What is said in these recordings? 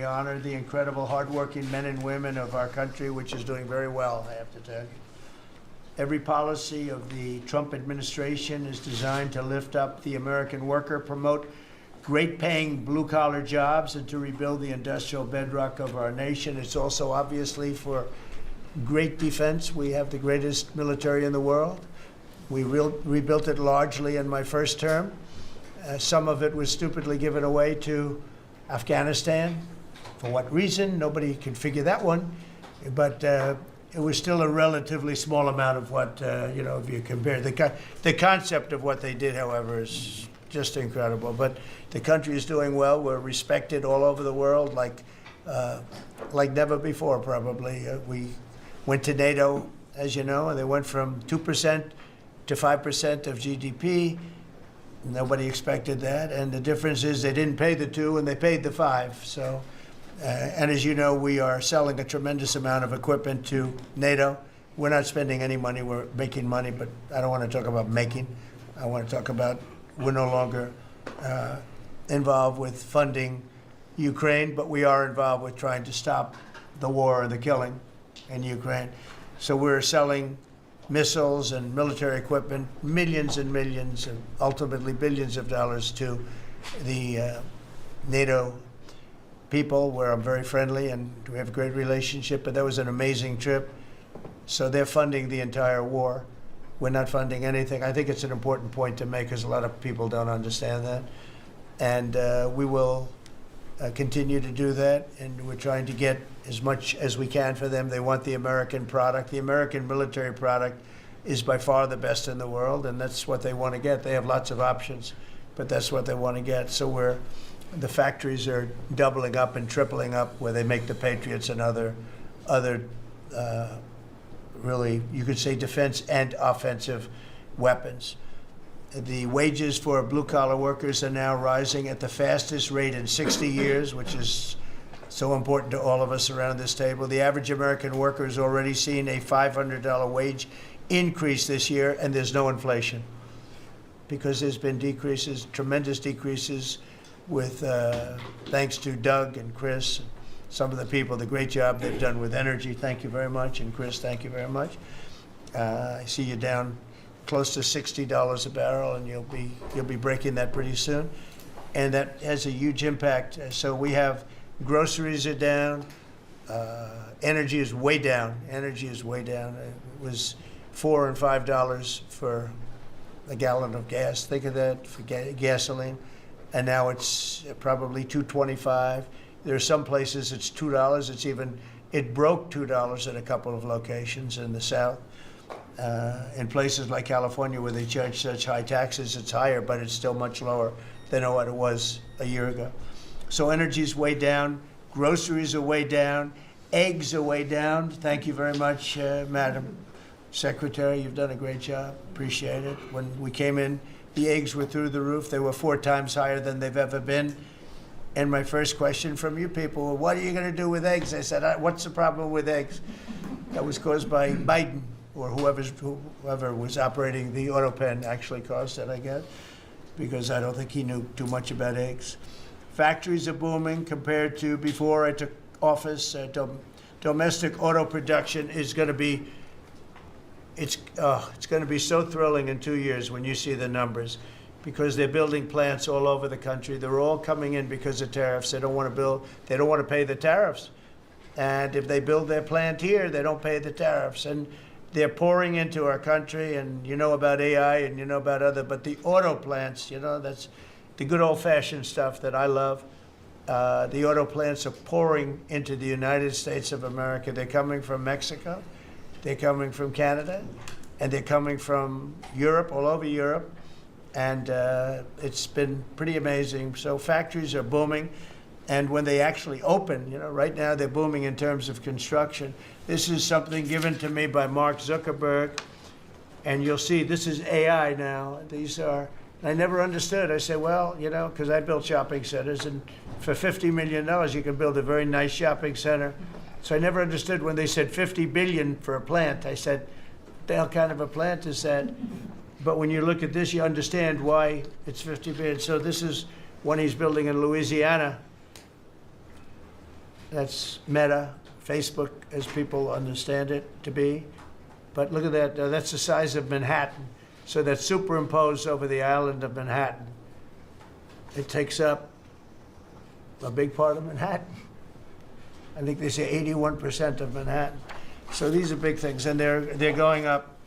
honor the incredible, hardworking men and women of our country, which is doing very well, I have to tell you. Every policy of the Trump administration is designed to lift up the American worker, promote great-paying blue-collar jobs, and to rebuild the industrial bedrock of our nation. It's also obviously for great defense. We have the greatest military in the world. We rebuilt it largely in my first term. Some of it was stupidly given away to Afghanistan. For what reason? Nobody can figure that one. But it was still a relatively small amount of what, if you compare. The concept of what they did, however, is just incredible. But the country is doing well. We're respected all over the world like never before, probably. We went to NATO, as you know, and they went from 2% to 5% of GDP. Nobody expected that, and the difference is they didn't pay the 2 and they paid the 5. So, and as you know, we are selling a tremendous amount of equipment to NATO. We're not spending any money, we're making money, but I don't want to talk about making. I want to talk about we're no longer involved with funding Ukraine, but we are involved with trying to stop the war or the killing in Ukraine. So we're selling missiles and military equipment, millions and millions, and ultimately billions of dollars to the NATO people, where I'm very friendly and we have a great relationship. But that was an amazing trip. So they're funding the entire war. We're not funding anything. I think it's an important point to make because a lot of people don't understand that. And we will continue to do that, and we're trying to get as much as we can for them. They want the American product. The American military product is by far the best in the world, and that's what they want to get. They have lots of options, but that's what they want to get. So the factories are doubling up and tripling up where they make the Patriots and other really, you could say, defense and offensive weapons. The wages for blue-collar workers are now rising at the fastest rate in 60 years, which is so important to all of us around this table. The average American worker has already seen a $500 wage increase this year, and there's no inflation because there's been decreases, tremendous decreases, with thanks to Doug and Chris, some of the people, the great job they've done with energy. Thank you very much. And Chris, thank you very much. I see you down close to $60 a barrel, and you'll be breaking that pretty soon, and that has a huge impact. So we have groceries are down, energy is way down. Energy is way down. It was $4 and $5 for a gallon of gas. Think of that for gasoline, and now it's probably $2.25. There are some places it's $2. It broke $2 at a couple of locations in the South. In places like California where they charge such high taxes, it's higher, but it's still much lower than what it was a year ago. So energy's way down, groceries are way down, eggs are way down. Thank you very much, Madam Secretary. You've done a great job. Appreciate it. When we came in, the eggs were through the roof. They were 4 times higher than they've ever been. And my first question from you people, what are you going to do with eggs? I said, what's the problem with eggs? That was caused by Biden, or whoever was operating the auto pen actually caused it, I guess, because I don't think he knew too much about eggs. Factories are booming compared to before I took office. Domestic auto production is going to be, it's going to be so thrilling in 2 years when you see the numbers, because they're building plants all over the country. They're all coming in because of tariffs. They don't want to build, they don't want to pay the tariffs. And if they build their plant here, they don't pay the tariffs. And they're pouring into our country, and you know about AI and you know about but the auto plants, that's the good old-fashioned stuff that I love. The auto plants are pouring into the United States of America. They're coming from Mexico, they're coming from Canada, and they're coming from Europe, all over Europe. And it's been pretty amazing. So factories are booming. And when they actually open, right now they're booming in terms of construction. This is something given to me by Mark Zuckerberg. And you'll see this is AI now. These are, I never understood. I said, well, because I built shopping centers, and for $50 million, you can build a very nice shopping center. So I never understood when they said $50 billion for a plant. I said, what the hell kind of a plant is that? But when you look at this, you understand why it's $50 billion. So this is one he's building in Louisiana. That's Meta, Facebook, as people understand it to be. But look at that, that's the size of Manhattan. So that's superimposed over the island of Manhattan. It takes up a big part of Manhattan. I think they say 81% of Manhattan. So these are big things, and they're going up.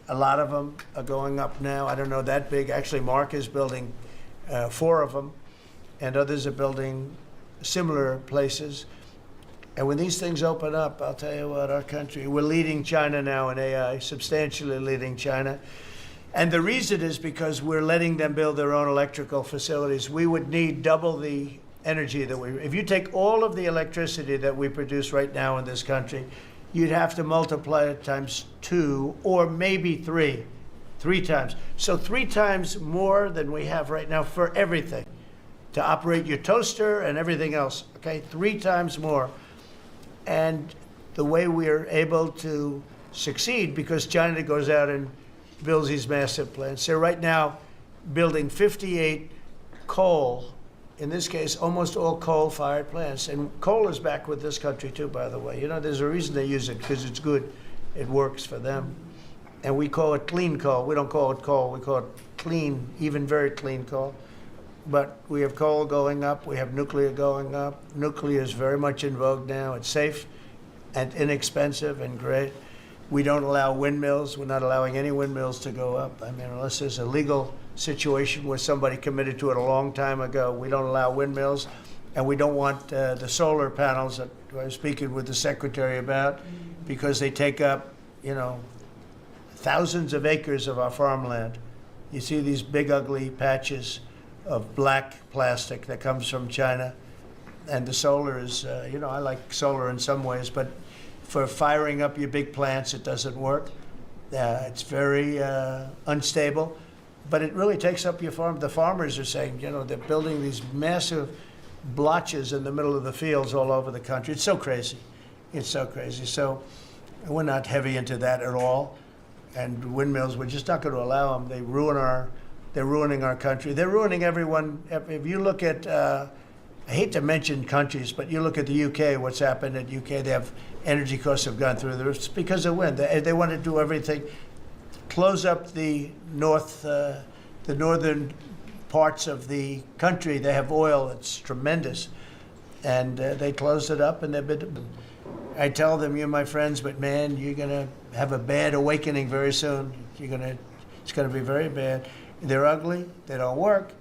A lot of them are going up now. I don't know that big. Actually, Mark is building 4 of them, and others are building similar places. And when these things open up, I'll tell you what, our country, we're leading China now in AI, substantially leading China. And the reason is because we're letting them build their own electrical facilities. We would need double the energy that if you take all of the electricity that we produce right now in this country, you'd have to multiply it times 2 or maybe 3 times. So 3 times more than we have right now for everything, to operate your toaster and everything else, okay? 3 times more. And the way we are able to succeed, because China goes out and builds these massive plants. They're right now building 58 coal, in this case, almost all coal-fired plants. And coal is back with this country too, by the way. You know, there's a reason they use it, because it's good. It works for them. And we call it clean coal. We don't call it coal. We call it clean, even very clean coal. But we have coal going up. We have nuclear going up. Nuclear is very much in vogue now. It's safe and inexpensive and great. We don't allow windmills. We're not allowing any windmills to go up. I mean, unless there's a legal situation where somebody committed to it a long time ago, we don't allow windmills. And we don't want the solar panels that I was speaking with the secretary about, because they take up, you know, thousands of acres of our farmland. You see these big, ugly patches of black plastic that comes from China. And the solar is, you know, I like solar in some ways, but for firing up your big plants, it doesn't work. It's very unstable, but it really takes up your farm. The farmers are saying, you know, they're building these massive blotches in the middle of the fields all over the country. It's so crazy. It's so crazy. So we're not heavy into that at all. And windmills, we're just not going to allow them. They're ruining our country. They're ruining everyone. If you look at, I hate to mention countries, but you look at the UK, what's happened at UK, they have energy costs have gone through the roof. It's because of wind. They want to do everything, close up the northern parts of the country. They have oil that's tremendous. And they closed it up, and they've been, I tell them, you're my friends, but man, you're going to have a bad awakening very soon. It's going to be very bad. They're ugly, they don't work,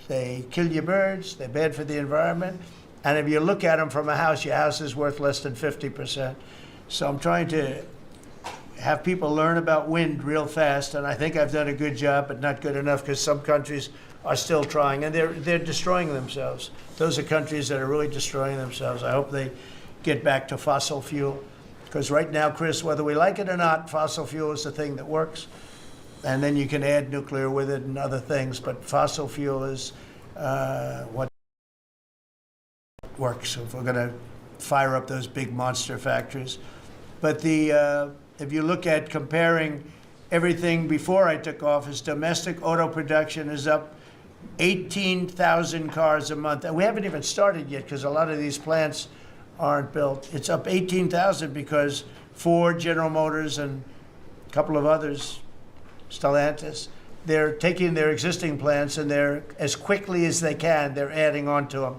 they kill your birds, they're bad for the environment. And if you look at them from a house, your house is worth less than 50%. So I'm trying to have people learn about wind real fast, and I think I've done a good job, but not good enough, because some countries are still trying, and they're destroying themselves. Those are countries that are really destroying themselves. I hope they get back to fossil fuel, because right now, Chris, whether we like it or not, fossil fuel is the thing that works. And then you can add nuclear with it and other things, but fossil fuel is what works if we're going to fire up those big monster factories. But if you look at comparing everything before I took office, domestic auto production is up 18,000 cars a month. And we haven't even started yet, because a lot of these plants aren't built. It's up 18,000 because Ford, General Motors, and a couple of others, Stellantis, they're taking their existing plants, and they're, as quickly as they can, they're adding on to them.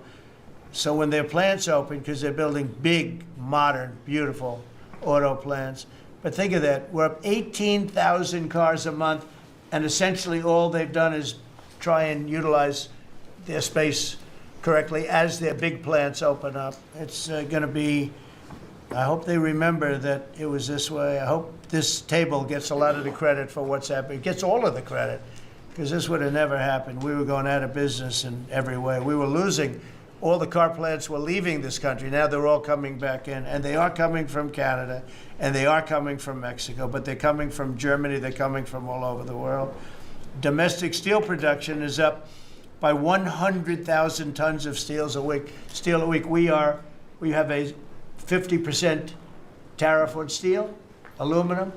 So when their plants open, because they're building big, modern, beautiful auto plants. But think of that, we're up 18,000 cars a month, and essentially all they've done is try and utilize their space correctly as their big plants open up. It's going to be, I hope they remember that it was this way. I hope this table gets a lot of the credit for what's happening. It gets all of the credit, because this would have never happened. We were going out of business in every way. We were losing. All the car plants were leaving this country. Now they're all coming back in, and they are coming from Canada, and they are coming from Mexico, but they're coming from Germany. They're coming from all over the world. Domestic steel production is up by 100,000 tons of steel a week. We have a 50% tariff on steel, aluminum,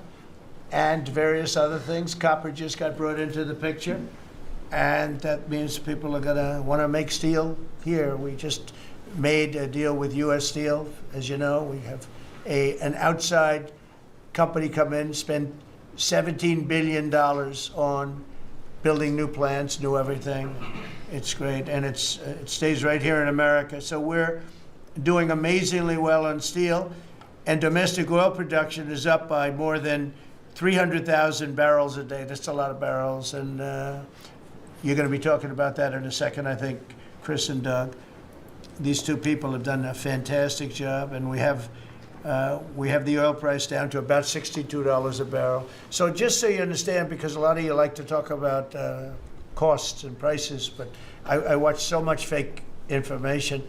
and various other things. Copper just got brought into the picture, and that means people are going to want to make steel here. made a deal with U.S. Steel. As you know, we have an outside company come in, spend $17 billion on building new plants, new everything. It's great, and it stays right here in America. So we're doing amazingly well on steel, and domestic oil production is up by more than 300,000 barrels a day. That's a lot of barrels, and you're going to be talking about that in a second, I think, Chris and Doug. These two people have done a fantastic job, and we have the oil price down to about $62 a barrel. So just so you understand, because a lot of you like to talk about costs and prices, but I watch so much fake information.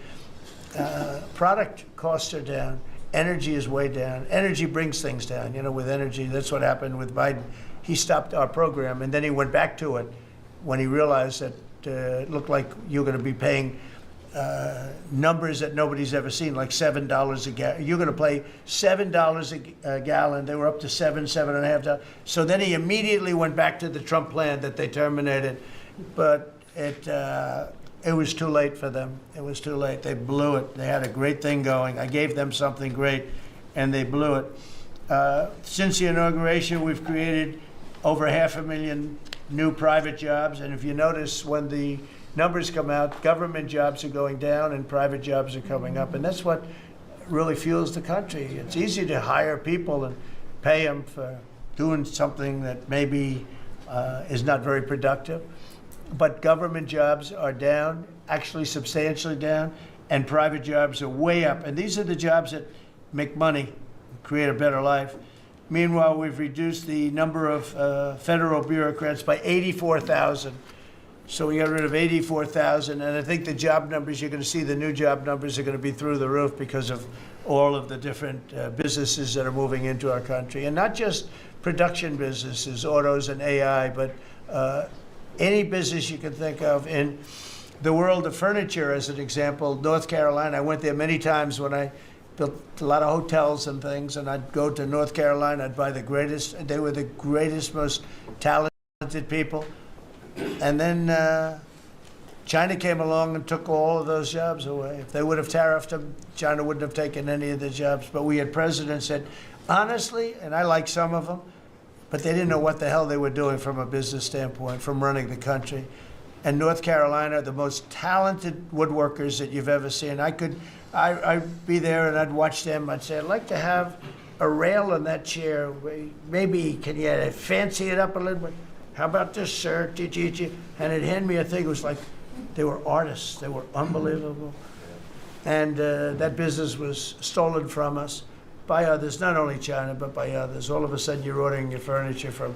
Product costs are down. Energy is way down. Energy brings things down. You know, with energy, that's what happened with Biden. He stopped our program, and then he went back to it when he realized that it looked like you're going to be paying numbers that nobody's ever seen, like $7 a gallon. You're going to pay $7 a gallon. They were up to $7.5. So then he immediately went back to the Trump plan that they terminated, but it was too late for them. It was too late. They blew it. They had a great thing going. I gave them something great, and they blew it. Since the inauguration, we've created over 500,000 new private jobs, and if you notice, when the numbers come out, government jobs are going down and private jobs are coming up, and that's what really fuels the country. It's easy to hire people and pay them for doing something that maybe is not very productive, but government jobs are down, actually substantially down, and private jobs are way up, and these are the jobs that make money, create a better life. Meanwhile, we've reduced the number of federal bureaucrats by 84,000. So we got rid of 84,000, and I think the job numbers, you're going to see the new job numbers are going to be through the roof because of all of the different businesses that are moving into our country. And not just production businesses, autos and AI, but any business you can think of. In the world of furniture, as an example, North Carolina, I went there many times when I built a lot of hotels and things, and I'd go to North Carolina, I'd buy the greatest, they were the greatest, most talented people. And then China came along and took all of those jobs away. If they would have tariffed them, China wouldn't have taken any of the jobs. But we had presidents that, honestly, and I like some of them, but they didn't know what the hell they were doing from a business standpoint, from running the country. And North Carolina, the most talented woodworkers that you've ever seen. I'd be there and I'd watch them. I'd say, I'd like to have a rail in that chair. Maybe can you fancy it up a little bit? How about this, sir? And it'd hand me a thing. It was like they were artists. They were unbelievable. And that business was stolen from us by others, not only China, but by others. All of a sudden, you're ordering your furniture from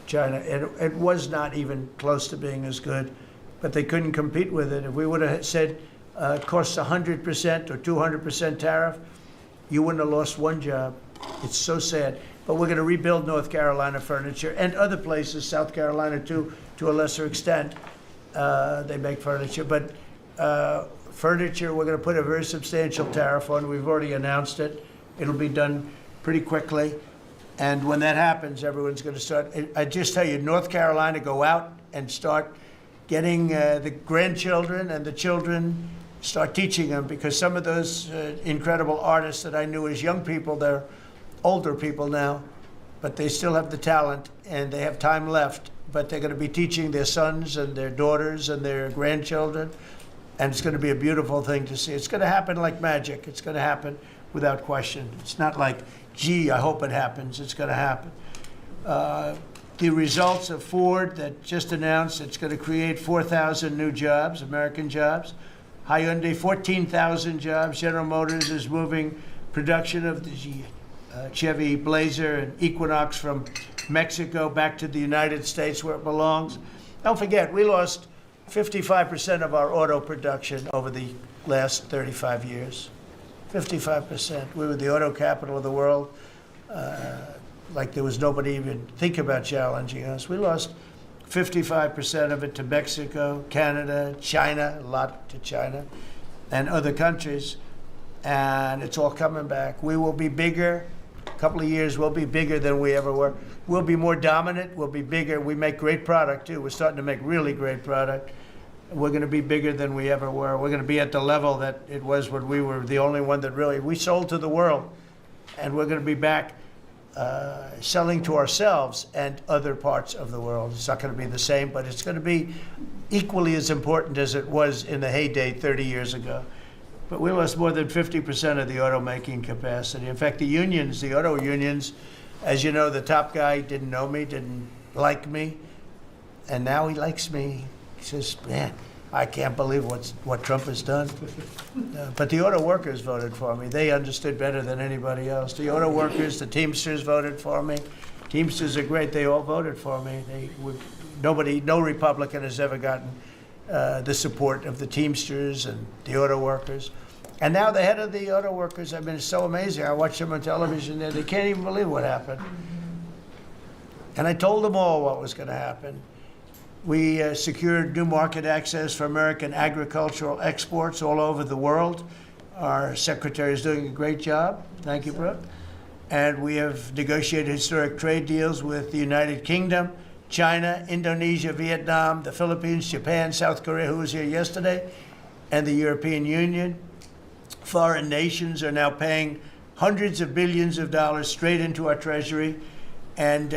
China. It was not even close to being as good, but they couldn't compete with it. If we would have said it costs 100% or 200% tariff, you wouldn't have lost one job. It's so sad. But we're going to rebuild North Carolina furniture and other places, South Carolina too, to a lesser extent. They make furniture. But furniture, we're going to put a very substantial tariff on. We've already announced it. It'll be done pretty quickly. And when that happens, everyone's going to start. I just tell you, North Carolina, go out and start getting the grandchildren and the children, start teaching them, because some of those incredible artists that I knew as young people, they're older people now, but they still have the talent and they have time left, but they're going to be teaching their sons and their daughters and their grandchildren, and it's going to be a beautiful thing to see. It's going to happen like magic. It's going to happen without question. It's not like, gee, I hope it happens. It's going to happen. The results of Ford that just announced it's going to create 4,000 new jobs, American jobs. Hyundai, 14,000 jobs. General Motors is moving production of the Chevy Blazer and Equinox from Mexico back to the United States where it belongs. Don't forget, we lost 55% of our auto production over the last 35 years. 55%. We were the auto capital of the world. Like there was nobody even think about challenging us. We lost 55% of it to Mexico, Canada, China, a lot to China, and other countries. And it's all coming back. We will be bigger. A couple of years, we'll be bigger than we ever were. We'll be more dominant. We'll be bigger. We make great product, too. We're starting to make really great product. We're going to be bigger than we ever were. We're going to be at the level that it was when we were the only one that we sold to the world. And we're going to be back selling to ourselves and other parts of the world. It's not going to be the same, but it's going to be equally as important as it was in the heyday 30 years ago. But we lost more than 50% of the automaking capacity. In fact, the unions, the auto unions, as you know, the top guy didn't know me, didn't like me, and now he likes me. He says, man, I can't believe what Trump has done. But the auto workers voted for me. They understood better than anybody else. The auto workers, the Teamsters voted for me. Teamsters are great. They all voted for me. No Republican has ever gotten the support of the Teamsters and the auto workers. And now the head of the auto workers, I mean, it's so amazing. I watch them on television there. They can't even believe what happened. And I told them all what was going to happen. We secured new market access for American agricultural exports all over the world. Our secretary is doing a great job. Thank you, Brooke. And we have negotiated historic trade deals with the United Kingdom, China, Indonesia, Vietnam, the Philippines, Japan, South Korea, who was here yesterday, and the European Union. Foreign nations are now paying hundreds of billions of dollars straight into our treasury, and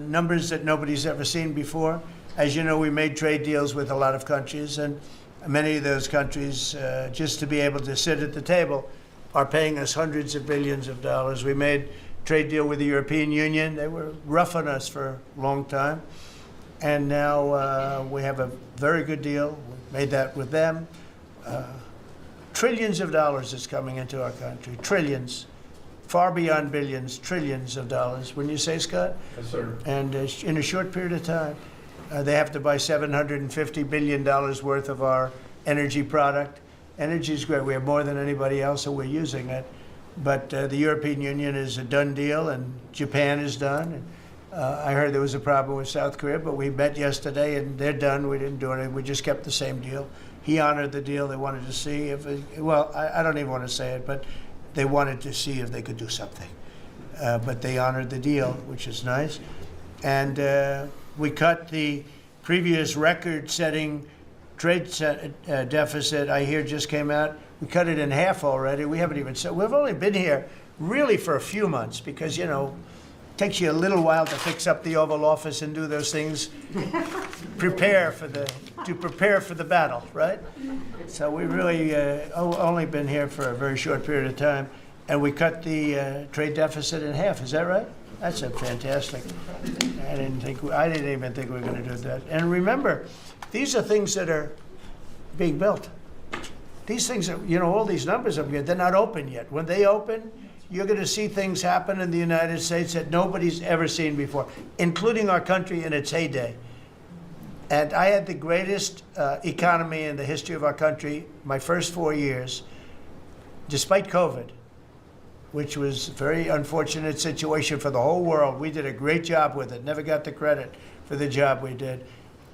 numbers that nobody's ever seen before. As you know, we made trade deals with a lot of countries, and many of those countries, just to be able to sit at the table, are paying us hundreds of billions of dollars. We made a trade deal with the European Union. They were rough on us for a long time, and now we have a very good deal. We made that with them. Trillions of dollars is coming into our country. Trillions. Far beyond billions, trillions of dollars. Wouldn't you say, Scott? Yes, sir. And in a short period of time, they have to buy $750 billion worth of our energy product. Energy is great. We have more than anybody else, so we're using it. But the European Union is a done deal, and Japan is done. And, I heard there was a problem with South Korea, but we met yesterday, and they're done. We didn't do anything. We just kept the same deal. He honored the deal. They wanted to see if I don't even want to say it, but they wanted to see if they could do something. But they honored the deal, which is nice. And we cut the previous record-setting trade deficit, I hear just came out. We cut it in half already. We haven't even said, we've only been here really for a few months because, you know, it takes you a little while to fix up the Oval Office and do those things, prepare for the battle, right? So we really only been here for a very short period of time, and we cut the trade deficit in half. Is that right? That's a fantastic. I didn't even think we were going to do that. And remember, these are things that are being built. These things are, you know, all these numbers up here, they're not open yet. When they open, you're going to see things happen in the United States that nobody's ever seen before, including our country in its heyday. And I had the greatest economy in the history of our country my first 4 years, despite COVID, which was a very unfortunate situation for the whole world. We did a great job with it, never got the credit for the job we did.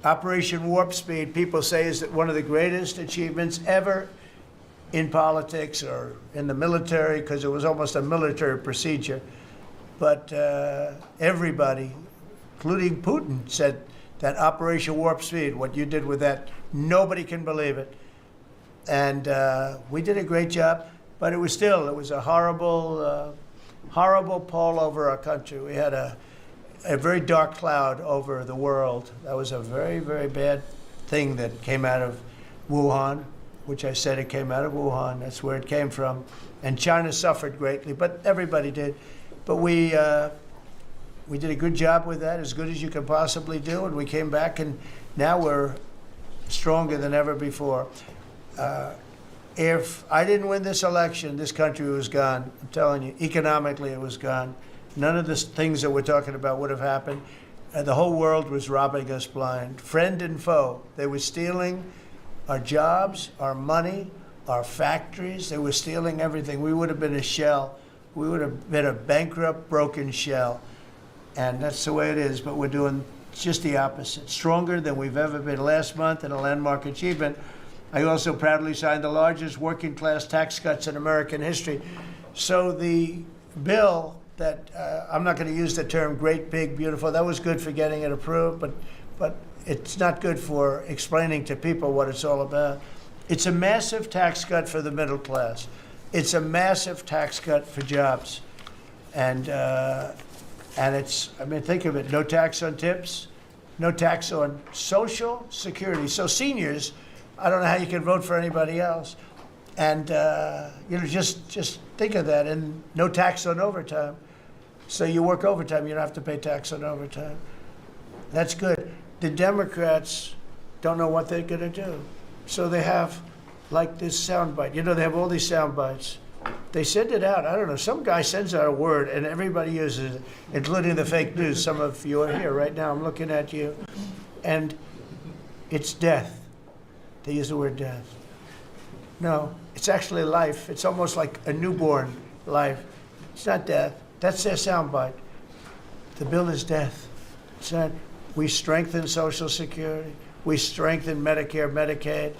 Operation Warp Speed, people say, is one of the greatest achievements ever in politics or in the military, because it was almost a military procedure. But everybody, including Putin, said that Operation Warp Speed, what you did with that, nobody can believe it. And we did a great job, but it was a horrible, horrible pall over our country. We had a very dark cloud over the world. That was a very, very bad thing that came out of Wuhan, which I said it came out of Wuhan. That's where it came from. And China suffered greatly, but everybody did. But we did a good job with that, as good as you could possibly do, and we came back, and now we're stronger than ever before. If I didn't win this election, this country was gone. I'm telling you, economically it was gone. None of the things that we're talking about would have happened. The whole world was robbing us blind, friend and foe. They were stealing our jobs, our money, our factories. They were stealing everything. We would have been a shell. We would have been a bankrupt, broken shell. And that's the way it is, but we're doing just the opposite. Stronger than we've ever been. Last month, in a landmark achievement, I also proudly signed the largest working class tax cuts in American history. So the bill that, I'm not going to use the term great, big, beautiful, that was good for getting it approved, but it's not good for explaining to people what it's all about. It's a massive tax cut for the middle class. It's a massive tax cut for jobs. And it's, I mean, think of it, no tax on tips, no tax on Social Security. So seniors, I don't know how you can vote for anybody else. And, just think of that, and no tax on overtime. So you work overtime, you don't have to pay tax on overtime. That's good. The Democrats don't know what they're going to do. So they have, like, this soundbite. They have all these sound bites. They send it out. I don't know. Some guy sends out a word, and everybody uses it, including the fake news. Some of you are here right now. I'm looking at you. And it's death. They use the word death. No, it's actually life. It's almost like a newborn life. It's not death. That's their soundbite. The bill is death. It's not. We strengthen Social Security. We strengthen Medicare, Medicaid.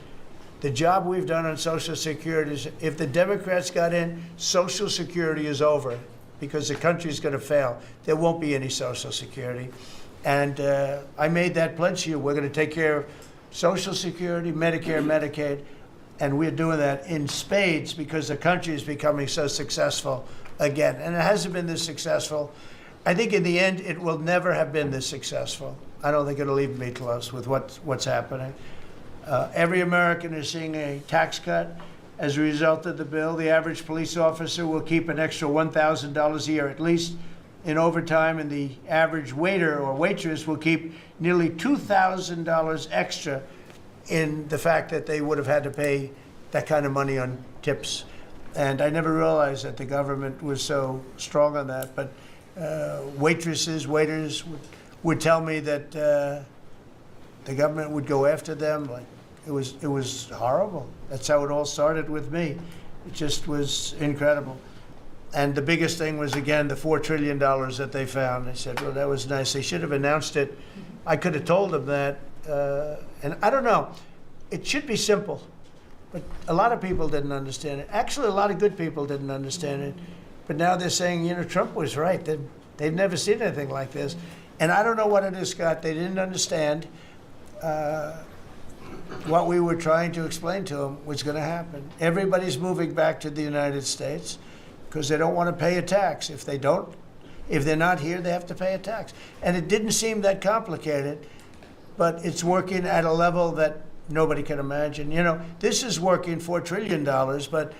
The job we've done on Social Security is, if the Democrats got in, Social Security is over because the country's going to fail. There won't be any Social Security. And I made that pledge to you. We're going to take care of Social Security, Medicare, Medicaid, and we're doing that in spades because the country is becoming so successful again. And it hasn't been this successful. I think in the end, it will never have been this successful. I don't think it'll even be close with what's happening. Every American is seeing a tax cut as a result of the bill. The average police officer will keep an extra $1,000 a year at least in overtime, and the average waiter or waitress will keep nearly $2,000 extra in the fact that they would have had to pay that kind of money on tips. And I never realized that the government was so strong on that. But waitresses, waiters would tell me that the government would go after them. Like, it was horrible. That's how it all started with me. It just was incredible. And the biggest thing was, again, the $4 trillion that they found. They said, well, that was nice. They should have announced it. I could have told them that. And I don't know. It should be simple. But a lot of people didn't understand it. Actually, a lot of good people didn't understand it. But now they're saying, Trump was right. They've never seen anything like this. And I don't know what it is, Scott. They didn't understand what we were trying to explain to them was going to happen. Everybody's moving back to the United States because they don't want to pay a tax. If they're not here, they have to pay a tax. And it didn't seem that complicated, but it's working at a level that nobody can imagine. This is working $4 trillion, but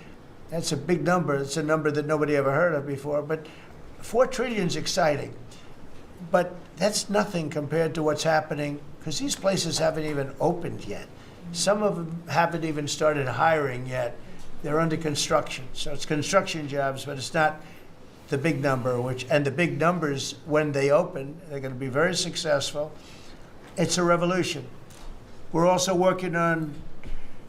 that's a big number. It's a number that nobody ever heard of before. But $4 trillion is exciting. But that's nothing compared to what's happening, because these places haven't even opened yet. Some of them haven't even started hiring yet. They're under construction. So it's construction jobs, but it's not the big number, and the big numbers, when they open, they're going to be very successful. It's a revolution. We're also working on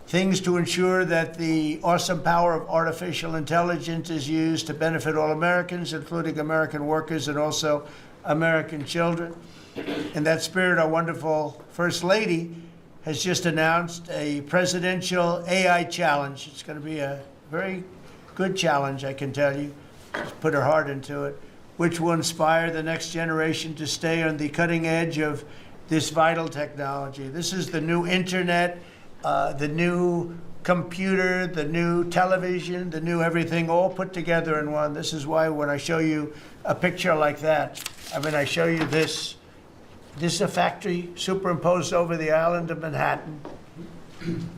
things to ensure that the awesome power of artificial intelligence is used to benefit all Americans, including American workers and also American children. In that spirit, our wonderful First Lady has just announced a presidential AI challenge. It's going to be a very good challenge, I can tell you. She's put her heart into it, which will inspire the next generation to stay on the cutting edge of this vital technology. This is the new internet, the new computer, the new television, the new everything, all put together in one. This is why when I show you a picture like that, I show you this. This is a factory superimposed over the island of Manhattan,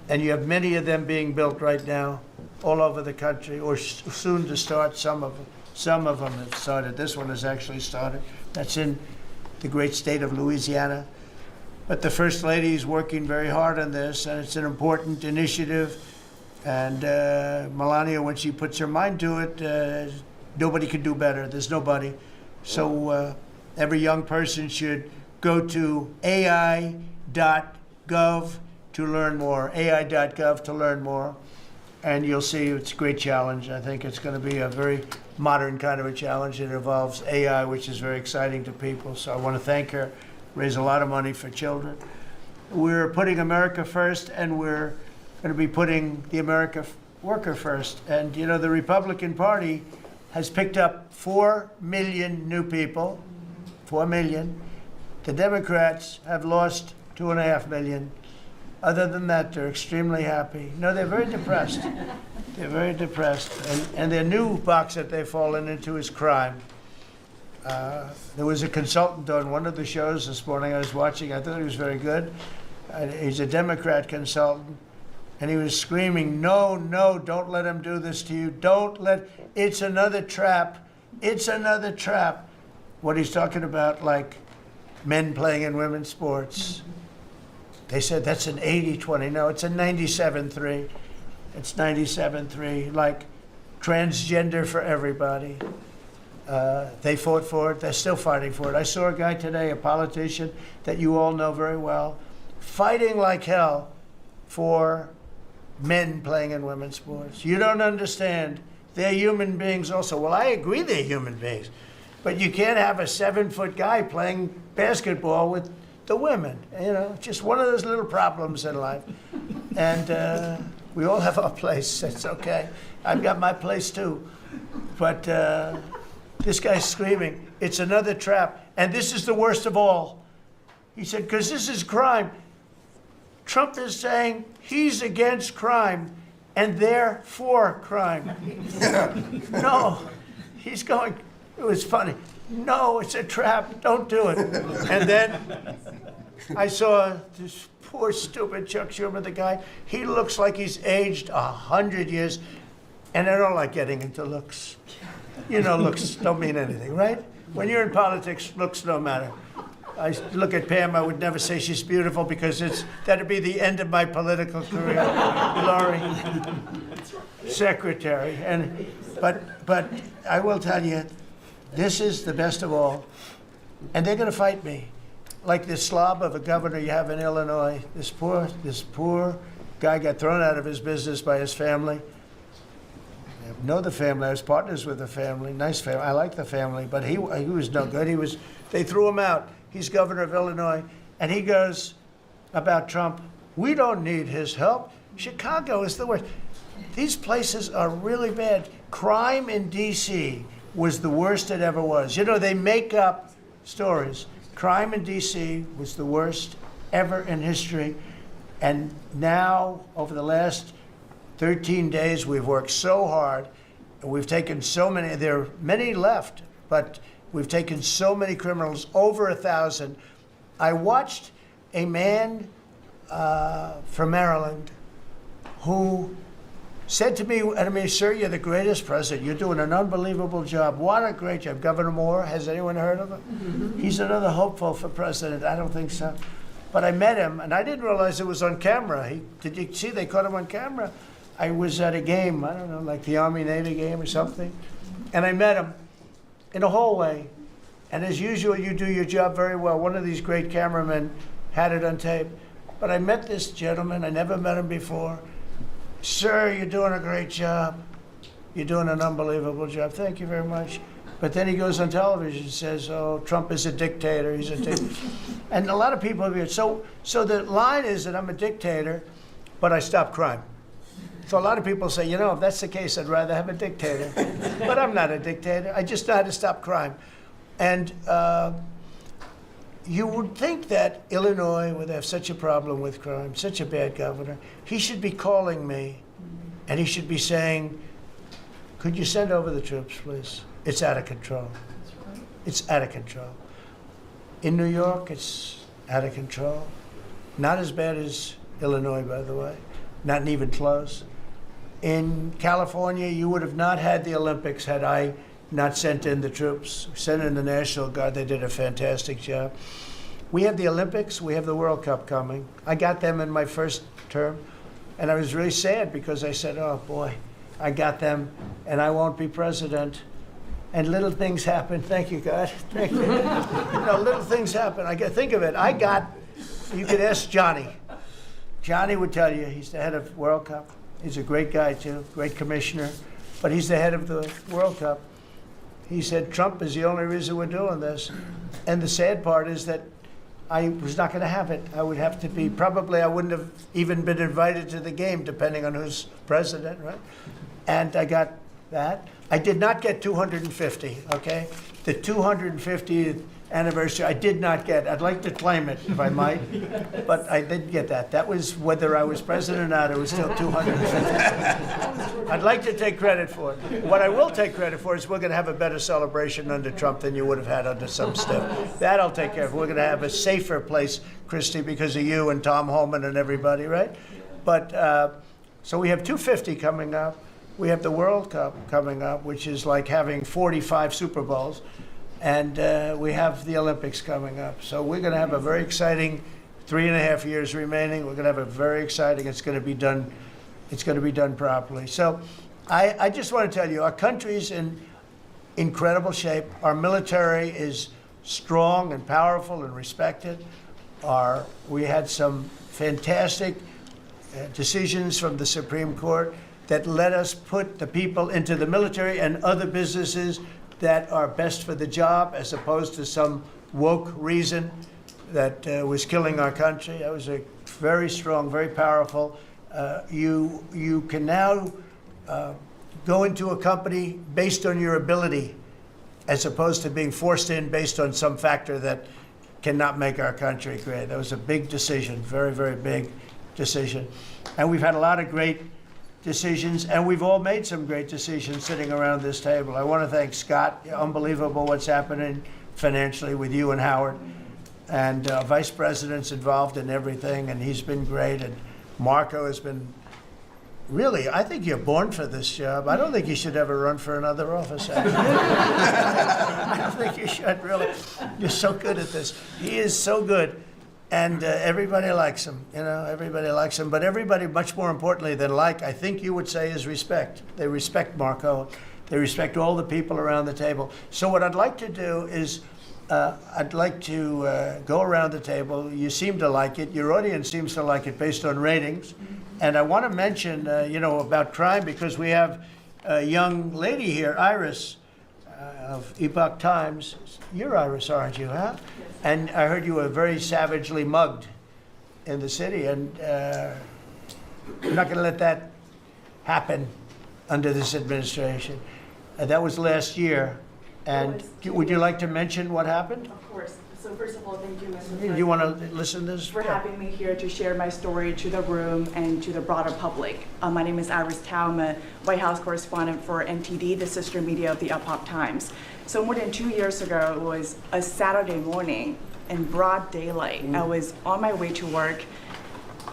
and you have many of them being built right now all over the country, or soon to start. Some of them have started. This one has actually started. That's in the great state of Louisiana. But the First Lady is working very hard on this, and it's an important initiative. And Melania, when she puts her mind to it, nobody can do better. There's nobody. So every young person should go to AI.gov to learn more, AI.gov to learn more. And you'll see it's a great challenge. I think it's going to be a very modern kind of a challenge. It involves AI, which is very exciting to people. So I want to thank her, raise a lot of money for children. We're putting America first, and we're going to be putting the American worker first. And, the Republican Party has picked up 4 million new people, 4 million. The Democrats have lost 2.5 million. Other than that, they're extremely happy. No, they're very depressed. They're very depressed. And their new box that they've fallen into is crime. There was a consultant on one of the shows this morning I was watching. I thought he was very good. He's a Democrat consultant. And he was screaming, no, no, don't let him do this to you. Don't let, it's another trap. It's another trap. What he's talking about, like men playing in women's sports. They said that's an 80-20. No, it's a 97-3. It's 97-3. Like transgender for everybody. They fought for it. They're still fighting for it. I saw a guy today, a politician that you all know very well, fighting like hell for men playing in women's sports. You don't understand. They're human beings also. Well, I agree they're human beings. But you can't have a 7-foot guy playing basketball with the women. You know, just one of those little problems in life. And we all have our place. That's okay. I've got my place too. But this guy's screaming, it's another trap. And this is the worst of all. He said, because this is crime. Trump is saying he's against crime and they're for crime. No, he's going, it was funny. No, it's a trap, don't do it. And then I saw this poor stupid Chuck Schumer, the guy, he looks like he's aged 100 years. And I don't like getting into looks. You know, looks don't mean anything, right? When you're in politics, looks don't matter. I look at Pam, I would never say she's beautiful because that'd be the end of my political career. Laurie, secretary. But I will tell you, this is the best of all. And they're going to fight me. Like this slob of a governor you have in Illinois. This poor guy got thrown out of his business by his family. I know the family. I was partners with the family. Nice family. I like the family. But he was no good. They threw him out. He's governor of Illinois, and he goes about Trump, we don't need his help. Chicago is the worst. These places are really bad. Crime in D.C. was the worst it ever was. You know, they make up stories. Crime in D.C. was the worst ever in history. And now, over the last 13 days, we've worked so hard, and we've taken so many, there are many left, but we've taken so many criminals, over 1,000. I watched a man from Maryland who said to me, I mean, sir, you're the greatest president. You're doing an unbelievable job. What a great job. Governor Moore, has anyone heard of him? Mm-hmm. He's another hopeful for president. I don't think so. But I met him, and I didn't realize it was on camera. Did you see they caught him on camera? I was at a game, I don't know, like the Army-Navy game or something, and I met him in a hallway. And as usual, you do your job very well. One of these great cameramen had it on tape. But I met this gentleman. I never met him before. Sir, you're doing a great job. You're doing an unbelievable job. Thank you very much. But then he goes on television and says, oh, Trump is a dictator. He's a dictator. And a lot of people have so the line is that I'm a dictator, but I stop crime. So a lot of people say, you know, if that's the case, I'd rather have a dictator. But I'm not a dictator. I just know how to stop crime. And you would think that Illinois would have such a problem with crime, such a bad governor. He should be calling me, and he should be saying, could you send over the troops, please? It's out of control. It's out of control. In New York, it's out of control. Not as bad as Illinois, by the way. Not even close. In California, you would have not had the Olympics had I not sent in the troops. Sent in the National Guard. They did a fantastic job. We have the Olympics. We have the World Cup coming. I got them in my first term. And I was really sad because I said, oh, boy, I got them, and I won't be president. And little things happen. Thank you, God. Thank you. Little things happen. Think of it. You could ask Johnny. Johnny would tell you, he's the head of World Cup. He's a great guy, too, great commissioner. But he's the head of the World Cup. He said, Trump is the only reason we're doing this. And the sad part is that I was not going to have it. I would have to be, probably I wouldn't have even been invited to the game, depending on who's president, right? And I got that. I did not get 250, okay? The 250th anniversary. I did not get. I'd like to claim it if I might, but I didn't get that. That was whether I was president or not. It was still 250. I'd like to take credit for it. What I will take credit for is we're going to have a better celebration under Trump than you would have had under some stuff. That I'll take care of. We're going to have a safer place, Christy, because of you and Tom Holman and everybody, right? But so we have 250 coming up. We have the World Cup coming up, which is like having 45 Super Bowls. And we have the Olympics coming up. So we're going to have a very exciting 3.5 years remaining. We're going to have a very exciting, it's going to be done properly. So I just want to tell you, our country's in incredible shape. Our military is strong and powerful and respected. We had some fantastic decisions from the Supreme Court that let us put the people into the military and other businesses that are best for the job, as opposed to some woke reason that was killing our country. That was a very strong, very powerful. You can now go into a company based on your ability, as opposed to being forced in based on some factor that cannot make our country great. That was a big decision, very, very big decision. And we've had a lot of great decisions, and we've all made some great decisions sitting around this table. I want to thank Scott. Unbelievable what's happening financially with you and Howard. And Vice President's involved in everything, and he's been great. And Marco has been really, I think you're born for this job. I don't think you should ever run for another office, actually. I don't think you should, really. You're so good at this. He is so good. And everybody likes him, everybody likes him. But everybody, much more importantly than like, I think you would say, is respect. They respect Marco. They respect all the people around the table. So what I'd like to do is, I'd like to go around the table. You seem to like it. Your audience seems to like it based on ratings. And I want to mention, about crime, because we have a young lady here, Iris, of Epoch Times. You're Iris, aren't you, huh? And I heard you were very savagely mugged in the city, and we're not going to let that happen under this administration. That was last year. And would you like to mention what happened? Of course. So first of all, thank you, Mr. President. Do you want to listen to this? For having me here to share my story to the room and to the broader public. My name is Iris Tao. I'm a White House correspondent for NTD, the sister media of the Epoch Times. So more than 2 years ago, it was a Saturday morning in broad daylight. I was on my way to work,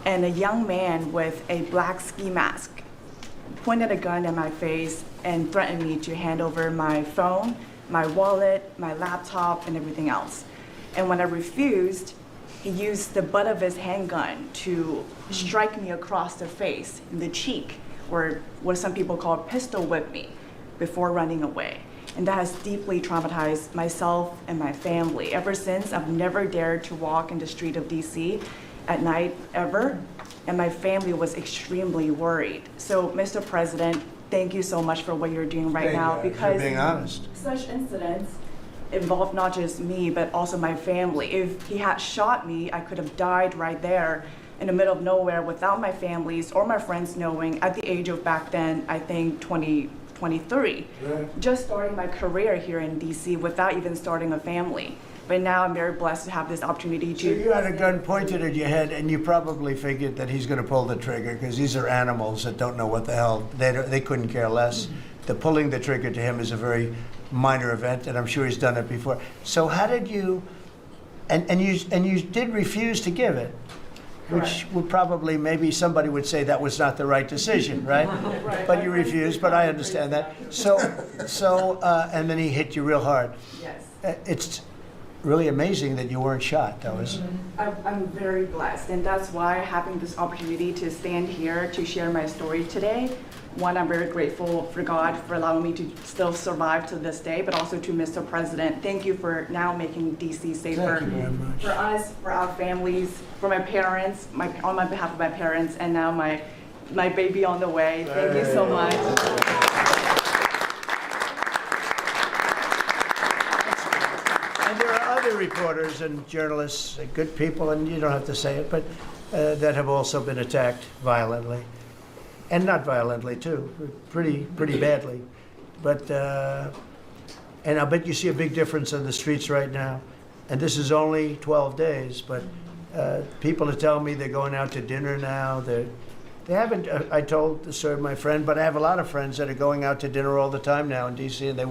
and a young man with a black ski mask pointed a gun at my face and threatened me to hand over my phone, my wallet, my laptop, and everything else. And when I refused, he used the butt of his handgun to strike me across the face, in the cheek, or what some people call pistol whip me, before running away. And that has deeply traumatized myself and my family. Ever since, I've never dared to walk in the street of DC at night, ever. And my family was extremely worried. So, Mr. President, thank you so much for what you're doing right now, because you're being honest. Such incidents involved not just me, but also my family. If he had shot me, I could have died right there in the middle of nowhere without my families or my friends knowing, at the age of back then, I think 23, just starting my career here in DC without even starting a family. But now I'm very blessed to have this opportunity to. So you had a gun pointed at your head, and you probably figured that he's going to pull the trigger, because these are animals that don't know what the hell, they couldn't care less. The pulling the trigger to him is a very minor event, and I'm sure he's done it before. So how did you, and you did refuse to give it, which would probably, maybe somebody would say that was not the right decision, right? Right. But you refused, but I understand that. So, and then he hit you real hard. Yes. It's really amazing that you weren't shot, though. I'm very blessed, and that's why having this opportunity to stand here to share my story today. One, I'm very grateful for God for allowing me to still survive to this day, but also to Mr. President. Thank you for now making DC safer. Thank you very much. For us, for our families, for my parents, on my behalf of my parents, and now my baby on the way. Thank you so much. And there are other reporters and journalists, good people, and you don't have to say it, but that have also been attacked violently. And not violently, too, pretty badly. But, and I bet you see a big difference in the streets right now. And this is only 12 days, but people are telling me they're going out to dinner now. They haven't, I told my friend, but I have a lot of friends that are going out to dinner all the time now in D.C., and they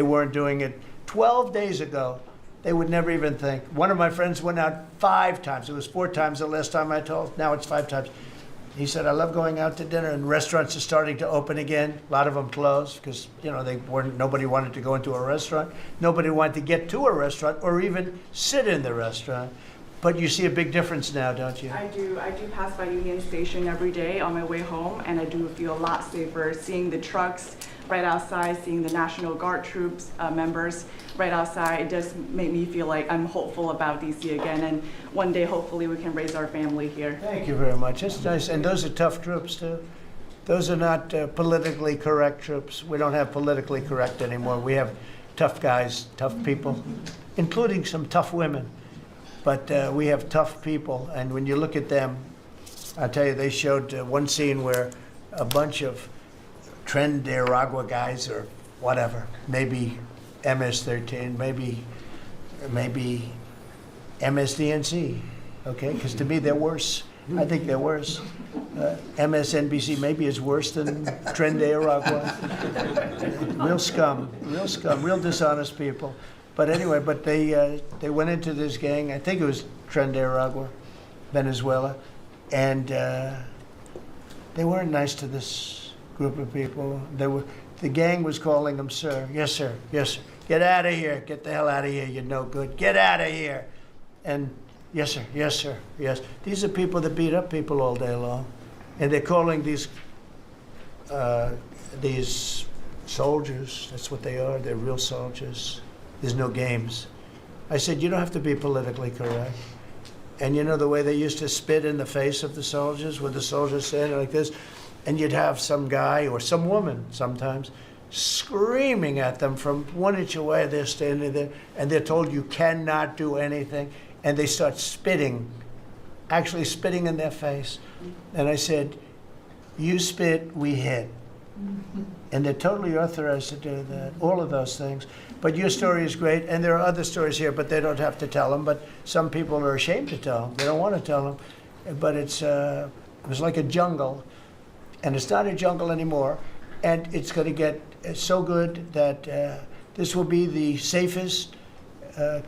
weren't doing it 12 days ago. They would never even think. One of my friends went out 5 times. It was 4 times the last time I told. Now it's 5 times. He said, I love going out to dinner, and restaurants are starting to open again. A lot of them closed because, nobody wanted to go into a restaurant. Nobody wanted to get to a restaurant or even sit in the restaurant. But you see a big difference now, don't you? I do pass by Union Station every day on my way home, and I do feel a lot safer seeing the trucks right outside, seeing the National Guard troops members right outside. It does make me feel like I'm hopeful about DC again, and one day hopefully we can raise our family here. Thank you very much. It's nice. And those are tough troops, too. Those are not politically correct troops. We don't have politically correct anymore. We have tough guys, tough people, including some tough women. But we have tough people, and when you look at them, I'll tell you, they showed one scene where a bunch of Tren de Aragua guys, or whatever, maybe MS-13, maybe MSDNC, okay? Because to me, they're worse. I think they're worse. MSNBC maybe is worse than Tren de Aragua. Real scum, real dishonest people. But anyway, they went into this gang, I think it was Tren de Aragua, Venezuela, and they weren't nice to this group of people. The gang was calling them sir. Yes, sir. Yes, sir. Get out of here. Get the hell out of here. You're no good. Get out of here. And yes, sir. Yes, sir. Yes. These are people that beat up people all day long. And they're calling these soldiers, that's what they are. They're real soldiers. There's no games. I said, you don't have to be politically correct. And you know the way they used to spit in the face of the soldiers, with the soldiers standing like this, and you'd have some guy or some woman sometimes screaming at them from 1 inch away. They're standing there, and they're told you cannot do anything, and they start spitting, actually spitting in their face. And I said, you spit, we hit. And they're totally authorized to do that, all of those things. But your story is great, and there are other stories here, but they don't have to tell them. But some people are ashamed to tell them. They don't want to tell them. But it was like a jungle, and it's not a jungle anymore. And it's going to get so good that this will be the safest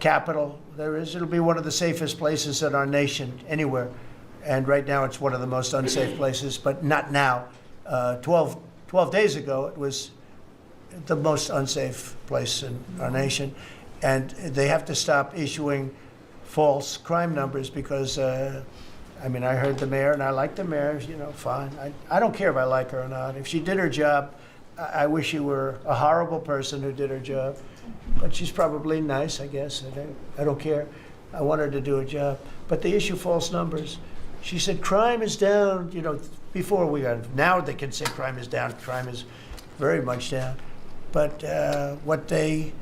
capital there is. It'll be one of the safest places in our nation, anywhere. And right now it's one of the most unsafe places, but not now. 12 days ago, it was the most unsafe place in our nation. And they have to stop issuing false crime numbers because, I heard the mayor, and I like the mayor, fine. I don't care if I like her or not. If she did her job, I wish she were a horrible person who did her job. But she's probably nice, I guess. I don't care. I want her to do her job. But they issue false numbers. She said crime is down, before we got, now they can say crime is down. Crime is very much down. But what they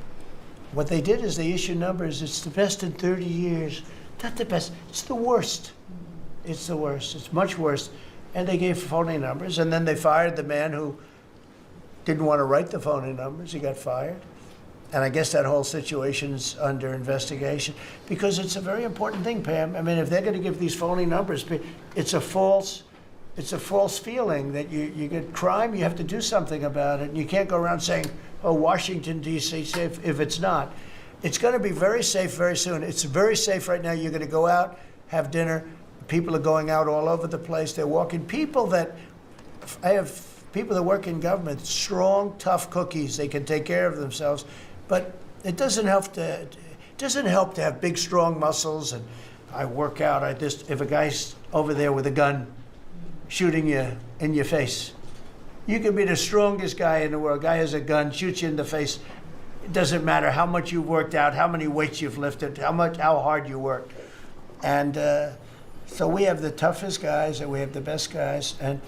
did is they issued numbers. It's the best in 30 years. Not the best. It's the worst. It's the worst. It's much worse. And they gave phony numbers. And then they fired the man who didn't want to write the phony numbers. He got fired. And I guess that whole situation's under investigation because it's a very important thing, Pam. If they're going to give these phony numbers, it's a false feeling that you get crime, you have to do something about it. And you can't go around saying, oh, Washington, D.C., safe, if it's not. It's going to be very safe very soon. It's very safe right now. You're going to go out, have dinner. People are going out all over the place. They're walking. I have people that work in government, strong, tough cookies. They can take care of themselves. But it doesn't help to have big, strong muscles. And I work out. If a guy's over there with a gun shooting you in your face, you can be the strongest guy in the world. A guy has a gun, shoots you in the face. It doesn't matter how much you've worked out, how many weights you've lifted, how hard you worked. And so we have the toughest guys and we have the best guys. And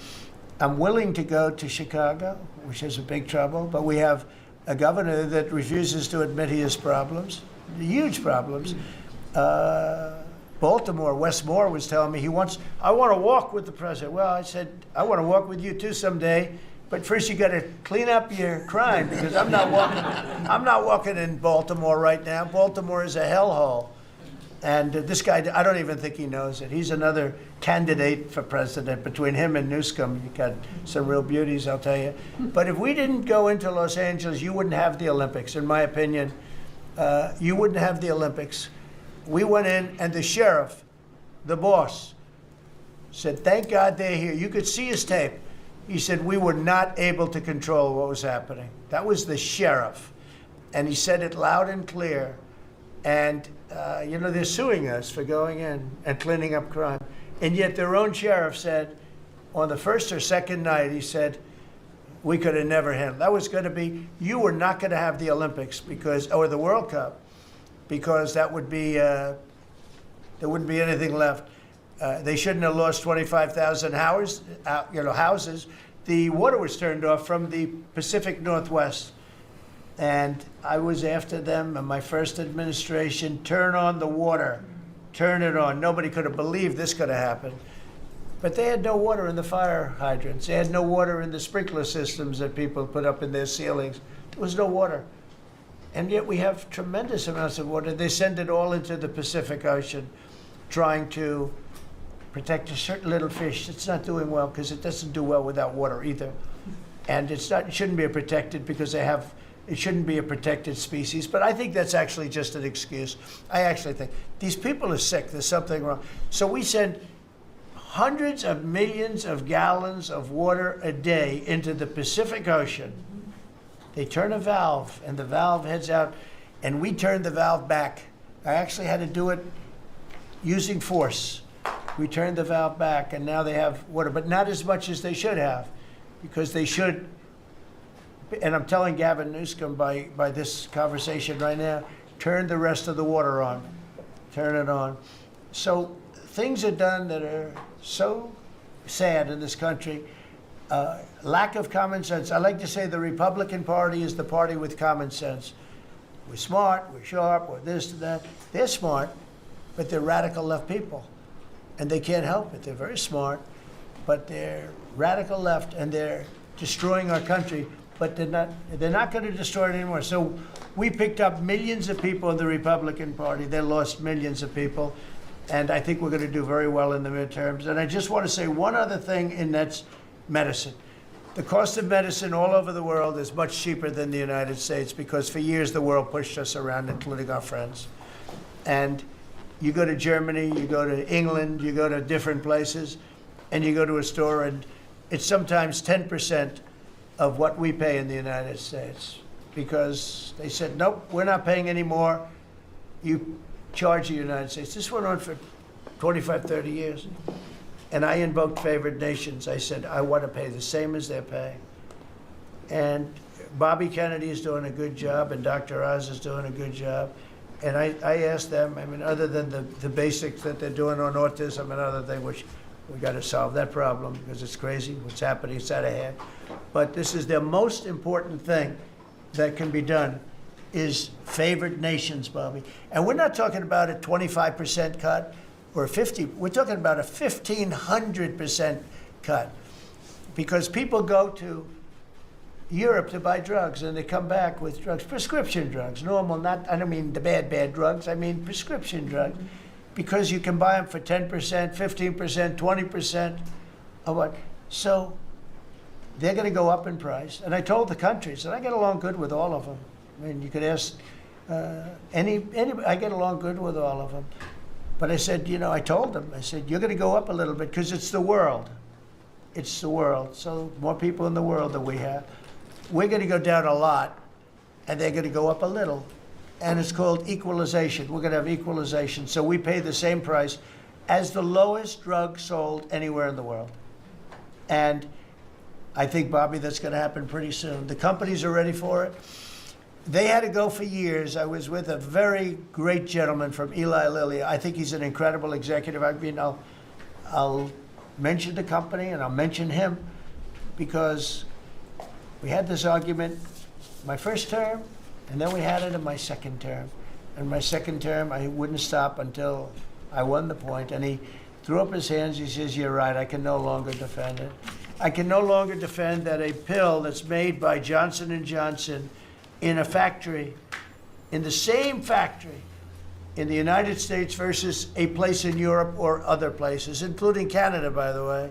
I'm willing to go to Chicago, which is a big trouble, but we have a governor that refuses to admit he has problems, huge problems. Baltimore, Wes Moore was telling me I want to walk with the president. Well, I said, I want to walk with you too someday, But first you got to clean up your crime, because I'm not walking in Baltimore right now. Baltimore is a hellhole. And this guy, I don't even think he knows it. He's another candidate for president. Between him and Newsom, you got some real beauties, I'll tell you. But if we didn't go into Los Angeles, you wouldn't have the Olympics, in my opinion. You wouldn't have the Olympics. We went in, and the sheriff, the boss, said, thank God they're here. You could see his tape. He said, we were not able to control what was happening. That was the sheriff. And he said it loud and clear. And, you know, they're suing us for going in and cleaning up crime. And yet their own sheriff said, on the first or second night, he said, we could have never handled. That was going to be, you were not going to have the Olympics because, or the World Cup, because that would be, there wouldn't be anything left. They shouldn't have lost 25,000 houses. The water was turned off from the Pacific Northwest. And I was after them in my first administration, turn on the water, turn it on. Nobody could have believed this could have happened. But they had no water in the fire hydrants. They had no water in the sprinkler systems that people put up in their ceilings. There was no water. And yet we have tremendous amounts of water. They send it all into the Pacific Ocean, trying to protect a certain little fish that's not doing well, because it doesn't do well without water either. And it shouldn't be protected because it shouldn't be a protected species. But I think that's actually just an excuse. I actually think these people are sick. There's something wrong. So we send hundreds of millions of gallons of water a day into the Pacific Ocean. They turn a valve, and the valve heads out, and we turn the valve back. I actually had to do it using force. We turned the valve back, and now they have water, but not as much as they should have, because they should. And I'm telling Gavin Newsom by this conversation right now, turn the rest of the water on. Turn it on. So things are done that are so sad in this country. Lack of common sense. I like to say the Republican Party is the party with common sense. We're smart, we're sharp, we're this and that. They're smart, but they're radical left people. And they can't help it. They're very smart, but they're radical left, and they're destroying our country. But they're not going to destroy it anymore. So we picked up millions of people in the Republican Party. They lost millions of people. And I think we're going to do very well in the midterms. And I just want to say one other thing, and that's medicine. The cost of medicine all over the world is much cheaper than the United States, because for years the world pushed us around, including our friends. And you go to Germany, you go to England, you go to different places, and you go to a store, and it's sometimes 10% of what we pay in the United States, because they said, nope, we're not paying any more. You charge the United States. This went on for 25, 30 years. And I invoked favored nations. I said, I want to pay the same as they're paying. And Bobby Kennedy is doing a good job, and Dr. Oz is doing a good job. And I asked them, I mean, other than the basics that they're doing on autism and other things, which we got to solve that problem because it's crazy what's happening, it's out of hand. But this is the most important thing that can be done, is favored nations, Bobby. And we're not talking about a 25% cut or 50. We're talking about a 1,500% cut, because people go to Europe to buy drugs, and they come back with drugs, prescription drugs, normal, not, I don't mean the bad drugs, I mean prescription drugs, because you can buy them for 10%, 15%, 20% of what. So they're going to go up in price. And I told the countries, and I get along good with all of them. I mean, you could ask anybody, I get along good with all of them. But I said, you know, I told them, I said, you're going to go up a little bit because it's the world. It's the world. So more people in the world than we have. We're going to go down a lot, and they're going to go up a little. And it's called equalization. We're going to have equalization. So we pay the same price as the lowest drug sold anywhere in the world. And I think, Bobby, that's going to happen pretty soon. The companies are ready for it. They had to go for years. I was with a very great gentleman from Eli Lilly. I think he's an incredible executive. I mean, I'll mention the company and I'll mention him, because we had this argument my first term, and then we had it in my second term. In my second term, I wouldn't stop until I won the point. And he threw up his hands. He says, you're right, I can no longer defend it. I can no longer defend that a pill that's made by Johnson & Johnson in a factory, in the same factory, in the United States versus a place in Europe or other places, including Canada, by the way,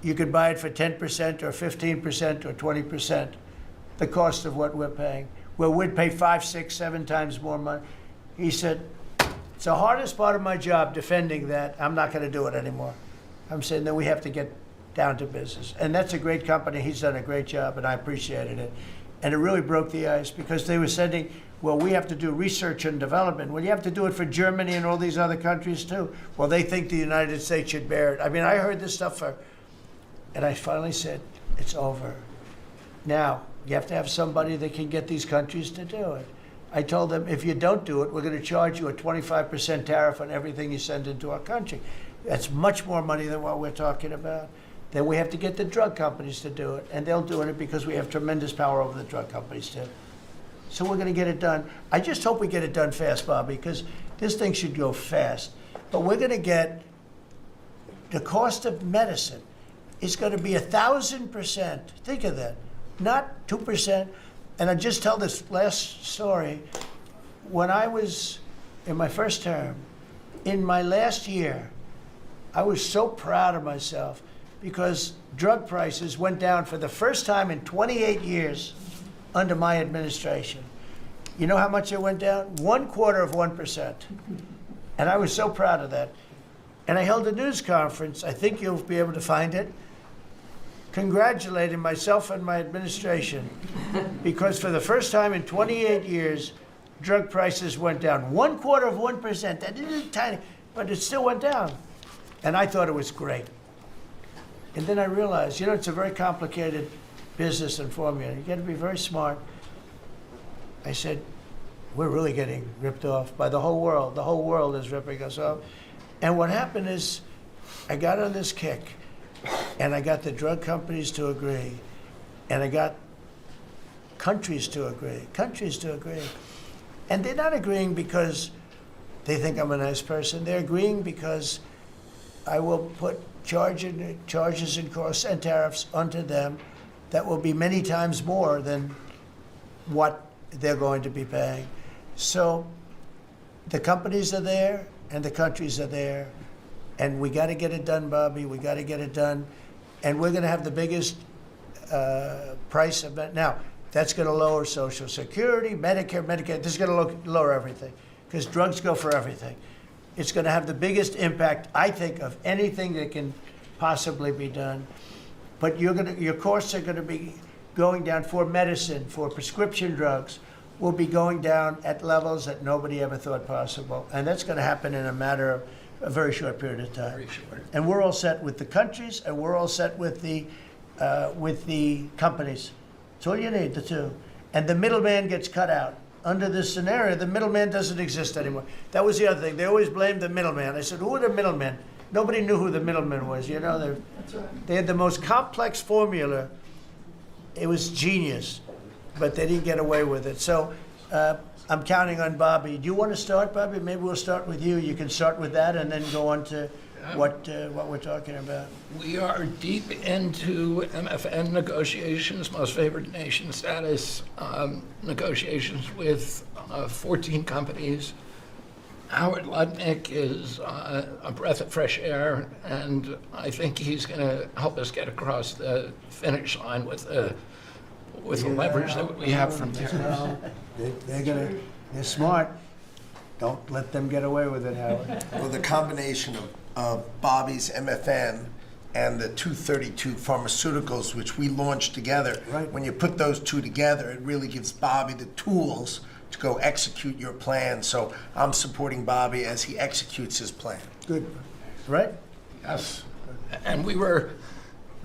you could buy it for 10% or 15% or 20%, the cost of what we're paying. Where we'd pay 5, 6, 7 times more money. He said, it's the hardest part of my job, defending that. I'm not going to do it anymore. I'm saying that we have to get down to business. And that's a great company. He's done a great job, and I appreciated it. And it really broke the ice because they were sending, well, we have to do research and development. Well, you have to do it for Germany and all these other countries too. Well, they think the United States should bear it. I mean, I heard this stuff and I finally said, it's over. Now, you have to have somebody that can get these countries to do it. I told them, if you don't do it, we're going to charge you a 25% tariff on everything you send into our country. That's much more money than what we're talking about. Then we have to get the drug companies to do it, and they'll do it because we have tremendous power over the drug companies too. So we're going to get it done. I just hope we get it done fast, Bobby, because this thing should go fast. But we're going to get the cost of medicine is going to be 1,000%. Think of that. Not 2%. And I just tell this last story. When I was in my first term, in my last year, I was so proud of myself because drug prices went down for the first time in 28 years under my administration. You know how much it went down? 1/4%. And I was so proud of that. And I held a news conference, I think you'll be able to find it, congratulating myself and my administration because for the first time in 28 years, drug prices went down 1/4%. That isn't tiny, but it still went down. And I thought it was great. And then I realized, it's a very complicated business and formula. You got to be very smart. I said, we're really getting ripped off by the whole world. The whole world is ripping us off. And what happened is I got on this kick. And I got the drug companies to agree. And I got countries to agree. And they're not agreeing because they think I'm a nice person. They're agreeing because I will put charges and costs and tariffs onto them that will be many times more than what they're going to be paying. So the companies are there and the countries are there. And we got to get it done, Bobby. We got to get it done. And we're going to have the biggest price of it. Now, that's going to lower Social Security, Medicare, Medicaid. This is going to lower everything because drugs go for everything. It's going to have the biggest impact, I think, of anything that can possibly be done. But your costs are going to be going down for medicine, for prescription drugs, will be going down at levels that nobody ever thought possible. And that's going to happen in a matter of a very short period of time. Very short. And we're all set with the countries, and we're all set with the companies. That's all you need, the two. And the middleman gets cut out. Under this scenario, the middleman doesn't exist anymore. That was the other thing. They always blamed the middleman. I said, who are the middlemen? Nobody knew who the middleman was. That's right. They had the most complex formula. It was genius, but they didn't get away with it. So I'm counting on Bobby. Do you want to start, Bobby? Maybe we'll start with you. You can start with that and then go on to what we're talking about. We are deep into MFN negotiations, most favored nation status negotiations with 14 companies. Howard Lutnick is a breath of fresh air, and I think he's going to help us get across the finish line with the leverage that we have from there. They're smart. Don't let them get away with it, Howard. Well, the combination of Bobby's MFN and the 232 Pharmaceuticals, which we launched together, Right. When you put those two together, it really gives Bobby the tools to go execute your plan. So I'm supporting Bobby as he executes his plan. Good. Right? Yes. And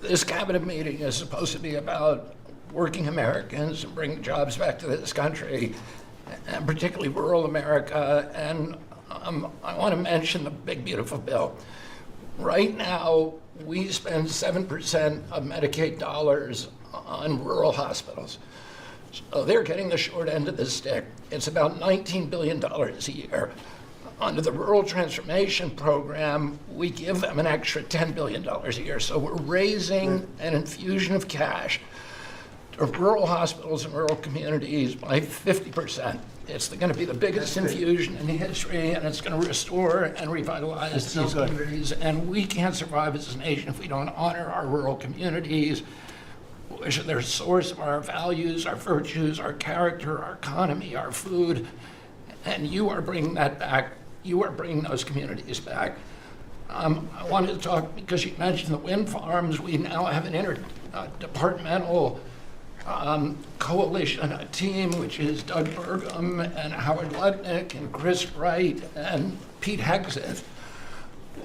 this cabinet meeting is supposed to be about working Americans and bringing jobs back to this country, and particularly rural America. And I want to mention the big, beautiful bill. Right now, we spend 7% of Medicaid dollars on rural hospitals. So they're getting the short end of the stick. It's about $19 billion a year. Under the Rural Transformation Program, we give them an extra $10 billion a year. So we're raising an infusion of cash to rural hospitals and rural communities by 50%. It's going to be the biggest infusion in history, and it's going to restore and revitalize these communities. And we can't survive as a nation if we don't honor our rural communities, which are the source of our values, our virtues, our character, our economy, our food. And you are bringing that back. You are bringing those communities back. I wanted to talk, because you mentioned the wind farms, we now have an interdepartmental coalition, a team, which is Doug Burgum and Howard Lutnick and Chris Wright and Pete Hegseth.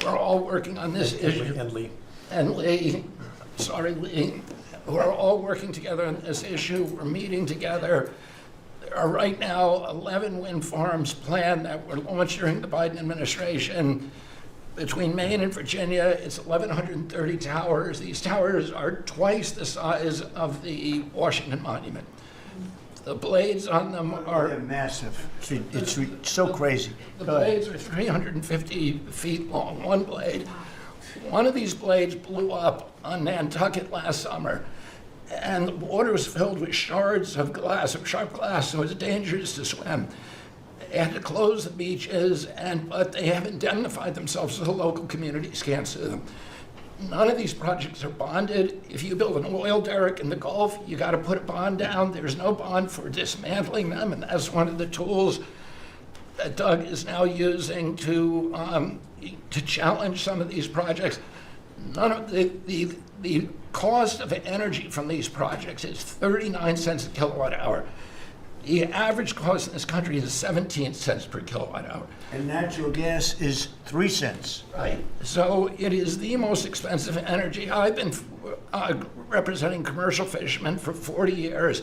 We're all working on this issue. And Lee, sorry, Lee. We're all working together on this issue. We're meeting together. There are right now 11 wind farms planned that were launched during the Biden administration. Between Maine and Virginia, it's 1,130 towers. These towers are twice the size of the Washington Monument. The blades on them are... They're massive. It's so crazy. The Go ahead. blades are 350 feet long, one blade. One of these blades blew up on Nantucket last summer, and the water was filled with shards of glass, of sharp glass, so it was dangerous to swim. They had to close the beaches, but they have indemnified themselves so the local communities can't sue them. None of these projects are bonded. If you build an oil derrick in the Gulf, you got to put a bond down. There's no bond for dismantling them, and that's one of the tools that Doug is now using to challenge some of these projects. None of the cost of energy from these projects is 39 cents a kilowatt hour. The average cost in this country is 17 cents per kilowatt hour. And natural gas is 3 cents. Right. So it is the most expensive energy. I've been representing commercial fishermen for 40 years.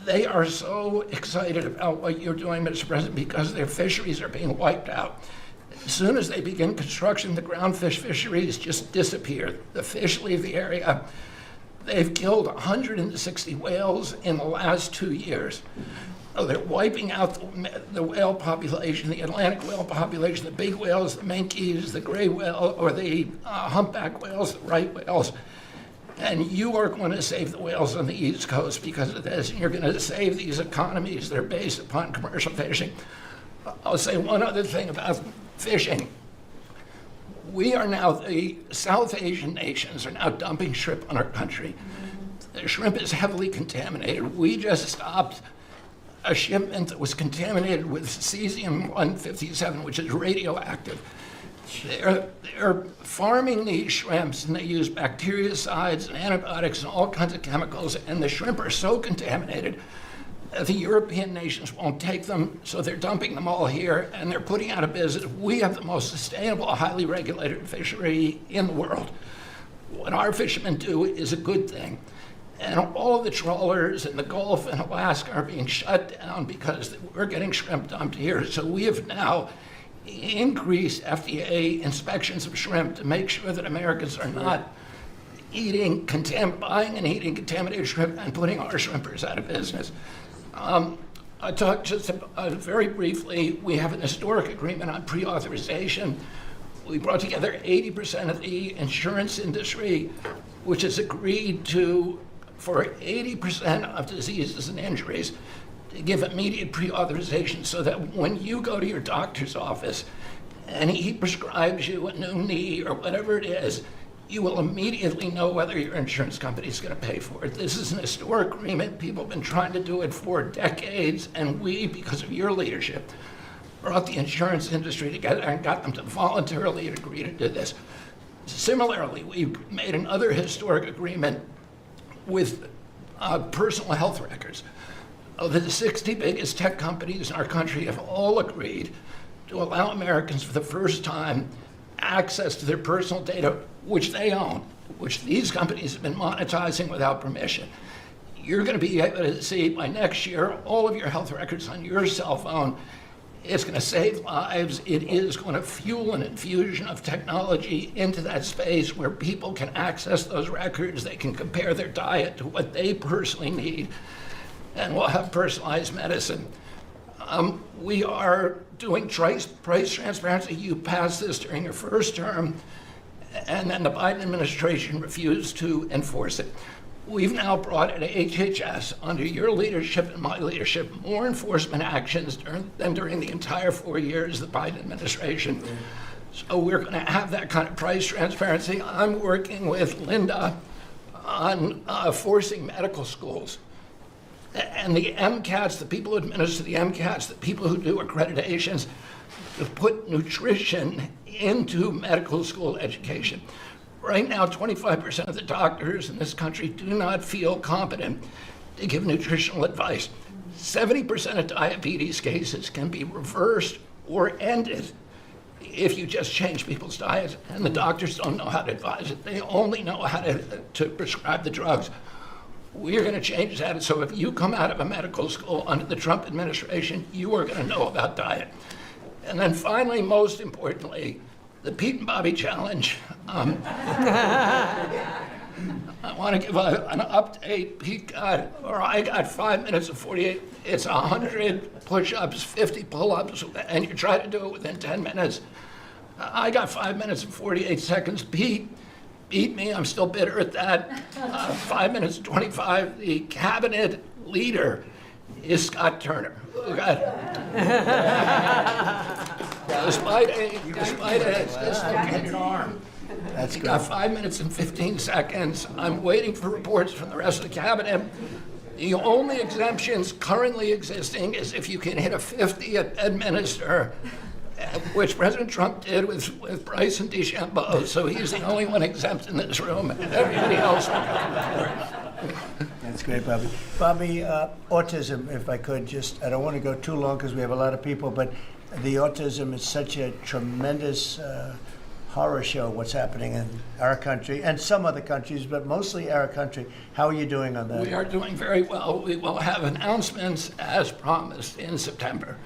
They are so excited about what you're doing, Mr. President, because their fisheries are being wiped out. As soon as they begin construction, the groundfish fisheries just disappear. The fish leave the area. They've killed 160 whales in the last 2 years. So they're wiping out the whale population, the Atlantic whale population, the big whales, the minkies, the gray whale, or the humpback whales, the right whales. And you are going to save the whales on the East Coast because of this. And you're going to save these economies that are based upon commercial fishing. I'll say one other thing about fishing. We are now, the South Asian nations are now dumping shrimp on our country. The shrimp is heavily contaminated. We just stopped a shipment that was contaminated with cesium-157, which is radioactive. They're farming these shrimps, and they use bactericides and antibiotics and all kinds of chemicals, and the shrimp are so contaminated that the European nations won't take them, so they're dumping them all here, and they're putting out of business. We have the most sustainable, highly regulated fishery in the world. What our fishermen do is a good thing. And all of the trawlers in the Gulf and Alaska are being shut down because we're getting shrimp dumped here. So we have now increased FDA inspections of shrimp to make sure that Americans are not buying and eating contaminated shrimp and putting our shrimpers out of business. I talked just very briefly, we have an historic agreement on pre-authorization. We brought together 80% of the insurance industry, which has agreed to, for 80% of diseases and injuries, to give immediate pre-authorization so that when you go to your doctor's office and he prescribes you a new knee or whatever it is, you will immediately know whether your insurance company is going to pay for it. This is an historic agreement. People have been trying to do it for decades, and we, because of your leadership, brought the insurance industry together and got them to voluntarily agree to do this. Similarly, we've made another historic agreement with personal health records. The 60 biggest tech companies in our country have all agreed to allow Americans for the first time access to their personal data, which they own, which these companies have been monetizing without permission. You're going to be able to see by next year all of your health records on your cell phone. It's going to save lives. It is going to fuel an infusion of technology into that space where people can access those records. They can compare their diet to what they personally need, and we'll have personalized medicine. We are doing price transparency. You passed this during your first term, and then the Biden administration refused to enforce it. We've now brought at HHS, under your leadership and my leadership, more enforcement actions than during the entire 4 years of the Biden administration. So we're going to have that kind of price transparency. I'm working with Linda on forcing medical schools and the MCATs, the people who administer the MCATs, the people who do accreditations, to put nutrition into medical school education. Right now, 25% of the doctors in this country do not feel competent to give nutritional advice. 70% of diabetes cases can be reversed or ended if you just change people's diets, and the doctors don't know how to advise it. They only know how to prescribe the drugs. We're going to change that, so if you come out of a medical school under the Trump administration, you are going to know about diet. And then finally, most importantly, the Pete and Bobby Challenge. I want to give an update. I got 5 minutes and 48. It's 100 push-ups, 50 pull-ups, and you try to do it within 10 minutes. I got 5 minutes and 48 seconds. Pete beat me. I'm still bitter at that. 5 minutes and 25. The cabinet leader is Scott Turner. Despite a dislocated arm. That's He good. got 5 minutes and 15 seconds. I'm waiting for reports from the rest of the cabinet. The only exemptions currently existing is if you can hit a 50 at Bedminster, which President Trump did with Bryson DeChambeau. So he's the only one exempt in this room. Everybody else will go. That's great, Bobby. Bobby, autism, if I could, I don't want to go too long because we have a lot of people, but the autism is such a tremendous horror show, what's happening in our country and some other countries, but mostly our country. How are you doing on that? We are doing very well. We will have announcements as promised in September.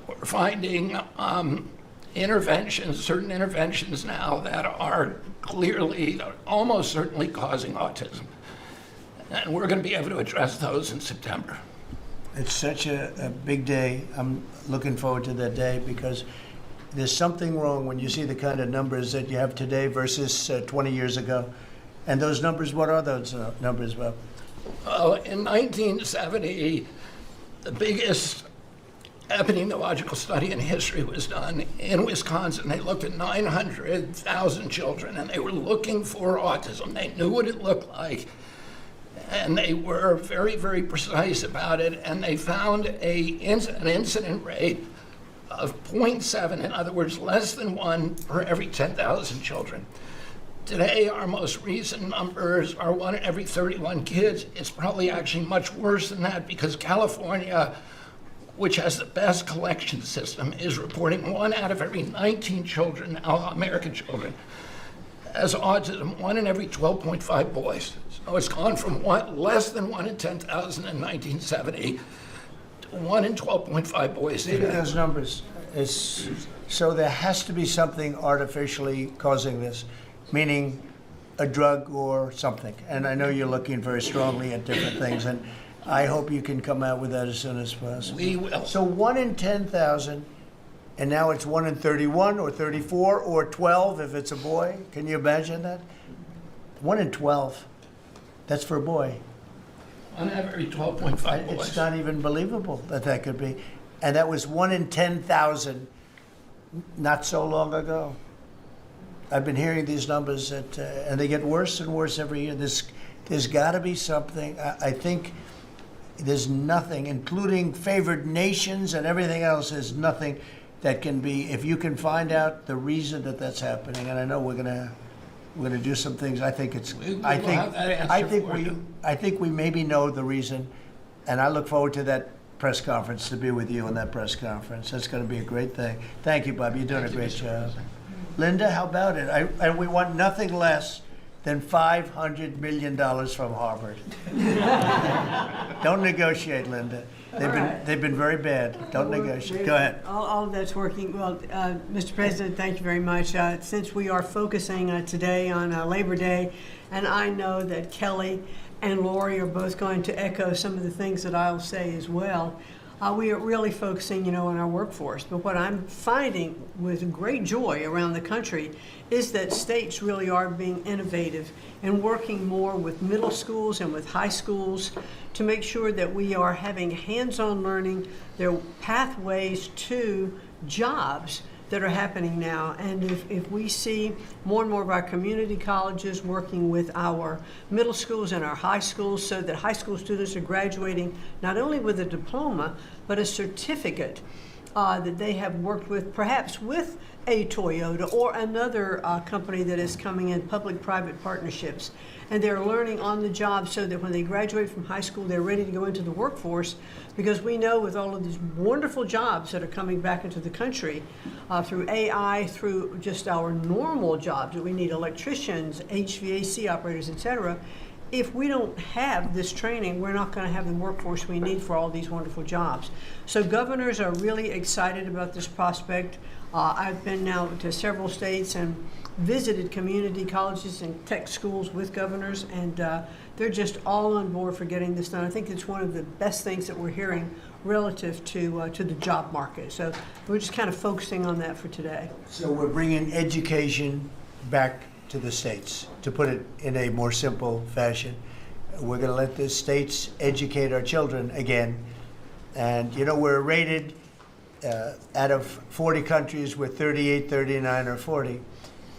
We're finding certain interventions now that are clearly, almost certainly causing autism. And we're going to be able to address those in September. It's such a big day. I'm looking forward to that day because there's something wrong when you see the kind of numbers that you have today versus 20 years ago. And those numbers, what are those numbers, Bob? In 1970, the biggest epidemiological study in history was done in Wisconsin. They looked at 900,000 children, and they were looking for autism. They knew what it looked like, and they were very, very precise about it, and they found an incident rate of 0.7, in other words, less than 1 per every 10,000 children. Today, our most recent numbers are 1 in every 31 kids. It's probably actually much worse than that because California, which has the best collection system, is reporting 1 out of every 19 children, American children, has autism, 1 in every 12.5 boys. So it's gone from less than 1 in 10,000 in 1970 to 1 in 12.5 boys Maybe today. those numbers. So there has to be something artificially causing this, meaning a drug or something. And I know you're looking very strongly at different things, and I hope you can come out with that as soon as possible. We will. So 1 in 10,000, and now it's 1 in 31 or 34 or 12 if it's a boy. Can you imagine that? 1 in 12. That's for a boy. 1 out of every 12.5 boys. It's not even believable that could be. And that was 1 in 10,000 not so long ago. I've been hearing these numbers, and they get worse and worse every year. There's got to be something. I think there's nothing, including favored nations and everything else, there's nothing that can be, if you can find out the reason that that's happening, and I know we're gonna do some things. I think it's. We will I think. have that answer I think for we. you. I think we maybe know the reason, and I look forward to that press conference, to be with you in that press conference. That's going to be a great thing. Thank you, Bob. You're doing a great job. Linda, how about it? And we want nothing less than $500 million from Harvard. Don't negotiate, Linda. They've been very bad. Don't negotiate. Go ahead. All of that's working. Well, Mr. President, thank you very much. Since we are focusing today on Labor Day, and I know that Kelly and Lori are both going to echo some of the things that I'll say as well, we are really focusing, on our workforce. But what I'm finding with great joy around the country is that states really are being innovative and working more with middle schools and with high schools to make sure that we are having hands-on learning. There are pathways to jobs that are happening now. And if we see more and more of our community colleges working with our middle schools and our high schools so that high school students are graduating not only with a diploma, but a certificate that they have worked with, perhaps with a Toyota or another company that is coming in, public-private partnerships. And they're learning on the job so that when they graduate from high school, they're ready to go into the workforce, because we know with all of these wonderful jobs that are coming back into the country through AI, through just our normal jobs, that we need electricians, HVAC operators, et cetera. If we don't have this training, we're not going to have the workforce we need for all these wonderful jobs. So governors are really excited about this prospect. I've been now to several states and visited community colleges and tech schools with governors, and they're just all on board for getting this done. I think it's one of the best things that we're hearing relative to the job market. So we're just kind of focusing on that for today. So we're bringing education back to the states, to put it in a more simple fashion. We're going to let the states educate our children again. And, we're rated out of 40 countries, we're 38, 39, or 40.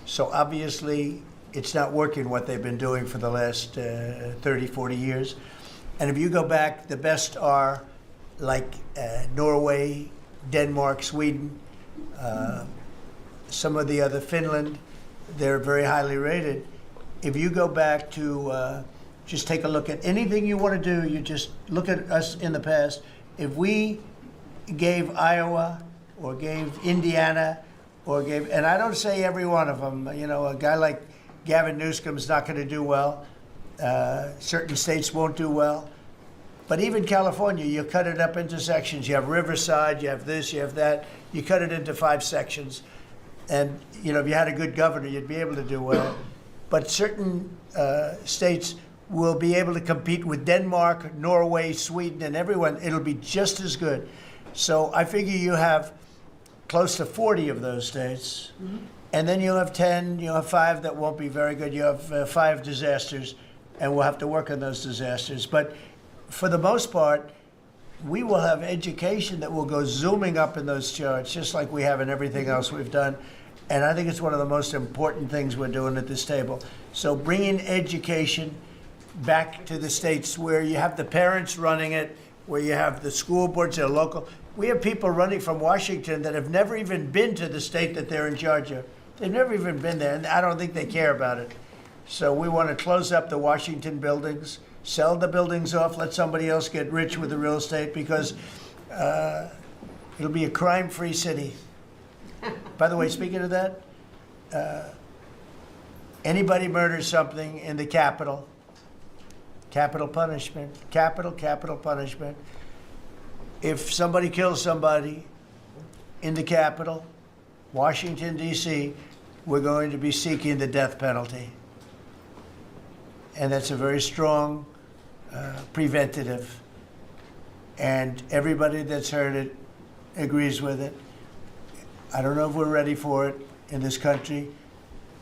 So obviously, it's not working what they've been doing for the last 30, 40 years. And if you go back, the best are like Norway, Denmark, Sweden, some of the other, Finland. They're very highly rated. If you go back to just take a look at anything you want to do, you just look at us in the past. If we gave Iowa or gave Indiana or gave, and I don't say every one of them, a guy like Gavin Newsom's not going to do well. Certain states won't do well. But even California, you cut it up into sections. You have Riverside, you have this, you have that. You cut it into 5 sections. And, if you had a good governor, you'd be able to do well. But certain states will be able to compete with Denmark, Norway, Sweden, and everyone. It'll be just as good. So I figure you have close to 40 of those states. Mm-hmm. And then you'll have 10, you'll have 5 that won't be very good. You have 5 disasters, and we'll have to work on those disasters. But for the most part, we will have education that will go zooming up in those charts, just like we have in everything else we've done. And I think it's one of the most important things we're doing at this table. So bringing education back to the states where you have the parents running it, where you have the school boards that are local. We have people running from Washington that have never even been to the state that they're in charge of. They've never even been there, and I don't think they care about it. So we want to close up the Washington buildings, sell the buildings off, let somebody else get rich with the real estate, because it'll be a crime-free city. By the way, speaking of that, anybody murders something in the Capitol, capital punishment, capital punishment. If somebody kills somebody in the Capitol, Washington, D.C., we're going to be seeking the death penalty. And that's a very strong preventative. And everybody that's heard it agrees with it. I don't know if we're ready for it in this country,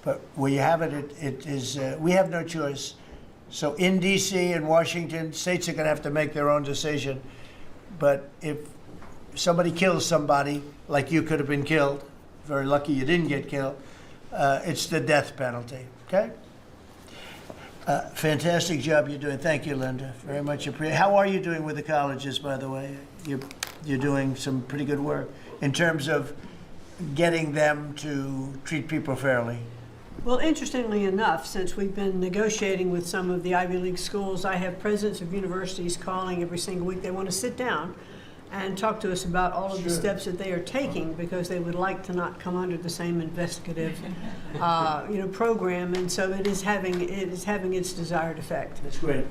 but where you have it, it is, we have no choice. So in D.C. and Washington, states are going to have to make their own decision. But if somebody kills somebody, like you could have been killed, very lucky you didn't get killed, it's the death penalty, okay? Fantastic job you're doing. Thank you, Linda. Very much appreciate. How are you doing with the colleges, by the way? You're doing some pretty good work in terms of getting them to treat people fairly. Well, interestingly enough, since we've been negotiating with some of the Ivy League schools, I have presidents of universities calling every single week. They want to sit down and talk to us about all of the steps that they are taking, because they would like to not come under the same investigative, program. And so it is having its desired effect. That's great.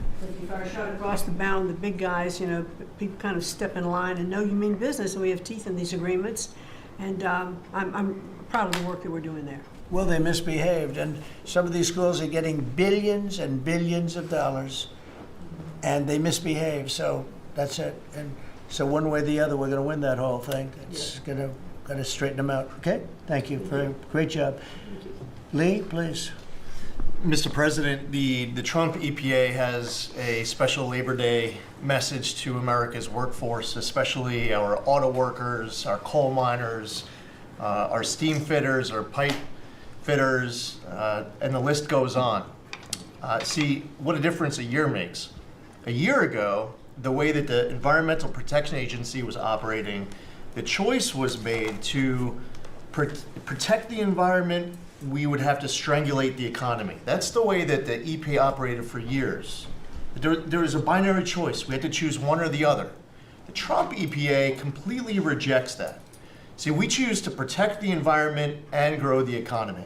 If I shot across the bound, the big guys, people kind of step in line and know you mean business, and we have teeth in these agreements. And I'm proud of the work that we're doing there. Well, they misbehaved, and some of these schools are getting billions and billions of dollars, and they misbehave. So that's it. And So one way or the other, we're going to win that whole thing. It's going to straighten them out. Okay? Thank you. Great job. Lee, please. Mr. President, the Trump EPA has a special Labor Day message to America's workforce, especially our auto workers, our coal miners, our steam fitters, our pipe fitters, and the list goes on. See what a difference a year makes. A year ago, the way that the Environmental Protection Agency was operating, the choice was made to protect the environment. We would have to strangulate the economy. That's the way that the EPA operated for years. There was a binary choice. We had to choose one or the other. The Trump EPA completely rejects that. See, we choose to protect the environment and grow the economy.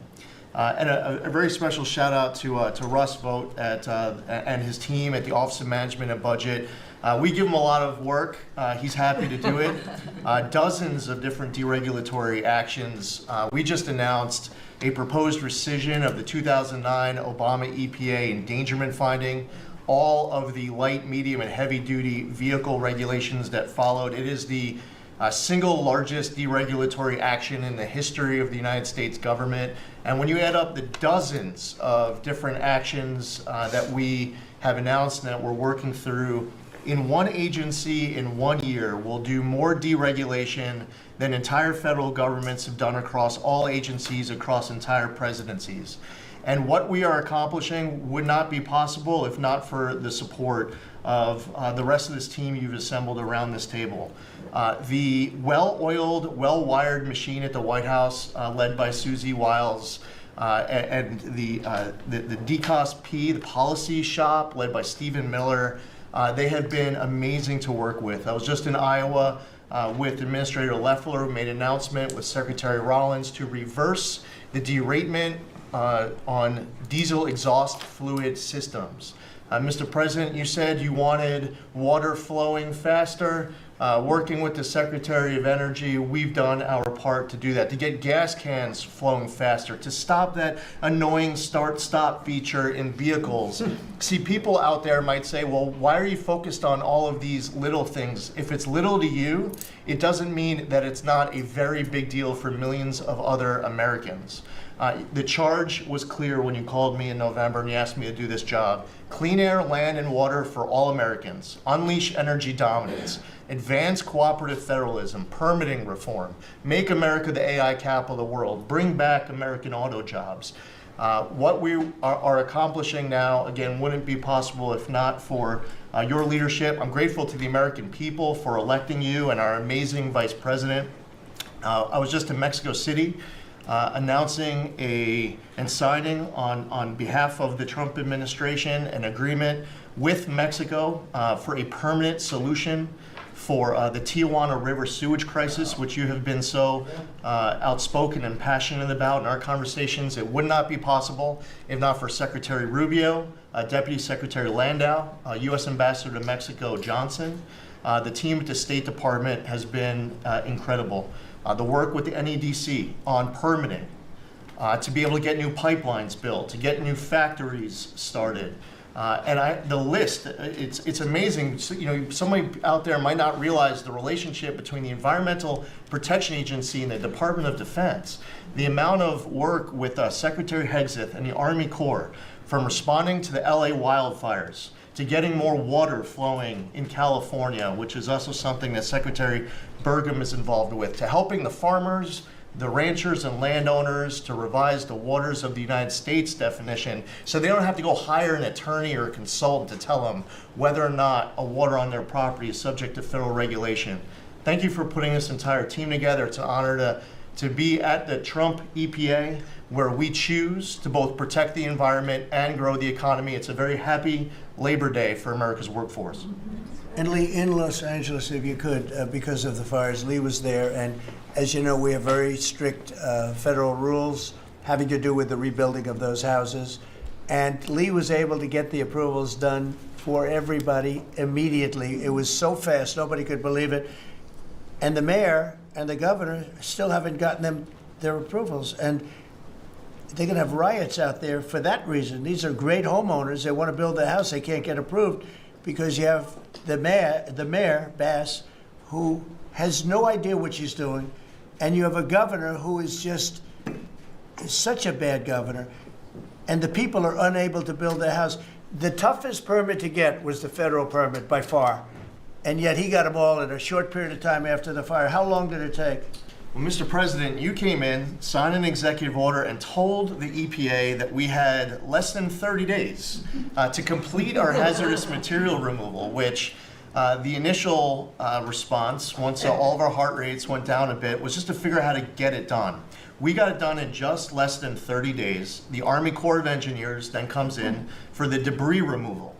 And a very special shout out to Russ Vogt and his team at the Office of Management and Budget. We give him a lot of work. He's happy to do it. Dozens of different deregulatory actions. We just announced a proposed rescission of the 2009 Obama EPA endangerment finding, all of the light, medium, and heavy-duty vehicle regulations that followed. It is the single largest deregulatory action in the history of the United States government. And when you add up the dozens of different actions that we have announced and that we're working through, in one agency in 1 year, we'll do more deregulation than entire federal governments have done across all agencies, across entire presidencies. And what we are accomplishing would not be possible if not for the support of the rest of this team you've assembled around this table. The well-oiled, well-wired machine at the White House, led by Susie Wiles, and the DCOSP, the policy shop, led by Stephen Miller, they have been amazing to work with. I was just in Iowa with Administrator Loeffler, who made an announcement with Secretary Rollins to reverse the deratement on diesel exhaust fluid systems. Mr. President, you said you wanted water flowing faster. Working with the Secretary of Energy, we've done our part to do that, to get gas cans flowing faster, to stop that annoying start-stop feature in vehicles. See, people out there might say, well, why are you focused on all of these little things? If it's little to you, it doesn't mean that it's not a very big deal for millions of other Americans. The charge was clear when you called me in November and you asked me to do this job. Clean air, land, and water for all Americans. Unleash energy dominance. Advance cooperative federalism. Permitting reform. Make America the AI capital of the world. Bring back American auto jobs. What we are accomplishing now, again, wouldn't be possible if not for your leadership. I'm grateful to the American people for electing you and our amazing Vice President. I was just in Mexico City announcing and signing on behalf of the Trump administration an agreement with Mexico for a permanent solution for the Tijuana River sewage crisis, which you have been so outspoken and passionate about in our conversations. It would not be possible if not for Secretary Rubio, Deputy Secretary Landau, U.S. Ambassador to Mexico Johnson. The team at the State Department has been incredible. The work with the NEDC on permitting, to be able to get new pipelines built, to get new factories started. The list, it's amazing. So, somebody out there might not realize the relationship between the Environmental Protection Agency and the Department of Defense. The amount of work with Secretary Hegseth and the Army Corps, from responding to the LA wildfires, to getting more water flowing in California, which is also something that Secretary Burgum is involved with, to helping the farmers, the ranchers and landowners to revise the waters of the United States definition so they don't have to go hire an attorney or a consultant to tell them whether or not a water on their property is subject to federal regulation. Thank you for putting this entire team together. It's an honor to be at the Trump EPA, where we choose to both protect the environment and grow the economy. It's a very happy Labor Day for America's workforce. And Lee, in Los Angeles, if you could, because of the fires, Lee was there, and as you know, we have very strict federal rules having to do with the rebuilding of those houses. And Lee was able to get the approvals done for everybody immediately. It was so fast, nobody could believe it. And the mayor and the governor still haven't gotten their approvals. And they're going to have riots out there for that reason. These are great homeowners. They want to build a house. They can't get approved because you have the mayor, Bass, who has no idea what she's doing, and you have a governor who is such a bad governor, and the people are unable to build their house. The toughest permit to get was the federal permit by far, and yet he got them all in a short period of time after the fire. How long did it take? Well, Mr. President, you came in, signed an executive order, and told the EPA that we had less than 30 days to complete our hazardous material removal, which the initial response, once all of our heart rates went down a bit, was just to figure out how to get it done. We got it done in just less than 30 days. The Army Corps of Engineers then comes in for the debris removal.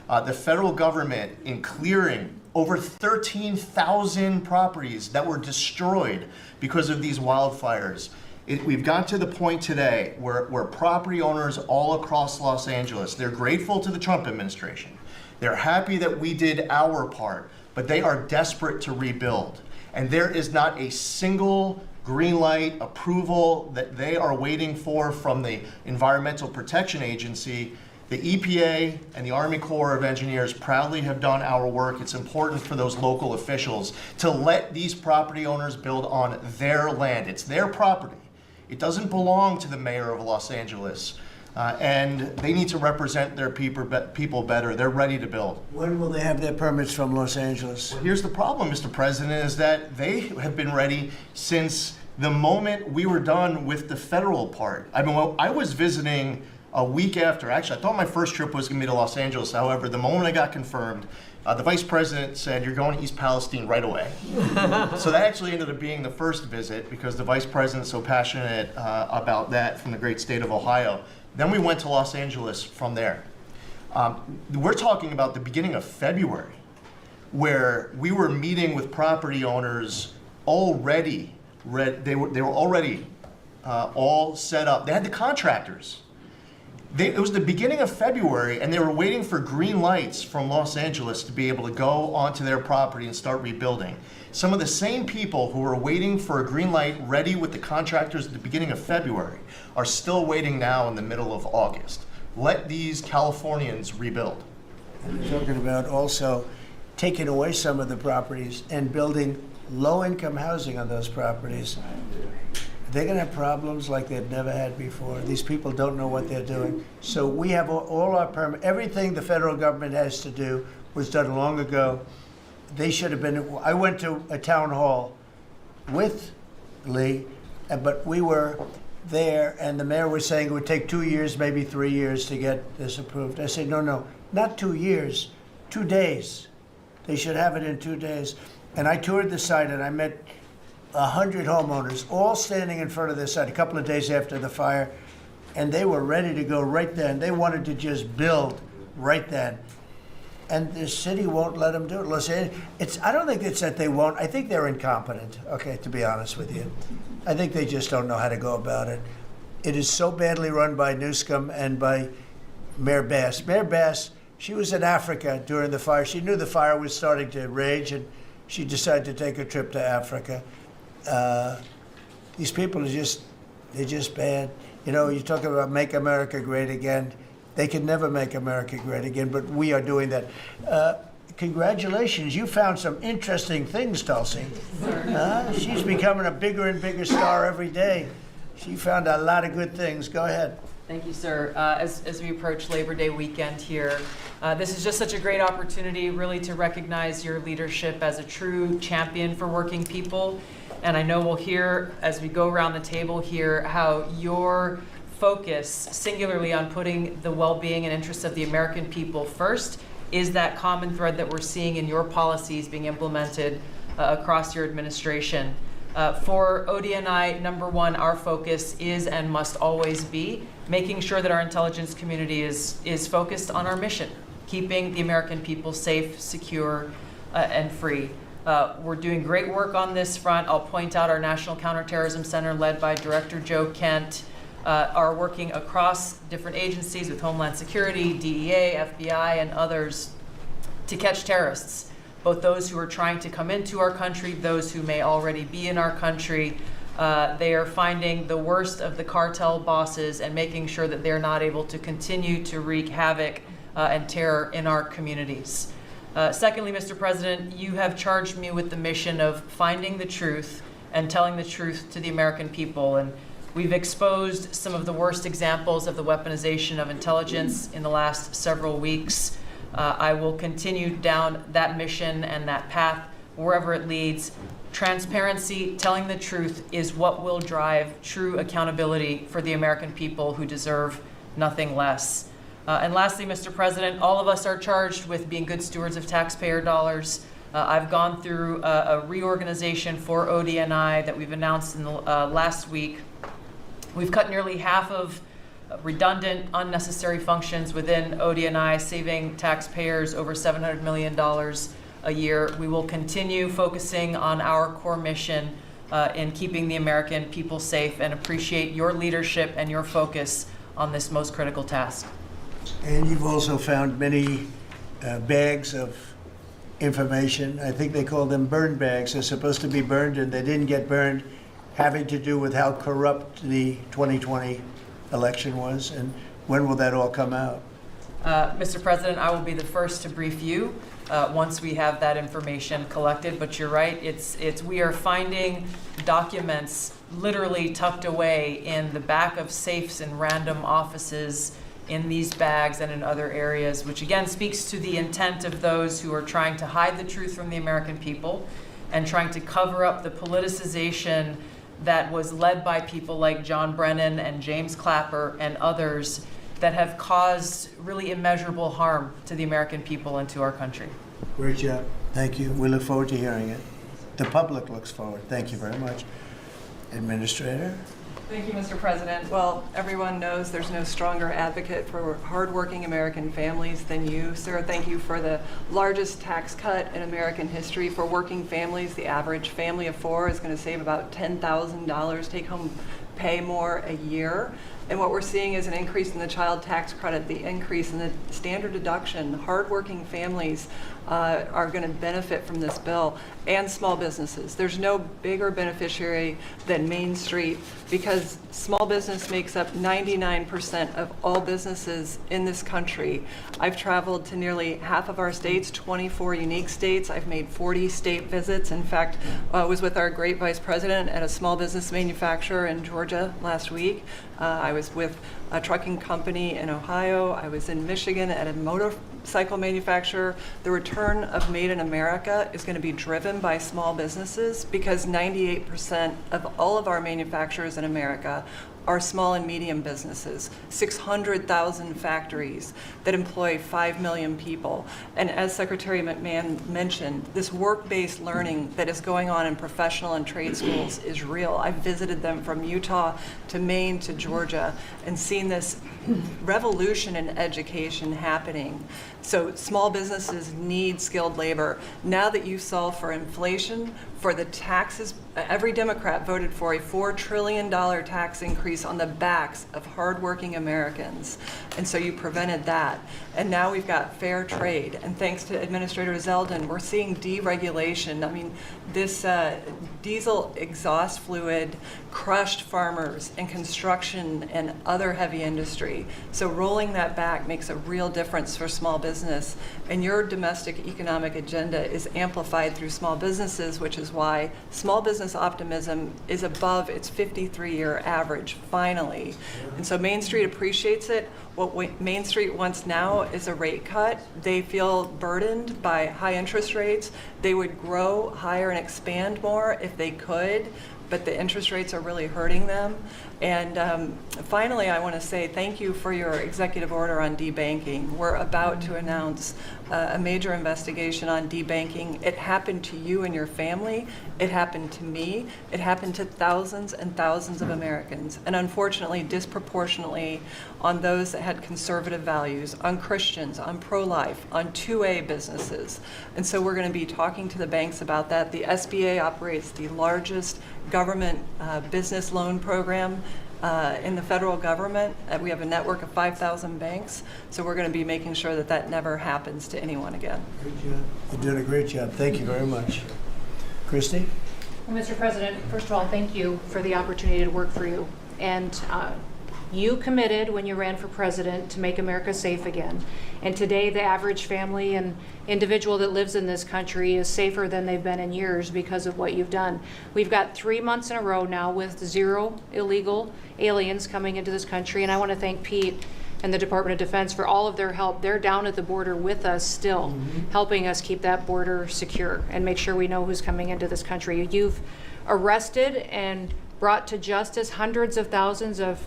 The federal government, in clearing over 13,000 properties that were destroyed because of these wildfires. We've got to the point today where property owners all across Los Angeles, they're grateful to the Trump administration. They're happy that we did our part, but they are desperate to rebuild. And there is not a single green light approval that they are waiting for from the Environmental Protection Agency. The EPA and the Army Corps of Engineers proudly have done our work. It's important for those local officials to let these property owners build on their land. It's their property. It doesn't belong to the mayor of Los Angeles. And they need to represent their people better. They're ready to build. When will they have their permits from Los Angeles? Well, here's the problem, Mr. President, is that they have been ready since the moment we were done with the federal part. I mean, I was visiting a week after. Actually, I thought my first trip was going to be to Los Angeles. However, the moment I got confirmed, the vice president said, "You're going to East Palestine right away." So that actually ended up being the first visit because the vice president's so passionate about that from the great state of Ohio. Then we went to Los Angeles from there. We're talking about the beginning of February, where we were meeting with property owners already. They were already all set up. They had the contractors. It was the beginning of February, and they were waiting for green lights from Los Angeles to be able to go onto their property and start rebuilding. Some of the same people who were waiting for a green light ready with the contractors at the beginning of February are still waiting now in the middle of August. Let these Californians rebuild. And they're talking about also taking away some of the properties and building low-income housing on those properties. They're going to have problems like they've never had before. These people don't know what they're doing. So we have all our permit. Everything the federal government has to do was done long ago. They should have been. I went to a town hall with Lee, but we were there, and the mayor was saying it would take 2 years, maybe 3 years to get this approved. I said, no, not 2 years, 2 days. They should have it in 2 days. And I toured the site, and I met 100 homeowners, all standing in front of their site a couple of days after the fire, and they were ready to go right then. They wanted to just build right then. And the city won't let them do it. Los Angeles, I don't think it's that they won't. I think they're incompetent, okay, to be honest with you. I think they just don't know how to go about it. It is so badly run by Newsom and by Mayor Bass. Mayor Bass, she was in Africa during the fire. She knew the fire was starting to rage, and she decided to take a trip to Africa. These people they're just bad. You know, you talk about make America great again. They can never make America great again, but we are doing that. Congratulations, you found some interesting things, Tulsi. She's becoming a bigger and bigger star every day. She found a lot of good things. Go ahead. Thank you, sir. As we approach Labor Day weekend here, this is just such a great opportunity really to recognize your leadership as a true champion for working people. And I know we'll hear, as we go around the table here, how your focus singularly on putting the well-being and interests of the American people first is that common thread that we're seeing in your policies being implemented across your administration. For ODNI, number one, our focus is and must always be making sure that our intelligence community is focused on our mission, keeping the American people safe, secure, and free. We're doing great work on this front. I'll point out our National Counterterrorism Center, led by Director Joe Kent, are working across different agencies with Homeland Security, DEA, FBI, and others to catch terrorists, both those who are trying to come into our country, those who may already be in our country. They are finding the worst of the cartel bosses and making sure that they're not able to continue to wreak havoc and terror in our communities. Secondly, Mr. President, you have charged me with the mission of finding the truth and telling the truth to the American people. And we've exposed some of the worst examples of the weaponization of intelligence in the last several weeks. I will continue down that mission and that path wherever it leads. Transparency, telling the truth, is what will drive true accountability for the American people who deserve nothing less. And lastly, Mr. President, all of us are charged with being good stewards of taxpayer dollars. I've gone through a reorganization for ODNI that we've announced in the last week. We've cut nearly half of redundant, unnecessary functions within ODNI, saving taxpayers over $700 million a year. We will continue focusing on our core mission in keeping the American people safe, and appreciate your leadership and your focus on this most critical task. And you've also found many bags of information. I think they call them burn bags. They're supposed to be burned and they didn't get burned, having to do with how corrupt the 2020 election was. And when will that all come out? Mr. President, I will be the first to brief you once we have that information collected. But you're right, we are finding documents literally tucked away in the back of safes in random offices, in these bags and in other areas, which again speaks to the intent of those who are trying to hide the truth from the American people and trying to cover up the politicization that was led by people like John Brennan and James Clapper and others that have caused really immeasurable harm to the American people and to our country. Great job. Thank you. We look forward to hearing it. The public looks forward. Thank you very much. Administrator? Thank you, Mr. President. Well, everyone knows there's no stronger advocate for hardworking American families than you, sir. Thank you for the largest tax cut in American history for working families. The average family of four is going to save about $10,000 take-home pay more a year. And what we're seeing is an increase in the child tax credit, the increase in the standard deduction. Hardworking families are going to benefit from this bill, and small businesses. There's no bigger beneficiary than Main Street, because small business makes up 99% of all businesses in this country. I've traveled to nearly half of our states, 24 unique states. I've made 40 state visits. In fact, I was with our great vice president at a small business manufacturer in Georgia last week. I was with a trucking company in Ohio. I was in Michigan at a motorcycle manufacturer. The return of Made in America is going to be driven by small businesses, because 98% of all of our manufacturers in America are small and medium businesses, 600,000 factories that employ 5 million people. And as Secretary McMahon mentioned, this work-based learning that is going on in professional and trade schools is real. I've visited them from Utah to Maine to Georgia and seen this revolution in education happening. So small businesses need skilled labor. Now that you solve for inflation, for the taxes, every Democrat voted for a $4 trillion tax increase on the backs of hardworking Americans. And so you prevented that. And now we've got fair trade. And thanks to Administrator Zeldin, we're seeing deregulation. I mean, this diesel exhaust fluid crushed farmers and construction and other heavy industry. So rolling that back makes a real difference for small business. And your domestic economic agenda is amplified through small businesses, which is why small business optimism is above its 53-year average, finally. And so Main Street appreciates it. What Main Street wants now is a rate cut. They feel burdened by high interest rates. They would grow higher and expand more if they could, but the interest rates are really hurting them. And finally, I want to say thank you for your executive order on debanking. We're about to announce a major investigation on debanking. It happened to you and your family. It happened to me. It happened to thousands and thousands of Americans, and unfortunately, disproportionately on those that had conservative values, on Christians, on pro-life, on 2A businesses. And so we're going to be talking to the banks about that. The SBA operates the largest government business loan program in the federal government. We have a network of 5,000 banks, so we're going to be making sure that that never happens to anyone again. Great job. You're doing a great job. Thank you very much. Christy? Well, Mr. President, first of all, thank you for the opportunity to work for you. And You committed when you ran for president to make America safe again. And today, the average family and individual that lives in this country is safer than they've been in years because of what you've done. We've got 3 months in a row now with 0 illegal aliens coming into this country. And I want to thank Pete and the Department of Defense for all of their help. They're down at the border with us still, helping us keep that border secure and make sure we know who's coming into this country. You've arrested and brought to justice hundreds of thousands of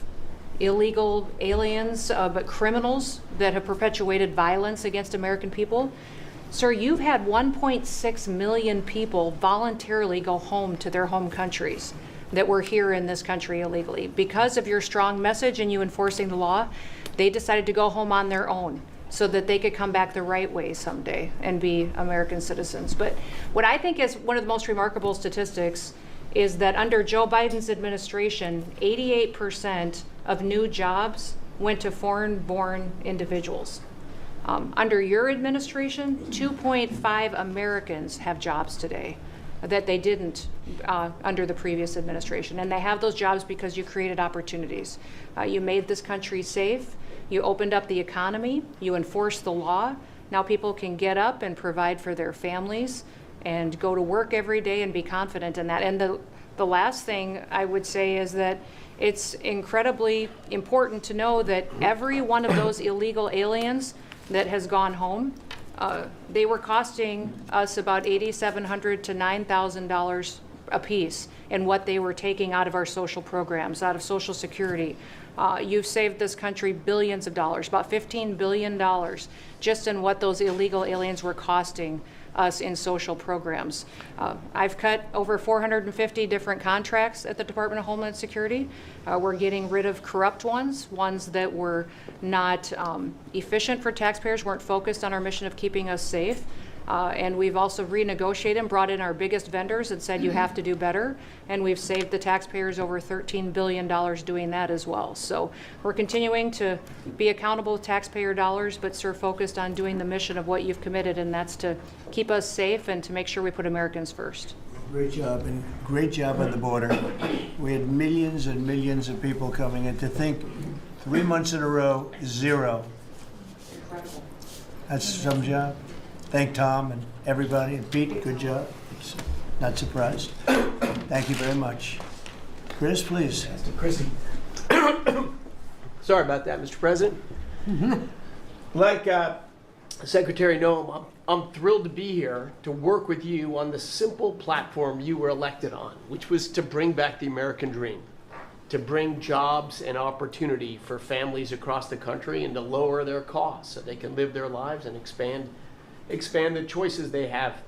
illegal aliens, but criminals that have perpetuated violence against American people. Sir, you've had 1.6 million people voluntarily go home to their home countries that were here in this country illegally. Because of your strong message and you enforcing the law, they decided to go home on their own so that they could come back the right way someday and be American citizens. But what I think is one of the most remarkable statistics is that under Joe Biden's administration, 88% of new jobs went to foreign-born individuals. Under your administration, 2.5 Americans have jobs today that they didn't under the previous administration. And they have those jobs because you created opportunities. You made this country safe. You opened up the economy. You enforced the law. Now people can get up and provide for their families and go to work every day and be confident in that. And the last thing I would say is that it's incredibly important to know that every one of those illegal aliens that has gone home, they were costing us about $8,700 to $9,000 a piece in what they were taking out of our social programs, out of Social Security. You've saved this country billions of dollars, about $15 billion, just in what those illegal aliens were costing us in social programs. I've cut over 450 different contracts at the Department of Homeland Security. We're getting rid of corrupt ones that were not efficient for taxpayers, weren't focused on our mission of keeping us safe. And we've also renegotiated and brought in our biggest vendors and said you have to do better. And we've saved the taxpayers over $13 billion doing that as well. So we're continuing to be accountable with taxpayer dollars, but sir, focused on doing the mission of what you've committed, and that's to keep us safe and to make sure we put Americans first. Great job, and great job on the border. We had millions and millions of people coming in. To think 3 months in a row, 0. Incredible. That's some job. Thank Tom and everybody, and Pete, good job. Not surprised. Thank you very much. Chris, please. Chrissy. Sorry about that, Mr. President. Like Secretary Noem, I'm thrilled to be here to work with you on the simple platform you were elected on, which was to bring back the American dream, to bring jobs and opportunity for families across the country and to lower their costs so they can live their lives and expand the choices they have.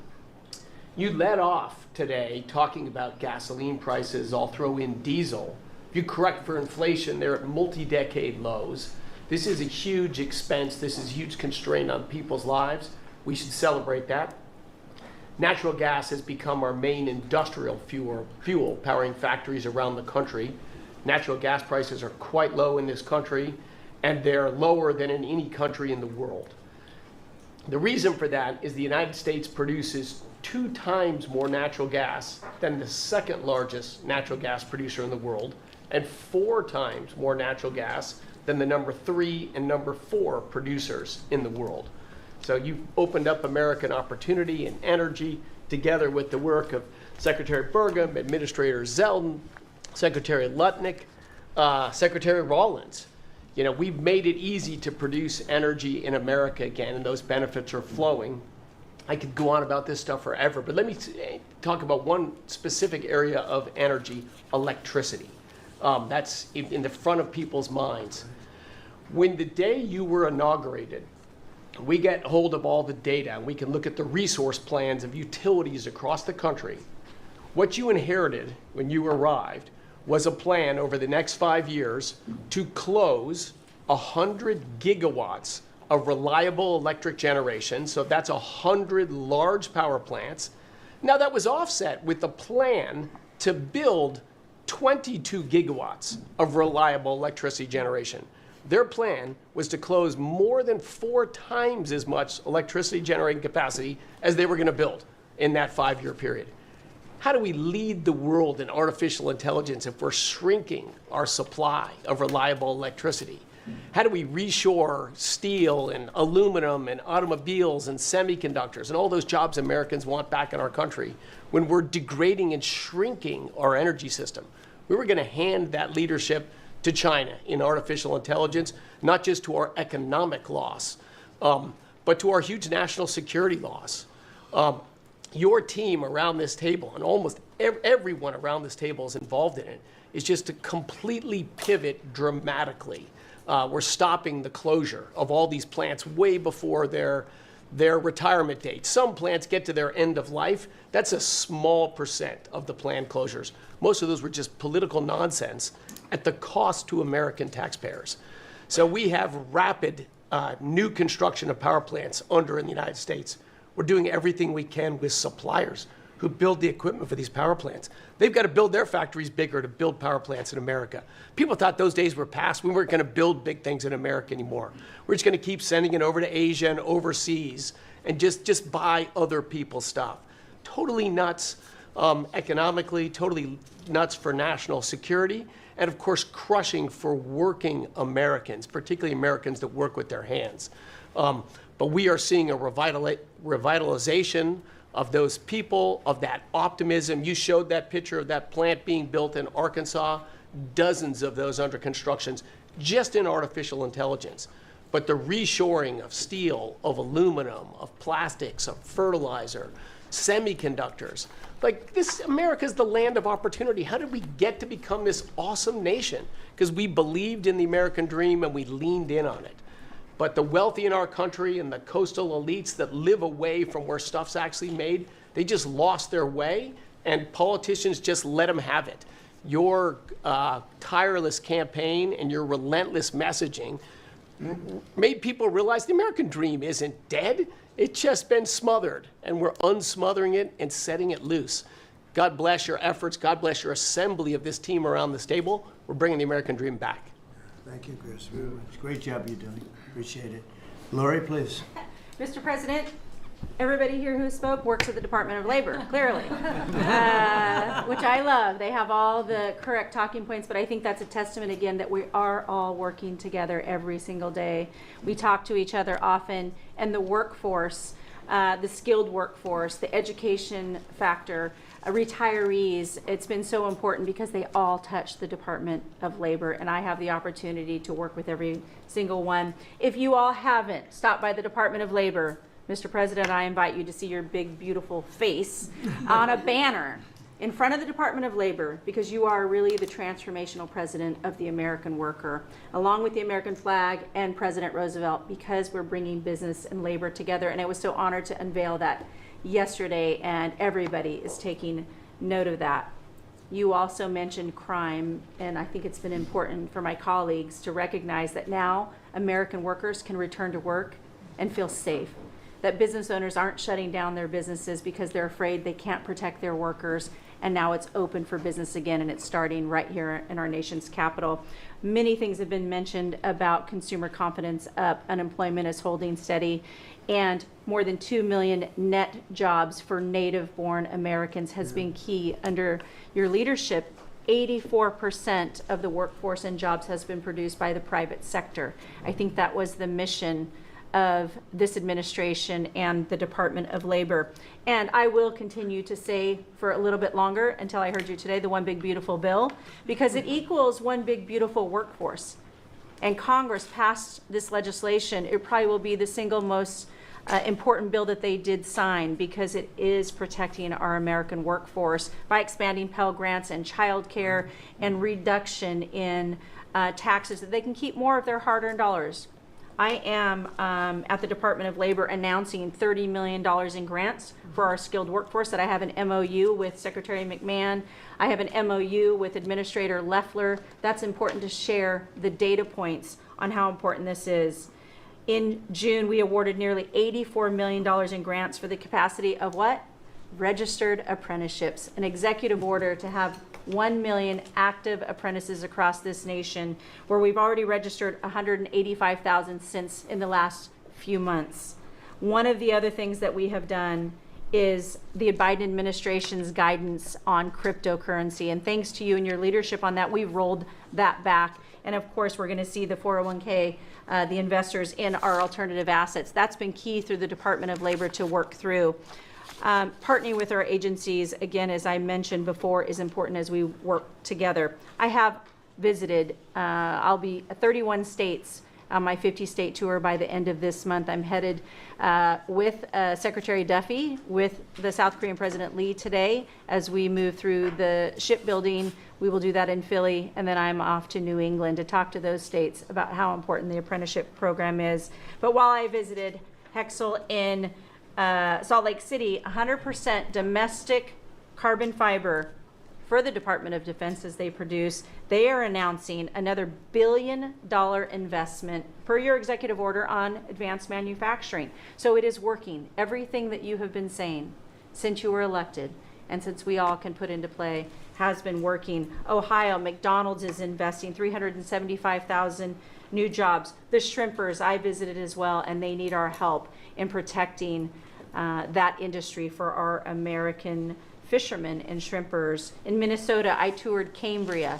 You led off today talking about gasoline prices. I'll throw in diesel. If you correct for inflation, they're at multi-decade lows. This is a huge expense. This is a huge constraint on people's lives. We should celebrate that. Natural gas has become our main industrial fuel powering factories around the country. Natural gas prices are quite low in this country, and they're lower than in any country in the world. The reason for that is the United States produces 2 times more natural gas than the second largest natural gas producer in the world, and 4 times more natural gas than the number 3 and number 4 producers in the world. So you've opened up American opportunity and energy together with the work of Secretary Burgum, Administrator Zeldin, Secretary Lutnick, Secretary Rawlins. You know, we've made it easy to produce energy in America again, and those benefits are flowing. I could go on about this stuff forever, but let me talk about one specific area of energy, electricity. That's in the front of people's minds. When the day you were inaugurated, we get hold of all the data, and we can look at the resource plans of utilities across the country. What you inherited when you arrived was a plan over the next 5 years to close 100 gigawatts of reliable electric generation. So that's 100 large power plants. Now that was offset with a plan to build 22 gigawatts of reliable electricity generation. Their plan was to close more than 4 times as much electricity generating capacity as they were going to build in that 5-year period. How do we lead the world in artificial intelligence if we're shrinking our supply of reliable electricity? How do we reshore steel and aluminum and automobiles and semiconductors and all those jobs Americans want back in our country when we're degrading and shrinking our energy system? We were going to hand that leadership to China in artificial intelligence, not just to our economic loss, but to our huge national security loss. Your team around this table, and almost everyone around this table is involved in it, is just to completely pivot dramatically. We're stopping the closure of all these plants way before their retirement date. Some plants get to their end of life. That's a small percent of the planned closures. Most of those were just political nonsense at the cost to American taxpayers. So we have rapid new construction of power plants under in the United States. We're doing everything we can with suppliers who build the equipment for these power plants. They've got to build their factories bigger to build power plants in America. People thought those days were past. We weren't going to build big things in America anymore. We're just going to keep sending it over to Asia and overseas and just buy other people's stuff. Totally nuts economically, totally nuts for national security, and of course crushing for working Americans, particularly Americans that work with their hands. But we are seeing a revitalization of those people, of that optimism. You showed that picture of that plant being built in Arkansas, dozens of those under constructions, just in artificial intelligence. But the reshoring of steel, of aluminum, of plastics, of fertilizer, semiconductors, like this, America's the land of opportunity. How did we get to become this awesome nation? Because we believed in the American dream and we leaned in on it. But the wealthy in our country and the coastal elites that live away from where stuff's actually made, they just lost their way, and politicians just let them have it. Your tireless campaign and your relentless messaging made people realize the American dream isn't dead. It's just been smothered, and we're unsmothering it and setting it loose. God bless your efforts. God bless your assembly of this team around this table. We're bringing the American dream back. Thank you, Chris. It's a great job you're doing. Appreciate it. Lori, please. Mr. President, everybody here who spoke works at the Department of Labor, clearly, which I love. They have all the correct talking points, but I think that's a testament, again, that we are all working together every single day. We talk to each other often, and the workforce, the skilled workforce, the education factor, retirees, it's been so important because they all touch the Department of Labor, and I have the opportunity to work with every single one. If you all haven't stopped by the Department of Labor, Mr. President, I invite you to see your big, beautiful face on a banner in front of the Department of Labor, because you are really the transformational president of the American worker, along with the American flag and President Roosevelt, because we're bringing business and labor together. And I was so honored to unveil that yesterday, and everybody is taking note of that. You also mentioned crime, and I think it's been important for my colleagues to recognize that now American workers can return to work and feel safe. That business owners aren't shutting down their businesses because they're afraid they can't protect their workers, and now it's open for business again, and it's starting right here in our nation's capital. Many things have been mentioned about consumer confidence up, unemployment is holding steady, and more than 2 million net jobs for native-born Americans has been key under your leadership. 84% of the workforce and jobs has been produced by the private sector. I think that was the mission of this administration and the Department of Labor. And I will continue to say for a little bit longer, until I heard you today, the One Big Beautiful Bill, because it equals one big beautiful workforce. And Congress passed this legislation. It probably will be the single most important bill that they did sign, because it is protecting our American workforce by expanding Pell Grants and child care and reduction in taxes, that they can keep more of their hard-earned dollars. I am at the Department of Labor announcing $30 million in grants for our skilled workforce, that I have an MOU with Secretary McMahon. I have an MOU with Administrator Loeffler. That's important to share the data points on how important this is. In June, we awarded nearly $84 million in grants for the capacity of what? Registered apprenticeships, an executive order to have 1 million active apprentices across this nation, where we've already registered 185,000 since in the last few months. One of the other things that we have done is the Biden administration's guidance on cryptocurrency. And thanks to you and your leadership on that, we've rolled that back. And of course, we're going to see the 401k, the investors in our alternative assets. That's been key through the Department of Labor to work through. Partnering with our agencies, again, as I mentioned before, is important as we work together. I have visited, I'll be 31 states on my 50-state tour by the end of this month. I'm headed with Secretary Duffy, with the South Korean President Lee today as we move through the shipbuilding. We will do that in Philly, and then I'm off to New England to talk to those states about how important the apprenticeship program is. But while I visited Hexel in Salt Lake City, 100% domestic carbon fiber for the Department of Defense as they produce. They are announcing another $1 billion investment per your executive order on advanced manufacturing. So it is working. Everything that you have been saying since you were elected and since we all can put into play has been working. Ohio, McDonald's is investing 375,000 new jobs. The shrimpers I visited as well, and they need our help in protecting that industry for our American fishermen and shrimpers. In Minnesota, I toured Cambria.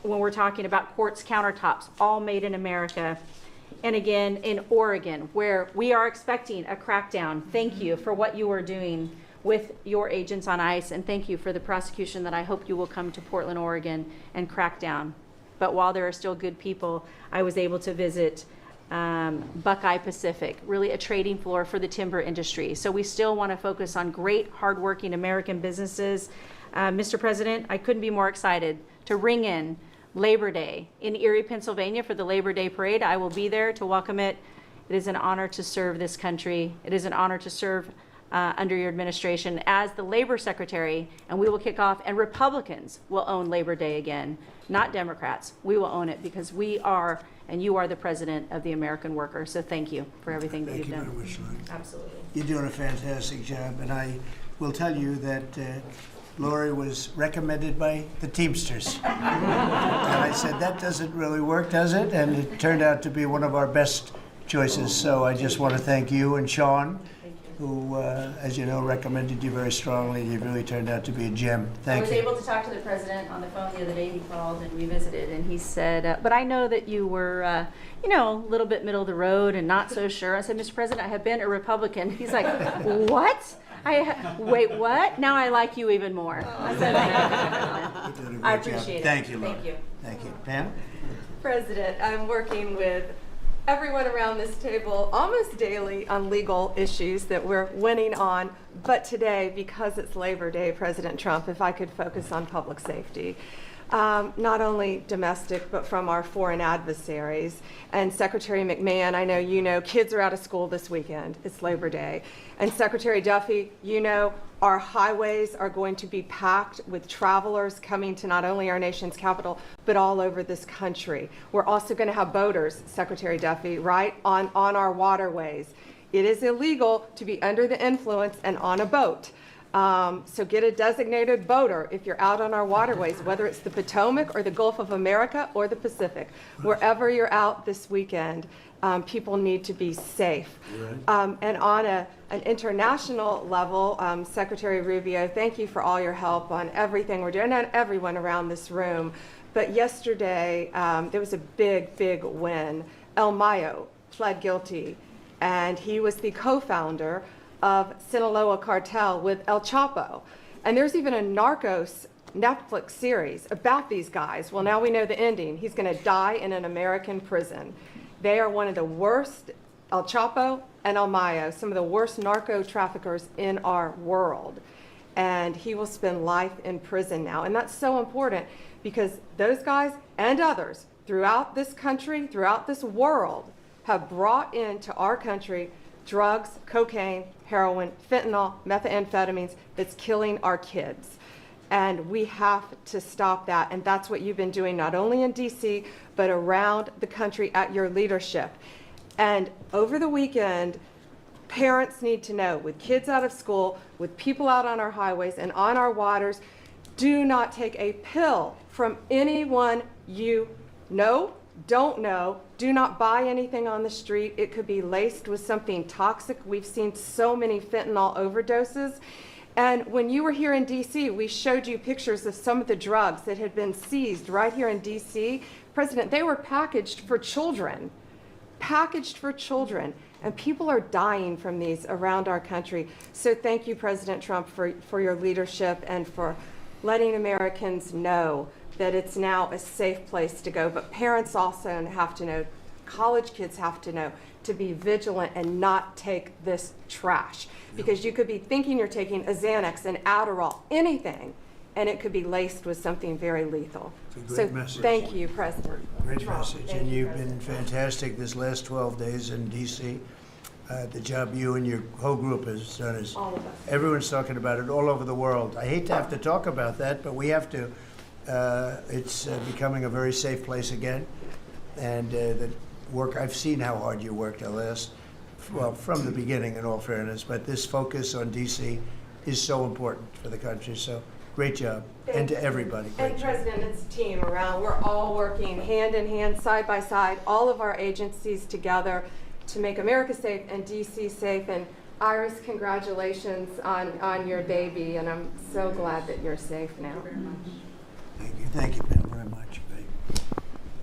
When we're talking about quartz countertops, all made in America. And again, in Oregon, where we are expecting a crackdown. Thank you for what you are doing with your agents on ICE, and thank you for the prosecution that I hope you will come to Portland, Oregon and crack down. But while there are still good people, I was able to visit Buckeye Pacific, really a trading floor for the timber industry. So we still want to focus on great, hardworking American businesses. Mr. President, I couldn't be more excited to ring in Labor Day in Erie, Pennsylvania for the Labor Day Parade. I will be there to welcome it. It is an honor to serve this country. It is an honor to serve under your administration as the Labor Secretary, and we will kick off, and Republicans will own Labor Day again, not Democrats. We will own it because we are, and you are the president of the American worker. So thank you for everything that you've done. Thank you very much, Lori. Absolutely. You're doing a fantastic job, and I will tell you that Lori was recommended by the Teamsters. And I said, that doesn't really work, does it? And it turned out to be one of our best choices. So I just want to thank you and Sean, who, as you know, recommended you very strongly. You really turned out to be a gem. Thank you. I was able to talk to the president on the phone the other day. He called and we visited, and he said, but I know that you were, a little bit middle of the road and not so sure. I said, Mr. President, I have been a Republican. He's like, what? Wait, what? Now I like you even more. I said, You're doing a great I job. appreciate it. Thank you, Lori. Thank you. Thank you. Pam? President, I'm working with everyone around this table almost daily on legal issues that we're winning on. But today, because it's Labor Day, President Trump, if I could focus on public safety. Not only domestic, but from our foreign adversaries. And Secretary McMahon, I know you know, kids are out of school this weekend. It's Labor Day. And Secretary Duffy, you know, our highways are going to be packed with travelers coming to not only our nation's capital, but all over this country. We're also going to have boaters, Secretary Duffy, right, on our waterways. It is illegal to be under the influence and on a boat. So get a designated boater if you're out on our waterways, whether it's the Potomac or the Gulf of America or the Pacific. Wherever you're out this weekend, people need to be safe. And on an international level, Secretary Rubio, thank you for all your help on everything we're doing, and everyone around this room. But yesterday, there was a big, big win. El Mayo pled guilty, and he was the co-founder of Sinaloa cartel with El Chapo. And there's even a Narcos Netflix series about these guys. Well, now we know the ending. He's going to die in an American prison. They are one of the worst, El Chapo and El Mayo, some of the worst narco traffickers in our world. And he will spend life in prison now. And that's so important because those guys and others throughout this country, throughout this world, have brought into our country drugs, cocaine, heroin, fentanyl, methamphetamines that's killing our kids. And we have to stop that. And that's what you've been doing, not only in DC, but around the country at your leadership. And over the weekend, parents need to know, with kids out of school, with people out on our highways and on our waters, do not take a pill from anyone you know don't know, do not buy anything on the street. It could be laced with something toxic. We've seen so many fentanyl overdoses. And when you were here in DC, we showed you pictures of some of the drugs that had been seized right here in DC. President, they were packaged for children. Packaged for children. And people are dying from these around our country. So thank you, President Trump, for your leadership and for letting Americans know that it's now a safe place to go. But parents also have to know, college kids have to know, to be vigilant and not take this trash. Because you could be thinking you're taking a Xanax, an Adderall, anything, and it could be laced with something very lethal. It's a So great message. thank you, President. Great Trump. message, Thank and you, you've been fantastic this last 12 days in DC. The job you and your whole group has done is, All of us. everyone's talking about it all over the world. I hate to have to talk about that, but we have to. It's becoming a very safe place again, and the work, I've seen how hard you worked the last, well, from the beginning in all fairness, but this focus on DC is so important for the country, so great job, and to everybody. Great And job. President, it's a team around. We're all working hand in hand, side by side, all of our agencies together to make America safe and DC safe. And Iris, congratulations on your baby, and I'm so glad that you're safe now. Thank you, Pam, very much.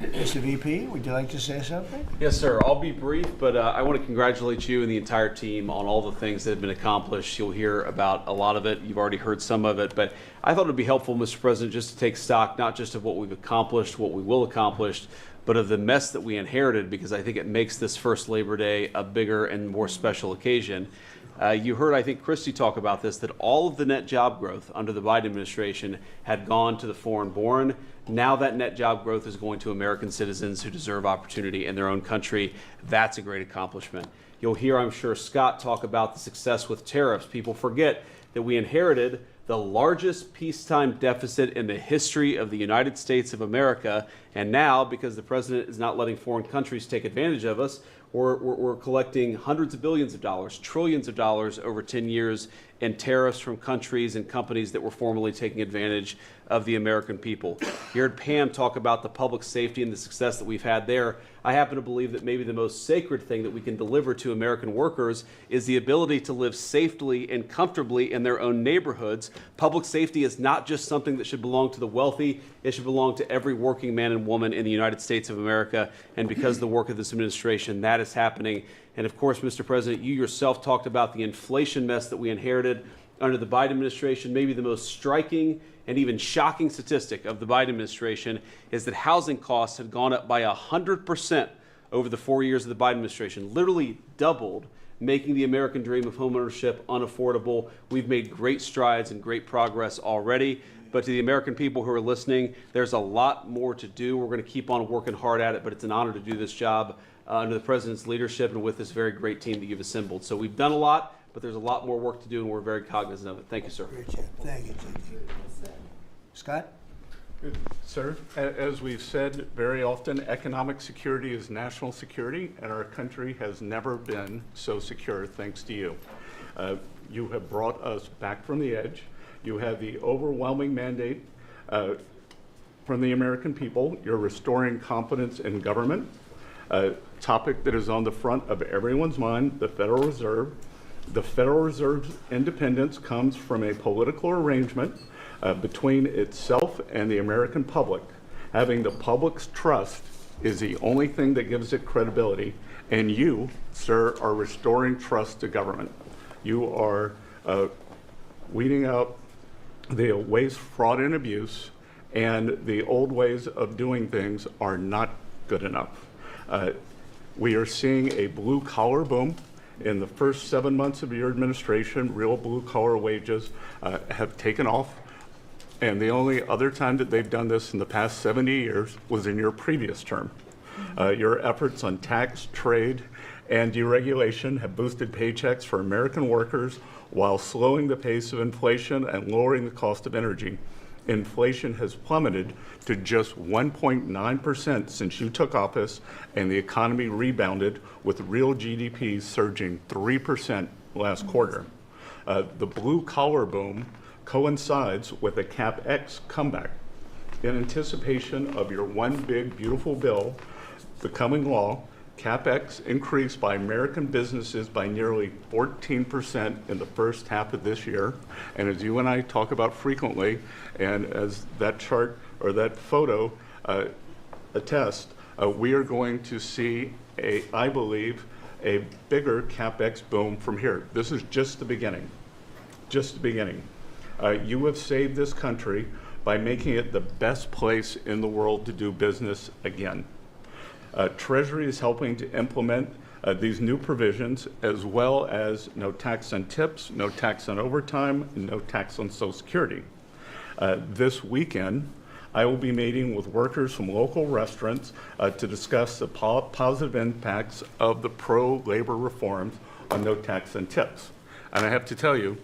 Mr. VP, would you like to say something? Yes, sir. I'll be brief, but I want to congratulate you and the entire team on all the things that have been accomplished. You'll hear about a lot of it. You've already heard some of it, but I thought it would be helpful, Mr. President, just to take stock, not just of what we've accomplished, what we will accomplish, but of the mess that we inherited, because I think it makes this first Labor Day a bigger and more special occasion. You heard, I think, Christie talk about this, that all of the net job growth under the Biden administration had gone to the foreign-born. Now that net job growth is going to American citizens who deserve opportunity in their own country. That's a great accomplishment. You'll hear, I'm sure, Scott talk about the success with tariffs. People forget that we inherited the largest peacetime deficit in the history of the United States of America. And now, because the president is not letting foreign countries take advantage of us, we're collecting hundreds of billions of dollars, trillions of dollars over 10 years in tariffs from countries and companies that were formerly taking advantage of the American people. You heard Pam talk about the public safety and the success that we've had there. I happen to believe that maybe the most sacred thing that we can deliver to American workers is the ability to live safely and comfortably in their own neighborhoods. Public safety is not just something that should belong to the wealthy. It should belong to every working man and woman in the United States of America. And because of the work of this administration, that is happening. And of course, Mr. President, you yourself talked about the inflation mess that we inherited under the Biden administration. Maybe the most striking and even shocking statistic of the Biden administration is that housing costs had gone up by 100% over the 4 years of the Biden administration, literally doubled, making the American dream of homeownership unaffordable. We've made great strides and great progress already. But to the American people who are listening, there's a lot more to do. We're going to keep on working hard at it, but it's an honor to do this job under the president's leadership and with this very great team that you've assembled. So we've done a lot, but there's a lot more work to do, and we're very cognizant of it. Thank you, sir. Great job. Thank you. Scott? Sir, as we've said very often, economic security is national security, and our country has never been so secure thanks to you. You have brought us back from the edge. You have the overwhelming mandate from the American people. You're restoring confidence in government, a topic that is on the front of everyone's mind, the Federal Reserve. The Federal Reserve's independence comes from a political arrangement between itself and the American public. Having the public's trust is the only thing that gives it credibility. And you, sir, are restoring trust to government. You are weeding out the waste, fraud, and abuse, and the old ways of doing things are not good enough. We are seeing a blue-collar boom. In the first 7 months of your administration, real blue-collar wages have taken off. And the only other time that they've done this in the past 70 years was in your previous term. Your efforts on tax, trade, and deregulation have boosted paychecks for American workers while slowing the pace of inflation and lowering the cost of energy. Inflation has plummeted to just 1.9% since you took office, and the economy rebounded with real GDP surging 3% last quarter. The blue-collar boom coincides with a CapEx comeback. In anticipation of your one big beautiful bill becoming law, CapEx increased by American businesses by nearly 14% in the first half of this year. And as you and I talk about frequently, and as that chart or that photo attests, we are going to see, I believe, a bigger CapEx boom from here. This is just the beginning, just the beginning. You have saved this country by making it the best place in the world to do business again. Treasury is helping to implement these new provisions, as well as no tax on tips, no tax on overtime, and no tax on Social Security. This weekend, I will be meeting with workers from local restaurants to discuss the positive impacts of the pro-labor reforms on no tax on tips. And I have to tell you,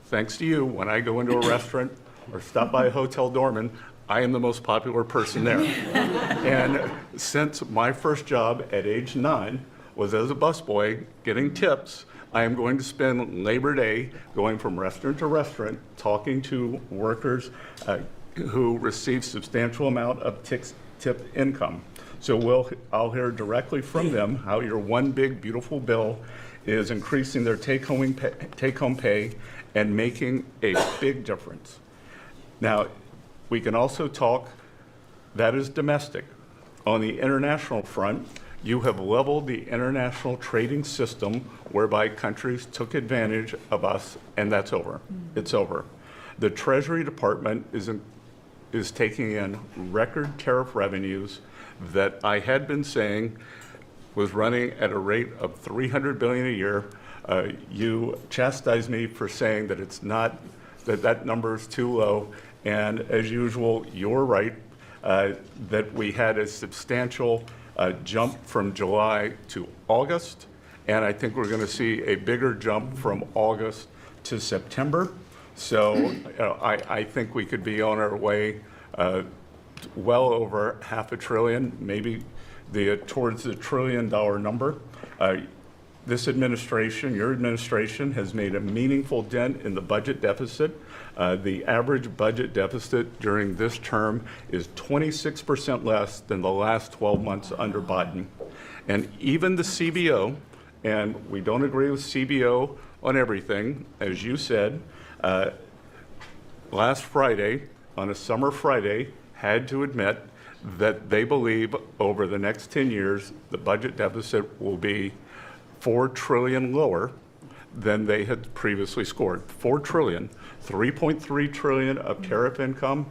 thanks to you, when I go into a restaurant or stop by a hotel doorman, I am the most popular person there. And since my first job at age 9 was as a busboy getting tips, I am going to spend Labor Day going from restaurant to restaurant talking to workers who receive substantial amount of tip income. So I'll hear directly from them how your one big beautiful bill is increasing their take-home pay and making a big difference. Now, we can also talk, that is domestic. On the international front, you have leveled the international trading system whereby countries took advantage of us, and that's over. It's over. The Treasury Department is taking in record tariff revenues that I had been saying was running at a rate of $300 billion a year. You chastised me for saying that it's not, that number is too low. And as usual, you're right, that we had a substantial jump from July to August. And I think we're going to see a bigger jump from August to September. So I think we could be on our way well over $500 billion, maybe towards the $1 trillion number. This administration, your administration, has made a meaningful dent in the budget deficit. The average budget deficit during this term is 26% less than the last 12 months under Biden. And even the CBO, and we don't agree with CBO on everything, as you said, last Friday, on a summer Friday, had to admit that they believe over the next 10 years, the budget deficit will be $4 trillion lower than they had previously scored. $4 trillion, $3.3 trillion of tariff income,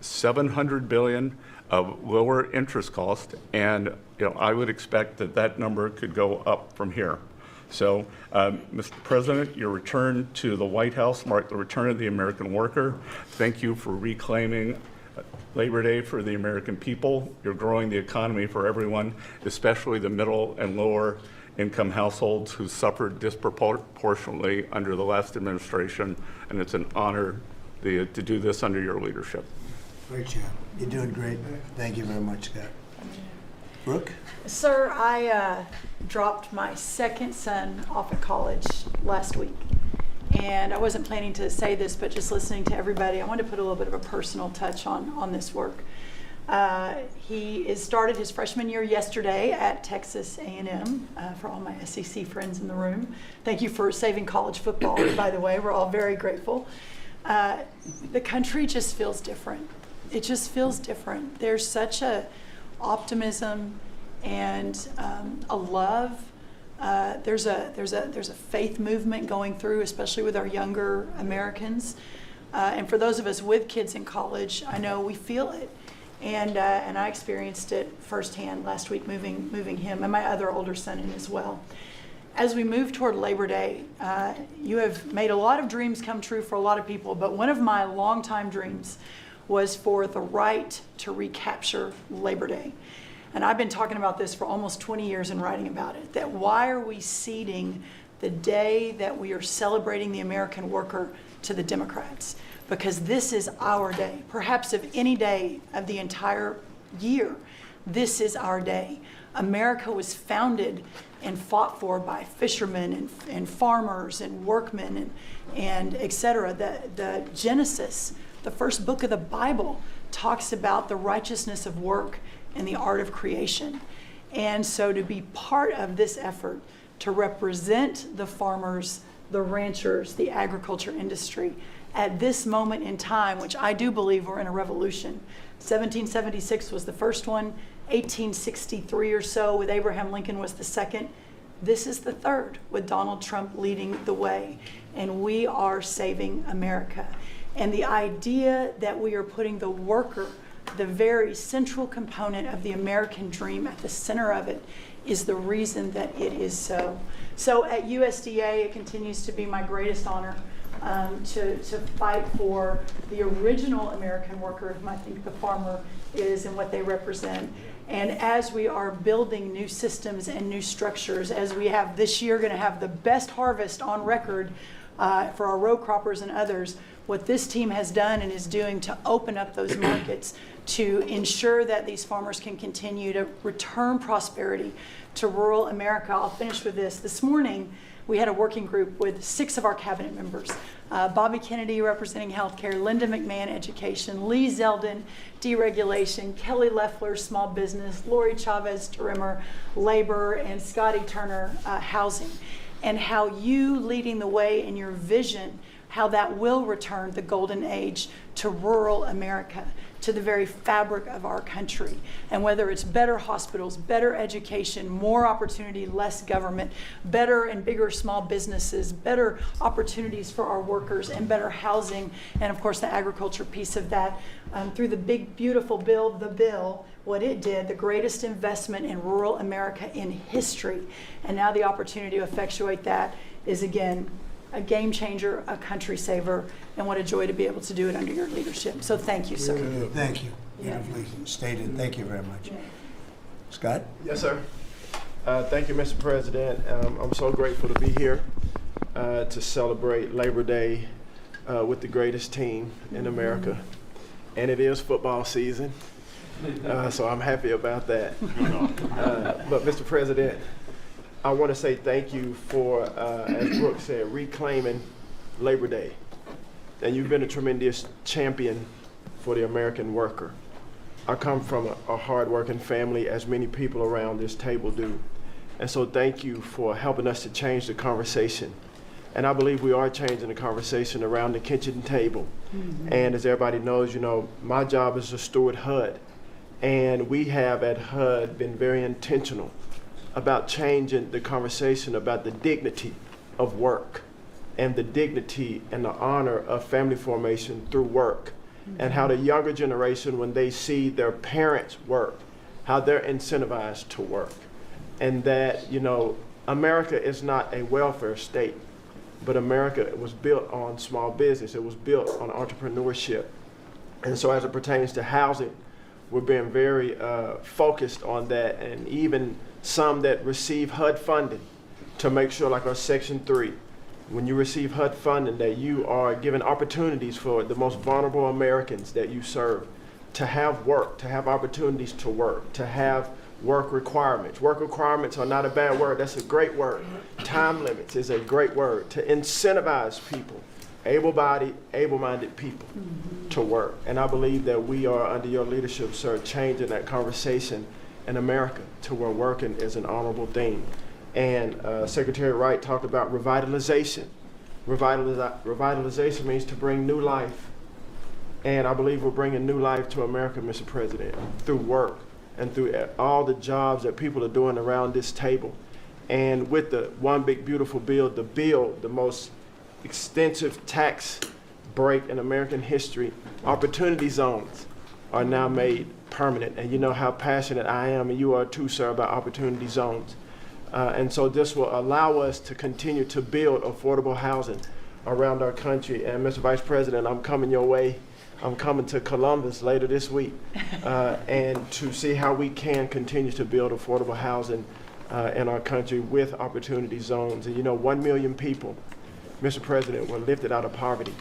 $700 billion of lower interest cost, and I would expect that number could go up from here. So, Mr. President, your return to the White House marked the return of the American worker. Thank you for reclaiming Labor Day for the American people. You're growing the economy for everyone, especially the middle and lower income households who suffered disproportionately under the last administration, and it's an honor to do this under your leadership. Great job. You're doing great. Thank you very much, Scott. Brooke? Sir, I dropped my second son off at college last week. And I wasn't planning to say this, but just listening to everybody, I wanted to put a little bit of a personal touch on this work. He started his freshman year yesterday at Texas A&M, for all my SEC friends in the room. Thank you for saving college football, by the way. We're all very grateful. The country just feels different. It just feels different. There's such a optimism and a love. There's a faith movement going through, especially with our younger Americans. And for those of us with kids in college, I know we feel it. And I experienced it firsthand last week, moving him and my other older son in as well. As we move toward Labor Day, you have made a lot of dreams come true for a lot of people, but one of my longtime dreams was for the right to recapture Labor Day. And I've been talking about this for almost 20 years and writing about it, that why are we ceding the day that we are celebrating the American worker to the Democrats? Because this is our day. Perhaps of any day of the entire year, this is our day. America was founded and fought for by fishermen and farmers and workmen and et cetera. The Genesis, the first book of the Bible, talks about the righteousness of work and the art of creation. And so to be part of this effort to represent the farmers, the ranchers, the agriculture industry at this moment in time, which I do believe we're in a revolution. 1776 was the first one, 1863 or so with Abraham Lincoln was the second. This is the third with Donald Trump leading the way, and we are saving America. And the idea that we are putting the worker, the very central component of the American dream, at the center of it is the reason that it is so. So at USDA, it continues to be my greatest honor to fight for the original American worker, whom I think the farmer is and what they represent. And as we are building new systems and new structures, as we have this year going to have the best harvest on record for our row croppers and others, what this team has done and is doing to open up those markets to ensure that these farmers can continue to return prosperity to rural America. I'll finish with this. This morning, we had a working group with 6 of our cabinet members. Bobby Kennedy representing healthcare, Linda McMahon education, Lee Zeldin deregulation, Kelly Loeffler small business, Lori Chavez Rimmer labor, and Scotty Turner housing. And how you leading the way in your vision, how that will return the golden age to rural America, to the very fabric of our country. And whether it's better hospitals, better education, more opportunity, less government, better and bigger small businesses, better opportunities for our workers, and better housing, and of course the agriculture piece of that, through the big, beautiful bill, the bill, what it did, the greatest investment in rural America in history. And now the opportunity to effectuate that is, again, a game changer, a country saver, and what a joy to be able to do it under your leadership. So thank you, sir. Thank you. Beautifully stated. Thank you very much. Scott? Yes, sir. Thank you, Mr. President. I'm so grateful to be here to celebrate Labor Day with the greatest team in America. And it is football season, so I'm happy about that. But Mr. President, I want to say thank you for, as Brooke said, reclaiming Labor Day. And you've been a tremendous champion for the American worker. I come from a hard-working family, as many people around this table do. And so thank you for helping us to change the conversation. And I believe we are changing the conversation around the kitchen table. And as everybody knows, you know, my job is to steward HUD. And we have at HUD been very intentional about changing the conversation about the dignity of work and the dignity and the honor of family formation through work, and how the younger generation, when they see their parents work, how they're incentivized to work. And that, you know, America is not a welfare state, but America was built on small business. It was built on entrepreneurship. And so as it pertains to housing, we're being very focused on that, and even some that receive HUD funding to make sure, like our Section 3, when you receive HUD funding, that you are given opportunities for the most vulnerable Americans that you serve to have work, to have opportunities to work, to have work requirements. Work requirements are not a bad word, that's a great word. Time limits is a great word, to incentivize people, able-bodied, able-minded people to work. And I believe that we are, under your leadership, sir, changing that conversation in America to where working is an honorable thing. And Secretary Wright talked about revitalization. Revitalization means to bring new life. And I believe we're bringing new life to America, Mr. President, through work and through all the jobs that people are doing around this table. And with the One Big Beautiful Bill, the most extensive tax break in American history, opportunity zones are now made permanent. And you know how passionate I am, and you are too, sir, about opportunity zones. And so this will allow us to continue to build affordable housing around our country. And Mr. Vice President, I'm coming your way. I'm coming to Columbus later this week and to see how we can continue to build affordable housing in our country with opportunity zones. And you know, 1 million people, Mr. President, were lifted out of poverty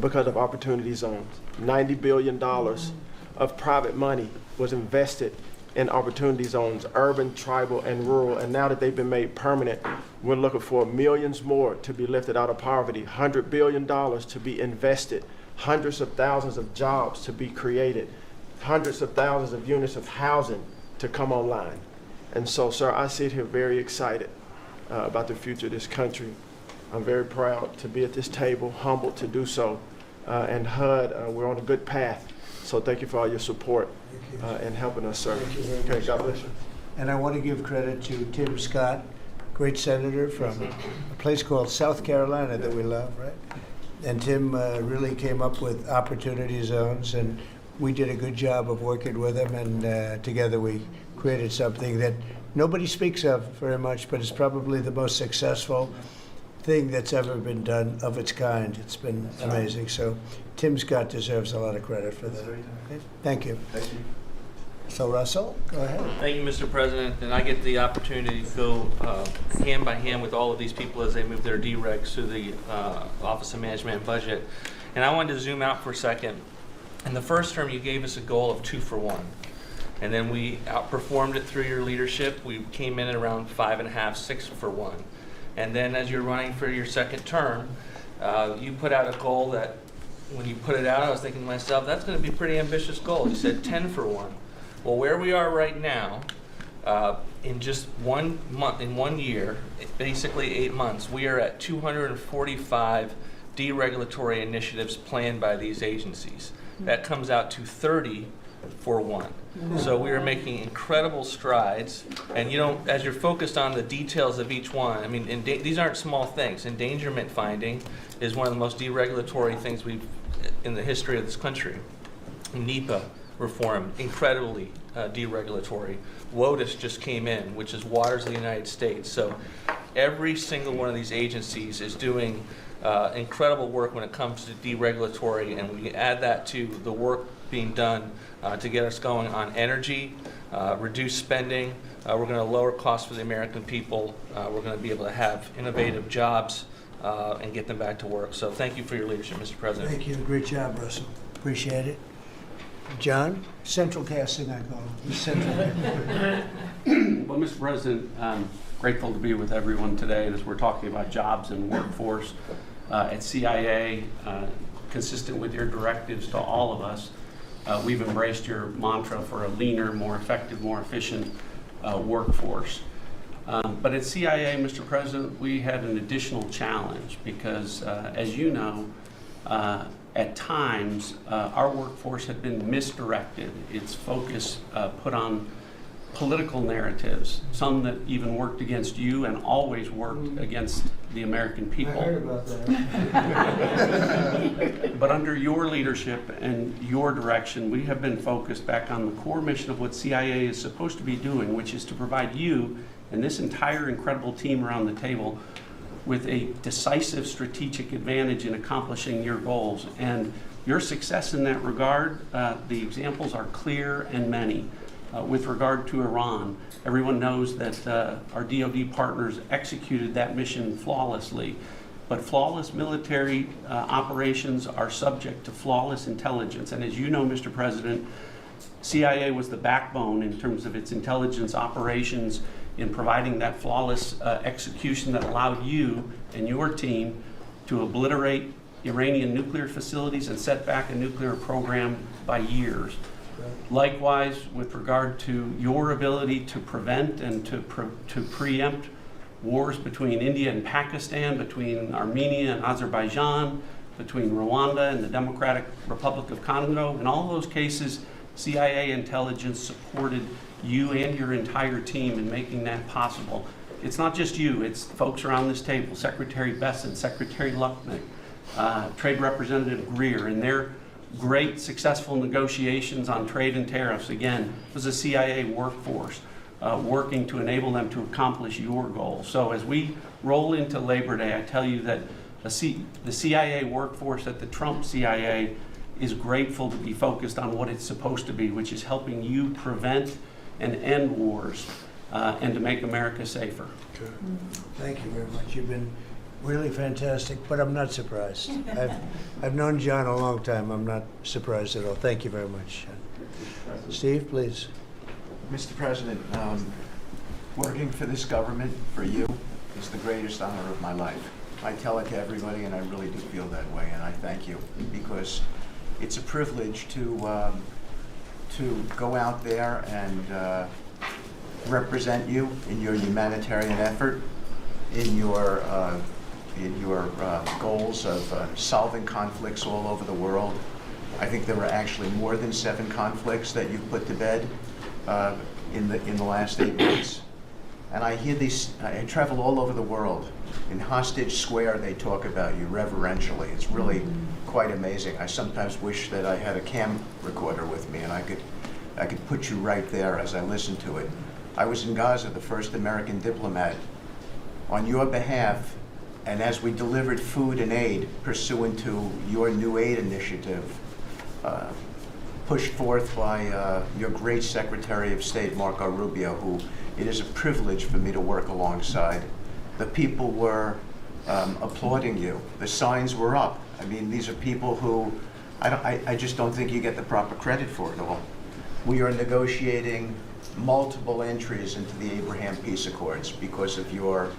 because of opportunity zones. $90 billion of private money was invested in opportunity zones, urban, tribal, and rural. And now that they've been made permanent, we're looking for millions more to be lifted out of poverty, $100 billion to be invested, hundreds of thousands of jobs to be created, hundreds of thousands of units of housing to come online. And so, sir, I sit here very excited about the future of this country. I'm very proud to be at this table, humbled to do so. And HUD, we're on a good path. So thank you for all your support and helping us, sir. Thank you very Okay, much. God bless you. And I want to give credit to Tim Scott, great senator from a place called South Carolina that we love, right? And Tim really came up with opportunity zones, and we did a good job of working with him, and together we created something that nobody speaks of very much, but it's probably the most successful thing that's ever been done of its kind. It's been amazing. So Tim Scott deserves a lot of credit for that. Okay? Thank you. Thank you. So Russell, go ahead. Thank you, Mr. President. And I get the opportunity to go hand by hand with all of these people as they move their deregs through the Office of Management and Budget. And I wanted to zoom out for a second. In the first term, you gave us a goal of 2 for 1. And then we outperformed it through your leadership. We came in at around 5.5, 6 for 1. And then as you're running for your second term, you put out a goal that when you put it out, I was thinking to myself, that's going to be a pretty ambitious goal. You said 10 for 1. Well, where we are right now, in just 1 month, in 1 year, basically 8 months, we are at 245 deregulatory initiatives planned by these agencies. That comes out to 30 for 1. So we are making incredible strides, and as you're focused on the details of each one, I mean, these aren't small things. Endangerment finding is one of the most deregulatory things in the history of this country. NEPA reform, incredibly deregulatory. WOTUS just came in, which is Waters of the United States. So every single one of these agencies is doing incredible work when it comes to deregulatory, and we add that to the work being done to get us going on energy, reduce spending. We're going to lower costs for the American people. We're going to be able to have innovative jobs and get them back to work. So thank you for your leadership, Mr. President. Thank you. Great job, Russell. Appreciate it. John? Central casting, I call it. Central casting. Well, Mr. President, I'm grateful to be with everyone today as we're talking about jobs and workforce. At CIA, consistent with your directives to all of us, we've embraced your mantra for a leaner, more effective, more efficient workforce. But at CIA, Mr. President, we had an additional challenge because, as you know, at times, our workforce had been misdirected. Its focus put on political narratives, some that even worked against you and always worked against the American people. I heard about that. But under your leadership and your direction, we have been focused back on the core mission of what CIA is supposed to be doing, which is to provide you and this entire incredible team around the table with a decisive strategic advantage in accomplishing your goals. And your success in that regard, the examples are clear and many. With regard to Iran, everyone knows that our DoD partners executed that mission flawlessly. But flawless military operations are subject to flawless intelligence. And as you know, Mr. President, CIA was the backbone in terms of its intelligence operations in providing that flawless execution that allowed you and your team to obliterate Iranian nuclear facilities and set back a nuclear program by years. Likewise, with regard to your ability to prevent and to preempt wars between India and Pakistan, between Armenia and Azerbaijan, between Rwanda and the Democratic Republic of Congo, in all those cases, CIA intelligence supported you and your entire team in making that possible. It's not just you, it's folks around this table, Secretary Bessent, Secretary Lucknick, Trade Representative Greer, and their great successful negotiations on trade and tariffs. Again, it was a CIA workforce working to enable them to accomplish your goals. So as we roll into Labor Day, I tell you that the CIA workforce at the Trump CIA is grateful to be focused on what it's supposed to be, which is helping you prevent and end wars and to make America safer. Okay. Thank you very much. You've been really fantastic, but I'm not surprised. I've known John a long time. I'm not surprised at all. Thank you very much. Steve, please. Mr. President, working for this government, for you, is the greatest honor of my life. I tell it to everybody, and I really do feel that way, and I thank you, because it's a privilege to go out there and represent you in your humanitarian effort, in your goals of solving conflicts all over the world. I think there were actually more than 7 conflicts that you've put to bed in the last 8 months. And I hear these, I travel all over the world. In Hostage Square, they talk about you reverentially. It's really quite amazing. I sometimes wish that I had a cam recorder with me and I could put you right there as I listen to it. I was in Gaza, the first American diplomat, on your behalf, and as we delivered food and aid pursuant to your new aid initiative, pushed forth by your great Secretary of State, Marco Rubio, who it is a privilege for me to work alongside. The people were applauding you. The signs were up. I mean, these are people who I just don't think you get the proper credit for it all. We are negotiating multiple entries into the Abraham Peace Accords because of your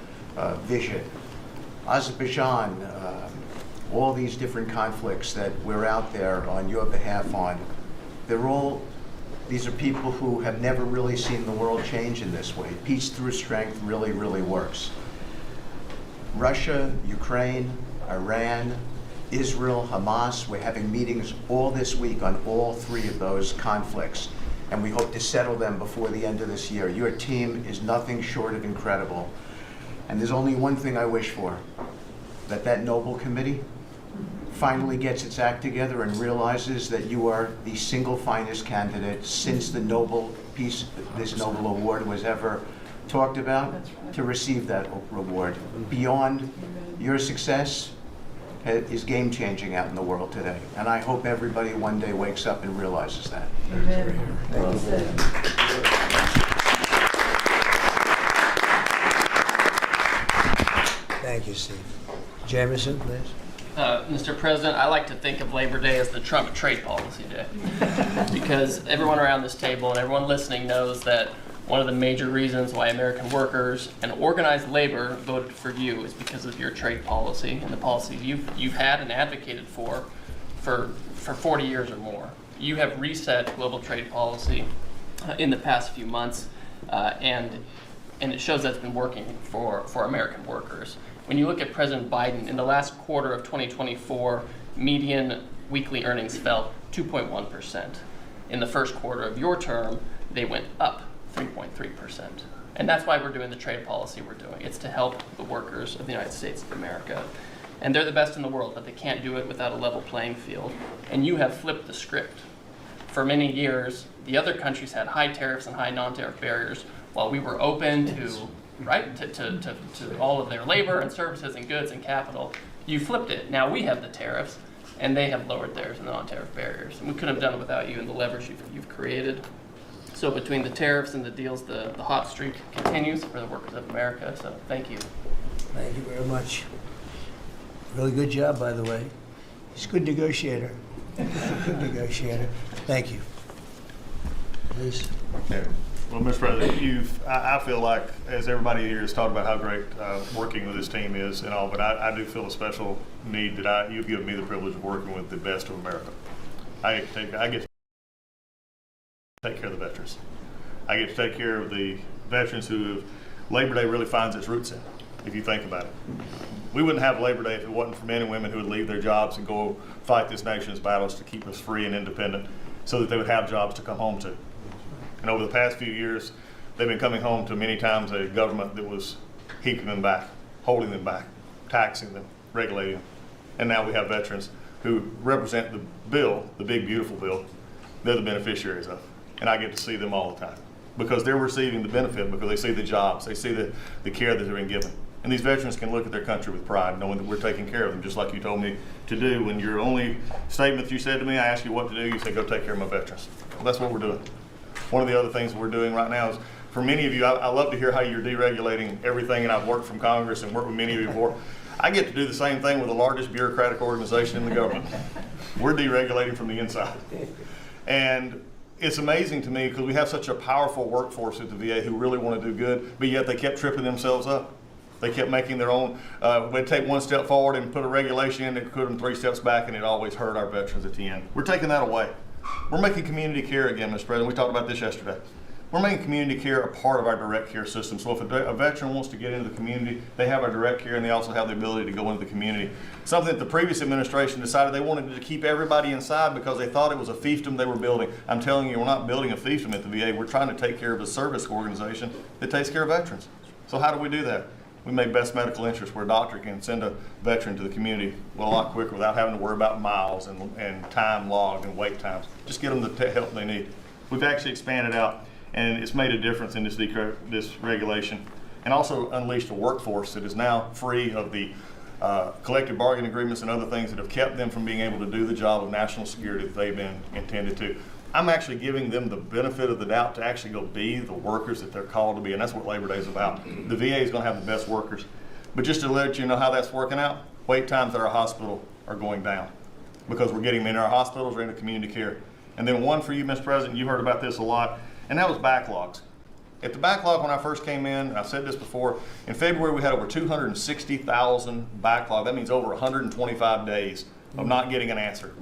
vision. Azerbaijan, all these different conflicts that we're out there on your behalf on, these are people who have never really seen the world change in this way. Peace through strength really, really works. Russia, Ukraine, Iran, Israel, Hamas, we're having meetings all this week on all 3 of those conflicts, and we hope to settle them before the end of this year. Your team is nothing short of incredible. And there's only one thing I wish for, that Nobel Committee finally gets its act together and realizes that you are the single finest candidate since the Nobel Peace, this Nobel Award was ever talked about, to receive that reward. Beyond your success is game-changing out in the world today. And I hope everybody one day wakes up and realizes that. Amen. Thank you, Steve. Jameson, please. Mr. President, I like to think of Labor Day as the Trump trade policy day. Because everyone around this table and everyone listening knows that one of the major reasons why American workers and organized labor voted for you is because of your trade policy and the policy you've had and advocated for 40 years or more. You have reset global trade policy in the past few months, and it shows that's been working for American workers. When you look at President Biden, in the last quarter of 2024, median weekly earnings fell 2.1%. In the first quarter of your term, they went up 3.3%. And that's why we're doing the trade policy we're doing. It's to help the workers of the United States of America. And they're the best in the world, but they can't do it without a level playing field. And you have flipped the script. For many years, the other countries had high tariffs and high non-tariff barriers, while we were open to all of their labor and services and goods and capital. You flipped it. Now we have the tariffs, and they have lowered theirs and the non-tariff barriers. And we couldn't have done it without you and the leverage you've created. So between the tariffs and the deals, the hot streak continues for the workers of America. So thank you. Thank you very much. Really good job, by the way. He's a good negotiator. Good negotiator. Thank you. Please. Yeah. Well, Mr. President, I feel like, as everybody here has talked about how great working with this team is and all, but I do feel a special need that you've given me the privilege of working with the best of America. I get to take care of the veterans. I get to take care of the veterans who Labor Day really finds its roots in, if you think about it. We wouldn't have Labor Day if it wasn't for men and women who would leave their jobs and go fight this nation's battles to keep us free and independent so that they would have jobs to come home to. And over the past few years, they've been coming home to many times a government that was keeping them back, holding them back, taxing them, regulating them. And now we have veterans who represent the bill, the big, beautiful bill, they're the beneficiaries of. And I get to see them all the time because they're receiving the benefit, because they see the jobs, they see the care that they've been given. And these veterans can look at their country with pride, knowing that we're taking care of them, just like you told me to do. When your only statement that you said to me, I asked you what to do, you said, go take care of my veterans. Well, that's what we're doing. One of the other things we're doing right now is, for many of you, I love to hear how you're deregulating everything, and I've worked from Congress and worked with many of you before. I get to do the same thing with the largest bureaucratic organization in the government. We're deregulating from the inside. And it's amazing to me because we have such a powerful workforce at the VA who really want to do good, but yet they kept tripping themselves up. They kept making their own, they'd take one step forward and put a regulation in that put them 3 steps back, and it always hurt our veterans at the end. We're taking that away. We're making community care again, Mr. President. We talked about this yesterday. We're making community care a part of our direct care system. So if a veteran wants to get into the community, they have our direct care and they also have the ability to go into the community. Something that the previous administration decided they wanted to keep everybody inside because they thought it was a fiefdom they were building. I'm telling you, we're not building a fiefdom at the VA. We're trying to take care of a service organization that takes care of veterans. So how do we do that? We made best medical interest where a doctor can send a veteran to the community a lot quicker without having to worry about miles and time logged and wait times. Just get them the help they need. We've actually expanded out, and it's made a difference in this regulation, and also unleashed a workforce that is now free of the collective bargaining agreements and other things that have kept them from being able to do the job of national security that they've been intended to. I'm actually giving them the benefit of the doubt to actually go be the workers that they're called to be, and that's what Labor Day is about. The VA is going to have the best workers. But just to let you know how that's working out, wait times at our hospital are going down because we're getting them in our hospitals or into community care. And then one for you, Mr. President, you heard about this a lot, and that was backlogs. At the backlog when I first came in, I've said this before, in February we had over 260,000 backlog. That means over 125 days of not getting an answer.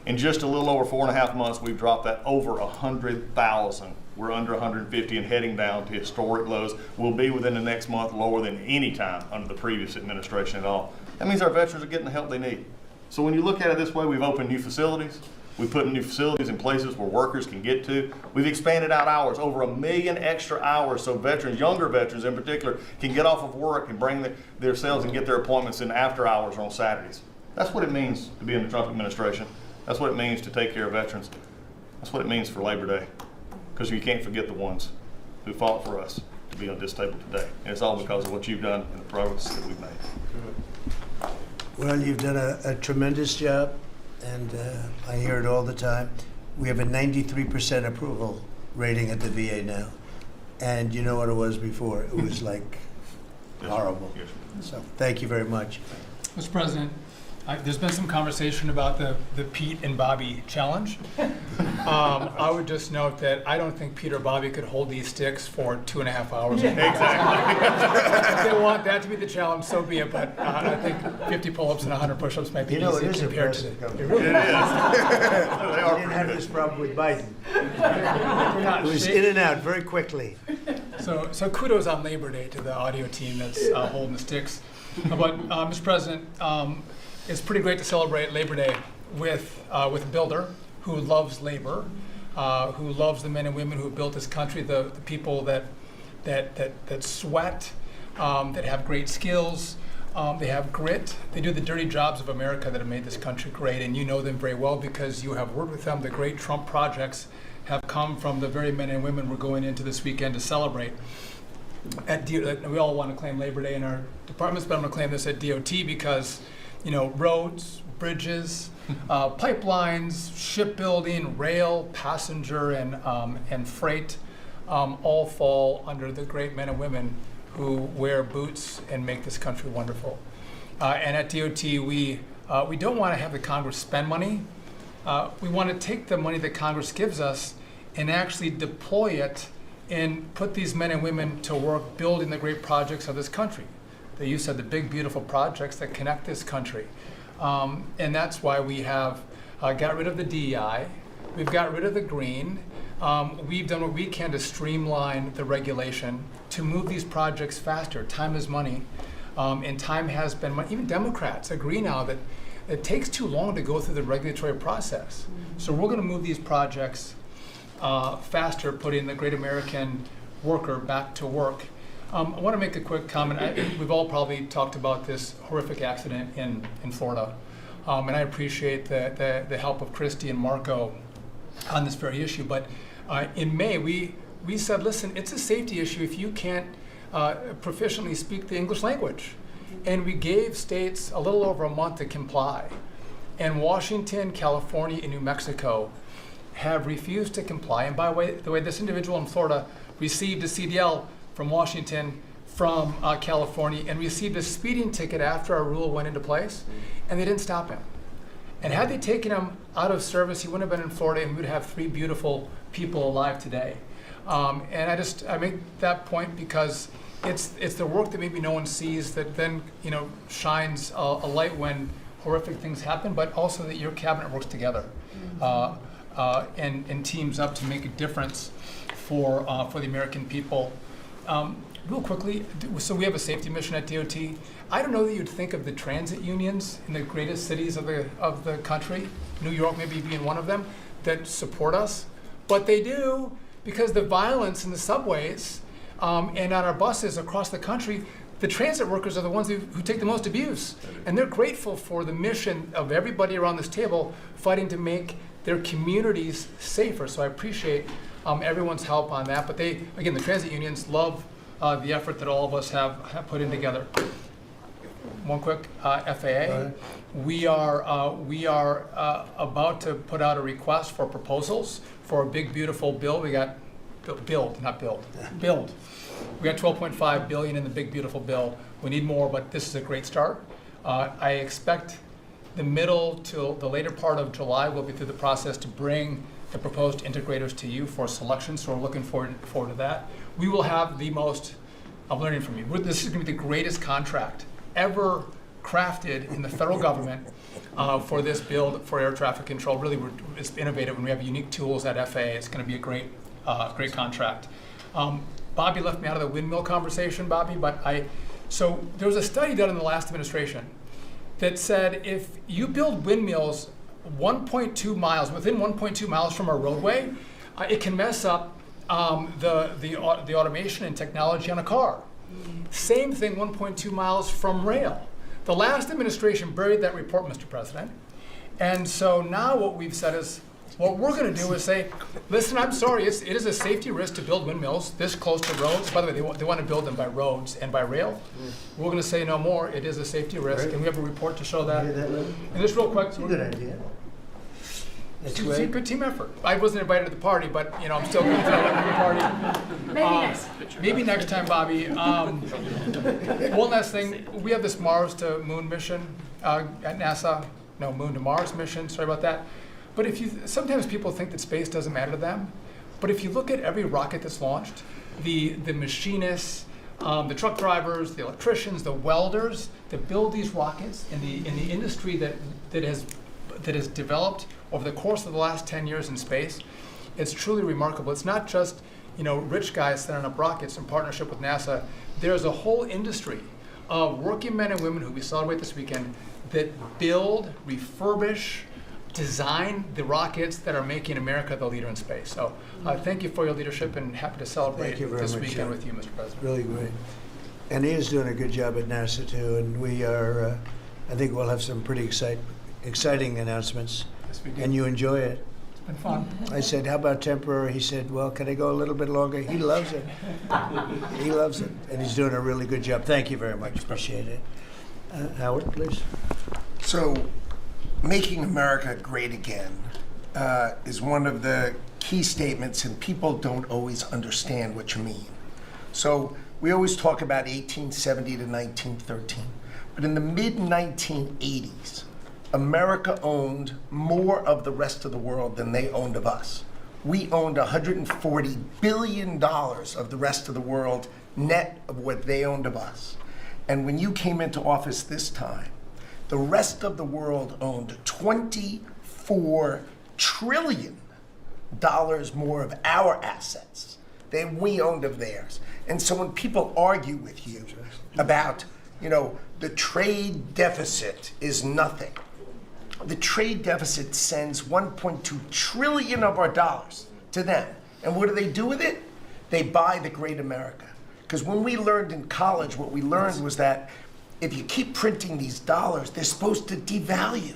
In just a little over 4.5 months, we've dropped that over 100,000. We're under 150 and heading down to historic lows. We'll be within the next month lower than any time under the previous administration at all. That means our veterans are getting the help they need. So when you look at it this way, we've opened new facilities. We've put new facilities in places where workers can get to. We've expanded out hours, over 1 million extra hours, so veterans, younger veterans in particular, can get off of work and bring themselves and get their appointments in after hours or on Saturdays. That's what it means to be in the Trump administration. That's what it means to take care of veterans. That's what it means for Labor Day, because you can't forget the ones who fought for us to be on this table today. And it's all because of what you've done and the progress that we've made. Well, you've done a tremendous job, and I hear it all the time. We have a 93% approval rating at the VA now. And you know what it was before? It was like horrible. So thank you very much. Mr. President, there's been some conversation about the Pete and Bobby challenge. I would just note that I don't think Pete or Bobby could hold these sticks for 2.5 hours. Exactly. If they want that to be the challenge, so be it. But I think 50 pull-ups and 100 push-ups might be You know, easy it is compared to impressive. it. Really It is. We didn't have this problem with Biden. We're not It was shaking. in and out very quickly. So kudos on Labor Day to the audio team that's holding the sticks. But Mr. President, it's pretty great to celebrate Labor Day with a builder who loves labor, who loves the men and women who have built this country, the people that sweat, that have great skills, they have grit. They do the dirty jobs of America that have made this country great, and you know them very well because you have worked with them. The great Trump projects have come from the very men and women we're going into this weekend to celebrate. We all want to claim Labor Day in our departments, but I'm going to claim this at DOT because, you know, roads, bridges, pipelines, shipbuilding, rail, passenger, and freight all fall under the great men and women who wear boots and make this country wonderful. And at DOT, we don't want to have the Congress spend money. We want to take the money that Congress gives us and actually deploy it and put these men and women to work building the great projects of this country. That you said, the big, beautiful projects that connect this country. And that's why we have got rid of the DEI. We've got rid of the green. We've done what we can to streamline the regulation to move these projects faster. Time is money, and time has been money. Even Democrats agree now that it takes too long to go through the regulatory process. So we're going to move these projects faster, putting the great American worker back to work. I want to make a quick comment. We've all probably talked about this horrific accident in Florida, and I appreciate the help of Christy and Marco on this very issue. But in May, we said, listen, it's a safety issue if you can't proficiently speak the English language. And we gave states a little over a month to comply. And Washington, California, and New Mexico have refused to comply. And by the way, this individual in Florida received a CDL from Washington, from California, and received a speeding ticket after our rule went into place, and they didn't stop him. And had they taken him out of service, he wouldn't have been in Florida, and we'd have 3 beautiful people alive today. And I make that point because it's the work that maybe no one sees that then shines a light when horrific things happen, but also that your cabinet works together and teams up to make a difference for the American people. Real quickly, so we have a safety mission at DOT. I don't know that you'd think of the transit unions in the greatest cities of the country, New York maybe being one of them, that support us, but they do, because the violence in the subways and on our buses across the country, the transit workers are the ones who take the most abuse. And they're grateful for the mission of everybody around this table fighting to make their communities safer. So I appreciate everyone's help on that. But they, again, the transit unions love the effort that all of us have put in together. One quick FAA. We are about to put out a request for proposals for a big, beautiful bill. We got build. We got $12.5 billion in the big, beautiful bill. We need more, but this is a great start. I expect the middle to the later part of July, we'll be through the process to bring the proposed integrators to you for selection, so we're looking forward to that. We will have the most, I'm learning from you, this is going to be the greatest contract ever crafted in the federal government for this build for air traffic control. Really, it's innovative, and we have unique tools at FAA. It's going to be a great contract. Bobby left me out of the windmill conversation, Bobby, so there was a study done in the last administration that said if you build windmills 1.2 miles, within 1.2 miles from a roadway, it can mess up the automation and technology on a car. Same thing 1.2 miles from rail. The last administration buried that report, Mr. President. And so now what we've said is, what we're going to do is say, listen, I'm sorry, it is a safety risk to build windmills this close to roads. By the way, they want to build them by roads and by rail. We're going to say no more. It is a safety risk, and we have a report to show that. And just real quick. It's a good idea. It's a good team effort. I wasn't invited to the party, but I'm still going to the party. Maybe next time, Bobby. One last thing, we have this Mars to Moon mission at NASA. No, Moon to Mars mission. Sorry about that. But sometimes people think that space doesn't matter to them. But if you look at every rocket that's launched, the machinists, the truck drivers, the electricians, the welders that build these rockets in the industry that has developed over the course of the last 10 years in space, it's truly remarkable. It's not just rich guys sending up rockets in partnership with NASA. There's a whole industry of working men and women who we celebrate this weekend that build, refurbish, design the rockets that are making America the leader in space. So thank you for your leadership, and happy to celebrate this weekend with you, Mr. President. Really great. And he is doing a good job at NASA too, and we are, I think we'll have some pretty exciting announcements. Yes, we do. And you enjoy it. It's been fun. I said, how about temporary? He said, well, can I go a little bit longer? He loves it. He loves it. And he's doing a really good job. Thank you very much. Appreciate it. Howard, please. So, making America great again is one of the key statements, and people don't always understand what you mean. So, we always talk about 1870 to 1913. But in the mid-1980s, America owned more of the rest of the world than they owned of us. We owned $140 billion of the rest of the world net of what they owned of us. And when you came into office this time, the rest of the world owned $24 trillion more of our assets than we owned of theirs. And so when people argue with you about, the trade deficit is nothing, the trade deficit sends 1.2 trillion of our dollars to them. And what do they do with it? They buy the great America. Because when we learned in college, what we learned was that if you keep printing these dollars, they're supposed to devalue.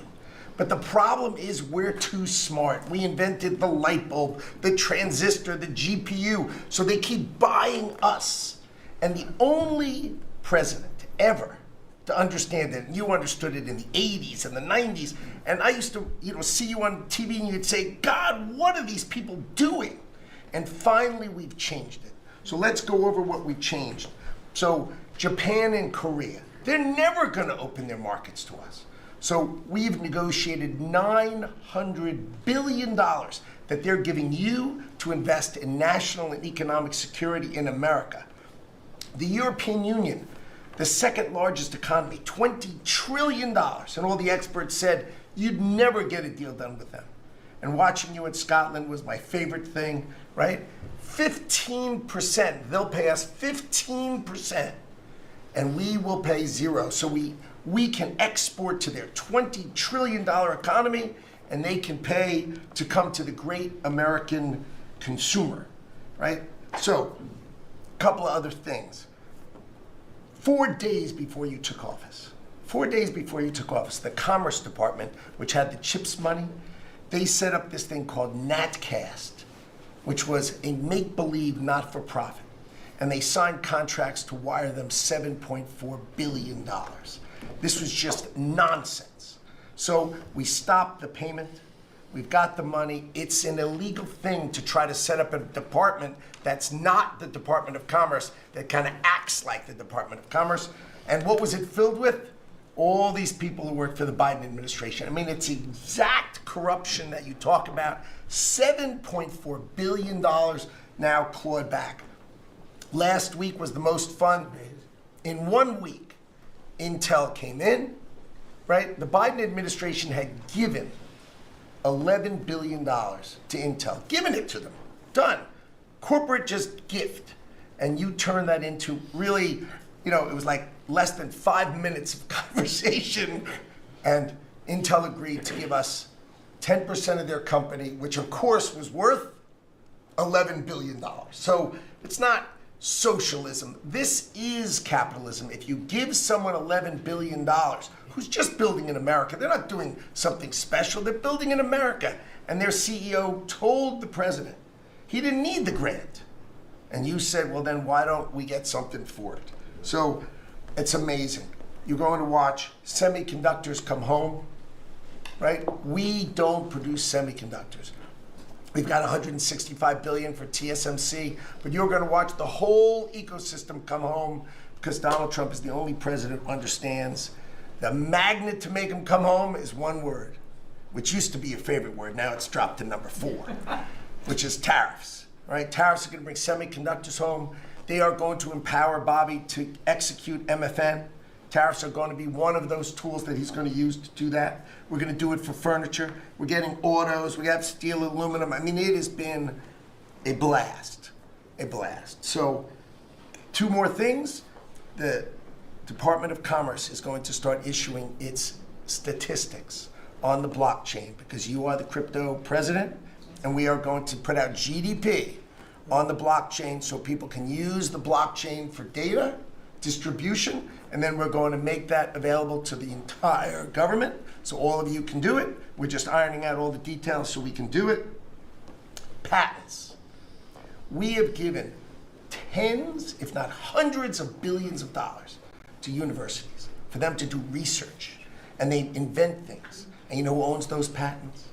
But the problem is we're too smart. We invented the light bulb, the transistor, the GPU, so they keep buying us. And the only president ever to understand it, and you understood it in the 80s and the 90s, and I used to see you on TV and you'd say, God, what are these people doing? And finally we've changed it. So let's go over what we changed. So Japan and Korea, they're never going to open their markets to us. So we've negotiated $900 billion that they're giving you to invest in national and economic security in America. The European Union, the second largest economy, $20 trillion. And all the experts said you'd never get a deal done with them. and watching you in Scotland was my favorite thing, right? 15%, they'll pay us 15%, and we will pay 0. So we can export to their $20 trillion economy, and they can pay to come to the great American consumer, right? So, a couple of other things. 4 days before you took office, the Commerce Department, which had the CHIPS money, they set up this thing called NatCast, which was a make-believe not-for-profit. And they signed contracts to wire them $7.4 billion. This was just nonsense. So we stopped the payment. We've got the money. It's an illegal thing to try to set up a department that's not the Department of Commerce, that kind of acts like the Department of Commerce. And what was it filled with? All these people who worked for the Biden administration. I mean, it's exact corruption that you talk about. $7.4 billion now clawed back. Last week was the most fun. In 1 week, Intel came in, right? The Biden administration had given $11 billion to Intel, given it to them, done. Corporate just gift. And you turn that into really, it was like less than 5 minutes of conversation, and Intel agreed to give us 10% of their company, which of course was worth $11 billion. So it's not socialism. This is capitalism. If you give someone $11 billion, who's just building in America, they're not doing something special, they're building in America. And their CEO told the president he didn't need the grant. And you said, well, then why don't we get something for it? So it's amazing. You're going to watch semiconductors come home, right? We don't produce semiconductors. We've got $165 billion for TSMC, but you're going to watch the whole ecosystem come home because Donald Trump is the only president who understands the magnet to make them come home is one word, which used to be your favorite word. Now it's dropped to number 4, which is tariffs, right? Tariffs are going to bring semiconductors home. They are going to empower Bobby to execute MFN. Tariffs are going to be one of those tools that he's going to use to do that. We're going to do it for furniture. We're getting autos. We have steel, aluminum. I mean, it has been a blast, a blast. So 2 more things. The Department of Commerce is going to start issuing its statistics on the blockchain because you are the crypto president, and we are going to put out GDP on the blockchain so people can use the blockchain for data distribution, and then we're going to make that available to the entire government so all of you can do it. We're just ironing out all the details so we can do it. Patents. We have given tens, if not hundreds of billions of dollars to universities for them to do research, and they invent things. And you know who owns those patents?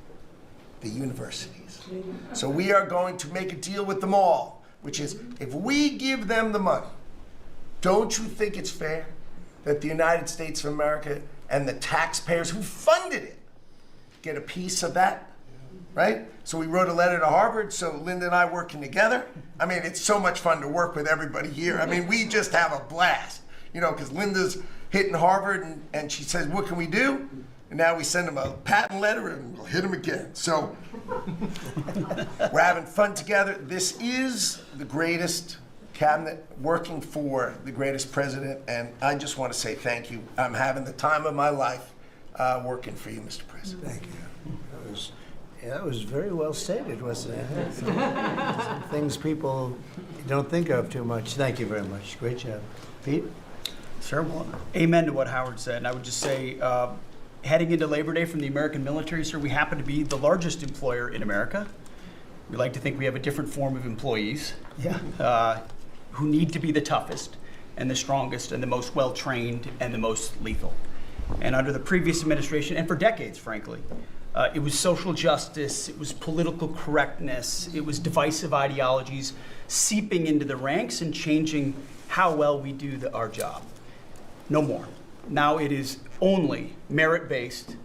The universities. So we are going to make a deal with them all, which is if we give them the money, don't you think it's fair that the United States of America and the taxpayers who funded it get a piece of that, right? So we wrote a letter to Harvard, so Linda and I working together. I mean, it's so much fun to work with everybody here. I mean, we just have a blast, because Linda's hitting Harvard and she says, what can we do? And now we send them a patent letter and we'll hit them again. So we're having fun together. This is the greatest cabinet working for the greatest president, and I just want to say thank you. I'm having the time of my life working for you, Mr. President. Thank you. That was very well stated, wasn't it? Some things people don't think of too much. Thank you very much. Great job. Pete? Sure. Well, amen to what Howard said. And I would just say, heading into Labor Day from the American military, sir, we happen to be the largest employer in America. We like to think we have a different form of employees. Yeah. Who need to be the toughest and the strongest and the most well-trained and the most lethal. And under the previous administration, and for decades, frankly, it was social justice, it was political correctness, it was divisive ideologies seeping into the ranks and changing how well we do our job. No more. Now it is only merit-based,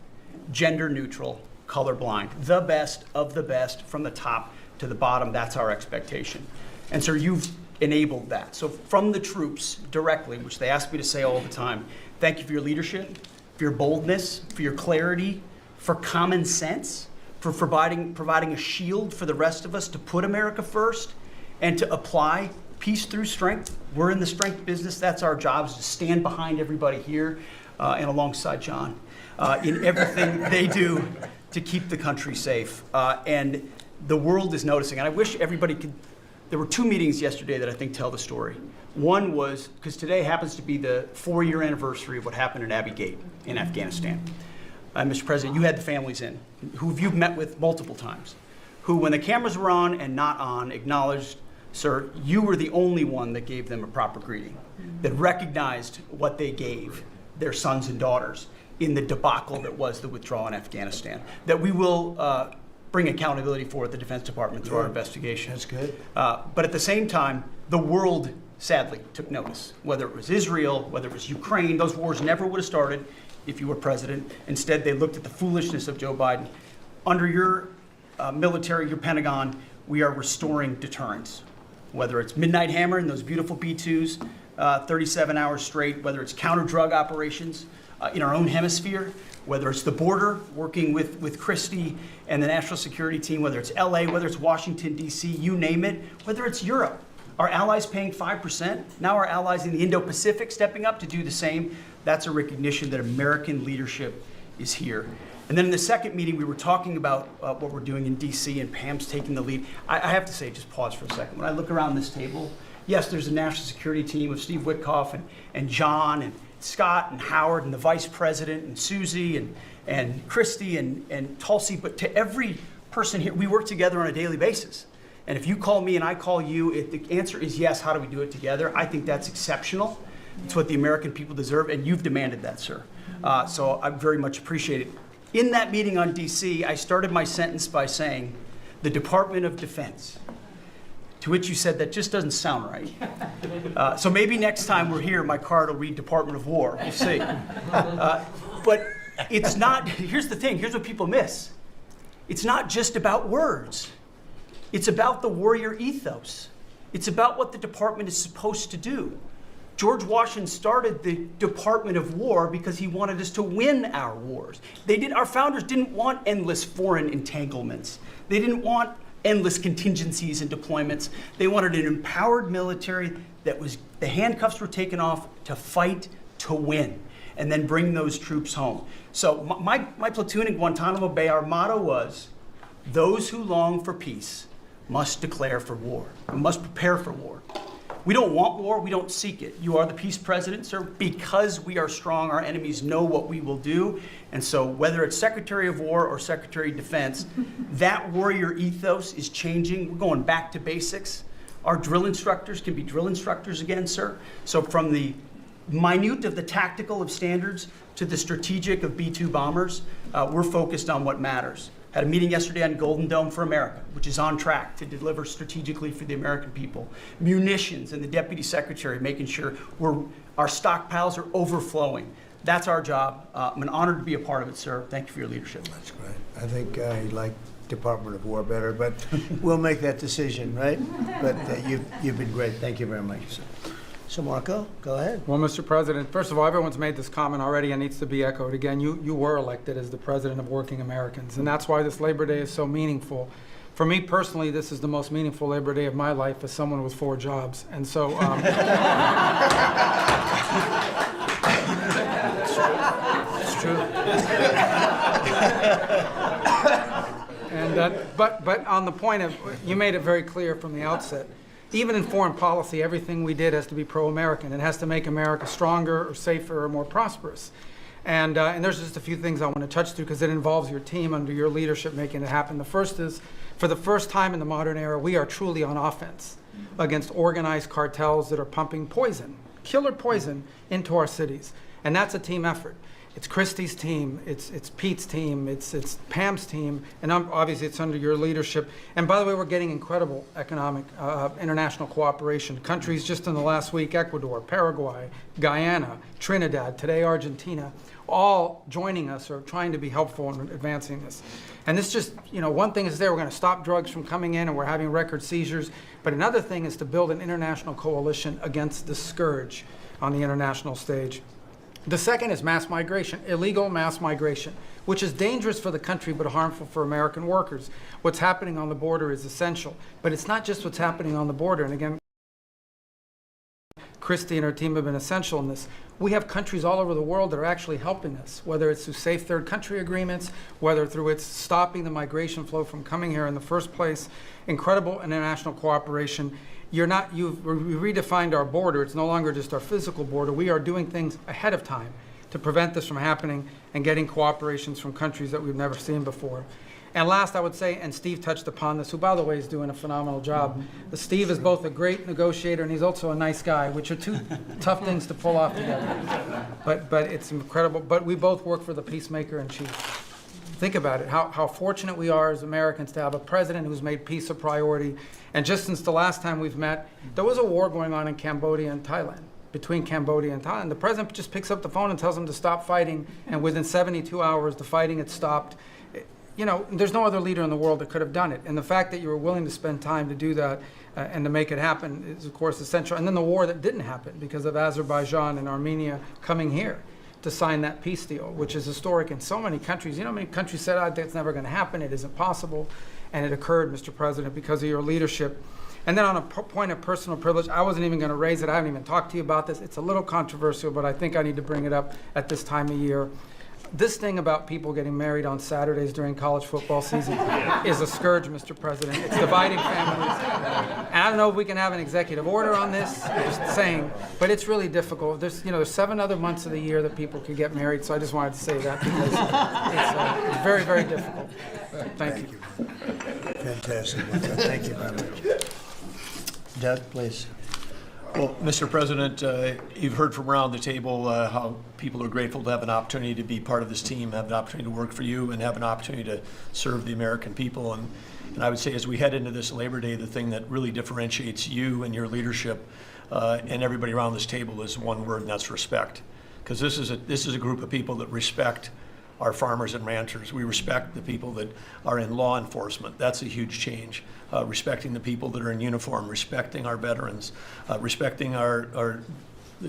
gender-neutral, colorblind. The best of the best from the top to the bottom. That's our expectation. And sir, you've enabled that. So from the troops directly, which they ask me to say all the time, thank you for your leadership, for your boldness, for your clarity, for common sense, for providing a shield for the rest of us to put America first and to apply peace through strength. We're in the strength business. That's our job, is to stand behind everybody here and alongside John in everything they do to keep the country safe. And the world is noticing. And I wish everybody could. There were 2 meetings yesterday that I think tell the story. One was, because today happens to be the 4-year anniversary of what happened in Abbey Gate in Afghanistan. Mr. President, you had the families in, who you've met with multiple times, who, when the cameras were on and not on, acknowledged, sir, you were the only one that gave them a proper greeting, that recognized what they gave their sons and daughters in the debacle that was the withdrawal in Afghanistan, that we will bring accountability for at the Defense Department through our investigation. That's good. But at the same time, the world sadly took notice, whether it was Israel, whether it was Ukraine. Those wars never would have started if you were president. Instead, they looked at the foolishness of Joe Biden. Under your military, your Pentagon, we are restoring deterrence. Whether it's Midnight Hammer and those beautiful B-2s, 37 hours straight, whether it's counter-drug operations in our own hemisphere, whether it's the border, working with Christie and the national security team, whether it's LA, whether it's Washington, D.C., you name it, whether it's Europe. Our allies paying 5%, now our allies in the Indo-Pacific stepping up to do the same. That's a recognition that American leadership is here. And then in the second meeting, we were talking about what we're doing in D.C. and Pam's taking the lead. I have to say, just pause for a second. When I look around this table, yes, there's a national security team of Steve Witkoff and John and Scott and Howard and the vice president and Susie and Christy and Tulsi, but to every person here, we work together on a daily basis. And if you call me and I call you, if the answer is yes, how do we do it together? I think that's exceptional. It's what the American people deserve, and you've demanded that, sir. So I very much appreciate it. In that meeting on DC, I started my sentence by saying, the Department of Defense, to which you said that just doesn't sound right. So maybe next time we're here, my card will read Department of War. We'll see. But it's not, here's the thing, here's what people miss. It's not just about words. It's about the warrior ethos. It's about what the department is supposed to do. George Washington started the Department of War because he wanted us to win our wars. Our founders didn't want endless foreign entanglements. They didn't want endless contingencies and deployments. They wanted an empowered military that the handcuffs were taken off to fight to win and then bring those troops home. So my platoon in Guantanamo Bay, our motto was, those who long for peace must declare for war, and must prepare for war. We don't want war, we don't seek it. You are the peace president, sir. Because we are strong, our enemies know what we will do. And so whether it's Secretary of War or Secretary of Defense, that warrior ethos is changing. We're going back to basics. Our drill instructors can be drill instructors again, sir. So from the minute of the tactical of standards to the strategic of B-2 bombers, we're focused on what matters. Had a meeting yesterday on Golden Dome for America, which is on track to deliver strategically for the American people. Munitions, and the Deputy Secretary making sure our stockpiles are overflowing. That's our job. I'm honored to be a part of it, sir. Thank you for your leadership. That's great. I think I like Department of War better, but we'll make that decision, right? But you've been great. Thank you very much, sir. So Marco, go ahead. Well, Mr. President, first of all, everyone's made this comment already and needs to be echoed again. You were elected as the President of Working Americans, and that's why this Labor Day is so meaningful. For me personally, this is the most meaningful Labor Day of my life as someone with 4 jobs. And so, it's true. And but on the point of, you made it very clear from the outset, even in foreign policy, everything we did has to be pro-American. It has to make America stronger or safer or more prosperous. And there's just a few things I want to touch to because it involves your team under your leadership making it happen. The first is, for the first time in the modern era, we are truly on offense against organized cartels that are pumping poison, killer poison, into our cities. And that's a team effort. It's Christie's team, it's Pete's team, it's Pam's team, and obviously it's under your leadership. And by the way, we're getting incredible economic international cooperation. Countries just in the last week, Ecuador, Paraguay, Guyana, Trinidad, today Argentina, all joining us or trying to be helpful in advancing this. And this just, one thing is we're going to stop drugs from coming in and we're having record seizures, but another thing is to build an international coalition against the scourge on the international stage. The second is mass migration, illegal mass migration, which is dangerous for the country but harmful for American workers. What's happening on the border is essential, but it's not just what's happening on the border. And again, Christy and her team have been essential in this. We have countries all over the world that are actually helping us, whether it's through safe third country agreements, whether through it's stopping the migration flow from coming here in the first place. Incredible international cooperation. We redefined our border. It's no longer just our physical border. We are doing things ahead of time to prevent this from happening and getting cooperations from countries that we've never seen before. And last, I would say, and Steve touched upon this, who, by the way, is doing a phenomenal job. Steve is both a great negotiator and he's also a nice guy, which are two tough things to pull off together. But it's incredible. But we both work for the peacemaker in chief. Think about it, how fortunate we are as Americans to have a president who's made peace a priority. And just since the last time we've met, there was a war going on in Cambodia and Thailand, between Cambodia and Thailand. The president just picks up the phone and tells them to stop fighting, and within 72 hours, the fighting had stopped. You know, there's no other leader in the world that could have done it. And the fact that you were willing to spend time to do that and to make it happen is, of course, essential. And then the war that didn't happen because of Azerbaijan and Armenia coming here to sign that peace deal, which is historic in so many countries. You know how many countries said, oh, that's never going to happen, it isn't possible. And it occurred, Mr. President, because of your leadership. And then on a point of personal privilege, I wasn't even going to raise it. I haven't even talked to you about this. It's a little controversial, but I think I need to bring it up at this time of year. This thing about people getting married on Saturdays during college football season is a scourge, Mr. President. It's dividing families. And I don't know if we can have an executive order on this, just saying, but it's really difficult. There's 7 other months of the year that people could get married, so I just wanted to say that because it's very, very difficult. Thank you. Fantastic. Thank you very much. Doug, please. Well, Mr. President, you've heard from around the table how people are grateful to have an opportunity to be part of this team, have an opportunity to work for you, and have an opportunity to serve the American people. And I would say as we head into this Labor Day, the thing that really differentiates you and your leadership and everybody around this table is one word, and that's respect. Because this is a group of people that respect our farmers and ranchers. We respect the people that are in law enforcement. That's a huge change. Respecting the people that are in uniform, respecting our veterans, respecting the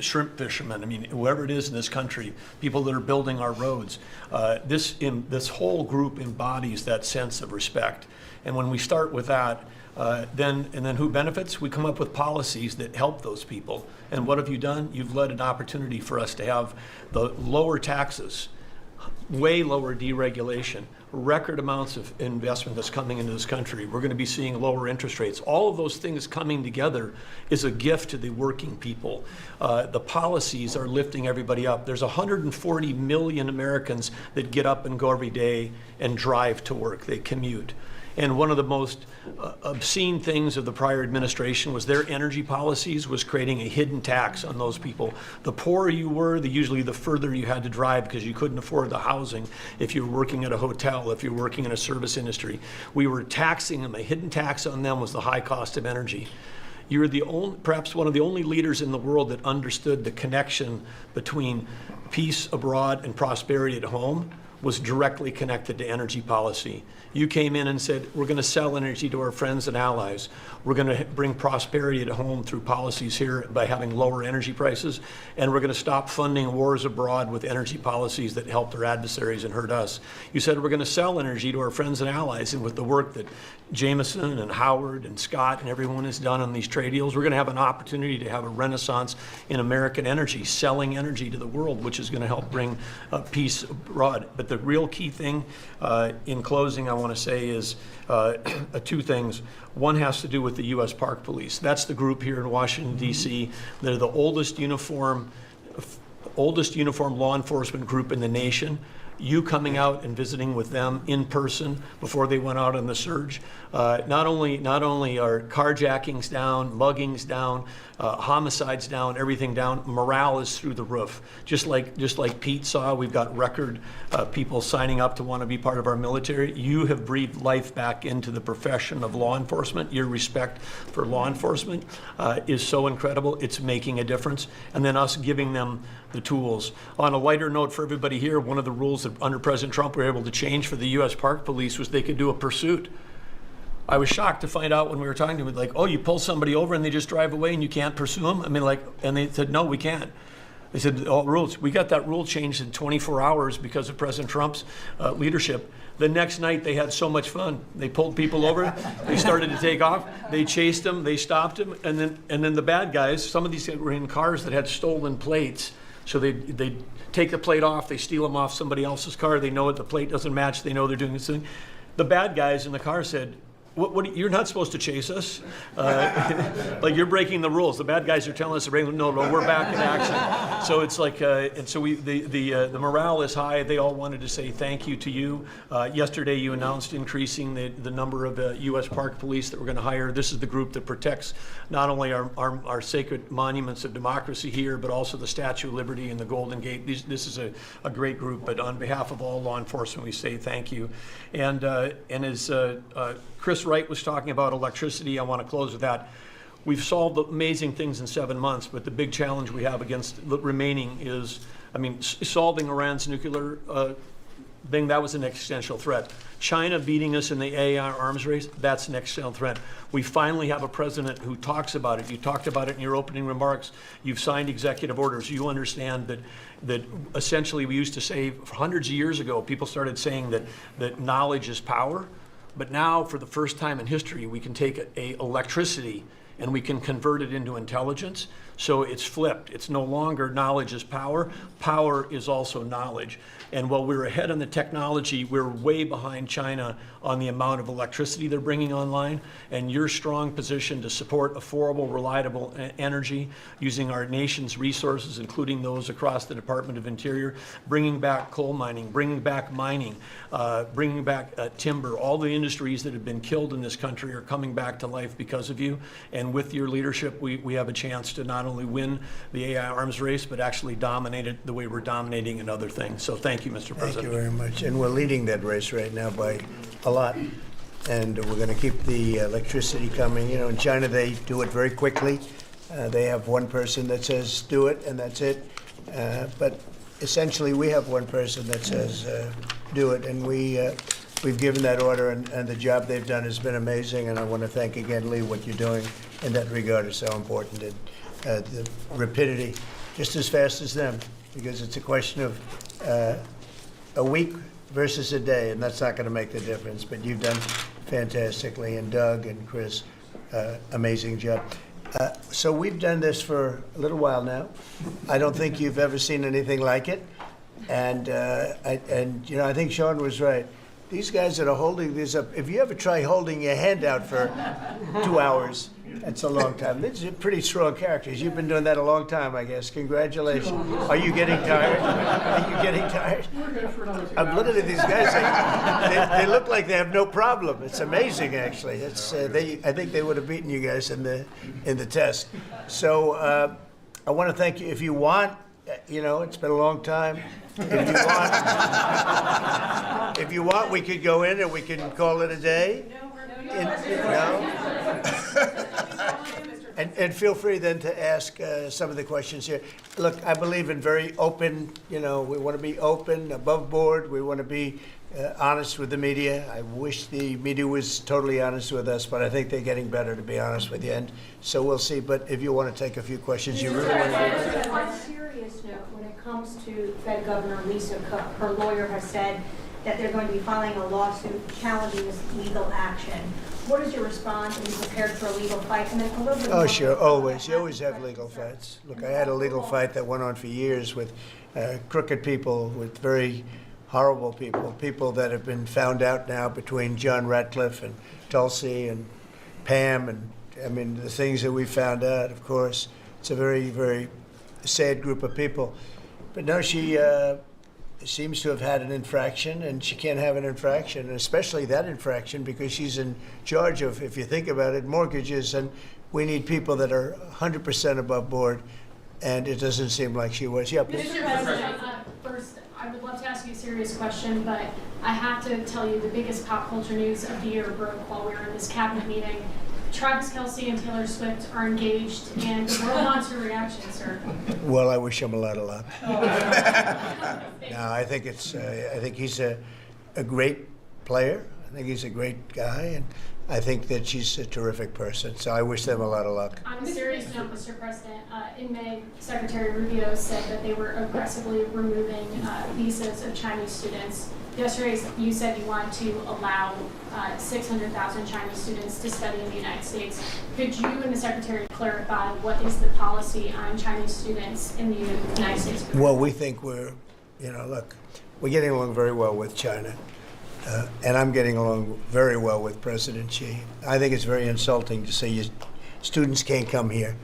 shrimp fishermen. I mean, whoever it is in this country, people that are building our roads. This whole group embodies that sense of respect. And when we start with that, then who benefits? We come up with policies that help those people. And what have you done? You've led an opportunity for us to have the lower taxes, way lower deregulation, record amounts of investment that's coming into this country. We're going to be seeing lower interest rates. All of those things coming together is a gift to the working people. The policies are lifting everybody up. There's 140 million Americans that get up and go every day and drive to work. They commute. And one of the most obscene things of the prior administration was their energy policies was creating a hidden tax on those people. The poorer you were, usually the further you had to drive because you couldn't afford the housing if you were working at a hotel, if you were working in a service industry. We were taxing them. A hidden tax on them was the high cost of energy. You're perhaps one of the only leaders in the world that understood the connection between peace abroad and prosperity at home was directly connected to energy policy. You came in and said, we're going to sell energy to our friends and allies. We're going to bring prosperity at home through policies here by having lower energy prices. And we're going to stop funding wars abroad with energy policies that help their adversaries and hurt us. You said we're going to sell energy to our friends and allies. And with the work that Jameson and Howard and Scott and everyone has done on these trade deals, we're going to have an opportunity to have a renaissance in American energy, selling energy to the world, which is going to help bring peace abroad. But the real key thing in closing I want to say is 2 things. One has to do with the U.S. Park Police. That's the group here in Washington, D.C. They're the oldest uniform law enforcement group in the nation. You coming out and visiting with them in person before they went out on the surge. Not only are carjackings down, muggings down, homicides down, everything down, morale is through the roof. Just like Pete saw, we've got record people signing up to want to be part of our military. You have breathed life back into the profession of law enforcement. Your respect for law enforcement is so incredible. It's making a difference. And then us giving them the tools. On a lighter note for everybody here, one of the rules that under President Trump we were able to change for the U.S. Park Police was they could do a pursuit. I was shocked to find out when we were talking to them, like, oh, you pull somebody over and they just drive away and you can't pursue them? I mean, and they said, no, we can't. They said, all rules. We got that rule changed in 24 hours because of President Trump's leadership. The next night, they had so much fun. They pulled people over. They started to take off. They chased them. They stopped them. And then the bad guys, some of these were in cars that had stolen plates. So they take the plate off. They steal them off somebody else's car. They know it. The plate doesn't match. They know they're doing this thing. The bad guys in the car said, what, you're not supposed to chase us. Like, you're breaking the rules. The bad guys are telling us to break. No, we're back in action. So it's like, and so the morale is high. They all wanted to say thank you to you. Yesterday, you announced increasing the number of U.S. Park Police that we're going to hire. This is the group that protects not only our sacred monuments of democracy here, but also the Statue of Liberty and the Golden Gate. This is a great group. But on behalf of all law enforcement, we say thank you. And as Chris Wright was talking about electricity, I want to close with that. We've solved amazing things in 7 months, but the big challenge we have against the remaining is, solving Iran's nuclear thing, that was an existential threat. China beating us in the AI arms race, that's an existential threat. We finally have a president who talks about it. You talked about it in your opening remarks. You've signed executive orders. You understand that essentially we used to say hundreds of years ago, people started saying that knowledge is power. But now, for the first time in history, we can take electricity and we can convert it into intelligence. So it's flipped. It's no longer knowledge is power. Power is also knowledge. And while we're ahead on the technology, we're way behind China on the amount of electricity they're bringing online. And your strong position to support affordable, reliable energy using our nation's resources, including those across the Department of Interior, bringing back coal mining, bringing back mining, bringing back timber. All the industries that have been killed in this country are coming back to life because of you. And with your leadership, we have a chance to not only win the AI arms race, but actually dominate it the way we're dominating in other things. So thank you, Mr. President. Thank you very much. And we're leading that race right now by a lot. And we're going to keep the electricity coming. In China, they do it very quickly. They have one person that says, do it, and that's it. But essentially, we have one person that says, do it. And we've given that order, and the job they've done has been amazing. And I want to thank again, Lee, what you're doing in that regard is so important. And the rapidity, just as fast as them, because it's a question of a week versus a day, and that's not going to make the difference. But you've done fantastically, and Doug and Chris, amazing job. So we've done this for a little while now. I don't think you've ever seen anything like it, and I think Sean was right. These guys that are holding these up, if you ever try holding your hand out for 2 hours, that's a long time. These are pretty strong characters. You've been doing that a long time, I guess. Congratulations. Are you getting tired? Are you getting tired? I'm looking at these guys. They look like they have no problem. It's amazing, actually. It's I think they would have beaten you guys in the test. So I want to thank you. If you want, it's been a long time. If you want, we could go in and we can call it a day. And feel free then to ask some of the questions here. Look, I believe in very open, we want to be open, above board. We want to be honest with the media. I wish the media was totally honest with us, but I think they're getting better, to be honest with you. And so we'll see. But if you want to take a few questions, you really want to do. On a serious note, when it comes to Fed Governor Lisa Cook, her lawyer has said that they're going to be filing a lawsuit challenging this legal action. What is your response? Are you prepared for a legal fight? And then a little bit Oh, sure, always. You always have legal fights. Look, I had a legal fight that went on for years with crooked people, with very horrible people that have been found out now between John Ratcliffe and Tulsi and Pam. And the things that we found out, of course, it's a very, very sad group of people. But no, she seems to have had an infraction, and she can't have an infraction, and especially that infraction, because she's in charge of, if you think about it, mortgages, and we need people that are 100% above board, and it doesn't seem like she was. Yeah, please. Mr. President, first, I would love to ask you a serious question, but I have to tell you the biggest pop culture news of the year broke while we were in this cabinet meeting. Travis Kelce and Taylor Swift are engaged, and the world wants your reaction, sir. Well, I wish him a lot of luck. No, I think he's a great player. I think he's a great guy, I think that she's a terrific person. So I wish them a lot of luck. On a serious note, Mr. President, in May, Secretary Rubio said that they were aggressively removing visas of Chinese students. Yesterday, you said you wanted to allow 600,000 Chinese students to study in the United States. Could you and the Secretary clarify what is the policy on Chinese students in the United States? Well, we think we're getting along very well with China. And I'm getting along very well with President Xi. I think it's very insulting to say students can't come here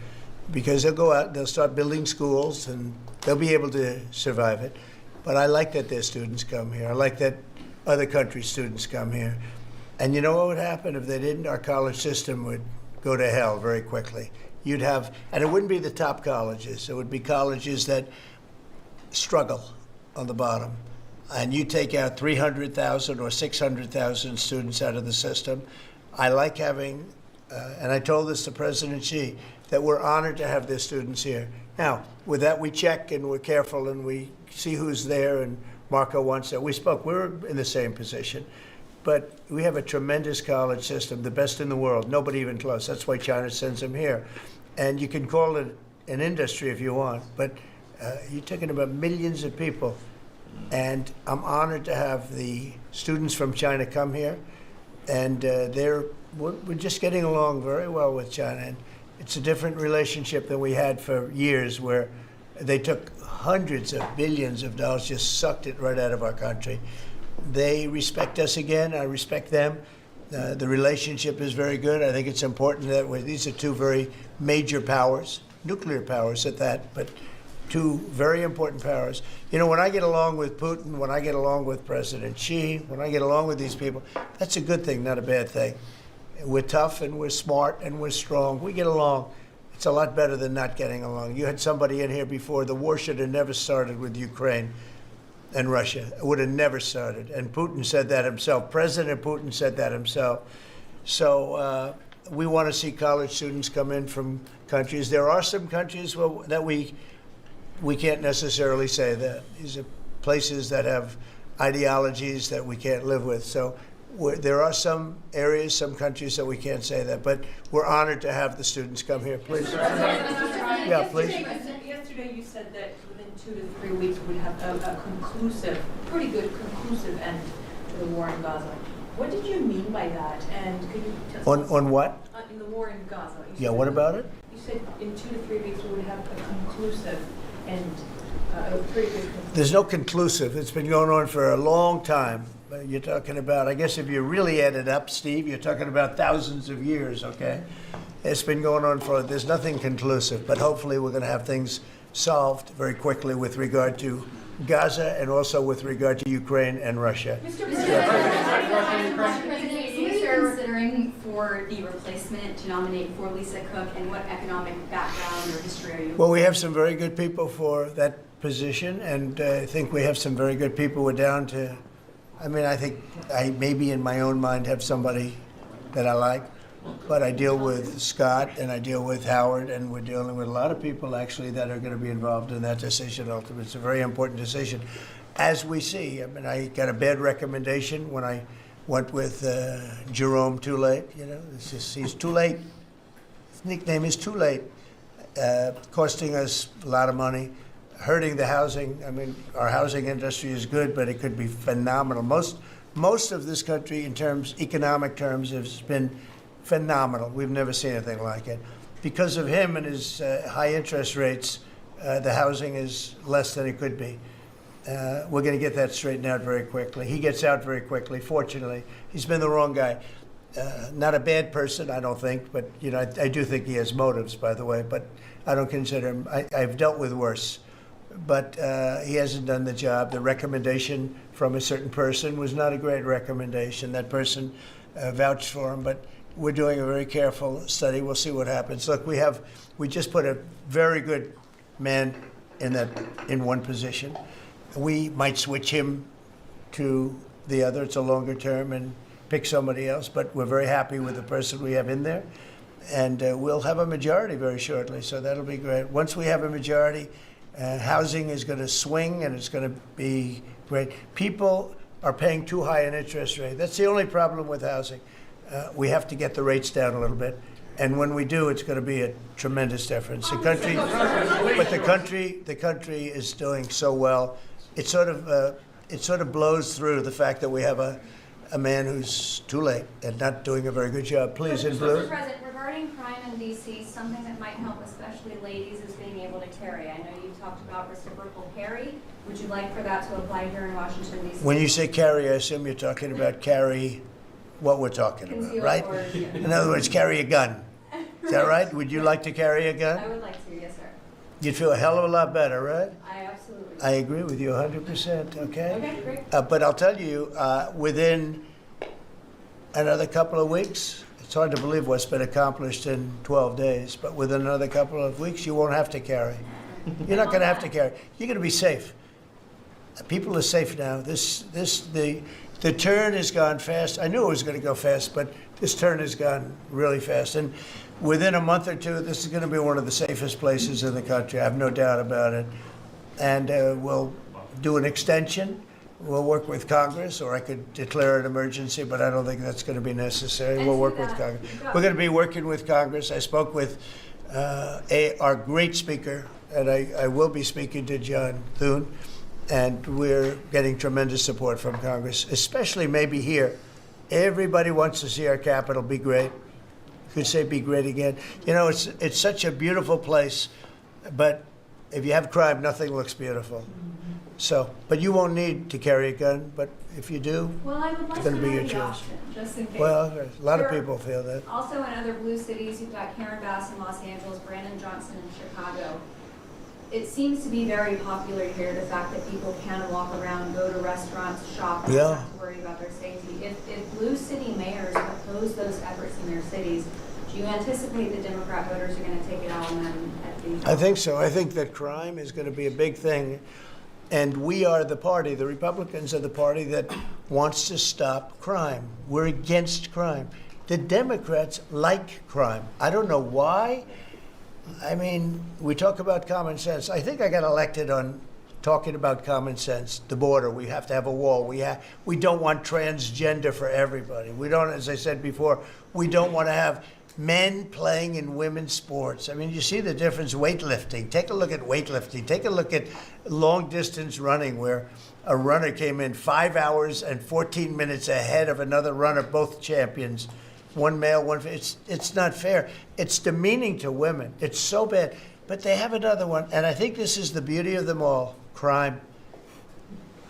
because they'll go out, they'll start building schools, and they'll be able to survive it. But I like that their students come here. I like that other countries' students come here. And you know what would happen if they didn't? Our college system would go to hell very quickly. You'd have, and it wouldn't be the top colleges. It would be colleges that struggle on the bottom. And you take out 300,000 or 600,000 students out of the system. I like having, and I told this to President Xi, that we're honored to have their students here. Now, with that, we check and we're careful and we see who's there, and Marco wants that. We spoke, we're in the same position. But we have a tremendous college system, the best in the world, nobody even close. That's why China sends them here. And you can call it an industry if you want, but you're talking about millions of people. And I'm honored to have the students from China come here, and we're just getting along very well with China. And it's a different relationship than we had for years, where they took hundreds of billions of dollars, just sucked it right out of our country. They respect us again. I respect them. The relationship is very good. I think it's important that these are two very major powers, nuclear powers at that, but two very important powers. You know, when I get along with Putin, when I get along with President Xi, when I get along with these people, that's a good thing, not a bad thing. We're tough and we're smart and we're strong. We get along. It's a lot better than not getting along. You had somebody in here before. The war should have never started with Ukraine and Russia. It would have never started. And Putin said that himself. President Putin said that himself. So we want to see college students come in from countries. There are some countries that we can't necessarily say that. These are places that have ideologies that we can't live with. So there are some areas, some countries that we can't say that. But we're honored to have the students come here. Please. Yeah, please. Yesterday you said that within 2 to 3 weeks we'd have a conclusive, pretty good conclusive end to the war in Gaza. What did you mean by that? And could you tell us on what? In the war in Gaza. Yeah, what about it? You said in 2 to 3 weeks we would have a conclusive end, a pretty good conclusive. There's no conclusive. It's been going on for a long time. You're talking about, I guess if you really add it up, Steve, you're talking about thousands of years, okay? It's been going on there's nothing conclusive, but hopefully we're going to have things solved very quickly with regard to Gaza and also with regard to Ukraine and Russia. Mr. President, who are you considering for the replacement to nominate for Lisa Cook, and what economic background or history are you? Well, we have some very good people for that position, and I think we have some very good people. We're down to, I think I maybe in my own mind have somebody that I like, but I deal with Scott and I deal with Howard, and we're dealing with a lot of people actually that are going to be involved in that decision ultimately. It's a very important decision. As we see, I got a bad recommendation when I went with Jerome Too Late. You know, he's too late. His nickname is Too Late, costing us a lot of money, hurting the housing. Our housing industry is good, but it could be phenomenal. Most of this country, in economic terms, has been phenomenal. We've never seen anything like it. Because of him and his high interest rates, the housing is less than it could be. We're going to get that straightened out very quickly. He gets out very quickly, fortunately. He's been the wrong guy. Not a bad person, I don't think, but I do think he has motives, by the way, but I don't consider him. I've dealt with worse. But he hasn't done the job. The recommendation from a certain person was not a great recommendation. That person vouched for him, but we're doing a very careful study. We'll see what happens. Look, we just put a very good man in one position. We might switch him to the other. It's a longer term and pick somebody else, but we're very happy with the person we have in there. And we'll have a majority very shortly, so that'll be great. Once we have a majority, housing is going to swing and it's going to be great. People are paying too high an interest rate. That's the only problem with housing. We have to get the rates down a little bit. And when we do, it's going to be a tremendous difference. The country, but the country is doing so well. It sort of blows through the fact that we have a man who's too late and not doing a very good job. Please, in blue. Mr. President, regarding crime in D.C., something that might help, especially ladies, is being able to carry. I know you talked about reciprocal carry. Would you like for that to apply here in Washington, D.C.? When you say carry, I assume you're talking about carry what we're talking about, Concealed right? or- In other words, carry a gun. Is that right? Would you like to carry a gun? I would like to, yes, sir. You'd feel a hell of a lot better, right? I absolutely. I agree with you 100%, okay? Okay, great. But I'll tell you, within another couple of weeks, it's hard to believe what's been accomplished in 12 days, but within another couple of weeks, you won't have to carry. You're not going to have to carry. You're going to be safe. People are safe now. The turn has gone fast. I knew it was going to go fast, but this turn has gone really fast. And within a month or two, this is going to be one of the safest places in the country. I have no doubt about it. And we'll do an extension. We'll work with Congress, or I could declare an emergency, but I don't think that's going to be necessary. We'll work with Congress. We're going to be working with Congress. I spoke with our great speaker, and I will be speaking to John Thune, and we're getting tremendous support from Congress, especially maybe here. Everybody wants to see our capital be great. Could say be great again. You know, it's such a beautiful place, but if you have crime, nothing looks beautiful. So, but you won't need to carry a gun, but if you do, Well, I would like it's to going to be know your the choice. option, just in case. Well, a lot of There- people feel that. Also in other blue cities, you've got Karen Bass in Los Angeles, Brandon Johnson in Chicago. It seems to be very popular here, the fact that people can walk around, go to restaurants, shop, and Yeah. not have to worry about their safety. If blue city mayors oppose those efforts in their cities, do you anticipate the Democrat voters are going to take it out on them at the? I think so. I think that crime is going to be a big thing. And we are the party, the Republicans are the party that wants to stop crime. We're against crime. The Democrats like crime. I don't know why. I mean, we talk about common sense. I think I got elected on talking about common sense. The border, we have to have a wall. We don't want transgender for everybody. We don't, as I said before, we don't want to have men playing in women's sports. I mean, you see the difference. Weightlifting. Take a look at weightlifting. Take a look at long distance running, where a runner came in 5 hours and 14 minutes ahead of another runner, both champions. One male, one female. It's not fair. It's demeaning to women. It's so bad. But they have another one, and I think this is the beauty of them all: crime.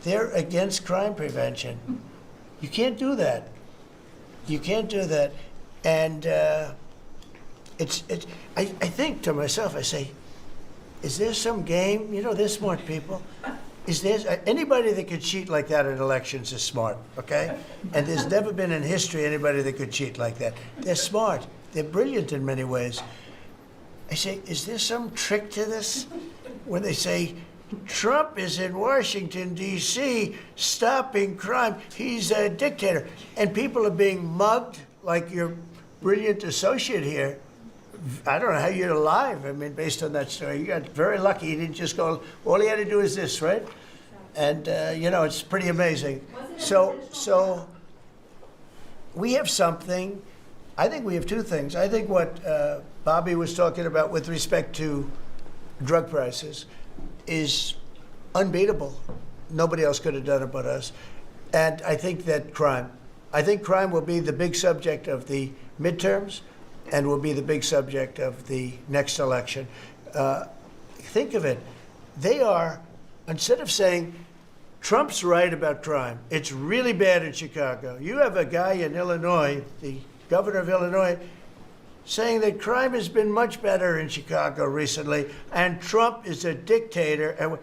They're against crime prevention. You can't do that. You can't do that. And I think to myself, I say, is there some game? You know, they're smart people. Is there anybody that could cheat like that in elections is smart, okay? And there's never been in history anybody that could cheat like that. They're smart. They're brilliant in many ways. I say, is there some trick to this? When they say, Trump is in Washington, D.C., stopping crime. He's a dictator. And people are being mugged like your brilliant associate here. I don't know how you're alive. I mean, based on that story, you got very lucky. He didn't just go, all he had to do is this, right? And, you know, it's pretty amazing. So we have something. I think we have two things. I think what Bobby was talking about with respect to drug prices is unbeatable. Nobody else could have done it but us. And I think that crime will be the big subject of the midterms and will be the big subject of the next election. Think of it. They are, instead of saying, Trump's right about crime, it's really bad in Chicago. You have a guy in Illinois, the governor of Illinois, saying that crime has been much better in Chicago recently, and Trump is a dictator.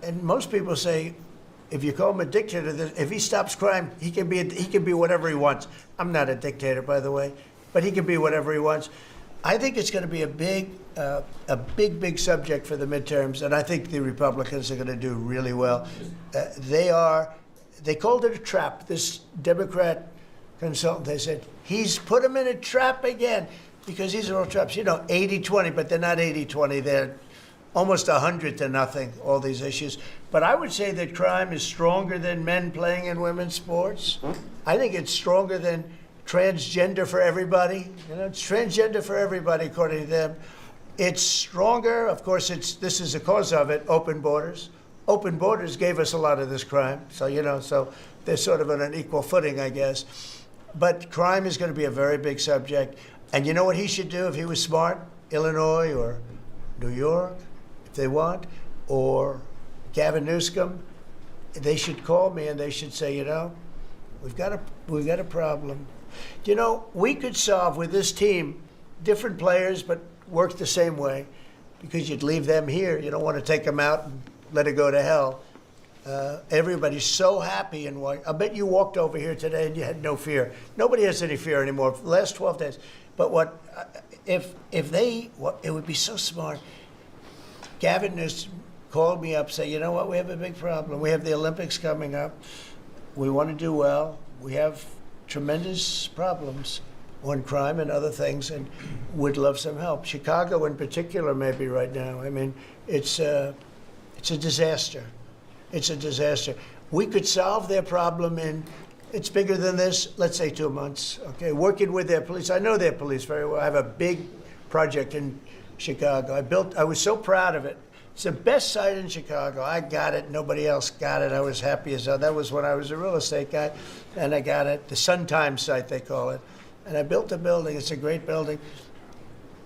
And most people say, if you call him a dictator, if he stops crime, he can be whatever he wants. I'm not a dictator, by the way, but he can be whatever he wants. I think it's going to be a big subject for the midterms, and I think the Republicans are going to do really well. They called it a trap. This Democrat consultant, they said, he's put him in a trap again, because these are all traps. You know, 80-20, but they're not 80-20. They're almost 100-0, all these issues. But I would say that crime is stronger than men playing in women's sports. I think it's stronger than transgender for everybody. You know, it's transgender for everybody, according to them. It's stronger. Of course, this is the cause of it, open borders. Open borders gave us a lot of this crime. So, you know, so they're sort of on an equal footing, I guess. But crime is going to be a very big subject. And you know what he should do if he was smart? Illinois or New York, if they want, or Gavin Newsom, they should call me and they should say, you know, we've got a problem. You know, we could solve with this team, different players, but work the same way, because you'd leave them here. You don't want to take them out and let it go to hell. Everybody's so happy and I bet you walked over here today and you had no fear. Nobody has any fear anymore for the last 12 days. But if they, it would be so smart. Gavin Newsom called me up, say, you know what, we have a big problem. We have the Olympics coming up. We want to do well. We have tremendous problems on crime and other things, and would love some help. Chicago in particular, maybe right now. I mean, it's a disaster. It's a disaster. We could solve their problem in, it's bigger than this, let's say 2 months, okay? Working with their police. I know their police very well. I have a big project in Chicago. I was so proud of it. It's the best site in Chicago. I got it. Nobody else got it. I was happy as hell. That was when I was a real estate guy, and I got it. The Sun Times site, they call it. And I built the building. It's a great building.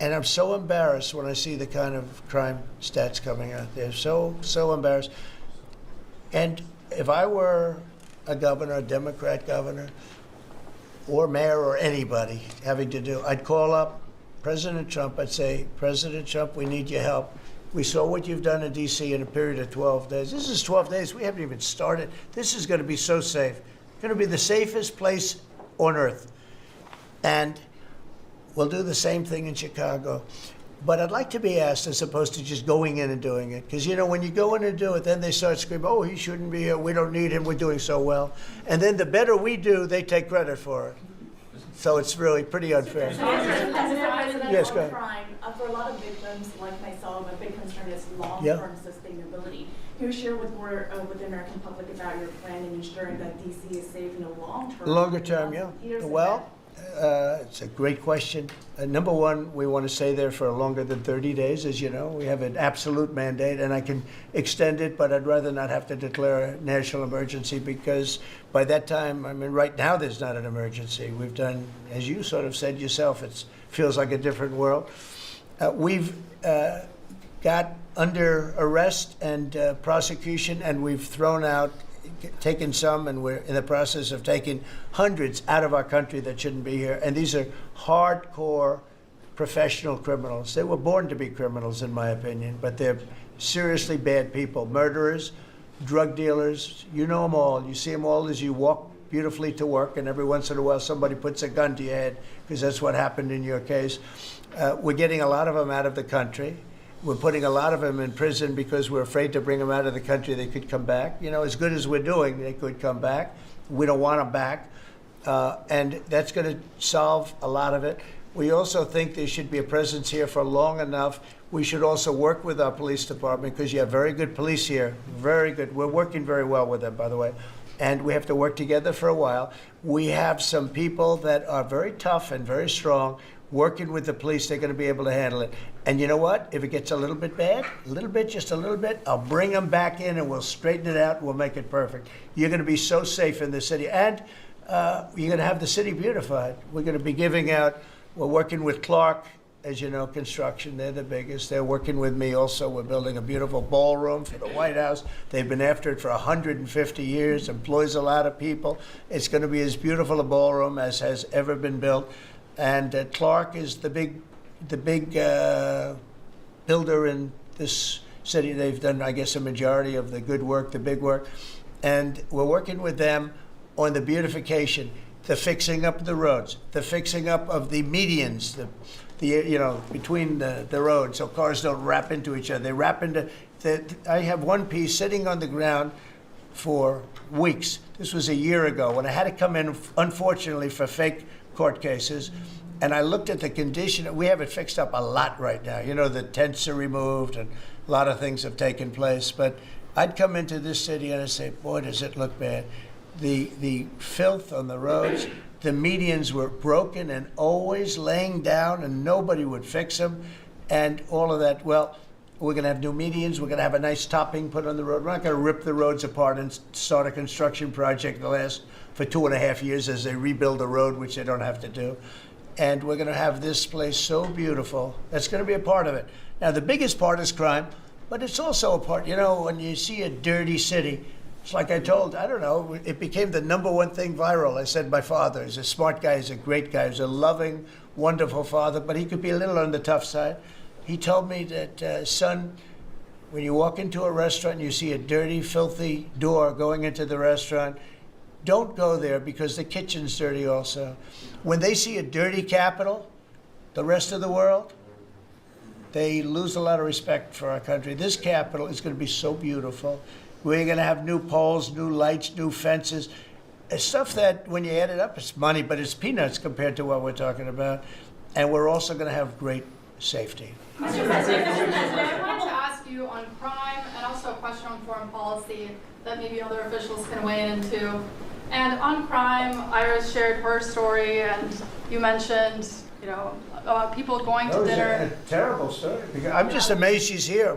And I'm so embarrassed when I see the kind of crime stats coming out there. So embarrassed. And if I were a governor, a Democrat governor, or mayor, or anybody having to do, I'd call up President Trump. I'd say, President Trump, we need your help. We saw what you've done in D.C. in a period of 12 days. This is 12 days. We haven't even started. This is going to be so safe. It's going to be the safest place on earth. And we'll do the same thing in Chicago. But I'd like to be asked, as opposed to just going in and doing it. Because, you know, when you go in and do it, then they start screaming, oh, he shouldn't be here. We don't need him. We're doing so well. And then the better we do, they take credit for it. So it's really pretty unfair. Yes, go ahead. Crime, for a lot of victims like myself, a big concern is long-term sustainability. Can you share with the American public about your plan in ensuring that DC is safe in the long term? Longer term, yeah. Well, it's a great question. Number one, we want to stay there for longer than 30 days, as you know. We have an absolute mandate, and I can extend it, but I'd rather not have to declare a national emergency, because by that time, I mean, right now there's not an emergency. We've done, as you sort of said yourself, it feels like a different world. We've got under arrest and prosecution, and we've taken some, and we're in the process of taking hundreds out of our country that shouldn't be here. And these are hardcore professional criminals. They were born to be criminals, in my opinion, but they're seriously bad people. Murderers, drug dealers, you know them all. You see them all as you walk beautifully to work, and every once in a while somebody puts a gun to your head, because that's what happened in your case. We're getting a lot of them out of the country. We're putting a lot of them in prison because we're afraid to bring them out of the country. They could come back. You know, as good as we're doing, they could come back. We don't want them back. And that's going to solve a lot of it. We also think there should be a presence here for long enough. We should also work with our police department, because you have very good police here. Very good. We're working very well with them, by the way. And we have to work together for a while. We have some people that are very tough and very strong. Working with the police, they're going to be able to handle it. And you know what? If it gets a little bit bad, just a little bit, I'll bring them back in and we'll straighten it out and we'll make it perfect. You're going to be so safe in the city. And you're going to have the city beautified. We're going to be we're working with Clark, as you know, construction. They're the biggest. They're working with me also. We're building a beautiful ballroom for the White House. They've been after it for 150 years, employs a lot of people. It's going to be as beautiful a ballroom as has ever been built. And Clark is the big builder in this city. They've done, I guess, a majority of the good work, the big work. And we're working with them on the beautification, the fixing up of the roads, the fixing up of the medians, between the roads, so cars don't wrap into each other. They wrap into. I have one piece sitting on the ground for weeks. This was a year ago when I had to come in, unfortunately, for fake court cases, and I looked at the condition. We have it fixed up a lot right now. You know, the tents are removed and a lot of things have taken place. But I'd come into this city and I'd say, boy, does it look bad. The filth on the roads, the medians were broken and always laying down, and nobody would fix them, and all of that. Well, we're going to have new medians. We're going to have a nice topping put on the road. We're not going to rip the roads apart and start a construction project that lasts for 2.5 years as they rebuild the road, which they don't have to do. And we're going to have this place so beautiful. That's going to be a part of it. Now, the biggest part is crime, but it's also a part, you know, when you see a dirty city, it's like I told, I don't know, it became the #1 thing viral. I said my father is a smart guy, he's a great guy, he's a loving, wonderful father, but he could be a little on the tough side. He told me that, son, when you walk into a restaurant and you see a dirty, filthy door going into the restaurant, don't go there because the kitchen's dirty also. When they see a dirty Capitol, the rest of the world, they lose a lot of respect for our country. This Capitol is going to be so beautiful. We're going to have new poles, new lights, new fences. It's stuff that, when you add it up, it's money, but it's peanuts compared to what we're talking about. And we're also going to have great safety. Mr. President, I wanted to ask you on crime and also a question on foreign policy that maybe other officials can weigh into. And on crime, Iris shared her story, and you mentioned, you know, people going to dinner. That was a terrible story. I'm just amazed she's here.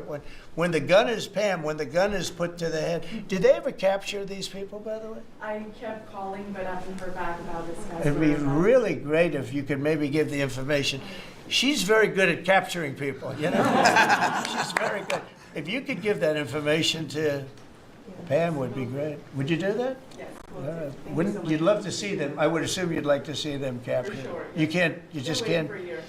When the gun is, Pam, when the gun is put to the head, did they ever capture these people, by the way? I kept calling, but I haven't heard back about this guy. It'd be really great if you could maybe give the information. She's very good at capturing people, you know? She's very good. If you could give that information to Pam, would be great. Would you do that? Yes. Wouldn't you'd love to see them? I would assume you'd like to see them captured. For sure. You can't. You just can't. For years.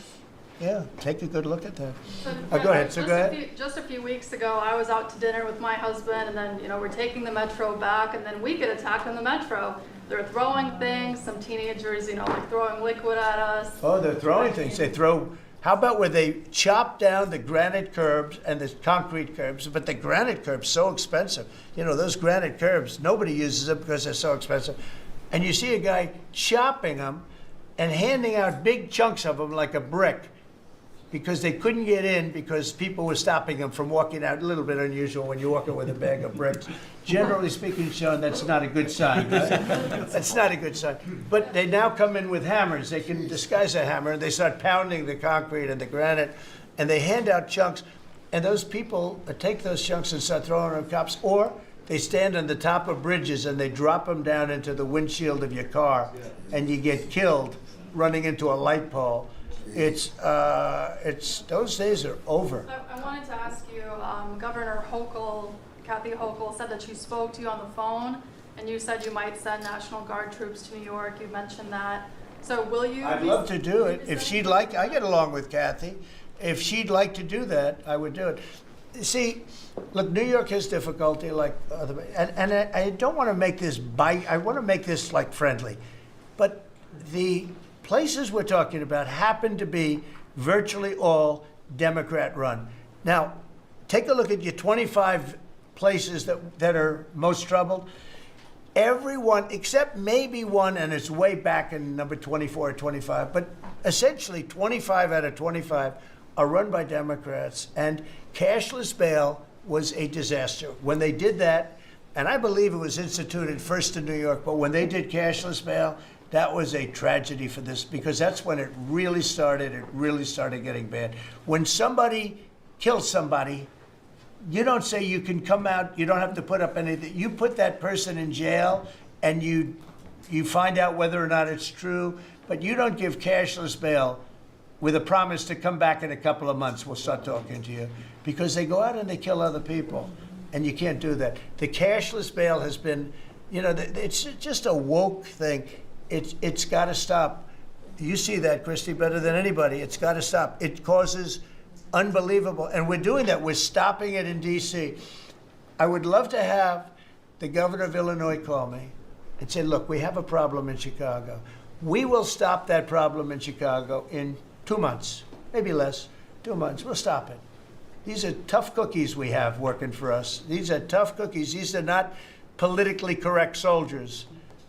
Yeah, take a good look at that. So, Go ahead. So go ahead. Just a few weeks ago, I was out to dinner with my husband, and then, you know, we're taking the metro back, and then we get attacked on the metro. They're throwing things. Some teenagers, you know, like throwing liquid at us. Oh, they're throwing things. They throw. How about where they chop down the granite curbs and the concrete curbs? But the granite curbs so expensive. You know, those granite curbs, nobody uses them because they're so expensive. And you see a guy chopping them and handing out big chunks of them like a brick, because they couldn't get in because people were stopping them from walking out. A little bit unusual when you're walking with a bag of bricks. Generally speaking, Sean, that's not a good sign. Right? That's not a good sign. But they now come in with hammers. They can disguise a hammer, and they start pounding the concrete and the granite, and they hand out chunks. And those people take those chunks and start throwing them at cops, or they stand on the top of bridges and they drop them down into the windshield of your car, and you get killed running into a light pole. It's those days are over. I wanted to ask you, Governor Hochul, Kathy Hochul, said that she spoke to you on the phone, and you said you might send National Guard troops to New York. You mentioned that. So will you? I'd love to do it. If she'd like, I get along with Kathy. If she'd like to do that, I would do it. See, look, New York has difficulty like other, and I don't want to make this I want to make this like friendly, but the places we're talking about happen to be virtually all Democrat run. Now, take a look at your 25 places that are most troubled. Everyone, except maybe one, and it's way back in number 24 or 25, but essentially 25 out of 25 are run by Democrats. And cashless bail was a disaster. When they did that, and I believe it was instituted first in New York, but when they did cashless bail, that was a tragedy for this, because that's when it really started getting bad. When somebody kills somebody, you don't say you can come out, you don't have to put up anything. You put that person in jail and you find out whether or not it's true, but you don't give cashless bail with a promise to come back in a couple of months, we'll start talking to you. Because they go out and they kill other people, and you can't do that. The cashless bail has been, you know, it's just a woke thing. It's got to stop. You see that, Christy, better than anybody. It's got to stop. It causes unbelievable, and we're doing that. We're stopping it in D.C. I would love to have the governor of Illinois call me and say, look, we have a problem in Chicago. We will stop that problem in Chicago in 2 months, maybe less, 2 months. We'll stop it. These are tough cookies we have working for us. These are tough cookies. These are not politically correct soldiers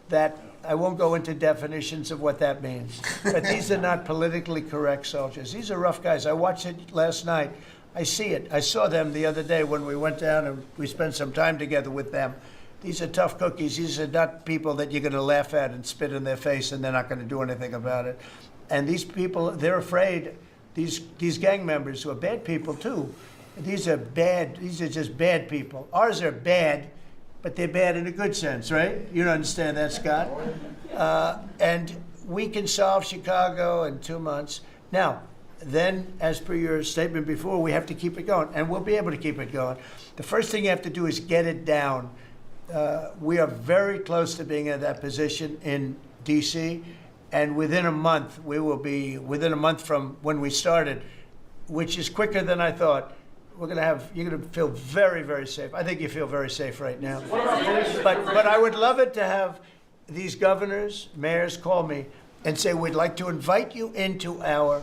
that I won't go into definitions of what that means, but these are not politically correct soldiers. These are rough guys. I watched it last night. I see it. I saw them the other day when we went down and we spent some time together with them. These are tough cookies. These are not people that you're going to laugh at and spit in their face and they're not going to do anything about it. And these people, they're afraid, these gang members who are bad people too. These are just bad people. Ours are bad, but they're bad in a good sense, right? You don't understand that, Scott? And we can solve Chicago in 2 months. Now, then, as per your statement before, we have to keep it going, and we'll be able to keep it going. The first thing you have to do is get it down. We are very close to being in that position in D.C., and within a month, we will be, within a month from when we started, which is quicker than I thought, you're going to feel very, very safe. I think you feel very safe right now. But I would love it to have these governors, mayors call me and say, we'd like to invite you into our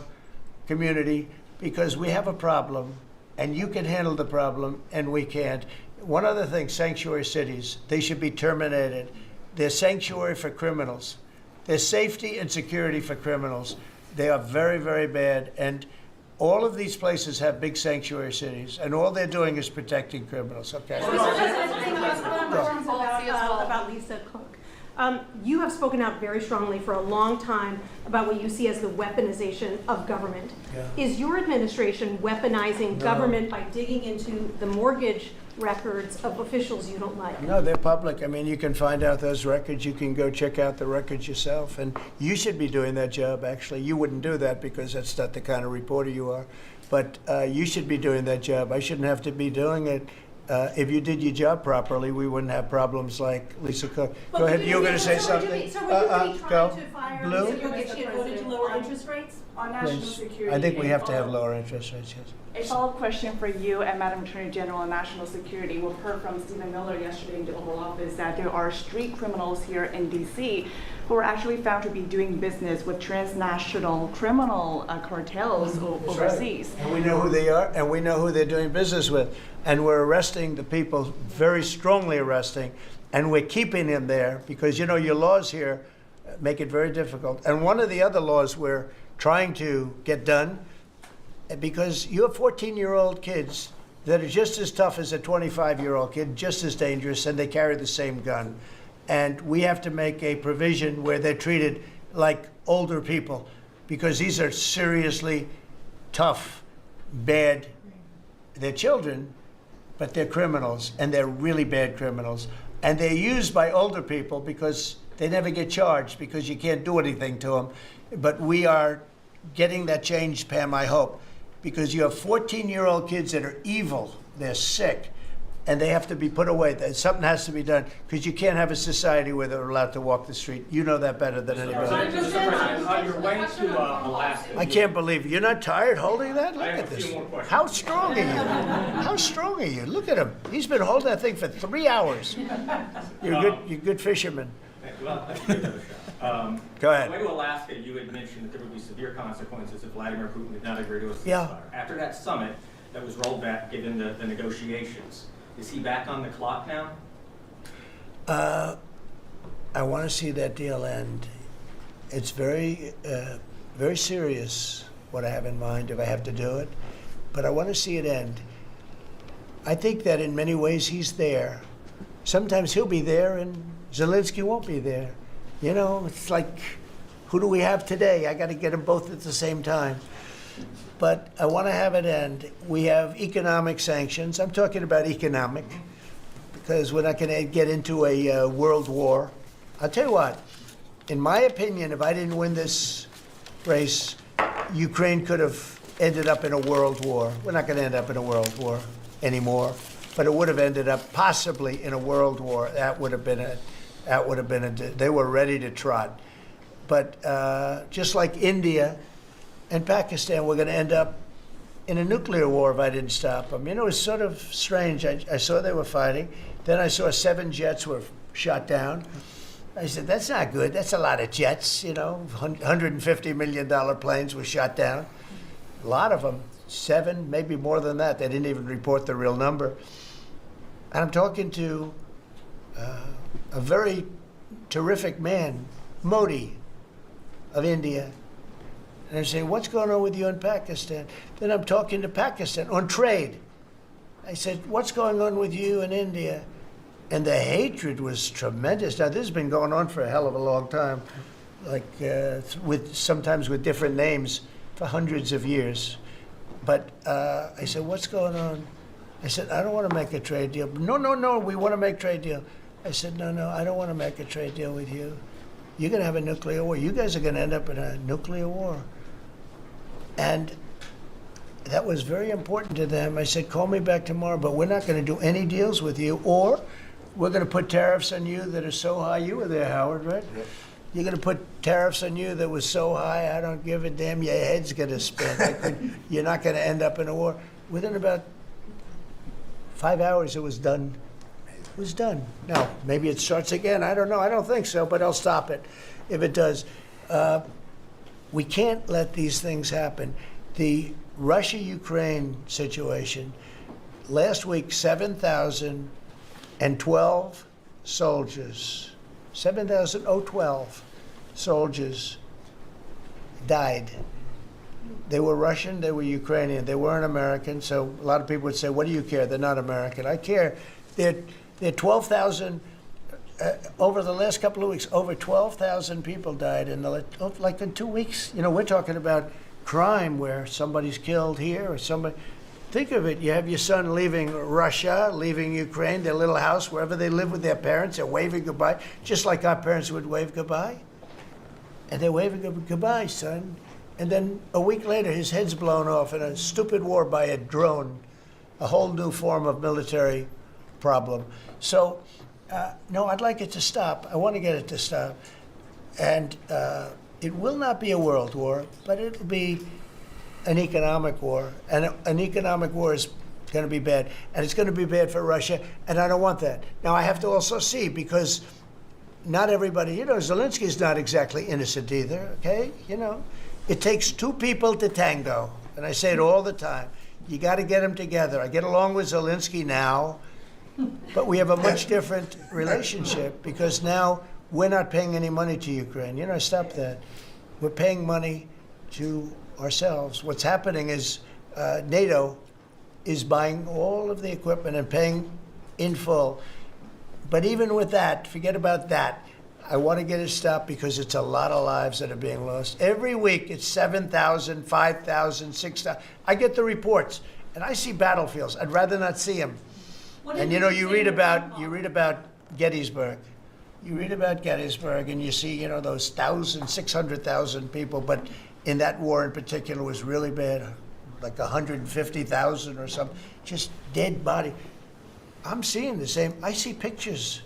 community because we have a problem and you can handle the problem and we can't. One other thing, sanctuary cities, they should be terminated. They're sanctuary for criminals. They're safety and security for criminals. They are very, very bad. And all of these places have big sanctuary cities, and all they're doing is protecting criminals. Okay. About Lisa Cook. You have spoken out very strongly for a long time about what you see as the weaponization of government. Yeah. Is your administration weaponizing No. government by digging into the mortgage records of officials you don't like? No, they're public. I mean, you can find out those records. You can go check out the records yourself. And you should be doing that job, actually. You wouldn't do that because that's not the kind of reporter you are. But you should be doing that job. I shouldn't have to be doing it. If you did your job properly, we wouldn't have problems like Lisa Cook. But Go ahead. would You were going to say so would something? you be trying Go. to fire Blue? Lisa Cook if she had voted to lower interest rates? On national Please. security. I think we and have to have follow- lower interest rates, yes. A follow-up question for you and Madam Attorney General on national security. We've heard from Stephen Miller yesterday in the Oval Office that there are street criminals here in D.C. who are actually found to be doing business with transnational criminal cartels overseas. And we know who they are, and we know who they're doing business with. And we're arresting the people, very strongly arresting, and we're keeping them there because, you know, your laws here make it very difficult. And one of the other laws we're trying to get done, because you have 14-year-old kids that are just as tough as a 25-year-old kid, just as dangerous, and they carry the same gun. And we have to make a provision where they're treated like older people, because these are seriously tough, bad. They're children, but they're criminals, and they're really bad criminals. And they're used by older people because they never get charged because you can't do anything to them. But we are getting that changed, Pam, I hope, because you have 14-year-old kids that are evil, they're sick, and they have to be put away. Something has to be done because you can't have a society where they're allowed to walk the street. You know that better than anybody. Mr. President, on your way to Alaska. I can't believe it. You're not tired holding that? Look I have at a this. few more questions. How strong are you? How strong are you? Look at him. He's been holding that thing for 3 hours. You're a good fisherman. Well, let's give it a shot. Go ahead. On the way to Alaska, you had mentioned that there would be severe consequences if Vladimir Putin did not agree to a ceasefire. Yeah. After that summit that was rolled back, given the negotiations, is he back on the clock now? I want to see that deal end. It's very, very serious what I have in mind if I have to do it, but I want to see it end. I think that in many ways he's there. Sometimes he'll be there and Zelensky won't be there. You know, it's like, who do we have today? I got to get them both at the same time. But I want to have it end. We have economic sanctions. I'm talking about economic, because we're not going to get into a world war. I'll tell you what, in my opinion, if I didn't win this race, Ukraine could have ended up in a world war. We're not going to end up in a world war anymore, but it would have ended up possibly in a world war. That would have been they were ready to trot. But just like India and Pakistan, we're going to end up in a nuclear war if I didn't stop them. You know, it's sort of strange. I saw they were fighting. Then I saw 7 jets were shot down. I said, that's not good. That's a lot of jets, you know. $150 million planes were shot down. A lot of them. 7, maybe more than that. They didn't even report the real number. And I'm talking to a very terrific man, Modi of India. And I say, what's going on with you in Pakistan? Then I'm talking to Pakistan on trade. I said, what's going on with you in India? And the hatred was tremendous. Now, this has been going on for a hell of a long time, like sometimes with different names for hundreds of years. But I said, what's going on? I said, I don't want to make a trade deal. No, we want to make trade deal. I said, no, I don't want to make a trade deal with you. You're going to have a nuclear war. You guys are going to end up in a nuclear war. And that was very important to them. I said, call me back tomorrow, but we're not going to do any deals with you, or we're going to put tariffs on you that are so high. You were there, Howard, right? Yep. You're going to put tariffs on you that was so high, I don't give a damn. Your head's going to spin. You're not going to end up in a war. Within about 5 hours, it was done. It was done. Now, maybe it starts again. I don't know. I don't think so, but I'll stop it if it does. We can't let these things happen. The Russia-Ukraine situation, last week, 7,012 soldiers, 7,012 soldiers died. They were Russian, they were Ukrainian, they weren't American, so a lot of people would say, what do you care? They're not American. I care. They're 12,000, over the last couple of weeks, over 12,000 people died in like in 2 weeks. You know, we're talking about crime where somebody's killed here or somebody. Think of it, you have your son leaving Russia, leaving Ukraine, their little house, wherever they live with their parents, they're waving goodbye, just like our parents would wave goodbye. And they're waving goodbye, son. And then a week later, his head's blown off in a stupid war by a drone, a whole new form of military problem. So, no, I'd like it to stop. I want to get it to stop. And it will not be a world war, but it'll be an economic war. And an economic war is going to be bad. And it's going to be bad for Russia, and I don't want that. Now, I have to also see, because not everybody, Zelensky's not exactly innocent either, okay? It takes two people to tango, and I say it all the time. You got to get them together. I get along with Zelensky now, but we have a much different relationship because now we're not paying any money to Ukraine. Stop that. We're paying money to ourselves. What's happening is NATO is buying all of the equipment and paying in full. But even with that, forget about that. I want to get it stopped because it's a lot of lives that are being lost. Every week it's 7,000, 5,000, 6,000. I get the reports and I see battlefields. I'd rather not see them. And you read about Gettysburg. You read about Gettysburg and you see, those 600,000 people, but in that war in particular was really bad, like 150,000 or something, just dead body. I'm seeing the same. I see pictures.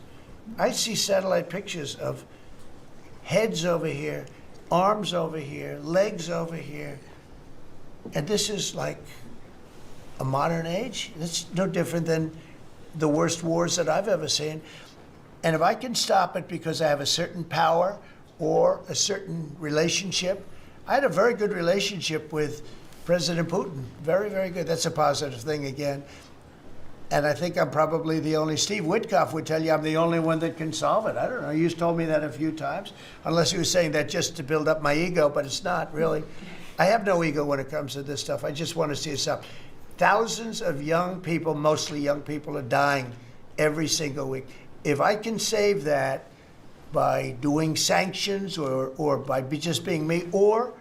I see satellite pictures of heads over here, arms over here, legs over here. And this is like a modern age. It's no different than the worst wars that I've ever seen. And if I can stop it because I have a certain power or a certain relationship, I had a very good relationship with President Putin. Very, very good. That's a positive thing again. And I think I'm probably the only, Steve Witkoff would tell you I'm the only one that can solve it. I don't know. You've told me that a few times, unless he was saying that just to build up my ego, but it's not really. I have no ego when it comes to this stuff. I just want to see it stop. Thousands of young people, mostly young people, are dying every single week. If I can save that by doing sanctions or by just being me, or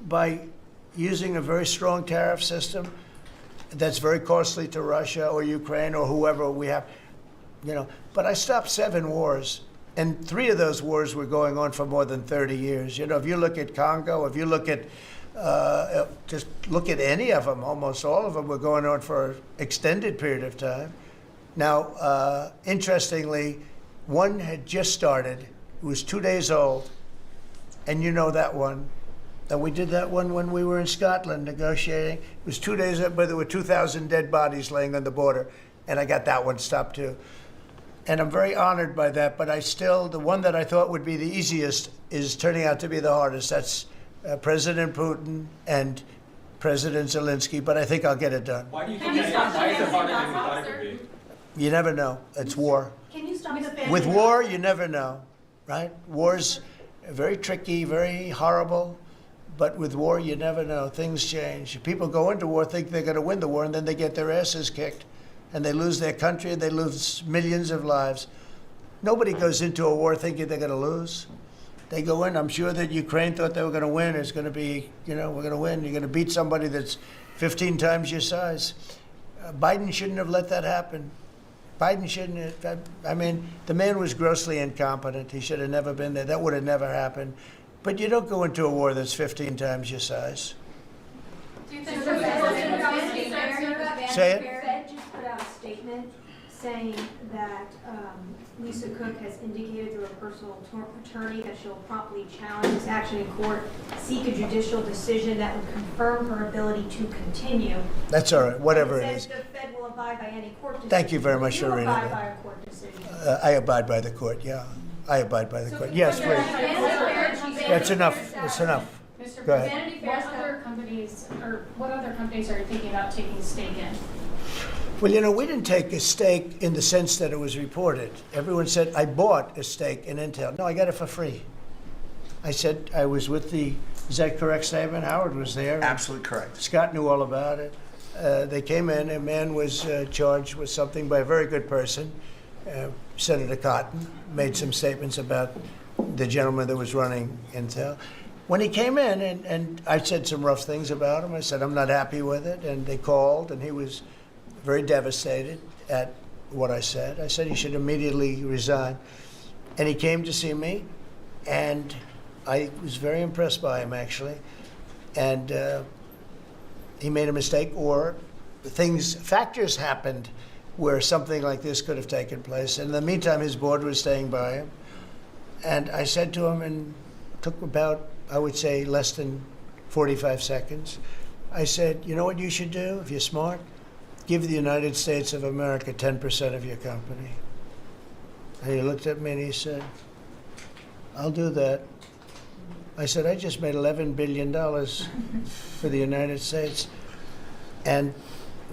by using a very strong tariff system that's very costly to Russia or Ukraine or whoever we have, But I stopped 7 wars, and 3 of those wars were going on for more than 30 years. If you look at Congo, if you look at, just look at any of them, almost all of them were going on for an extended period of time. Now, interestingly, one had just started. It was 2 days old, and you know that one. And we did that one when we were in Scotland negotiating. It was 2 days up, but there were 2,000 dead bodies laying on the border, and I got that one stopped too. And I'm very honored by that, but the one that I thought would be the easiest is turning out to be the hardest. That's President Putin and President Zelensky, but I think I'll get it done. Why do you think that is? Why is it harder than you thought it would be? You never know. It's war. Can you stop the family? With war, you never know, right? War's very tricky, very horrible. But with war, you never know. Things change. People go into war, think they're going to win the war, and then they get their asses kicked. and they lose their country, and they lose millions of lives. Nobody goes into a war thinking they're going to lose. They go in. I'm sure that Ukraine thought they were going to win. It's going to be, we're going to win. You're going to beat somebody that's 15 times your size. Biden shouldn't have let that happen. Biden shouldn't have. I mean, the man was grossly incompetent. He should have never been there. That would have never happened. But you don't go into a war that's 15 times your size. Do you think Say it. The Fed just put out a statement saying that Lisa Cook has indicated through her personal attorney that she'll promptly challenge this action in court, seek a judicial decision that would confirm her ability to continue. That's all right, whatever it is. It says the Fed will abide by any court decision. Thank you very much for reading You abide it. by a court decision. I abide by the court, yeah. I abide by the court. Yes, please. That's enough. That's enough. Mr. Go ahead. Vanity Fair, what other companies are you thinking about taking a stake in? Well, we didn't take a stake in the sense that it was reported. Everyone said, I bought a stake in Intel. No, I got it for free. I said I was with is that correct statement? Howard was there. Absolutely correct. Scott knew all about it. They came in, a man was charged with something by a very good person. Senator Cotton made some statements about the gentleman that was running Intel. When he came in, and I said some rough things about him, I said, I'm not happy with it, and they called, and he was very devastated at what I said. I said he should immediately resign. And he came to see me, and I was very impressed by him, actually. And he made a mistake, or factors happened where something like this could have taken place. And in the meantime, his board was staying by him. And I said to him, and it took about, I would say, less than 45 seconds. I said, you know what you should do if you're smart? Give the United States of America 10% of your company. And he looked at me and he said, I'll do that. I said, I just made $11 billion for the United States. And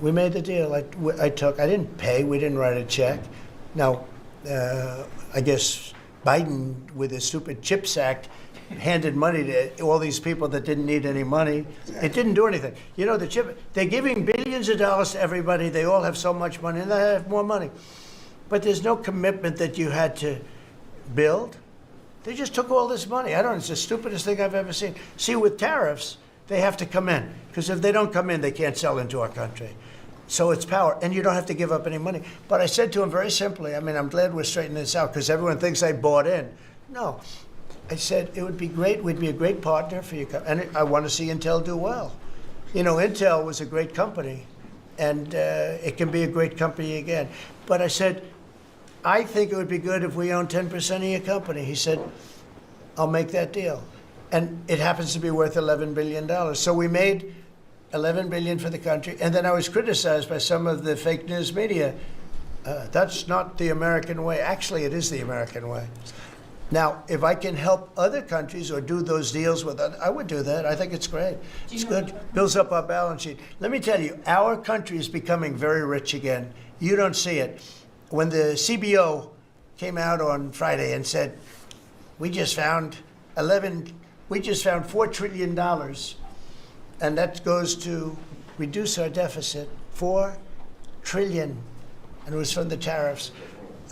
we made the deal. I didn't pay, we didn't write a check. Now, I guess Biden, with his stupid CHIPS Act, handed money to all these people that didn't need any money. It didn't do anything. They're giving billions of dollars to everybody. They all have so much money, and they have more money. But there's no commitment that you had to build. They just took all this money. It's the stupidest thing I've ever seen. See, with tariffs, they have to come in, because if they don't come in, they can't sell into our country. So it's power, and you don't have to give up any money. But I said to him very simply, I'm glad we're straightening this out, because everyone thinks I bought in. No. I said, it would be great, we'd be a great partner for you, and I want to see Intel do well. Intel was a great company, and it can be a great company again. But I said, I think it would be good if we own 10% of your company. He said, I'll make that deal. And it happens to be worth $11 billion. So we made $11 billion for the country, and then I was criticized by some of the fake news media. That's not the American way. Actually, it is the American way. Now, if I can help other countries or do those deals with others, I would do that. I think it's great. It's good. Builds up our balance sheet. Let me tell you, our country is becoming very rich again. You don't see it. When the CBO came out on Friday and said, we just found $4 trillion, and that goes to reduce our deficit, $4 trillion, and it was from the tariffs.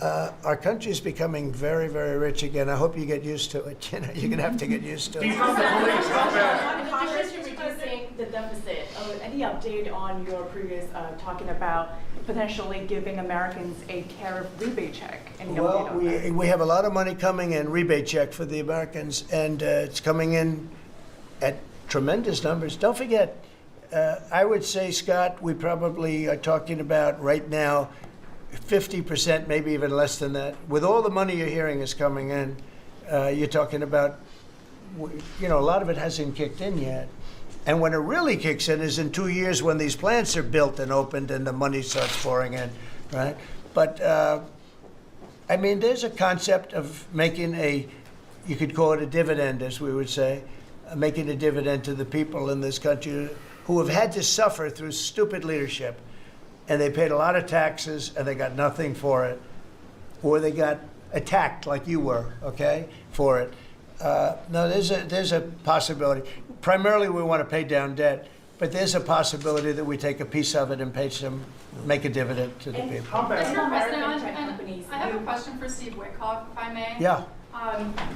Our country is becoming very, very rich again. I hope you get used to it. You're going to have to get used to it. Congress reducing the deficit. Any update on your previous talking about potentially giving Americans a tariff rebate check? Any update on that? We have a lot of money coming in, rebate check for the Americans, and it's coming in at tremendous numbers. Don't forget, I would say, Scott, we probably are talking about right now 50%, maybe even less than that. With all the money you're hearing is coming in, you're talking about, a lot of it hasn't kicked in yet. And when it really kicks in is in 2 years when these plants are built and opened and the money starts pouring in, right? But, there's a concept of making you could call it a dividend, as we would say, making a dividend to the people in this country who have had to suffer through stupid leadership. And they paid a lot of taxes, and they got nothing for it. Or they got attacked like you were, okay, for it. No, there's a possibility. Primarily, we want to pay down debt. but there's a possibility that we take a piece of it and pay some, make a dividend to the people. Mr. President, and I have a question for Steve Witkoff, if I may. Yeah.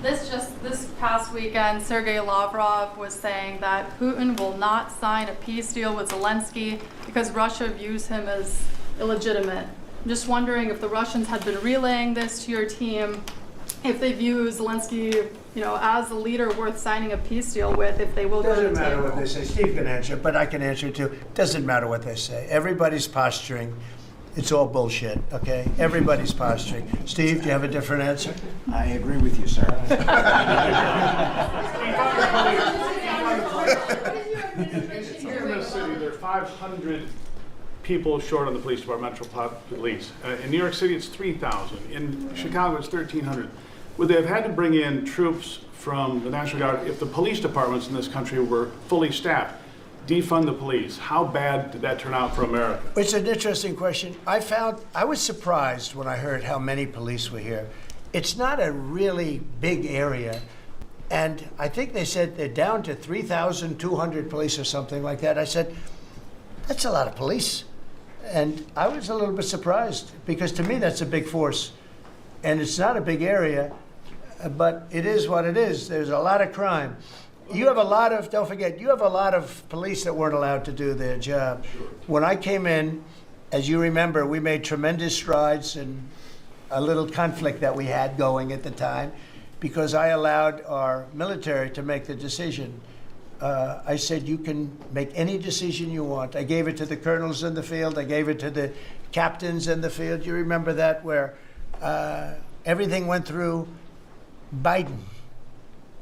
This past weekend, Sergei Lavrov was saying that Putin will not sign a peace deal with Zelensky because Russia views him as illegitimate. I'm just wondering if the Russians had been relaying this to your team, if they view Zelensky, as a leader worth signing a peace deal with, if they will go to the Doesn't matter table. what they say. Steve can answer, but I can answer it too. Doesn't matter what they say. Everybody's posturing. It's all bullshit, okay? Everybody's posturing. Steve, do you have a different answer? I agree with you, sir. In this city, there are 500 people short on the police department, Metro Police. In New York City, it's 3,000. In Chicago, it's 1,300. Would they have had to bring in troops from the National Guard if the police departments in this country were fully staffed? Defund the police. How bad did that turn out for America? It's an interesting question. I was surprised when I heard how many police were here. It's not a really big area. And I think they said they're down to 3,200 police or something like that. I said, that's a lot of police. And I was a little bit surprised because to me that's a big force. And it's not a big area, but it is what it is. There's a lot of crime. You have a lot of, don't forget, you have a lot of police that weren't allowed to do their job. When I came in, as you remember, we made tremendous strides in a little conflict that we had going at the time because I allowed our military to make the decision. I said, you can make any decision you want. I gave it to the colonels in the field. I gave it to the captains in the field. You remember that where everything went through Biden,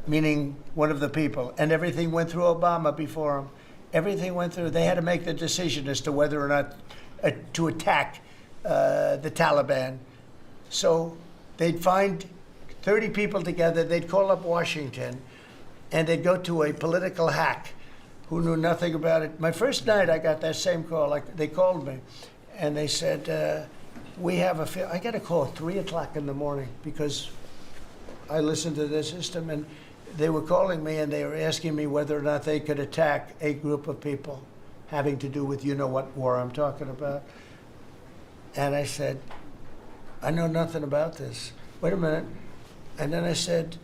meaning one of the people, and everything went through Obama before him. Everything went through. They had to make the decision as to whether or not to attack the Taliban. So they'd find 30 people together, they'd call up Washington, and they'd go to a political hack who knew nothing about it. My first night, I got that same call. They called me, and they said, we have I got a call at 3 o'clock in the morning because I listened to their system, and they were calling me and they were asking me whether or not they could attack a group of people having to do with what war I'm talking about. And I said, I know nothing about this. Wait a minute. And then I said,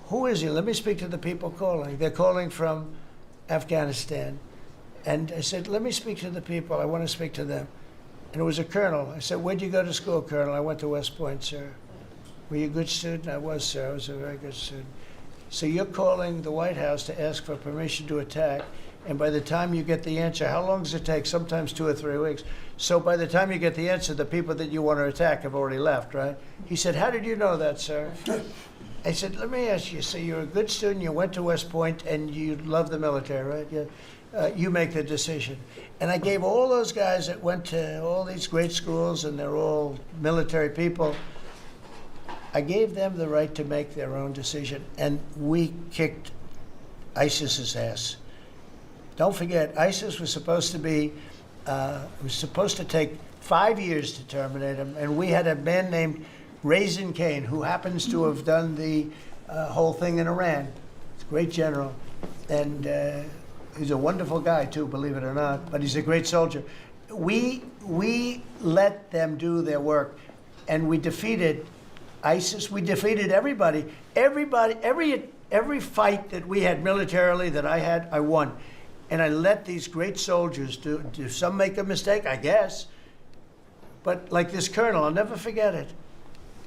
who is he? Let me speak to the people calling. They're calling from Afghanistan. And I said, let me speak to the people. I want to speak to them. And it was a colonel. I said, where'd you go to school, Colonel? I went to West Point, sir. Were you a good student? I was, sir. I was a very good student. So you're calling the White House to ask for permission to attack, and by the time you get the answer, how long does it take? Sometimes 2 or 3 weeks. So by the time you get the answer, the people that you want to attack have already left, right? He said, how did you know that, sir? I said, let me ask you, so you're a good student, you went to West Point, and you love the military, right? You make the decision. And I gave all those guys that went to all these great schools, and they're all military people, I gave them the right to make their own decision, and we kicked ISIS's ass. Don't forget, ISIS was supposed to be, take 5 years to terminate them, and we had a man named Raisin Kane, who happens to have done the whole thing in Iran. He's a great general, and he's a wonderful guy too, believe it or not, but he's a great soldier. We let them do their work, and we defeated ISIS. We defeated everybody. Every fight that we had militarily that I had, I won. And I let these great soldiers do some make a mistake, I guess. But like this colonel, I'll never forget it.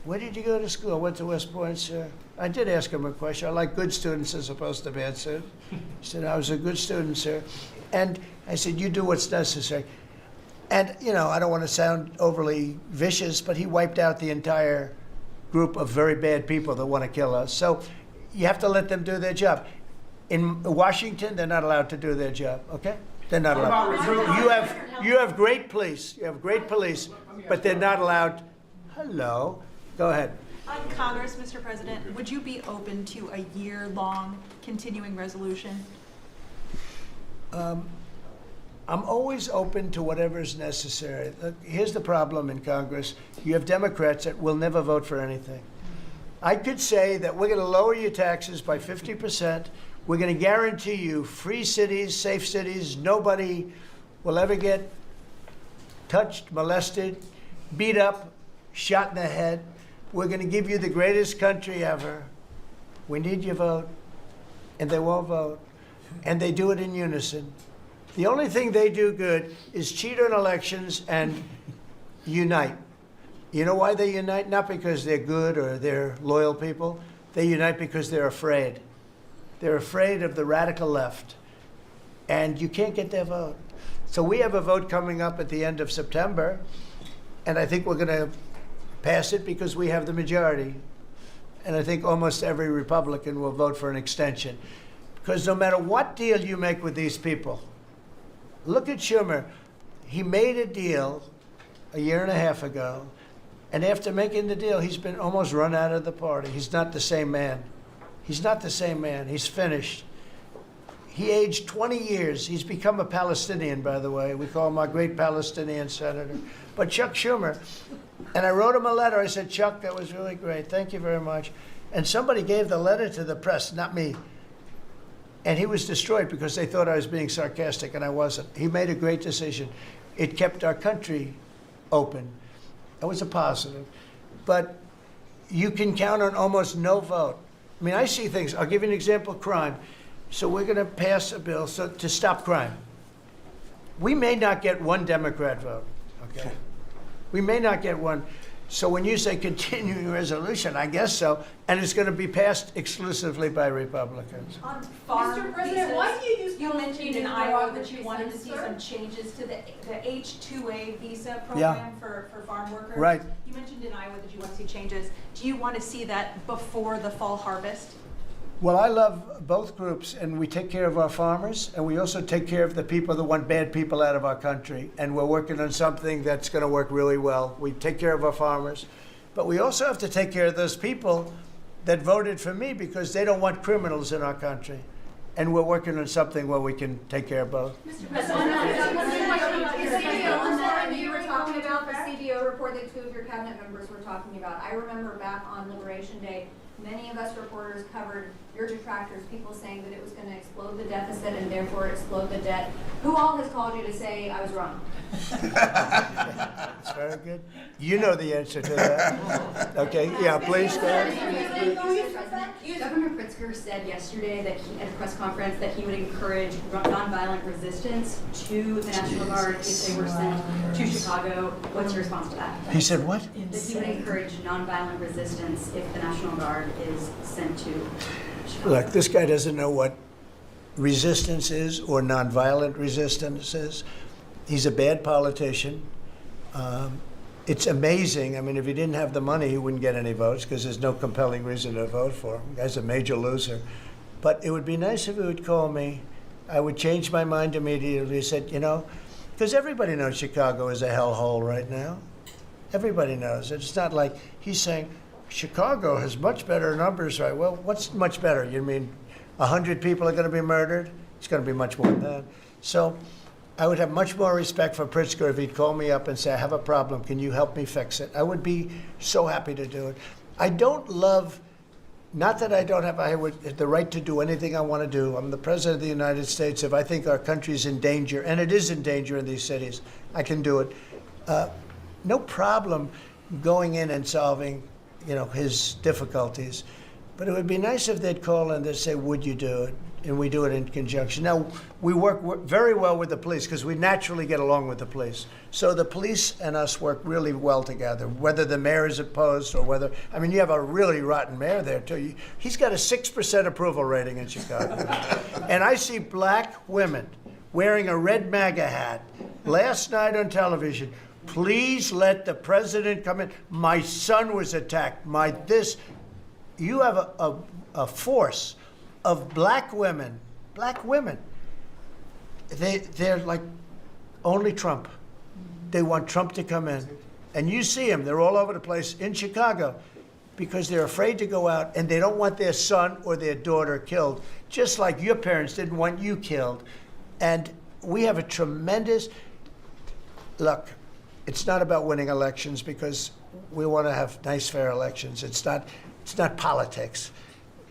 Where did you go to school? I went to West Point, sir. I did ask him a question. I like good students as opposed to bad students. He said, I was a good student, sir. And I said, you do what's necessary. And, I don't want to sound overly vicious, but he wiped out the entire group of very bad people that want to kill us. So you have to let them do their job. In Washington, they're not allowed to do their job, okay? They're not allowed. You have great police. You have great police, but they're not allowed. Hello. Go ahead. On Congress, Mr. President, would you be open to a year-long continuing resolution? I'm always open to whatever is necessary. Look, here's the problem in Congress. You have Democrats that will never vote for anything. I could say that we're going to lower your taxes by 50%. We're going to guarantee you free cities, safe cities. Nobody will ever get touched, molested, beat up, shot in the head. We're going to give you the greatest country ever. We need your vote. And they won't vote. And they do it in unison. The only thing they do good is cheat on elections and unite. You know why they unite? Not because they're good or they're loyal people. They unite because they're afraid. They're afraid of the radical left. And you can't get their vote. So we have a vote coming up at the end of September. And I think we're going to pass it because we have the majority. And I think almost every Republican will vote for an extension. Because no matter what deal you make with these people, look at Schumer. He made a deal a year and a half ago. And after making the deal, he's been almost run out of the party. He's not the same man. He's not the same man. He's finished. He aged 20 years. He's become a Palestinian, by the way. We call him our great Palestinian senator. But Chuck Schumer, and I wrote him a letter. I said, Chuck, that was really great. Thank you very much. And somebody gave the letter to the press, not me. And he was destroyed because they thought I was being sarcastic, and I wasn't. He made a great decision. It kept our country open. That was a positive. But you can count on almost no vote. I mean, I see things. I'll give you an example, crime. So we're going to pass a bill to stop crime. We may not get one Democrat vote, okay? We may not get one. So when you say continuing resolution, I guess so, and it's going to be passed exclusively by Republicans. On farm Mr. President, visas, why do you use you mentioned in Palestinian Iowa that you derogatory wanted to sense, see sir? some changes to the H-2A visa Yeah. program for farm workers. Right. You mentioned in Iowa that you want to see changes. Do you want to see that before the fall harvest? Well, I love both groups, and we take care of our farmers, and we also take care of the people that want bad people out of our country. And we're working on something that's going to work really well. We take care of our farmers, but we also have to take care of those people that voted for me because they don't want criminals in our country. And we're working on something where we can take care of both. You were talking about the CBO report that two of your cabinet members were talking about. I remember back on Liberation Day, many of us reporters covered your detractors, people saying that it was going to explode the deficit and therefore explode the debt. Who all has called you to say I was wrong? That's very good. You know the answer to that. Okay, yeah, please go ahead. Governor Pritzker said yesterday that at a press conference that he would encourage nonviolent resistance to the National Guard if they were sent to Chicago. What's your response to that? He said what? That he would encourage nonviolent resistance if the National Guard is sent to Chicago. Look, this guy doesn't know what resistance is or nonviolent resistance is. He's a bad politician. It's amazing. I mean, if he didn't have the money, he wouldn't get any votes because there's no compelling reason to vote for him. The guy's a major loser. But it would be nice if he would call me. I would change my mind immediately. He said, you know, because everybody knows Chicago is a hellhole right now. Everybody knows. It's not like he's saying, Chicago has much better numbers, right? Well, what's much better? You mean 100 people are going to be murdered? It's going to be much more than that. So I would have much more respect for Pritzker if he'd call me up and say, I have a problem. Can you help me fix it? I would be so happy to do it. I don't love, not that I don't have the right to do anything I want to do. I'm the President of the United States. If I think our country's in danger, and it is in danger in these cities, I can do it. No problem going in and solving, you know, his difficulties. But it would be nice if they'd call and they'd say, would you do it? And we do it in conjunction. Now, we work very well with the police because we naturally get along with the police. So the police and us work really well together, whether the mayor is opposed or whether, I mean, you have a really rotten mayor there too. He's got a 6% approval rating in Chicago. And I see black women wearing a red MAGA hat last night on television. Please let the president come in. My son was attacked. You have a force of black women. They're like only Trump. They want Trump to come in. And you see them, they're all over the place in Chicago because they're afraid to go out and they don't want their son or their daughter killed, just like your parents didn't want you killed. And we have a tremendous, look, it's not about winning elections because we want to have nice, fair elections. It's not politics.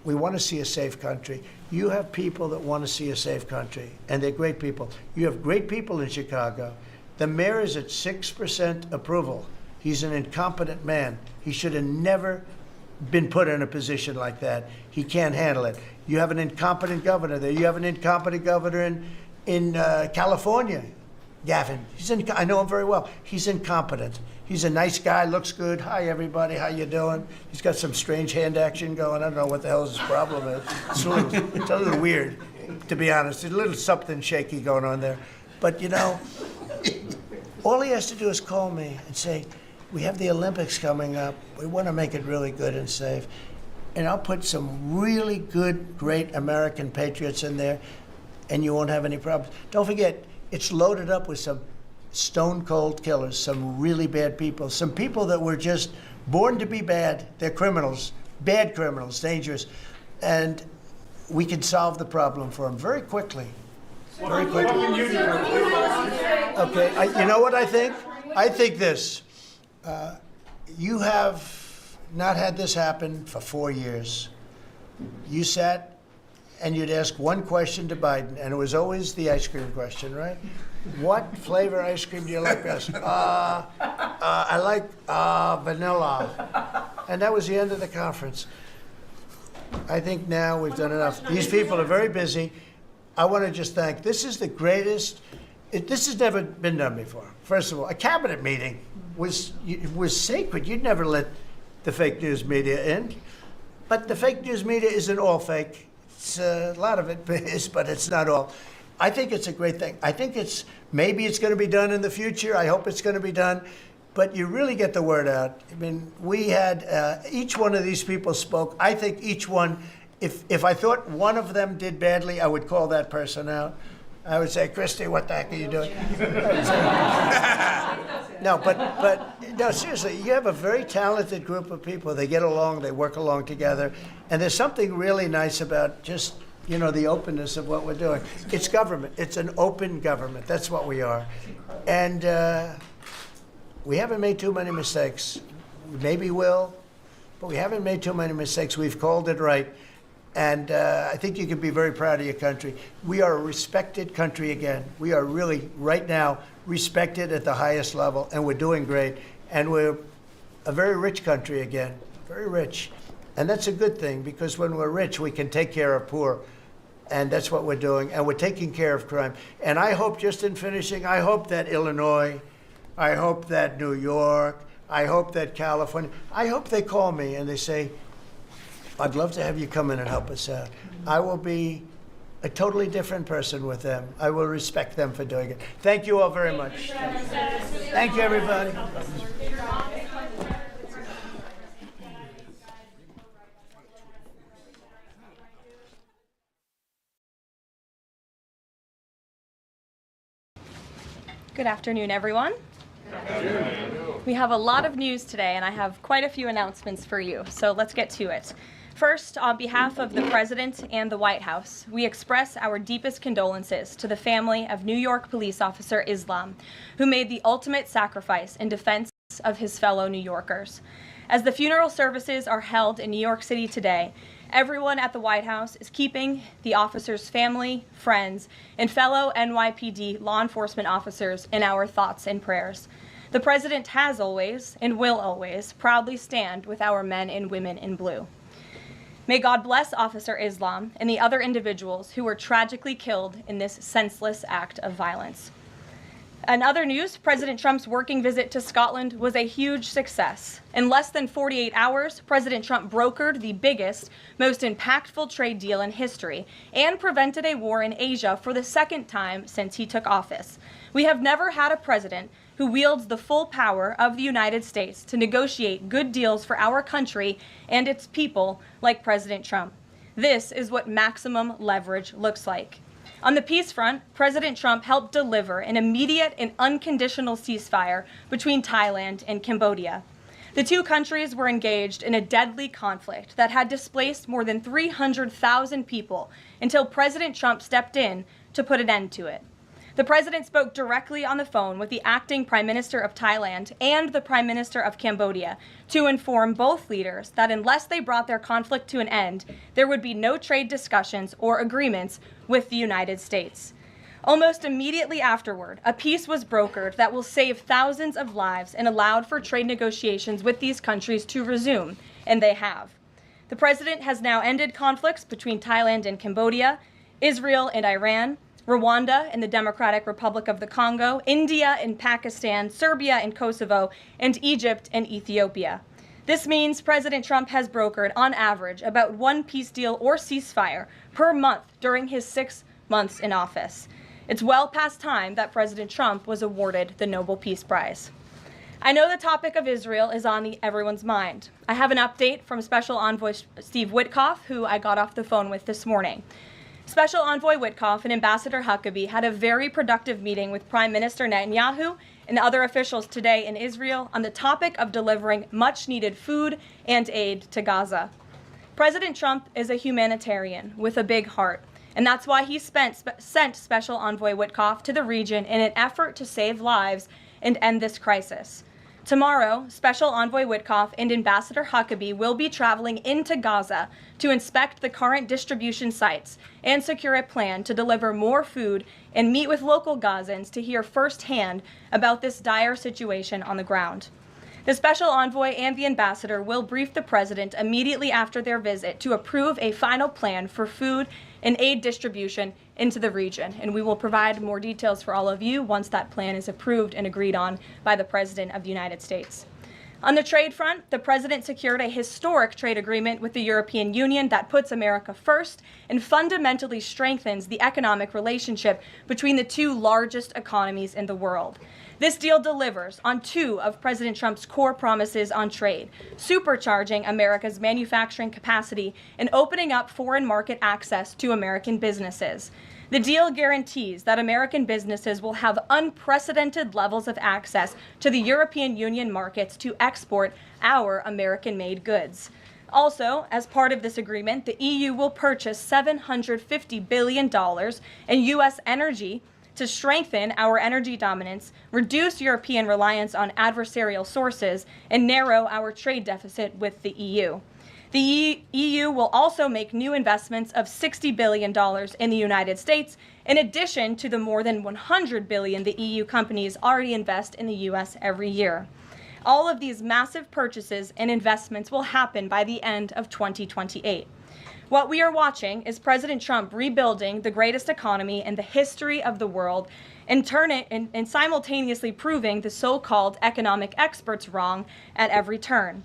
we want to see a safe country. You have people that want to see a safe country, and they're great people. You have great people in Chicago. The mayor is at 6% approval. He's an incompetent man. He should have never been put in a position like that. He can't handle it. You have an incompetent governor there. You have an incompetent governor in California, Gavin. I know him very well. He's incompetent. He's a nice guy, looks good. Hi, everybody. How you doing? He's got some strange hand action going. I don't know what the hell his problem is. It's a little weird, to be honest. There's a little something shaky going on there. But, you know, all he has to do is call me and say, we have the Olympics coming up. We want to make it really good and safe. And I'll put some really good, great American patriots in there, and you won't have any problems. Don't forget, it's loaded up with some stone-cold killers, some really bad people, some people that were just born to be bad. They're criminals, bad criminals, dangerous. And we can solve the problem for them very quickly. Very quickly. Okay, you know what I think? I think this. You have not had this happen for 4 years. You sat and you'd ask one question to Biden, and it was always the ice cream question, right? What flavor ice cream do you like best? I like vanilla. And that was the end of the conference. I think now we've done enough. These people are very busy. I want to just thank, this is the greatest, this has never been done before. First of all, a cabinet meeting was sacred. You'd never let the fake news media in. But the fake news media isn't all fake. It's, a lot of it is, but it's not all. I think it's a great thing. I think maybe it's going to be done in the future. I hope it's going to be done. But you really get the word out. I mean, we had, each one of these people spoke. I think each one, if I thought one of them did badly, I would call that person out. I would say, Christy, what the heck are you doing? No, but no, seriously, you have a very talented group of people. They get along, they work along together. And there's something really nice about just, you know, the openness of what we're doing. It's government. It's an open government. That's what we are. And we haven't made too many mistakes. We maybe will, but we haven't made too many mistakes. We've called it right. And I think you can be very proud of your country. We are a respected country again. We are really, right now, respected at the highest level, and we're doing great. And we're a very rich country again, very rich. And that's a good thing, because when we're rich, we can take care of poor. And that's what we're doing. And we're taking care of crime. And I hope, just in finishing, I hope that Illinois, I hope that New York, I hope that California, I hope they call me and they say, I'd love to have you come in and help us out. I will be a totally different person with them. I will respect them for doing it. Thank you all very much. Thank you, everybody. Good afternoon, everyone. We have a lot of news today, and I have quite a few announcements for you, so let's get to it. First, on behalf of the President and the White House, we express our deepest condolences to the family of New York police officer Islam, who made the ultimate sacrifice in defense of his fellow New Yorkers. As the funeral services are held in New York City today, everyone at the White House is keeping the officer's family, friends, and fellow NYPD law enforcement officers in our thoughts and prayers. The President has always, and will always, proudly stand with our men and women in blue. May God bless Officer Islam and the other individuals who were tragically killed in this senseless act of violence. In other news, President Trump's working visit to Scotland was a huge success. In less than 48 hours, President Trump brokered the biggest, most impactful trade deal in history and prevented a war in Asia for the second time since he took office. We have never had a president who wields the full power of the United States to negotiate good deals for our country and its people like President Trump. This is what maximum leverage looks like. On the peace front, President Trump helped deliver an immediate and unconditional ceasefire between Thailand and Cambodia. The two countries were engaged in a deadly conflict that had displaced more than 300,000 people until President Trump stepped in to put an end to it. The president spoke directly on the phone with the acting Prime Minister of Thailand and the Prime Minister of Cambodia to inform both leaders that unless they brought their conflict to an end, there would be no trade discussions or agreements with the United States. Almost immediately afterward, a peace was brokered that will save thousands of lives and allowed for trade negotiations with these countries to resume, and they have. The president has now ended conflicts between Thailand and Cambodia, Israel and Iran, Rwanda and the Democratic Republic of the Congo, India and Pakistan, Serbia and Kosovo, and Egypt and Ethiopia. This means President Trump has brokered, on average, about one peace deal or ceasefire per month during his 6 months in office. It's well past time that President Trump was awarded the Nobel Peace Prize. I know the topic of Israel is on everyone's mind. I have an update from Special Envoy Steve Witkoff, who I got off the phone with this morning. Special Envoy Witkoff and Ambassador Huckabee had a very productive meeting with Prime Minister Netanyahu and other officials today in Israel on the topic of delivering much-needed food and aid to Gaza. President Trump is a humanitarian with a big heart, and that's why he sent Special Envoy Witkoff to the region in an effort to save lives and end this crisis. Tomorrow, Special Envoy Witkoff and Ambassador Huckabee will be traveling into Gaza to inspect the current distribution sites and secure a plan to deliver more food and meet with local Gazans to hear firsthand about this dire situation on the ground. The Special Envoy and the Ambassador will brief the President immediately after their visit to approve a final plan for food and aid distribution into the region, and we will provide more details for all of you once that plan is approved and agreed on by the President of the United States. On the trade front, the President secured a historic trade agreement with the European Union that puts America first and fundamentally strengthens the economic relationship between the two largest economies in the world. This deal delivers on two of President Trump's core promises on trade, supercharging America's manufacturing capacity and opening up foreign market access to American businesses. The deal guarantees that American businesses will have unprecedented levels of access to the European Union markets to export our American-made goods. Also, as part of this agreement, the EU will purchase $750 billion in U.S. energy to strengthen our energy dominance, reduce European reliance on adversarial sources, and narrow our trade deficit with the EU. The EU will also make new investments of $60 billion in the United States, in addition to the more than $100 billion the EU companies already invest in the U.S. every year. All of these massive purchases and investments will happen by the end of 2028. What we are watching is President Trump rebuilding the greatest economy in the history of the world and simultaneously proving the so-called economic experts wrong at every turn.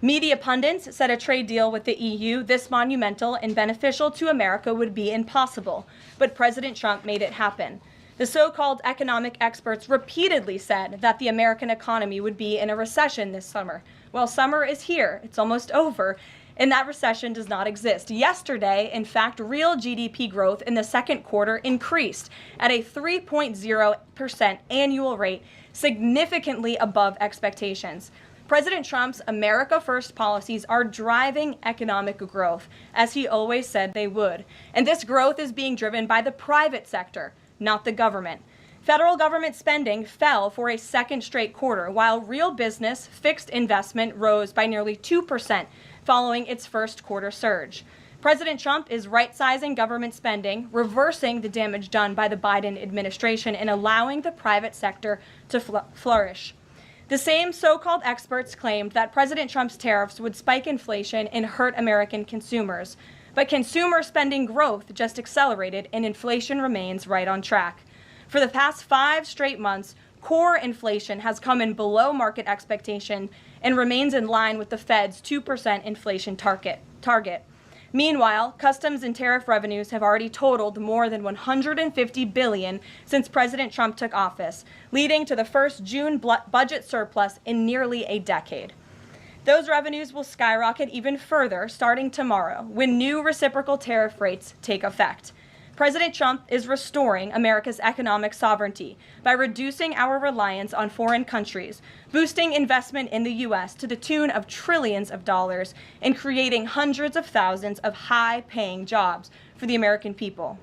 Media pundits said a trade deal with the EU this monumental and beneficial to America would be impossible, but President Trump made it happen. The so-called economic experts repeatedly said that the American economy would be in a recession this summer. Well, summer is here. It's almost over. And that recession does not exist. Yesterday, in fact, real GDP growth in the second quarter increased at a 3.0% annual rate, significantly above expectations. President Trump's America First policies are driving economic growth, as he always said they would. And this growth is being driven by the private sector, not the government. Federal government spending fell for a second straight quarter, while real business fixed investment rose by nearly 2% following its first quarter surge. President Trump is right-sizing government spending, reversing the damage done by the Biden administration, and allowing the private sector to flourish. The same so-called experts claimed that President Trump's tariffs would spike inflation and hurt American consumers. But consumer spending growth just accelerated and inflation remains right on track. For the past 5 straight months, core inflation has come in below market expectation and remains in line with the Fed's 2% inflation target. Meanwhile, customs and tariff revenues have already totaled more than $150 billion since President Trump took office, leading to the first June budget surplus in nearly a decade. Those revenues will skyrocket even further starting tomorrow when new reciprocal tariff rates take effect. President Trump is restoring America's economic sovereignty by reducing our reliance on foreign countries, boosting investment in the U.S. to the tune of trillions of dollars, and creating hundreds of thousands of high-paying jobs for the American people.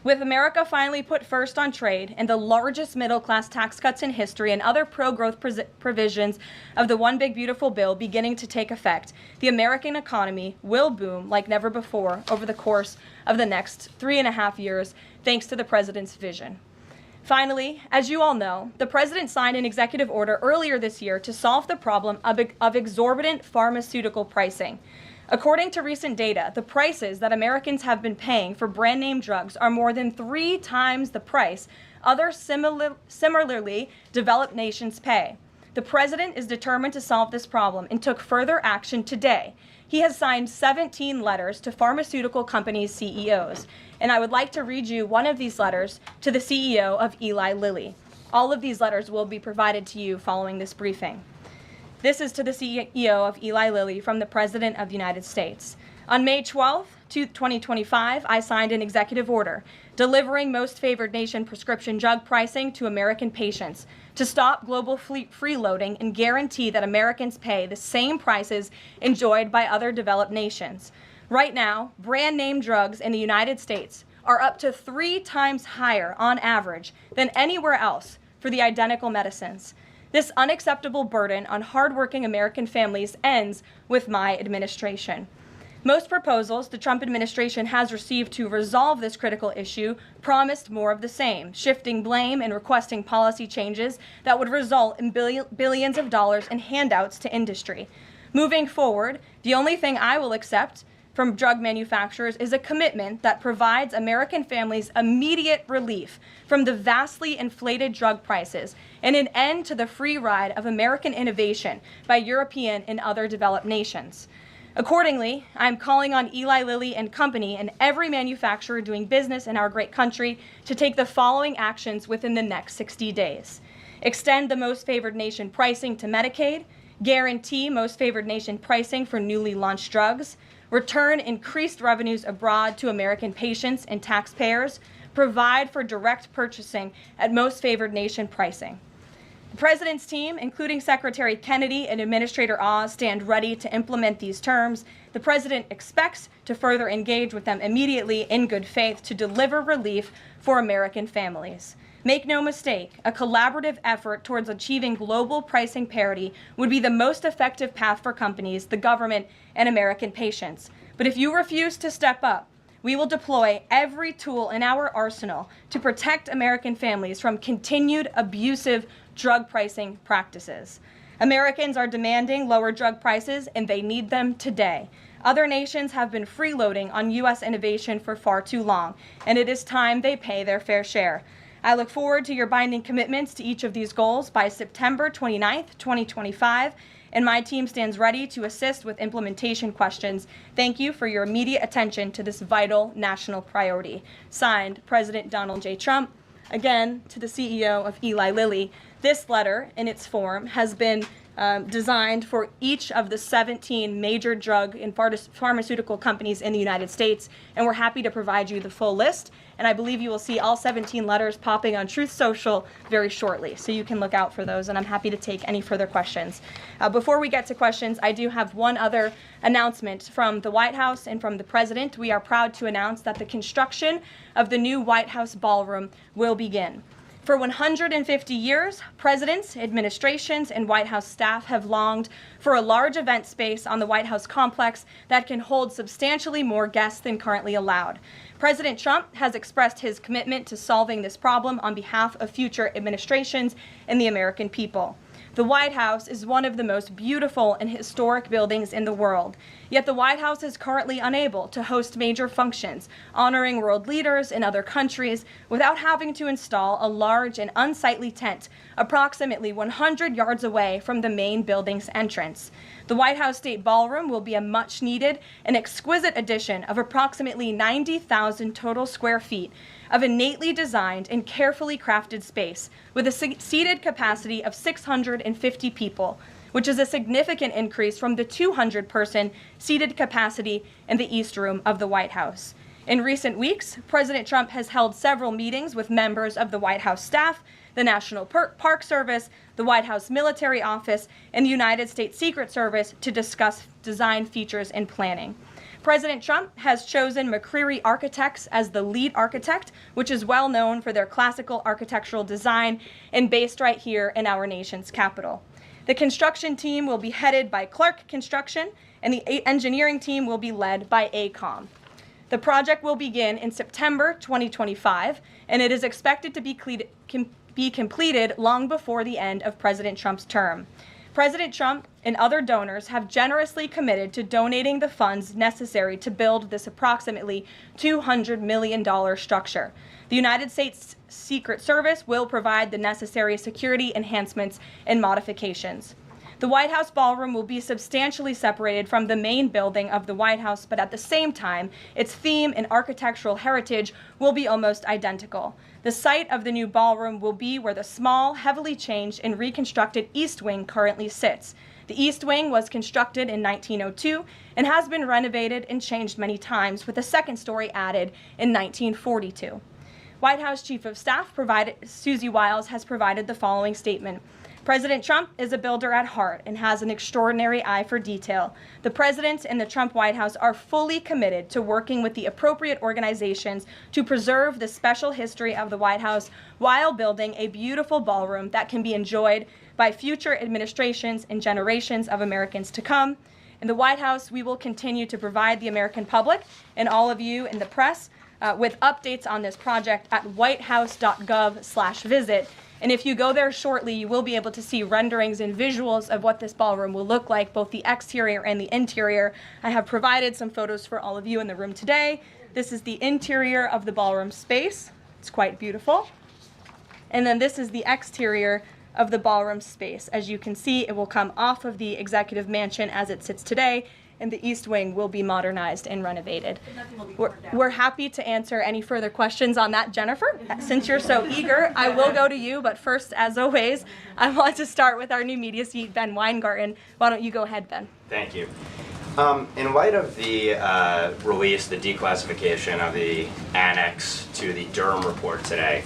With America finally put first on trade and the largest middle-class tax cuts in history and other pro-growth provisions of the One Big Beautiful Bill beginning to take effect, the American economy will boom like never before over the course of the next 3.5 years, thanks to the president's vision. Finally, as you all know, the president signed an executive order earlier this year to solve the problem of exorbitant pharmaceutical pricing. According to recent data, the prices that Americans have been paying for brand name drugs are more than 3 times the price other similarly developed nations pay. The president is determined to solve this problem and took further action today. He has signed 17 letters to pharmaceutical companies' CEOs, and I would like to read you one of these letters to the CEO of Eli Lilly. All of these letters will be provided to you following this briefing. This is to the CEO of Eli Lilly from the President of the United States. On May 12, 2025, I signed an executive order delivering most favored nation prescription drug pricing to American patients to stop global freeloading and guarantee that Americans pay the same prices enjoyed by other developed nations. Right now, brand name drugs in the United States are up to 3 times higher on average than anywhere else for the identical medicines. This unacceptable burden on hardworking American families ends with my administration. Most proposals the Trump administration has received to resolve this critical issue promised more of the same, shifting blame and requesting policy changes that would result in billions of dollars in handouts to industry. Moving forward, the only thing I will accept from drug manufacturers is a commitment that provides American families immediate relief from the vastly inflated drug prices and an end to the free ride of American innovation by European and other developed nations. Accordingly, I'm calling on Eli Lilly and Company and every manufacturer doing business in our great country to take the following actions within the next 60 days. Extend the most favored nation pricing to Medicaid, guarantee most favored nation pricing for newly launched drugs, return increased revenues abroad to American patients and taxpayers, provide for direct purchasing at most favored nation pricing. The President's team, including Secretary Kennedy and Administrator Oz, stand ready to implement these terms. The President expects to further engage with them immediately in good faith to deliver relief for American families. Make no mistake, a collaborative effort towards achieving global pricing parity would be the most effective path for companies, the government, and American patients. But if you refuse to step up, we will deploy every tool in our arsenal to protect American families from continued abusive drug pricing practices. Americans are demanding lower drug prices, and they need them today. Other nations have been freeloading on U.S. innovation for far too long, and it is time they pay their fair share. I look forward to your binding commitments to each of these goals by September 29th, 2025, and my team stands ready to assist with implementation questions. Thank you for your immediate attention to this vital national priority. Signed, President Donald J. Trump. Again, to the CEO of Eli Lilly. This letter, in its form, has been designed for each of the 17 major drug and pharmaceutical companies in the United States, and we're happy to provide you the full list. And I believe you will see all 17 letters popping on Truth Social very shortly, so you can look out for those, and I'm happy to take any further questions. Before we get to questions, I do have one other announcement from the White House and from the President. We are proud to announce that the construction of the new White House ballroom will begin. For 150 years, presidents, administrations, and White House staff have longed for a large event space on the White House complex that can hold substantially more guests than currently allowed. President Trump has expressed his commitment to solving this problem on behalf of future administrations and the American people. The White House is one of the most beautiful and historic buildings in the world, yet the White House is currently unable to host major functions, honoring world leaders in other countries without having to install a large and unsightly tent approximately 100 yards away from the main building's entrance. The White House State Ballroom will be a much-needed and exquisite addition of approximately 90,000 total square feet of innately designed and carefully crafted space with a seated capacity of 650 people, which is a significant increase from the 200-person seated capacity in the East Room of the White House. In recent weeks, President Trump has held several meetings with members of the White House staff, the National Park Service, the White House Military Office, and the United States Secret Service to discuss design features and planning. President Trump has chosen McCreary Architects as the lead architect, which is well known for their classical architectural design and based right here in our nation's capital. The construction team will be headed by Clark Construction, and the engineering team will be led by AECOM. The project will begin in September 2025, and it is expected to be completed long before the end of President Trump's term. President Trump and other donors have generously committed to donating the funds necessary to build this approximately $200 million structure. The United States Secret Service will provide the necessary security enhancements and modifications. The White House ballroom will be substantially separated from the main building of the White House, but at the same time, its theme and architectural heritage will be almost identical. The site of the new ballroom will be where the small, heavily changed and reconstructed East Wing currently sits. The East Wing was constructed in 1902 and has been renovated and changed many times, with a second story added in 1942. White House Chief of Staff Susie Wiles has provided the following statement. President Trump is a builder at heart and has an extraordinary eye for detail. The President and the Trump White House are fully committed to working with the appropriate organizations to preserve the special history of the White House while building a beautiful ballroom that can be enjoyed by future administrations and generations of Americans to come. In the White House, we will continue to provide the American public and all of you in the press with updates on this project at whitehouse.gov/visit. And if you go there shortly, you will be able to see renderings and visuals of what this ballroom will look like, both the exterior and the interior. I have provided some photos for all of you in the room today. This is the interior of the ballroom space. It's quite beautiful. And then this is the exterior of the ballroom space. As you can see, it will come off of the executive mansion as it sits today, and the East Wing will be modernized and renovated. We're happy to answer any further questions on that, Jennifer. Since you're so eager, I will go to you, but first, as always, I want to start with our new media seat, Ben Weingarten. Why don't you go ahead, Ben? Thank you. In light of the release, the declassification of the annex to the Durham report today,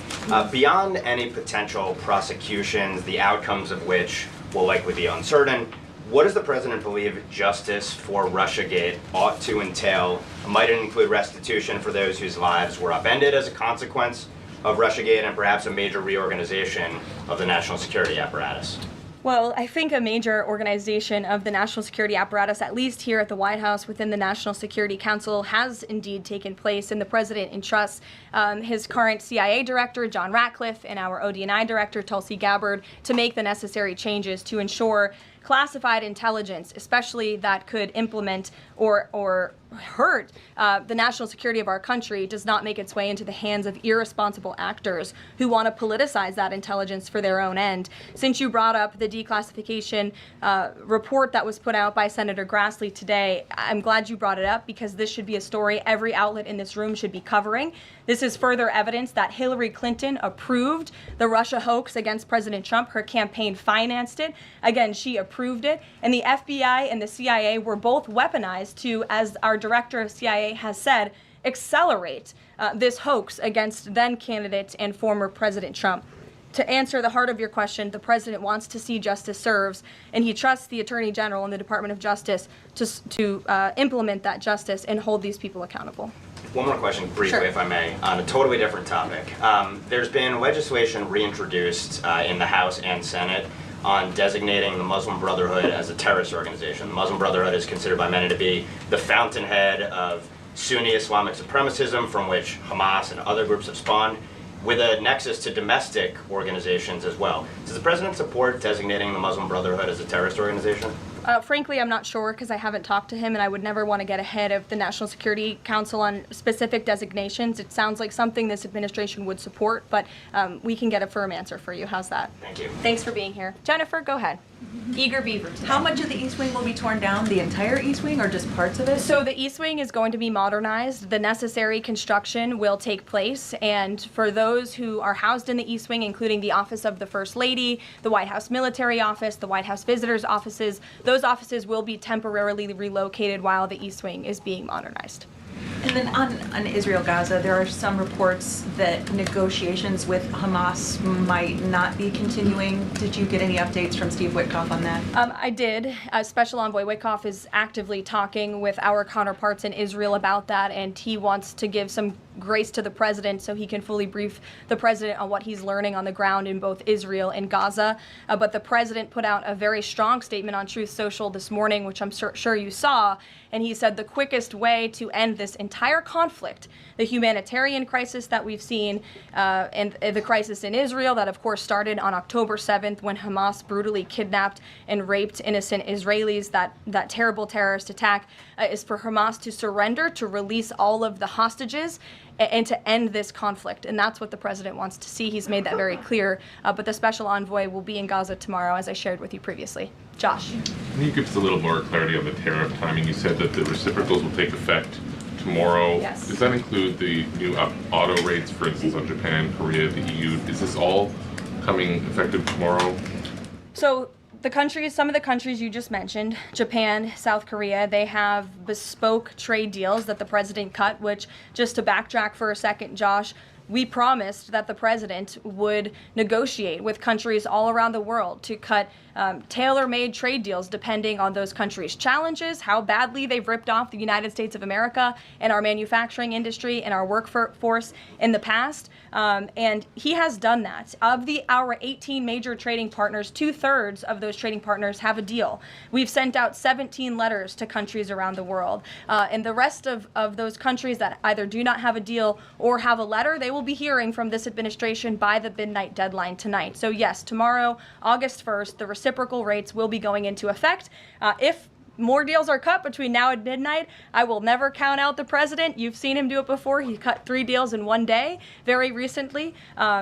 beyond any potential prosecutions, the outcomes of which will likely be uncertain, what does the President believe justice for Russiagate ought to entail? Might it include restitution for those whose lives were upended as a consequence of Russiagate, and perhaps a major reorganization of the national security apparatus? Well, I think a major organization of the national security apparatus, at least here at the White House within the National Security Council, has indeed taken place, and the President entrusts his current CIA director, John Ratcliffe, and our ODNI director, Tulsi Gabbard, to make the necessary changes to ensure classified intelligence, especially that could implement or hurt the national security of our country, does not make its way into the hands of irresponsible actors who want to politicize that intelligence for their own end. Since you brought up the declassification report that was put out by Senator Grassley today, I'm glad you brought it up, because this should be a story every outlet in this room should be covering. This is further evidence that Hillary Clinton approved the Russia hoax against President Trump. Her campaign financed it. Again, she approved it. And the FBI and the CIA were both weaponized to, as our director of CIA has said, accelerate this hoax against then candidate and former President Trump. To answer the heart of your question, the President wants to see justice served, and he trusts the Attorney General and the Department of Justice to implement that justice and hold these people accountable. One more question, briefly, Sure. if I may, on a totally different topic. There's been legislation reintroduced in the House and Senate on designating the Muslim Brotherhood as a terrorist organization. The Muslim Brotherhood is considered by many to be the fountainhead of Sunni Islamic supremacism, from which Hamas and other groups have spawned, with a nexus to domestic organizations as well. Does the President support designating the Muslim Brotherhood as a terrorist organization? Frankly, I'm not sure, because I haven't talked to him, and I would never want to get ahead of the National Security Council on specific designations. It sounds like something this administration would support, but we can get a firm answer for you. How's that? Thank you. Thanks for being here. Jennifer, go ahead. Eager beaver today. How much of the East Wing will be torn down? The entire East Wing or just parts of it? So the East Wing is going to be modernized. The necessary construction will take place, and for those who are housed in the East Wing, including the Office of the First Lady, the White House Military Office, the White House Visitors Offices, those offices will be temporarily relocated while the East Wing is being modernized. And then on Israel-Gaza, there are some reports that negotiations with Hamas might not be continuing. Did you get any updates from Steve Witkoff on that? I did. Special Envoy Witkoff is actively talking with our counterparts in Israel about that, and he wants to give some grace to the president so he can fully brief the president on what he's learning on the ground in both Israel and Gaza. But the president put out a very strong statement on Truth Social this morning, which I'm sure you saw, and he said the quickest way to end this entire conflict, the humanitarian crisis that we've seen, and the crisis in Israel that of course started on October 7th when Hamas brutally kidnapped and raped innocent Israelis, that terrible terrorist attack, is for Hamas to surrender, to release all of the hostages, and to end this conflict. And that's what the president wants to see. He's made that very clear. But the special envoy will be in Gaza tomorrow, as I shared with you previously. Josh. Can you give us a little more clarity on the tariff timing? You said that the reciprocals will take effect tomorrow. Yes. Does that include the new auto rates, for instance, on Japan, Korea, the EU? Is this all coming effective tomorrow? So some of the countries you just mentioned, Japan, South Korea, they have bespoke trade deals that the president cut, which, just to backtrack for a second, Josh, we promised that the president would negotiate with countries all around the world to cut tailor-made trade deals depending on those countries' challenges, how badly they've ripped off the United States of America and our manufacturing industry and our workforce in the past. And he has done that. Of our 18 major trading partners, 2/3 of those trading partners have a deal. We've sent out 17 letters to countries around the world. And the rest of those countries that either do not have a deal or have a letter, they will be hearing from this administration by the midnight deadline tonight. So yes, tomorrow, August 1st, the reciprocal rates will be going into effect. If more deals are cut between now and midnight, I will never count out the president. You've seen him do it before. He cut 3 deals in one day very recently.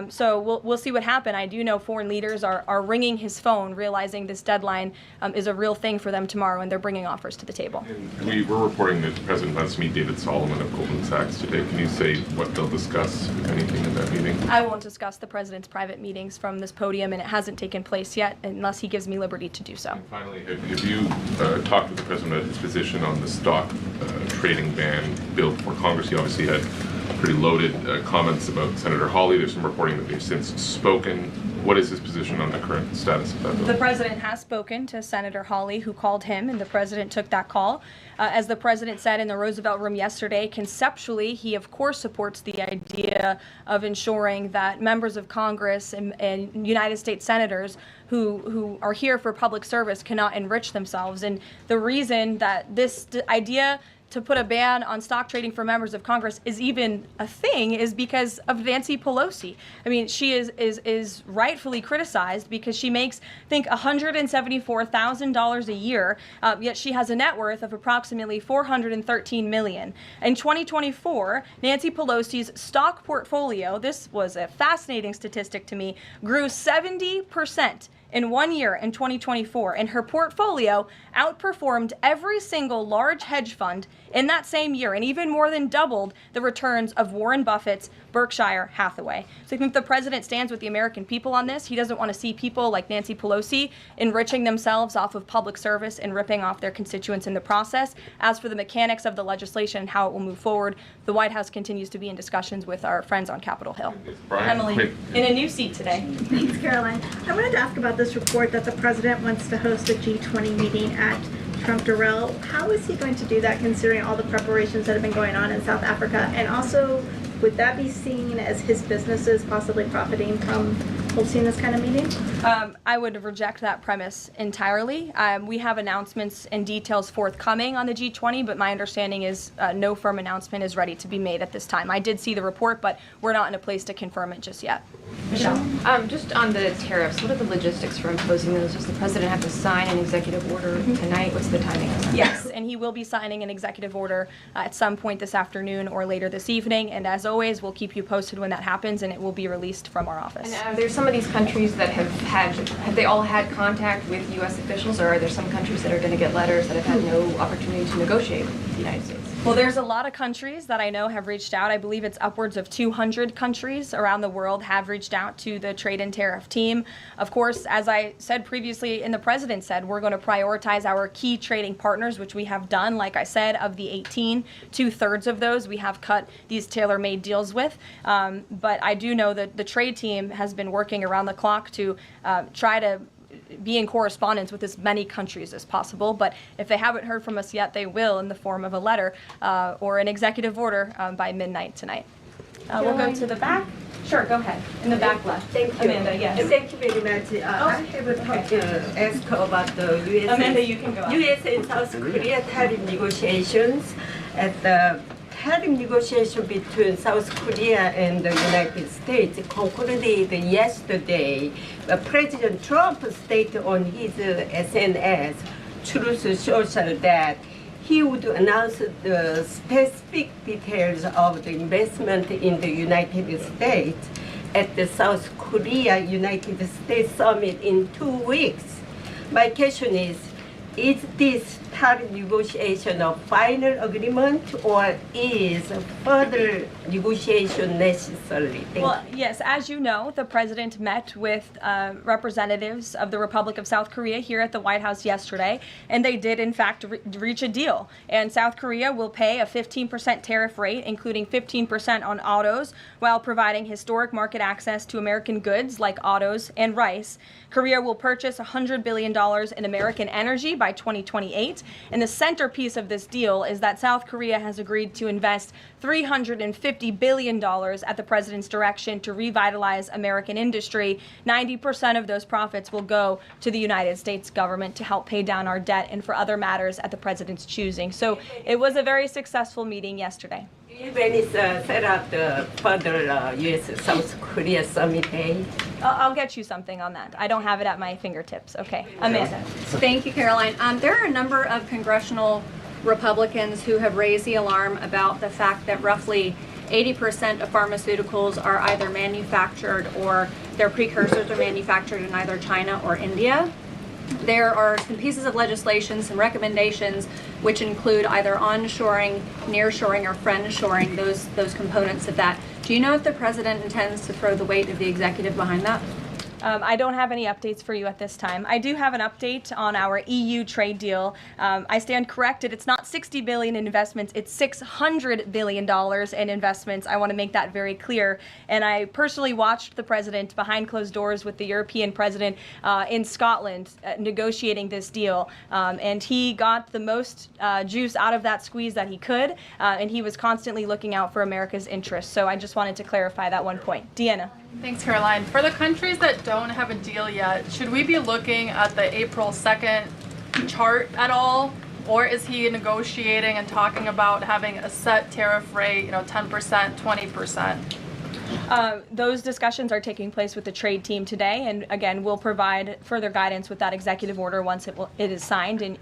So we'll see what happens. I do know foreign leaders are ringing his phone, realizing this deadline is a real thing for them tomorrow, and they're bringing offers to the table. We were reporting that the president wants to meet David Solomon of Goldman Sachs today. Can you say what they'll discuss, if anything, in that meeting? I won't discuss the president's private meetings from this podium, and it hasn't taken place yet unless he gives me liberty to do so. And finally, have you talked with the president about his position on the stock trading ban bill before Congress? He obviously had pretty loaded comments about Senator Hawley. There's some reporting that they've since spoken. What is his position on the current status of that bill? The president has spoken to Senator Hawley, who called him, and the president took that call. As the president said in the Roosevelt Room yesterday, conceptually, he of course supports the idea of ensuring that members of Congress and United States senators who are here for public service cannot enrich themselves. And the reason that this idea to put a ban on stock trading for members of Congress is even a thing is because of Nancy Pelosi. I mean, she is rightfully criticized because she makes, I think, $174,000 a year, yet she has a net worth of approximately $413 million. In 2024, Nancy Pelosi's stock portfolio, this was a fascinating statistic to me, grew 70% in 1 year in 2024, and her portfolio outperformed every single large hedge fund in that same year, and even more than doubled the returns of Warren Buffett's Berkshire Hathaway. So I think the president stands with the American people on this. He doesn't want to see people like Nancy Pelosi enriching themselves off of public service and ripping off their constituents in the process. As for the mechanics of the legislation and how it will move forward, the White House continues to be in discussions with our friends on Capitol Hill. Emily, in a new seat today. Thanks, Caroline. I wanted to ask about this report that the president wants to host a G20 meeting at Trump-Durrell. How is he going to do that, considering all the preparations that have been going on in South Africa? And also, would that be seen as his businesses possibly profiting from hosting this kind of meeting? I would reject that premise entirely. We have announcements and details forthcoming on the G20, but my understanding is no firm announcement is ready to be made at this time. I did see the report, but we're not in a place to confirm it just yet. Michelle? Just on the tariffs, what are the logistics for imposing those? Does the president have to sign an executive order tonight? What's the timing of that? Yes, and he will be signing an executive order at some point this afternoon or later this evening, and as always, we'll keep you posted when that happens, and it will be released from our office. And are there some of these countries that have they all had contact with U.S. officials, or are there some countries that are going to get letters that have had no opportunity to negotiate with the United States? Well, there's a lot of countries that I know have reached out. I believe it's upwards of 200 countries around the world have reached out to the trade and tariff team. Of course, as I said previously and the president said, we're going to prioritize our key trading partners, which we have done. Like I said, of the 18, 2/3 of those we have cut these tailor-made deals with. But I do know that the trade team has been working around the clock to try to be in correspondence with as many countries as possible, but if they haven't heard from us yet, they will in the form of a letter or an executive order by midnight tonight. We'll go to the back. Sure, go ahead. In the back left. Thank you. Amanda, yes. Thank you very much. I have asked about the U.S. Amanda, you can go ahead. U.S. and South Korea tariff negotiations. At the tariff negotiation between South Korea and the United States concluded yesterday. President Trump stated on his SNS, Truth Social, that he would announce the specific details of the investment in the United States at the South Korea-United States Summit in 2 weeks. My question is this tariff negotiation a final agreement or is further negotiation necessary? Well, yes, as you know, the president met with representatives of the Republic of South Korea here at the White House yesterday, and they did, in fact, reach a deal. And South Korea will pay a 15% tariff rate, including 15% on autos, while providing historic market access to American goods like autos and rice. Korea will purchase $100 billion in American energy by 2028. And the centerpiece of this deal is that South Korea has agreed to invest $350 billion at the president's direction to revitalize American industry. 90% of those profits will go to the United States government to help pay down our debt and for other matters at the president's choosing. So it was a very successful meeting yesterday. Do you have any set up the further U.S.-South Korea summit day? I'll get you something on that. I don't have it at my fingertips. Okay, Amanda. Thank you, Caroline. There are a number of congressional Republicans who have raised the alarm about the fact that roughly 80% of pharmaceuticals are either manufactured or their precursors are manufactured in either China or India. There are some pieces of legislation, some recommendations, which include either onshoring, nearshoring, or friendshoring, those components of that. Do you know if the president intends to throw the weight of the executive behind that? I don't have any updates for you at this time. I do have an update on our EU trade deal. I stand corrected. It's not $60 billion in investments. It's $600 billion in investments. I want to make that very clear. And I personally watched the president behind closed doors with the European president in Scotland negotiating this deal. And he got the most juice out of that squeeze that he could. And he was constantly looking out for America's interests. So I just wanted to clarify that one point. Deanna. Thanks, Caroline. For the countries that don't have a deal yet, should we be looking at the April 2nd chart at all? Or is he negotiating and talking about having a set tariff rate, 10%, 20%? Those discussions are taking place with the trade team today, and again, we'll provide further guidance with that executive order once it is signed, and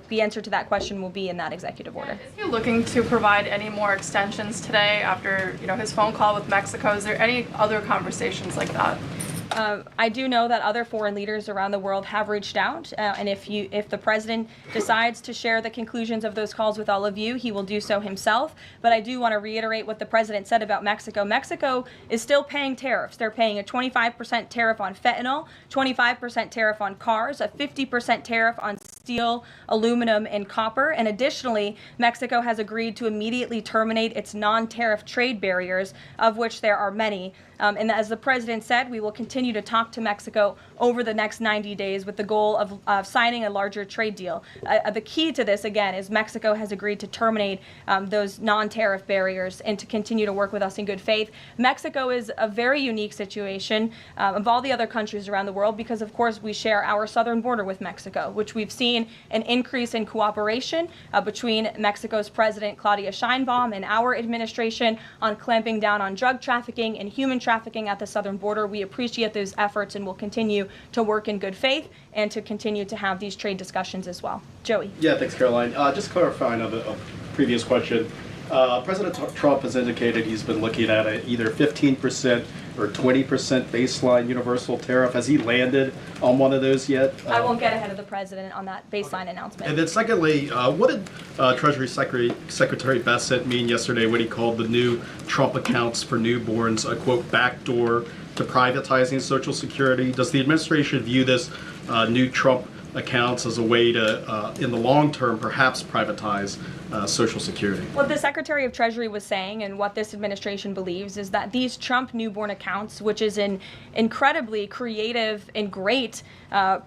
the answer to that question will be in that executive order. Is he looking to provide any more extensions today after his phone call with Mexico? Is there any other conversations like that? I do know that other foreign leaders around the world have reached out, and if the president decides to share the conclusions of those calls with all of you, he will do so himself. But I do want to reiterate what the president said about Mexico. Mexico is still paying tariffs. They're paying a 25% tariff on fentanyl, 25% tariff on cars, a 50% tariff on steel, aluminum, and copper. And additionally, Mexico has agreed to immediately terminate its non-tariff trade barriers, of which there are many. And as the president said, we will continue to talk to Mexico over the next 90 days with the goal of signing a larger trade deal. The key to this, again, is Mexico has agreed to terminate those non-tariff barriers and to continue to work with us in good faith. Mexico is a very unique situation of all the other countries around the world because, of course, we share our southern border with Mexico, which we've seen an increase in cooperation between Mexico's President Claudia Sheinbaum and our administration on clamping down on drug trafficking and human trafficking at the southern border. We appreciate those efforts and will continue to work in good faith and to continue to have these trade discussions as well. Joey. Yeah, thanks, Caroline. Just clarifying on a previous question. President Trump has indicated he's been looking at either 15% or 20% baseline universal tariff? Has he landed on one of those yet? I won't get ahead of the president on that baseline announcement. And then secondly, what did Treasury Secretary Bessent mean yesterday when he called the new Trump accounts for newborns a, quote, backdoor to privatizing Social Security? Does the administration view this new Trump accounts as a way to, in the long term, perhaps privatize Social Security? What the Secretary of Treasury was saying and what this administration believes is that these Trump newborn accounts, which is an incredibly creative and great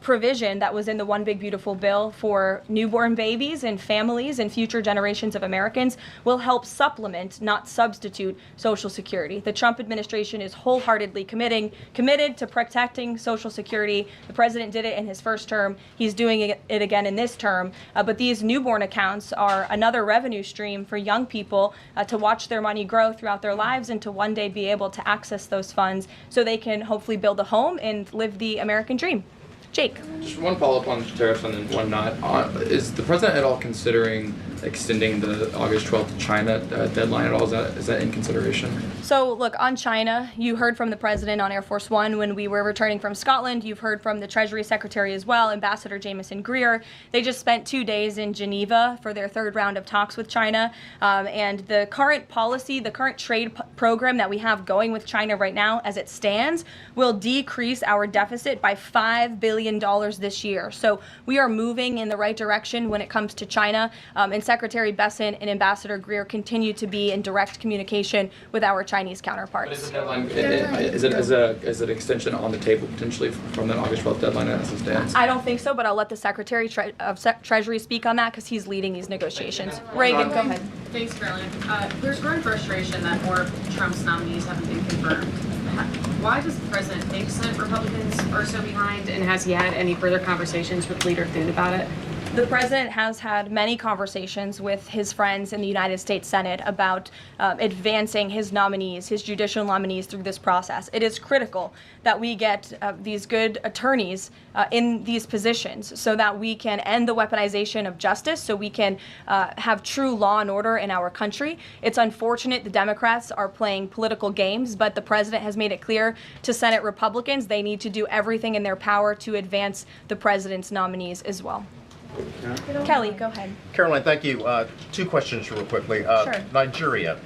provision that was in the One Big Beautiful Bill for newborn babies and families and future generations of Americans, will help supplement, not substitute, Social Security. The Trump administration is wholeheartedly committed to protecting Social Security. The president did it in his first term. He's doing it again in this term. But these newborn accounts are another revenue stream for young people to watch their money grow throughout their lives and to one day be able to access those funds so they can hopefully build a home and live the American dream. Jake. Just one follow-up on tariffs and then one not. Is the president at all considering extending the August 12th China deadline at all? Is that in consideration? So look, on China, you heard from the president on Air Force One when we were returning from Scotland. You've heard from the Treasury Secretary as well, Ambassador Jameson Greer. They just spent 2 days in Geneva for their third round of talks with China. And the current policy, the current trade program that we have going with China right now as it stands will decrease our deficit by $5 billion this year. So we are moving in the right direction when it comes to China. And Secretary Bessent and Ambassador Greer continue to be in direct communication with our Chinese counterparts. But is the deadline, is it extension on the table potentially from that August 12th deadline as it stands? I don't think so, but I'll let the Secretary of Treasury speak on that because he's leading these negotiations. Reagan, go ahead. Thanks, Carolyn. There's growing frustration that more of Trump's nominees haven't been confirmed. Why does the president think Senate Republicans are so behind, and has he had any further conversations with Leader Thune about it? The president has had many conversations with his friends in the United States Senate about advancing his nominees, his judicial nominees through this process. It is critical that we get these good attorneys in these positions so that we can end the weaponization of justice, so we can have true law and order in our country. It's unfortunate the Democrats are playing political games, but the president has made it clear to Senate Republicans they need to do everything in their power to advance the president's nominees as well. Kelly, go ahead. Caroline, thank you. 2 questions real quickly. Sure. Nigeria.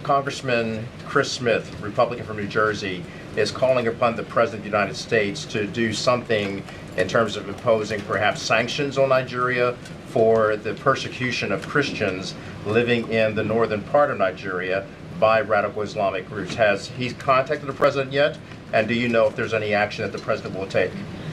Congressman Chris Smith, Republican from New Jersey, is calling upon the President of the United States to do something in terms of imposing perhaps sanctions on Nigeria for the persecution of Christians living in the northern part of Nigeria by radical Islamic groups. Has he contacted the President yet? And do you know if there's any action that the President will take?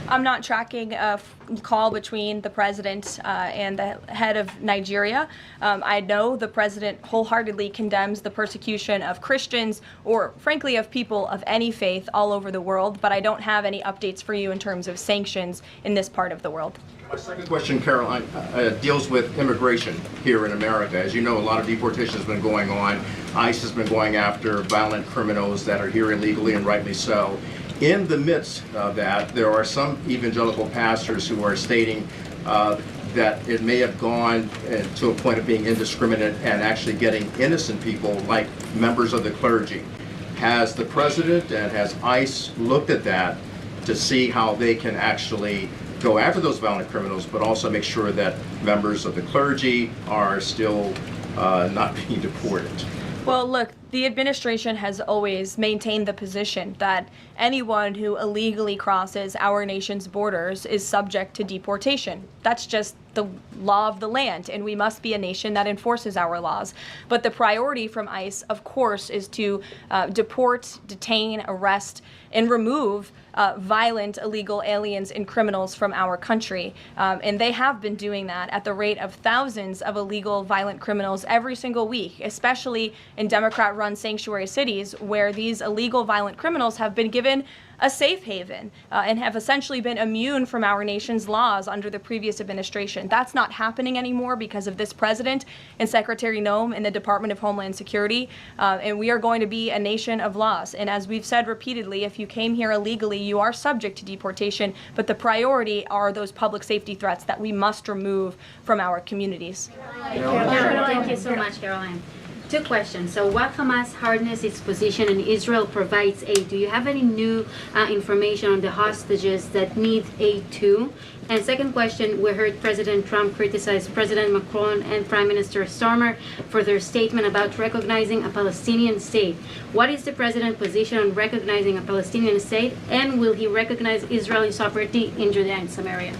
I'm not tracking a call between the president and the head of Nigeria. I know the president wholeheartedly condemns the persecution of Christians or, frankly, of people of any faith all over the world, but I don't have any updates for you in terms of sanctions in this part of the world. My second question, Caroline, deals with immigration here in America. As you know, a lot of deportation has been going on. ICE has been going after violent criminals that are here illegally, and rightly so. In the midst of that, there are some evangelical pastors who are stating that it may have gone to a point of being indiscriminate and actually getting innocent people, like members of the clergy. Has the president and has ICE looked at that to see how they can actually go after those violent criminals, but also make sure that members of the clergy are still not being deported? Well, look, the administration has always maintained the position that anyone who illegally crosses our nation's borders is subject to deportation. That's just the law of the land, and we must be a nation that enforces our laws. But the priority from ICE, of course, is to deport, detain, arrest, and remove violent illegal aliens and criminals from our country. And they have been doing that at the rate of thousands of illegal violent criminals every single week, especially in Democrat-run sanctuary cities where these illegal violent criminals have been given a safe haven and have essentially been immune from our nation's laws under the previous administration. That's not happening anymore because of this president and Secretary Noem in the Department of Homeland Security. And we are going to be a nation of laws. And as we've said repeatedly, if you came here illegally, you are subject to deportation. But the priority are those public safety threats that we must remove from our communities. Thank you so much, Caroline. Two questions. So what Hamas hardens its position and Israel provides aid? Do you have any new information on the hostages that need aid too? And second question, we heard President Trump criticize President Macron and Prime Minister Starmer for their statement about recognizing a Palestinian state. What is the president's position on recognizing a Palestinian state, and will he recognize Israeli sovereignty in Judea and Samaria?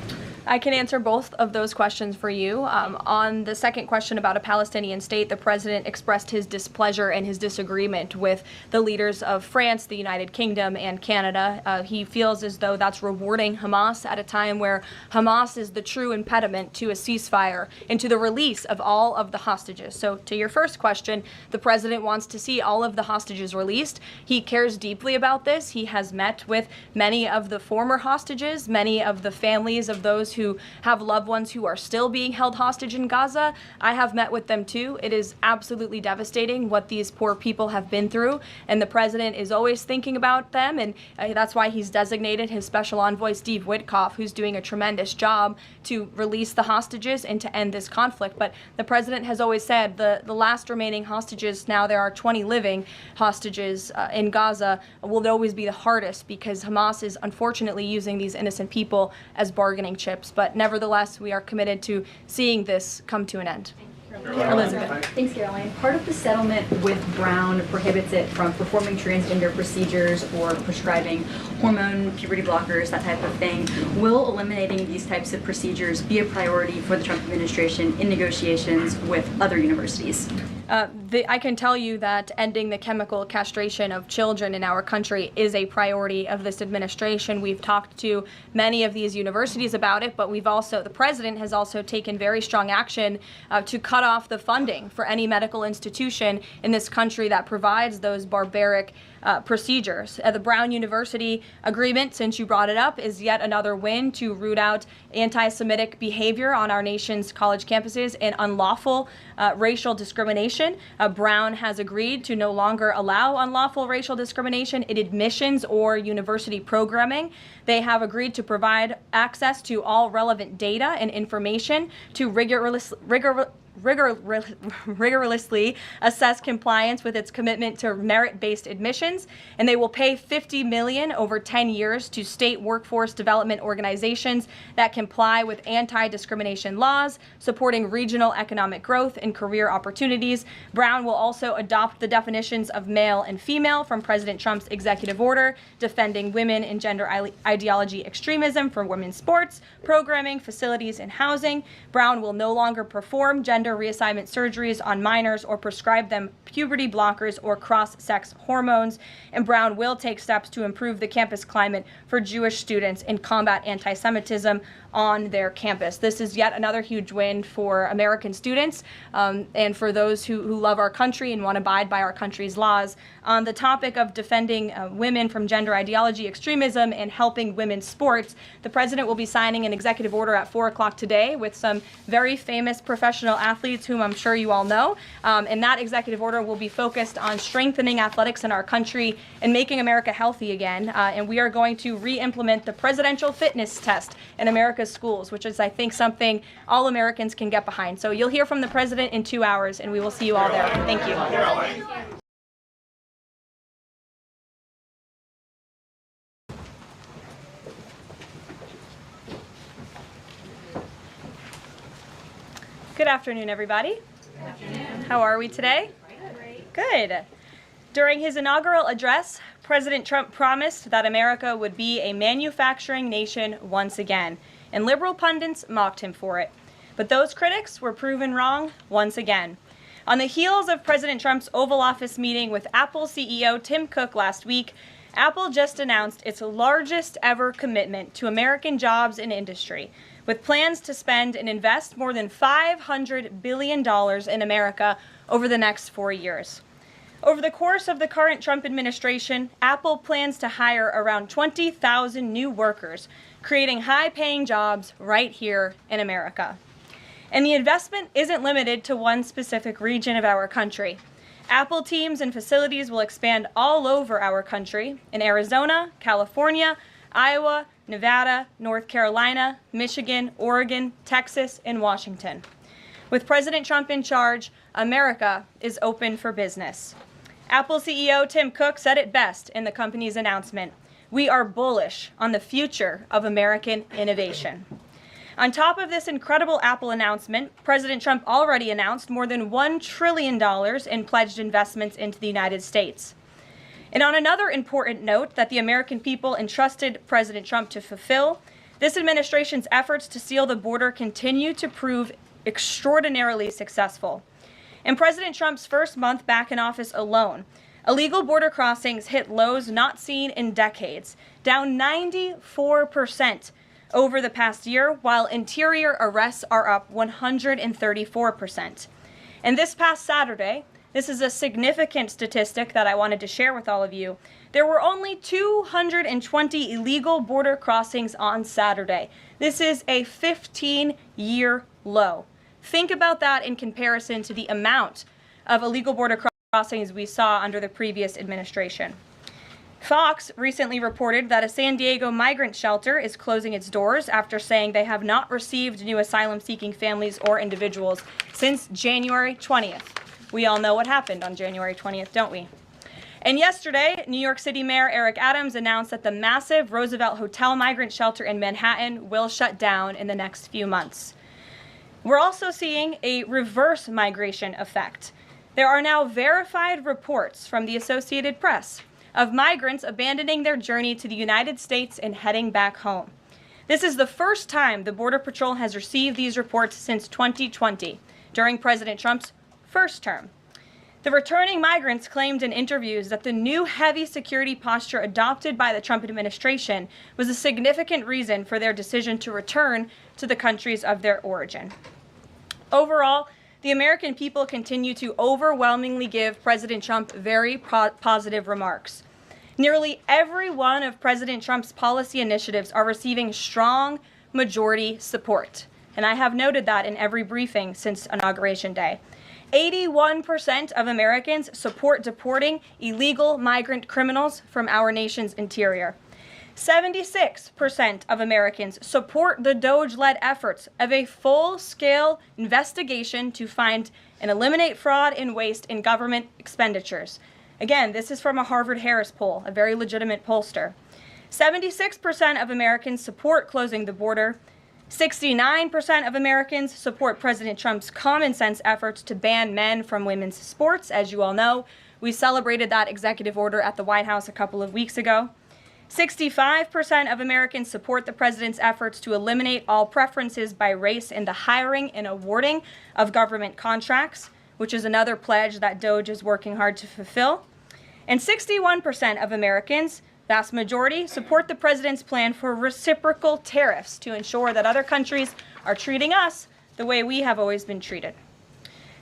I can answer both of those questions for you. On the second question about a Palestinian state, the president expressed his displeasure and his disagreement with the leaders of France, the United Kingdom, and Canada. He feels as though that's rewarding Hamas at a time where Hamas is the true impediment to a ceasefire and to the release of all of the hostages. So to your first question, the president wants to see all of the hostages released. He cares deeply about this. He has met with many of the former hostages, many of the families of those who have loved ones who are still being held hostage in Gaza. I have met with them too. It is absolutely devastating what these poor people have been through, and the president is always thinking about them, and that's why he's designated his special envoy, Steve Witkoff, who's doing a tremendous job to release the hostages and to end this conflict. But the president has always said the last remaining hostages, now there are 20 living hostages in Gaza, will always be the hardest because Hamas is unfortunately using these innocent people as bargaining chips. But nevertheless, we are committed to seeing this come to an end. Elizabeth. Thanks, Caroline. Part of the settlement with Brown prohibits it from performing transgender procedures or prescribing hormone puberty blockers, that type of thing. Will eliminating these types of procedures be a priority for the Trump administration in negotiations with other universities? I can tell you that ending the chemical castration of children in our country is a priority of this administration. We've talked to many of these universities about it, but the president has also taken very strong action to cut off the funding for any medical institution in this country that provides those barbaric procedures. The Brown University agreement, since you brought it up, is yet another win to root out anti-Semitic behavior on our nation's college campuses and unlawful racial discrimination. Brown has agreed to no longer allow unlawful racial discrimination in admissions or university programming. They have agreed to provide access to all relevant data and information to rigorously assess compliance with its commitment to merit-based admissions, and they will pay $50 million over 10 years to state workforce development organizations that comply with anti-discrimination laws, supporting regional economic growth and career opportunities. Brown will also adopt the definitions of male and female from President Trump's executive order, defending women and gender ideology extremism for women's sports, programming, facilities, and housing. Brown will no longer perform gender reassignment surgeries on minors or prescribe them puberty blockers or cross-sex hormones. And Brown will take steps to improve the campus climate for Jewish students and combat anti-Semitism on their campus. This is yet another huge win for American students and for those who love our country and want to abide by our country's laws. On the topic of defending women from gender ideology extremism and helping women's sports, the president will be signing an executive order at 4 o'clock today with some very famous professional athletes whom I'm sure you all know. And that executive order will be focused on strengthening athletics in our country and making America healthy again. And we are going to re-implement the presidential fitness test in America's schools, which is, I think, something all Americans can get behind. So you'll hear from the president in 2 hours, and we will see you all there. Thank you. Good afternoon, everybody. Good afternoon. How are we today? Good. During his inaugural address, President Trump promised that America would be a manufacturing nation once again, and liberal pundits mocked him for it. But those critics were proven wrong once again. On the heels of President Trump's Oval Office meeting with Apple CEO Tim Cook last week, Apple just announced its largest ever commitment to American jobs and industry, with plans to spend and invest more than $500 billion in America over the next 4 years. Over the course of the current Trump administration, Apple plans to hire around 20,000 new workers, creating high-paying jobs right here in America. And the investment isn't limited to one specific region of our country. Apple teams and facilities will expand all over our country in Arizona, California, Iowa, Nevada, North Carolina, Michigan, Oregon, Texas, and Washington. With President Trump in charge, America is open for business. Apple CEO Tim Cook said it best in the company's announcement. We are bullish on the future of American innovation. On top of this incredible Apple announcement, President Trump already announced more than $1 trillion in pledged investments into the United States. And on another important note that the American people entrusted President Trump to fulfill, this administration's efforts to seal the border continue to prove extraordinarily successful. In President Trump's first month back in office alone, illegal border crossings hit lows not seen in decades, down 94% over the past year, while interior arrests are up 134%. And this past Saturday, this is a significant statistic that I wanted to share with all of you. There were only 220 illegal border crossings on Saturday. This is a 15-year low. Think about that in comparison to the amount of illegal border crossings we saw under the previous administration. Fox recently reported that a San Diego migrant shelter is closing its doors after saying they have not received new asylum-seeking families or individuals since January 20th. We all know what happened on January 20th, don't we? And yesterday, New York City Mayor Eric Adams announced that the massive Roosevelt Hotel migrant shelter in Manhattan will shut down in the next few months. We're also seeing a reverse migration effect. There are now verified reports from the Associated Press of migrants abandoning their journey to the United States and heading back home. This is the first time the Border Patrol has received these reports since 2020, during President Trump's first term. The returning migrants claimed in interviews that the new heavy security posture adopted by the Trump administration was a significant reason for their decision to return to the countries of their origin. Overall, the American people continue to overwhelmingly give President Trump very positive remarks. Nearly every one of President Trump's policy initiatives are receiving strong majority support, and I have noted that in every briefing since Inauguration Day. 81% of Americans support deporting illegal migrant criminals from our nation's interior. 76% of Americans support the DOJ-led efforts of a full-scale investigation to find and eliminate fraud and waste in government expenditures. Again, this is from a Harvard-Harris poll, a very legitimate pollster. 76% of Americans support closing the border. 69% of Americans support President Trump's common sense efforts to ban men from women's sports. As you all know, we celebrated that executive order at the White House a couple of weeks ago. 65% of Americans support the president's efforts to eliminate all preferences by race in the hiring and awarding of government contracts, which is another pledge that DOJ is working hard to fulfill. And 61% of Americans, vast majority, support the president's plan for reciprocal tariffs to ensure that other countries are treating us the way we have always been treated.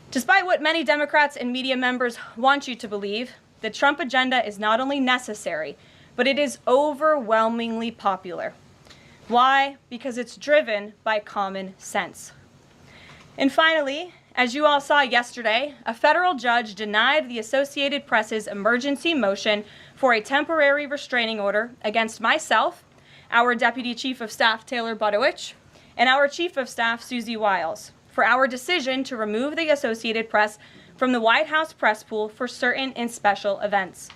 Despite what many Democrats and media members want you to believe, the Trump agenda is not only necessary, but it is overwhelmingly popular. Why? Because it's driven by common sense. And finally, as you all saw yesterday, a federal judge denied the Associated Press's emergency motion for a temporary restraining order against myself, our Deputy Chief of Staff Taylor Budowich, and our Chief of Staff Susie Wiles for our decision to remove the Associated Press from the White House press pool for certain and special events.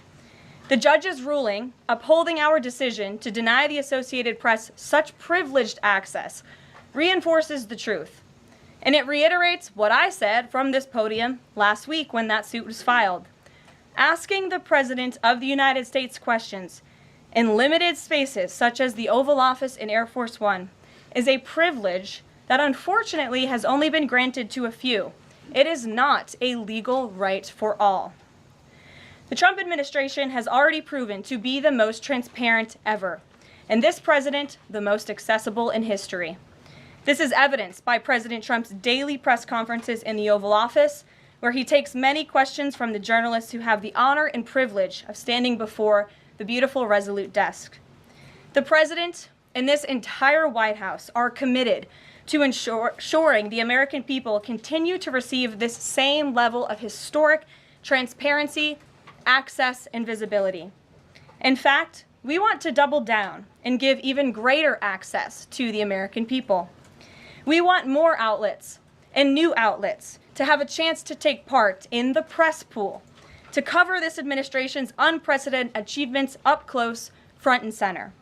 The judge's ruling, upholding our decision to deny the Associated Press such privileged access, reinforces the truth. And it reiterates what I said from this podium last week when that suit was filed. Asking the President of the United States questions in limited spaces such as the Oval Office in Air Force One is a privilege that unfortunately has only been granted to a few. It is not a legal right for all. The Trump administration has already proven to be the most transparent ever, and this president the most accessible in history. This is evidenced by President Trump's daily press conferences in the Oval Office, where he takes many questions from the journalists who have the honor and privilege of standing before the beautiful Resolute desk. The president and this entire White House are committed to ensuring the American people continue to receive this same level of historic transparency, access, and visibility. In fact, we want to double down and give even greater access to the American people. We want more outlets and new outlets to have a chance to take part in the press pool, to cover this administration's unprecedented achievements up close, front and center.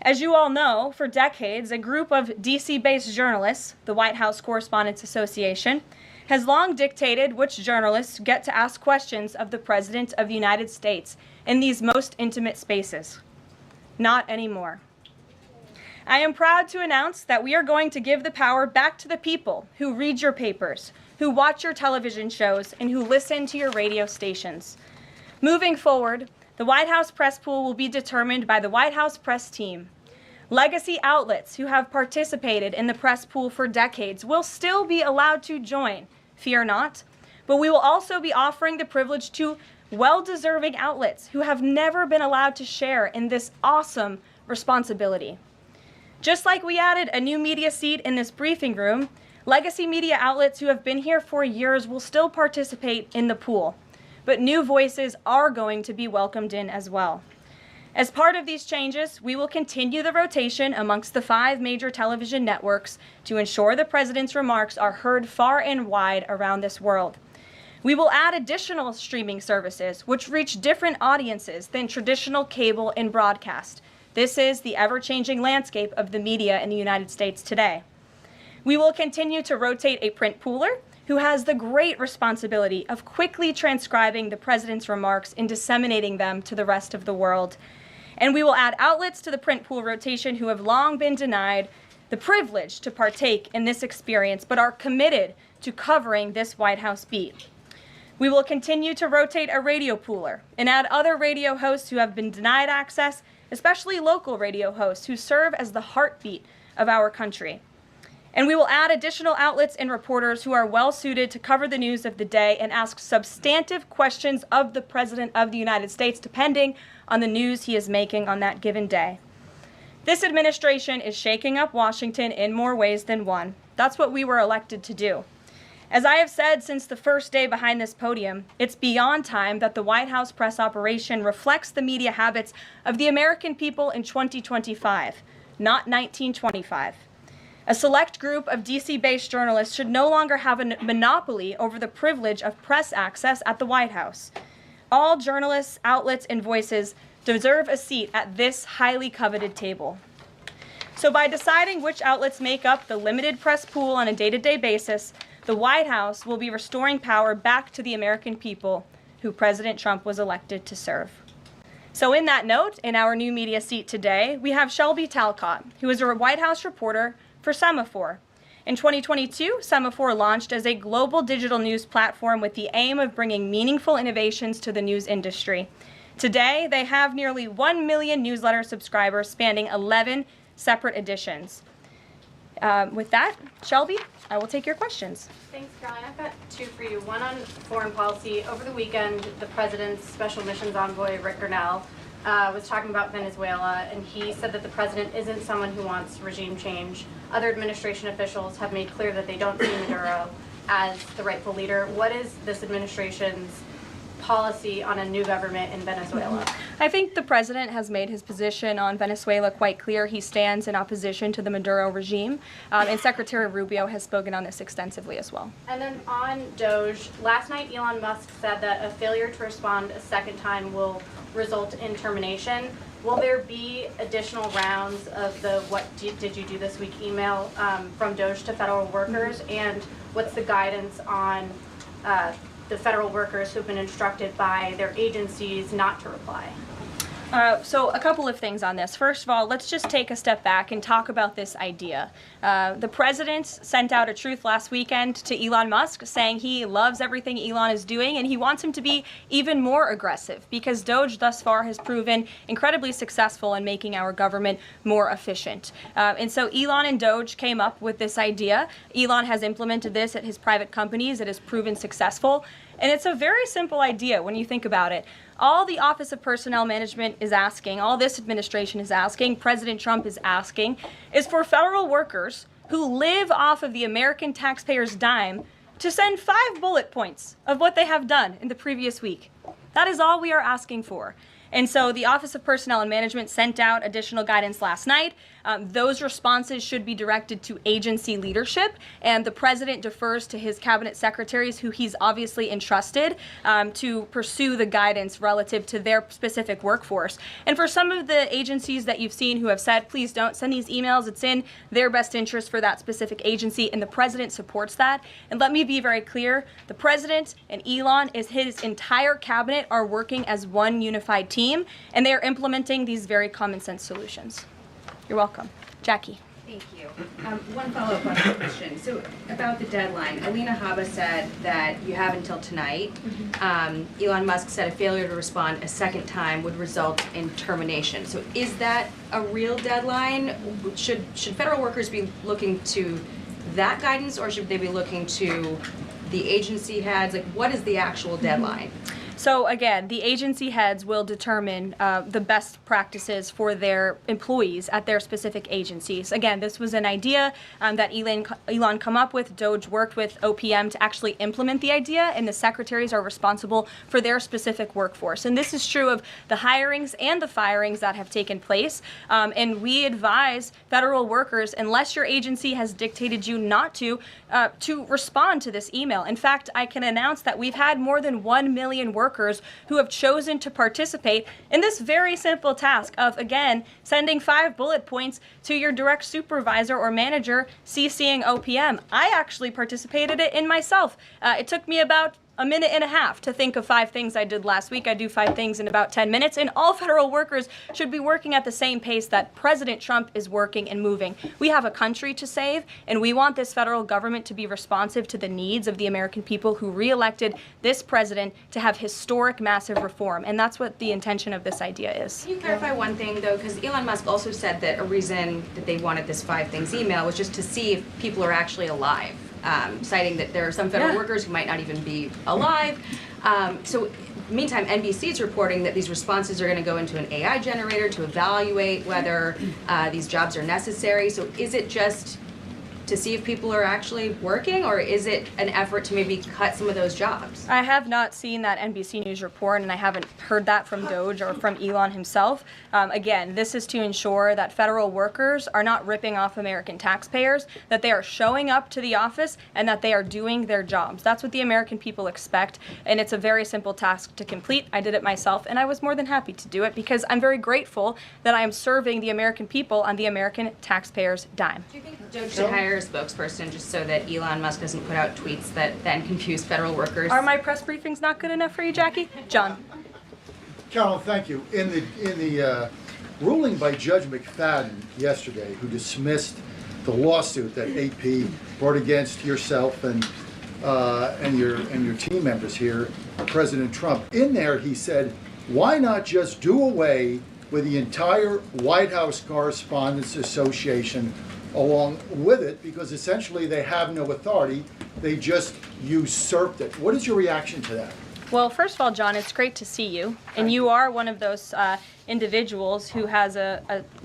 As you all know, for decades, a group of DC-based journalists, the White House Correspondents Association, has long dictated which journalists get to ask questions of the President of the United States in these most intimate spaces. Not anymore. I am proud to announce that we are going to give the power back to the people who read your papers, who watch your television shows, and who listen to your radio stations. Moving forward, the White House press pool will be determined by the White House press team. Legacy outlets who have participated in the press pool for decades will still be allowed to join, fear not, but we will also be offering the privilege to well-deserving outlets who have never been allowed to share in this awesome responsibility. Just like we added a new media seat in this briefing room, legacy media outlets who have been here for years will still participate in the pool, but new voices are going to be welcomed in as well. As part of these changes, we will continue the rotation amongst the 5 major television networks to ensure the President's remarks are heard far and wide around this world. We will add additional streaming services which reach different audiences than traditional cable and broadcast. This is the ever-changing landscape of the media in the United States today. We will continue to rotate a print pooler who has the great responsibility of quickly transcribing the President's remarks and disseminating them to the rest of the world. And we will add outlets to the print pool rotation who have long been denied the privilege to partake in this experience, but are committed to covering this White House beat. We will continue to rotate a radio pooler and add other radio hosts who have been denied access, especially local radio hosts who serve as the heartbeat of our country. And we will add additional outlets and reporters who are well suited to cover the news of the day and ask substantive questions of the President of the United States, depending on the news he is making on that given day. This administration is shaking up Washington in more ways than one. That's what we were elected to do. As I have said since the first day behind this podium, it's beyond time that the White House press operation reflects the media habits of the American people in 2025, not 1925. A select group of DC-based journalists should no longer have a monopoly over the privilege of press access at the White House. All journalists, outlets, and voices deserve a seat at this highly coveted table. So by deciding which outlets make up the limited press pool on a day-to-day basis, the White House will be restoring power back to the American people who President Trump was elected to serve. So in that note, in our new media seat today, we have Shelby Talcott, who is a White House reporter for Semafor. In 2022, Semafor launched as a global digital news platform with the aim of bringing meaningful innovations to the news industry. Today, they have nearly 1 million newsletter subscribers spanning 11 separate editions. With that, Shelby, I will take your questions. Thanks, Caroline. I've got 2 for you. One on foreign policy. Over the weekend, the President's Special Missions Envoy, Rick Grenell, was talking about Venezuela, and he said that the President isn't someone who wants regime change. Other administration officials have made clear that they don't see Maduro as the rightful leader. What is this administration's policy on a new government in Venezuela? I think the President has made his position on Venezuela quite clear. He stands in opposition to the Maduro regime, and Secretary Rubio has spoken on this extensively as well. And then on Doge, last night Elon Musk said that a failure to respond a second time will result in termination. Will there be additional rounds of the "what did you do this week" email from Doge to federal workers? And what's the guidance on the federal workers who've been instructed by their agencies not to reply? So a couple of things on this. First of all, let's just take a step back and talk about this idea. The President sent out a truth last weekend to Elon Musk saying he loves everything Elon is doing and he wants him to be even more aggressive because Doge thus far has proven incredibly successful in making our government more efficient. And so Elon and Doge came up with this idea. Elon has implemented this at his private companies. It has proven successful. And it's a very simple idea when you think about it. All the Office of Personnel Management is asking, all this administration is asking, President Trump is asking, is for federal workers who live off of the American taxpayers' dime to send 5 bullet points of what they have done in the previous week. That is all we are asking for. And so the Office of Personnel and Management sent out additional guidance last night. Those responses should be directed to agency leadership, and the president defers to his cabinet secretaries, who he's obviously entrusted to pursue the guidance relative to their specific workforce. And for some of the agencies that you've seen who have said, please don't send these emails, it's in their best interest for that specific agency, and the president supports that. And let me be very clear, the president and Elon, his entire cabinet are working as one unified team, and they are implementing these very common sense solutions. You're welcome. Jackie. Thank you. One follow-up on that question. So about the deadline, Alina Habba said that you have until tonight. Elon Musk said a failure to respond a second time would result in termination. So is that a real deadline? Should federal workers be looking to that guidance, or should they be looking to the agency heads? Like, what is the actual deadline? So again, the agency heads will determine the best practices for their employees at their specific agencies. Again, this was an idea that Elon come up with. Doge worked with OPM to actually implement the idea, and the secretaries are responsible for their specific workforce. And this is true of the hirings and the firings that have taken place. And we advise federal workers, unless your agency has dictated you not to respond to this email. In fact, I can announce that we've had more than 1 million workers who have chosen to participate in this very simple task of, again, sending 5 bullet points to your direct supervisor or manager, CCing OPM. I actually participated in myself. It took me about a minute and a half to think of 5 things I did last week. I do 5 things in about 10 minutes, and all federal workers should be working at the same pace that President Trump is working and moving. We have a country to save, and we want this federal government to be responsive to the needs of the American people who re-elected this president to have historic, massive reform, and that's what the intention of this idea is. Can you clarify one thing, though? Because Elon Musk also said that a reason that they wanted this 5 things email was just to see if people are actually alive. Citing that there are some federal workers who might not even be alive. So meantime, NBC is reporting that these responses are going to go into an AI generator to evaluate whether these jobs are necessary. So is it just to see if people are actually working, or is it an effort to maybe cut some of those jobs? I have not seen that NBC News report, and I haven't heard that from Doge or from Elon himself. Again, this is to ensure that federal workers are not ripping off American taxpayers, that they are showing up to the office, and that they are doing their jobs. That's what the American people expect, and it's a very simple task to complete. I did it myself, and I was more than happy to do it because I'm very grateful that I am serving the American people on the American taxpayers' dime. Do you think Doge should hire a spokesperson just so that Elon Musk doesn't put out tweets that then confuse federal workers? Are my press briefings not good enough for you, Jackie? John. Carolyn, thank you. In the ruling by Judge McFadden yesterday, who dismissed the lawsuit that AP brought against yourself and your team members here, President Trump, in there he said, why not just do away with the entire White House Correspondents Association along with it, because essentially they have no authority, they just usurped it. What is your reaction to that? Well, first of all, John, it's great to see you. And you are one of those individuals who has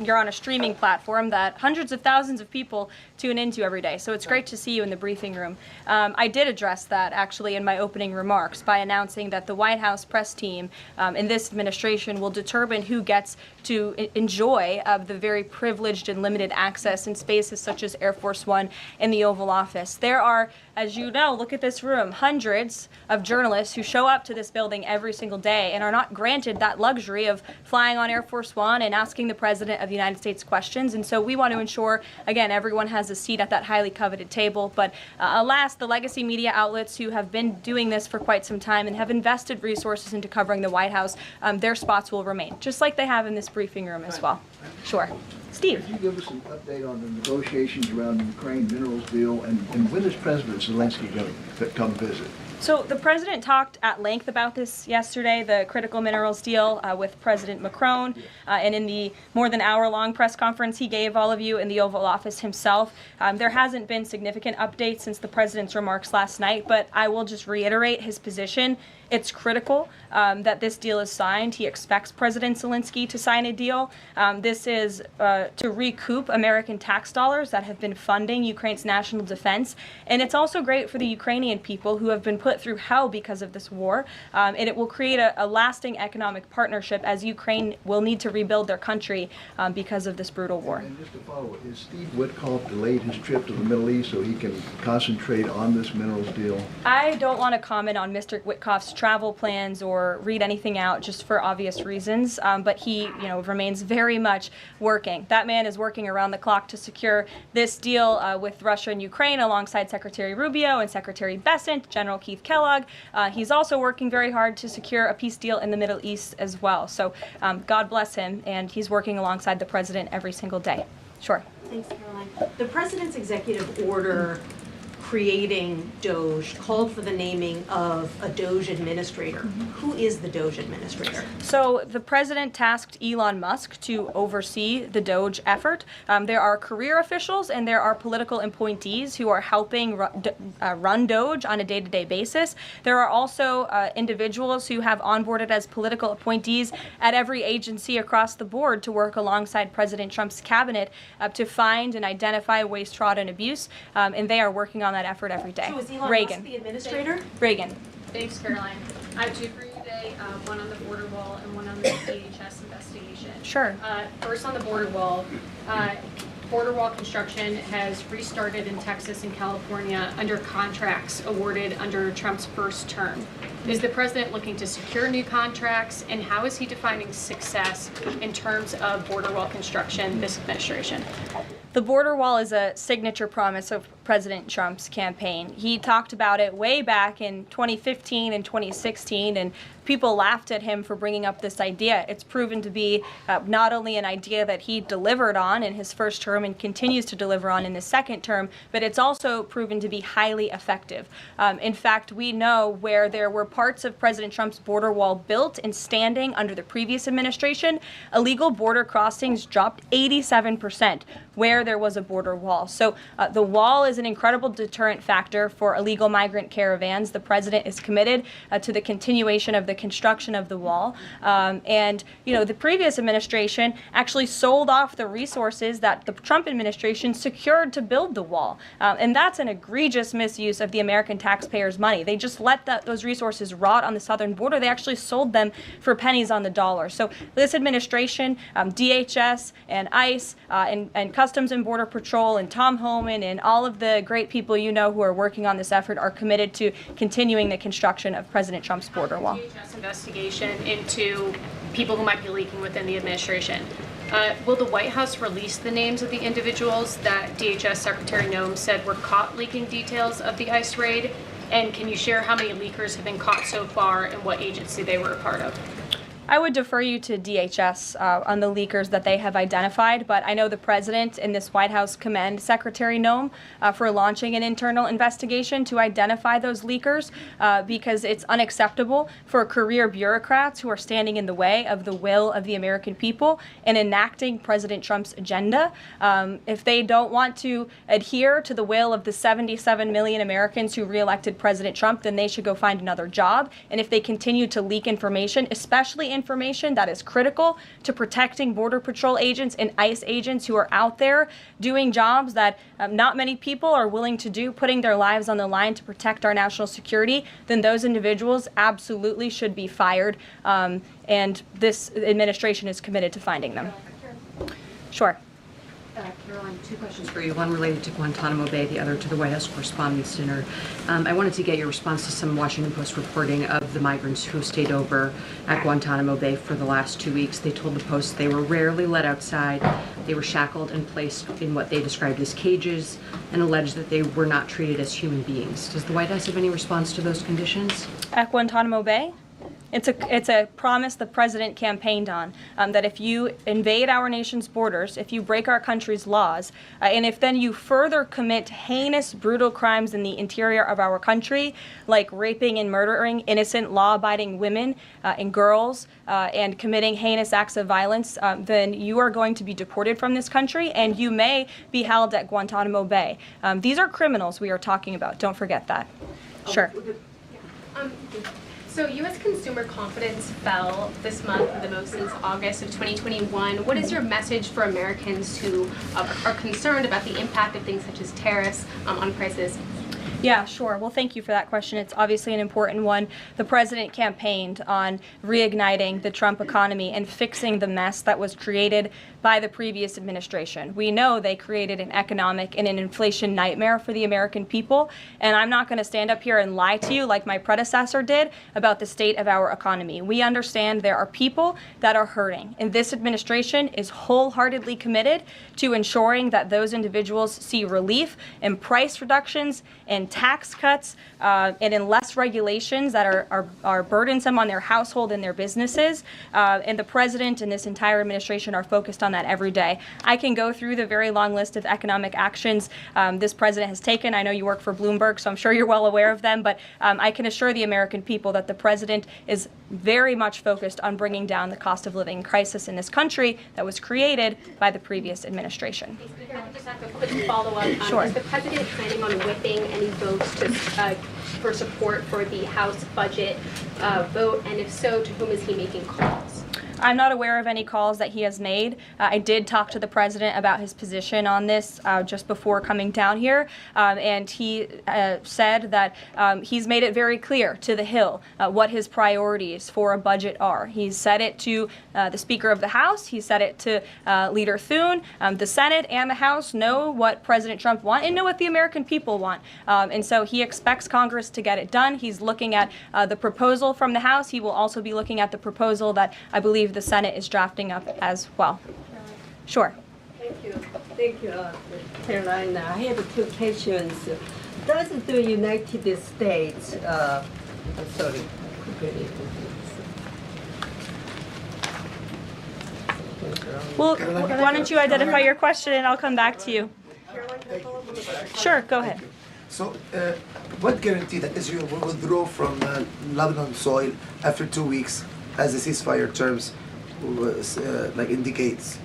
you're on a streaming platform that hundreds of thousands of people tune into every day. So it's great to see you in the briefing room. I did address that actually in my opening remarks by announcing that the White House press team in this administration will determine who gets to enjoy the very privileged and limited access in spaces such as Air Force One and the Oval Office. There are, as you know, look at this room, hundreds of journalists who show up to this building every single day and are not granted that luxury of flying on Air Force One and asking the President of the United States questions. And so we want to ensure, again, everyone has a seat at that highly coveted table. But alas, the legacy media outlets who have been doing this for quite some time and have invested resources into covering the White House, their spots will remain, just like they have in this briefing room as well. Sure. Steve. Could you give us an update on the negotiations around the Ukraine minerals deal, and when is President Zelensky going to come visit? So the president talked at length about this yesterday, the critical minerals deal with President Macron, and in the more than hour-long press conference he gave all of you in the Oval Office himself. There hasn't been significant updates since the president's remarks last night, but I will just reiterate his position. It's critical that this deal is signed. He expects President Zelensky to sign a deal. This is to recoup American tax dollars that have been funding Ukraine's national defense. And it's also great for the Ukrainian people who have been put split through hell because of this war, and it will create a lasting economic partnership as Ukraine will need to rebuild their country because of this brutal war. And just to follow, is Steve Witkoff delayed his trip to the Middle East so he can concentrate on this minerals deal? I don't want to comment on Mr. Witkoff's travel plans or read anything out just for obvious reasons, but he, remains very much working. That man is working around the clock to secure this deal with Russia and Ukraine alongside Secretary Rubio and Secretary Bessent, General Keith Kellogg. He's also working very hard to secure a peace deal in the Middle East as well. So God bless him, and he's working alongside the president every single day. Sure. Thanks, Caroline. The president's executive order creating DOGE called for the naming of a DOGE administrator. Who is the DOGE administrator? So the president tasked Elon Musk to oversee the DOGE effort. There are career officials and there are political appointees who are helping run DOGE on a day-to-day basis. There are also individuals who have onboarded as political appointees at every agency across the board to work alongside President Trump's cabinet to find and identify waste, fraud, and abuse, and they are working on that effort every day. So is Elon Reagan. Musk the administrator? Reagan. Thanks, Caroline. I have two for you today, one on the border wall and one on the DHS investigation. Sure. First on the border wall. Border wall construction has restarted in Texas and California under contracts awarded under Trump's first term. Is the president looking to secure new contracts, and how is he defining success in terms of border wall construction this administration? The border wall is a signature promise of President Trump's campaign. He talked about it way back in 2015 and 2016, and people laughed at him for bringing up this idea. It's proven to be not only an idea that he delivered on in his first term and continues to deliver on in his second term, but it's also proven to be highly effective. In fact, we know where there were parts of President Trump's border wall built and standing under the previous administration, illegal border crossings dropped 87% where there was a border wall. So the wall is an incredible deterrent factor for illegal migrant caravans. The president is committed to the continuation of the construction of the wall. And the previous administration actually sold off the resources that the Trump administration secured to build the wall. And that's an egregious misuse of the American taxpayers' money. They just let those resources rot on the southern border. They actually sold them for pennies on the dollar. So this administration, DHS and ICE and Customs and Border Patrol and Tom Homan and all of the great people who are working on this effort are committed to continuing the construction of President Trump's border wall. DHS investigation into people who might be leaking within the administration. Will the White House release the names of the individuals that DHS Secretary Noem said were caught leaking details of the ICE raid? And can you share how many leakers have been caught so far and what agency they were a part of? I would defer you to DHS on the leakers that they have identified, but I know the president and this White House commend Secretary Noem for launching an internal investigation to identify those leakers because it's unacceptable for career bureaucrats who are standing in the way of the will of the American people and enacting President Trump's agenda. If they don't want to adhere to the will of the 77 million Americans who reelected President Trump, then they should go find another job. And if they continue to leak information, especially information that is critical to protecting Border Patrol agents and ICE agents who are out there doing jobs that not many people are willing to do, putting their lives on the line to protect our national security, then those individuals absolutely should be fired. And this administration is committed to finding them. Sure. Caroline, two questions for you, one related to Guantanamo Bay, the other to the White House Correspondents' Dinner. I wanted to get your response to some Washington Post reporting of the migrants who stayed over at Guantanamo Bay for the last 2 weeks. They told the Post they were rarely let outside, they were shackled and placed in what they described as cages, and alleged that they were not treated as human beings. Does the White House have any response to those conditions? At Guantanamo Bay? It's a promise the president campaigned on, that if you invade our nation's borders, if you break our country's laws, and if then you further commit heinous, brutal crimes in the interior of our country, like raping and murdering innocent, law-abiding women and girls, and committing heinous acts of violence, then you are going to be deported from this country, and you may be held at Guantanamo Bay. These are criminals we are talking about. Don't forget that. Sure. So U.S. consumer confidence fell this month, the most since August of 2021. What is your message for Americans who are concerned about the impact of things such as tariffs on prices? Yeah, sure. Well, thank you for that question. It's obviously an important one. The president campaigned on reigniting the Trump economy and fixing the mess that was created by the previous administration. We know they created an economic and an inflation nightmare for the American people, and I'm not going to stand up here and lie to you like my predecessor did about the state of our economy. We understand there are people that are hurting, and this administration is wholeheartedly committed to ensuring that those individuals see relief and price reductions and tax cuts and in less regulations that are burdensome on their household and their businesses. And the president and this entire administration are focused on that every day. I can go through the very long list of economic actions this president has taken. I know you work for Bloomberg, so I'm sure you're well aware of them, but I can assure the American people that the president is very much focused on bringing down the cost of living crisis in this country that was created by the previous administration. Speaker, I can just ask a quick follow-up. Sure. Is the president planning on whipping any votes for support for the House budget vote? And if so, to whom is he making calls? I'm not aware of any calls that he has made. I did talk to the president about his position on this just before coming down here, and he said that he's made it very clear to the Hill what his priorities for a budget are. He's said it to the Speaker of the House. He said it to Leader Thune. The Senate and the House know what President Trump wants and know what the American people want. And so he expects Congress to get it done. He's looking at the proposal from the House. He will also be looking at the proposal that I believe the Senate is drafting up as well. Sure. Thank you, Carolina. I have two questions. Does the United States, sorry, Well, why don't you identify your question and I'll come back to you. Sure, go ahead. So, what guarantee that Israel will withdraw from Lebanon soil after 2 weeks, as the ceasefire terms indicates?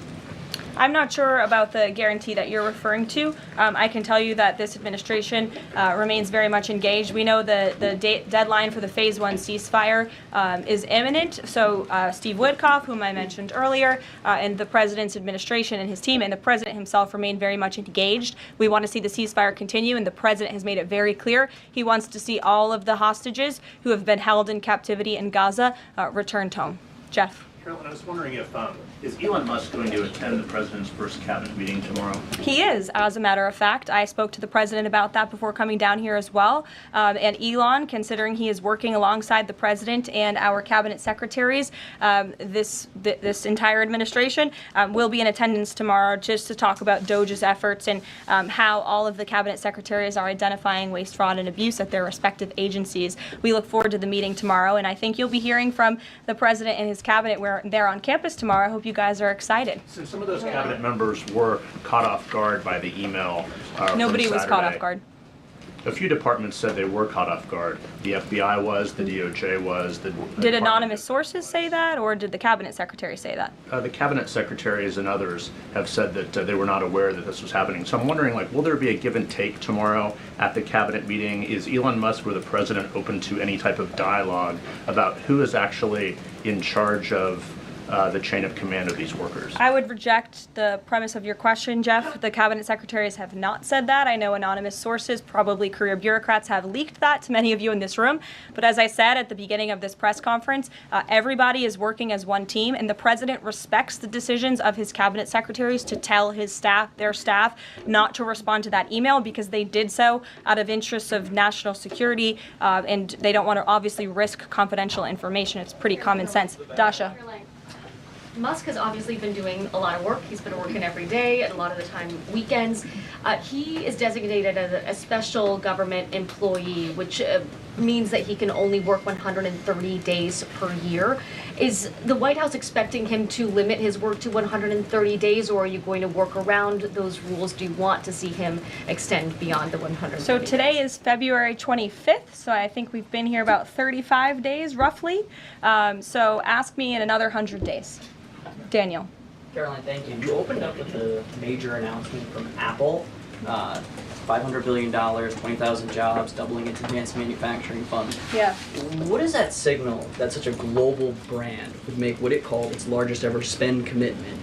I'm not sure about the guarantee that you're referring to. I can tell you that this administration remains very much engaged. We know the deadline for the Phase 1 ceasefire is imminent. So Steve Witkoff, whom I mentioned earlier, and the president's administration and his team and the president himself remain very much engaged. We want to see the ceasefire continue, and the president has made it very clear he wants to see all of the hostages who have been held in captivity in Gaza returned home. Jeff. Carolyn, I was wondering if, is Elon Musk going to attend the president's first cabinet meeting tomorrow? He is, as a matter of fact. I spoke to the president about that before coming down here as well. And Elon, considering he is working alongside the president and our cabinet secretaries, this entire administration will be in attendance tomorrow just to talk about DOJ's efforts and how all of the cabinet secretaries are identifying waste, fraud, and abuse at their respective agencies. We look forward to the meeting tomorrow, and I think you'll be hearing from the president and his cabinet where they're on campus tomorrow. I hope you guys are excited. Since some of those cabinet members were caught off guard by the email Nobody from was caught Saturday, off guard. A few departments said they were caught off guard. The FBI was, the DOJ was. Did anonymous sources say that, or did the cabinet secretary say that? The cabinet secretaries and others have said that they were not aware that this was happening. So I'm wondering, will there be a give and take tomorrow at the cabinet meeting? Is Elon Musk or the president open to any type of dialogue about who is actually in charge of the chain of command of these workers? I would reject the premise of your question, Jeff. The cabinet secretaries have not said that. I know anonymous sources, probably career bureaucrats, have leaked that to many of you in this room. But as I said at the beginning of this press conference, everybody is working as one team, and the president respects the decisions of his cabinet secretaries to tell his staff, their staff, not to respond to that email because they did so out of interests of national security, and they don't want to obviously risk confidential information. It's pretty common sense. Dasha. Musk has obviously been doing a lot of work. He's been working every day, and a lot of the time weekends. He is designated as a special government employee, which means that he can only work 130 days per year. Is the White House expecting him to limit his work to 130 days, or are you going to work around those rules? Do you want to see him extend beyond the 130 So today is February 25th, so I think we've been here about 35 days, roughly. So ask me in another 100 days. Daniel. Caroline, thank you. You opened up with a major announcement from Apple, $500 billion, 20,000 jobs, doubling its advanced manufacturing fund. Yeah. What does that signal that such a global brand would make what it called its largest ever spend commitment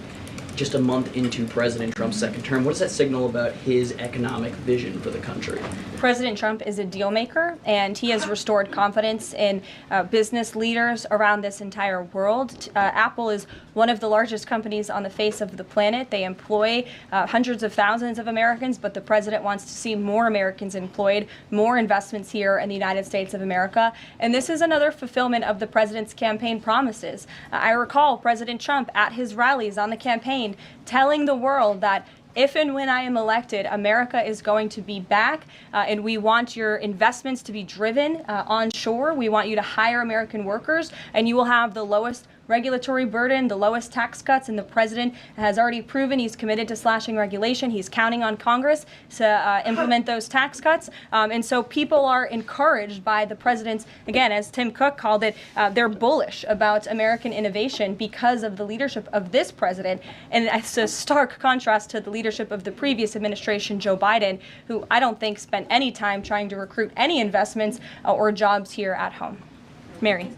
just a month into President Trump's second term. What does that signal about his economic vision for the country? President Trump is a deal maker, and he has restored confidence in business leaders around this entire world. Apple is one of the largest companies on the face of the planet. They employ hundreds of thousands of Americans, but the president wants to see more Americans employed, more investments here in the United States of America. And this is another fulfillment of the president's campaign promises. I recall President Trump at his rallies on the campaign telling the world that if and when I am elected, America is going to be back, and we want your investments to be driven onshore. We want you to hire American workers, and you will have the lowest regulatory burden, the lowest tax cuts, and the president has already proven he's committed to slashing regulation. He's counting on Congress to implement those tax cuts. And so people are encouraged by the president's, again, as Tim Cook called it, they're bullish about American innovation because of the leadership of this president. And it's a stark contrast to the leadership of the previous administration, Joe Biden, who I don't think spent any time trying to recruit any investments or jobs here at home. Mary.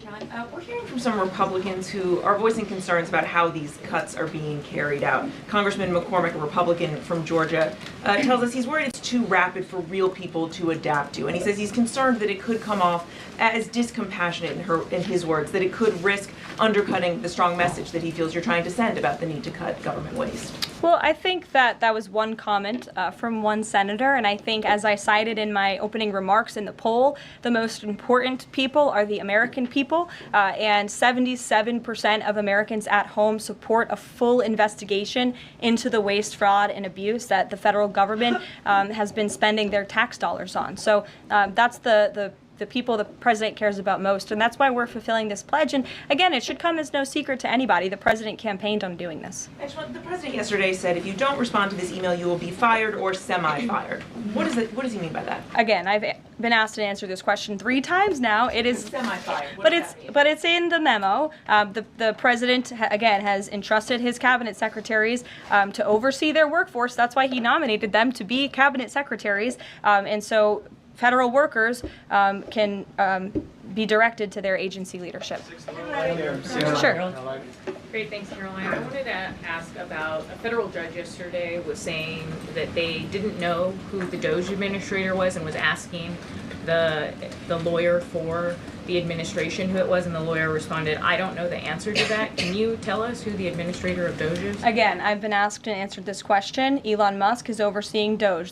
We're hearing from some Republicans who are voicing concerns about how these cuts are being carried out. Congressman McCormick, a Republican from Georgia, tells us he's worried it's too rapid for real people to adapt to. And he says he's concerned that it could come off as discompassionate, in his words, that it could risk undercutting the strong message that he feels you're trying to send about the need to cut government waste. Well, I think that was one comment from one senator, and I think, as I cited in my opening remarks in the poll, the most important people are the American people, and 77% of Americans at home support a full investigation into the waste, fraud, and abuse that the federal government has been spending their tax dollars on. So that's the people the president cares about most, and that's why we're fulfilling this pledge. And again, it should come as no secret to anybody. The president campaigned on doing this. The president yesterday said if you don't respond to this email, you will be fired or semi-fired. What does he mean by that? Again, I've been asked to answer this question 3 times now. It is semi-fired. But it's in the memo. The president again has entrusted his cabinet secretaries to oversee their workforce. That's why he nominated them to be cabinet secretaries, and so federal workers can be directed to their agency leadership. Sure. Great, thanks, Caroline. I wanted to ask about a federal judge yesterday was saying that they didn't know who the DOJ administrator was and was asking the lawyer for the administration who it was, and the lawyer responded, I don't know the answer to that. Can you tell us who the administrator of DOJ is? Again, I've been asked and answered this question. Elon Musk is overseeing DOJ.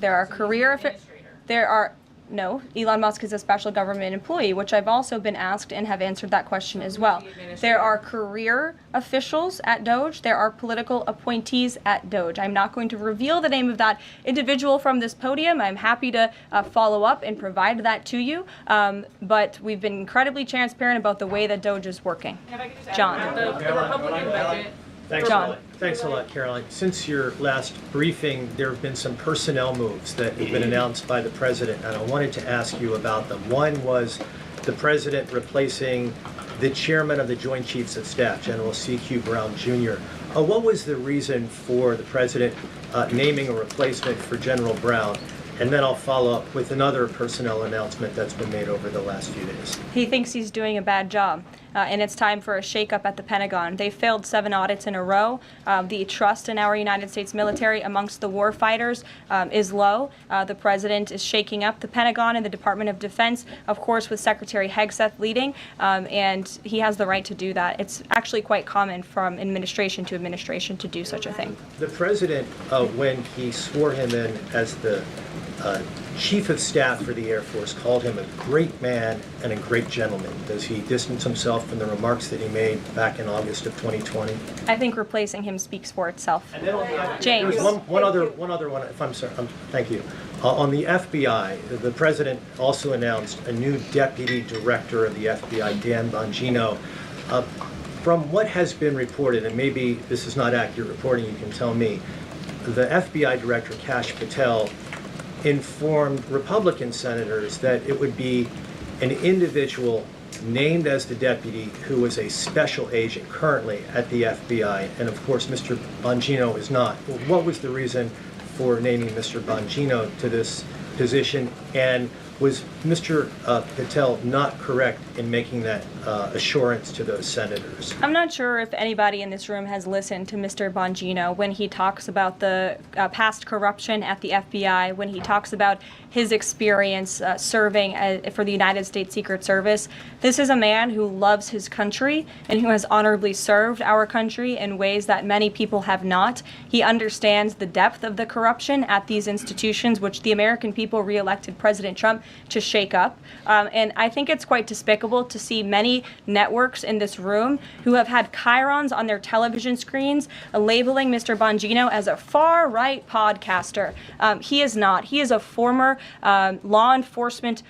No, Elon Musk is a special government employee, which I've also been asked and have answered that question as well. There are career officials at DOJ. There are political appointees at DOJ. I'm not going to reveal the name of that individual from this podium. I'm happy to follow up and provide that to you. But we've been incredibly transparent about the way that DOJ is working. John. The Republican budget. Thanks a lot, Caroline. Since your last briefing, there have been some personnel moves that have been announced by the president, and I wanted to ask you about them. One was the president replacing the chairman of the Joint Chiefs of Staff, General C.Q. Brown Jr. What was the reason for the president naming a replacement for General Brown? And then I'll follow up with another personnel announcement that's been made over the last few days. He thinks he's doing a bad job, and it's time for a shakeup at the Pentagon. They failed 7 audits in a row. The trust in our United States military amongst the war fighters is low. The president is shaking up the Pentagon and the Department of Defense, of course, with Secretary Hegseth leading, and he has the right to do that. It's actually quite common from administration to administration to do such a thing. The president, when he swore him in as the Chief of Staff for the Air Force, called him a great man and a great gentleman. Does he distance himself from the remarks that he made back in August of 2020? I think replacing him speaks for itself. James. There's one other one, if I'm sorry. Thank you. On the FBI, the president also announced a new deputy director of the FBI, Dan Bongino. From what has been reported, and maybe this is not accurate reporting, you can tell me, the FBI director, Kash Patel, informed Republican senators that it would be an individual named as the deputy who was a special agent currently at the FBI, and of course Mr. Bongino is not. What was the reason for naming Mr. Bongino to this position, and Was Mr. Patel not correct in making that assurance to those senators? I'm not sure if anybody in this room has listened to Mr. Bongino when he talks about the past corruption at the FBI, when he talks about his experience serving for the United States Secret Service. This is a man who loves his country and who has honorably served our country in ways that many people have not. He understands the depth of the corruption at these institutions, which the American people re-elected President Trump to shake up. And I think it's quite despicable to see many networks in this room who have had chyrons on their television screens labeling Mr. Bongino as a far-right podcaster. He is not. He is a former law enforcement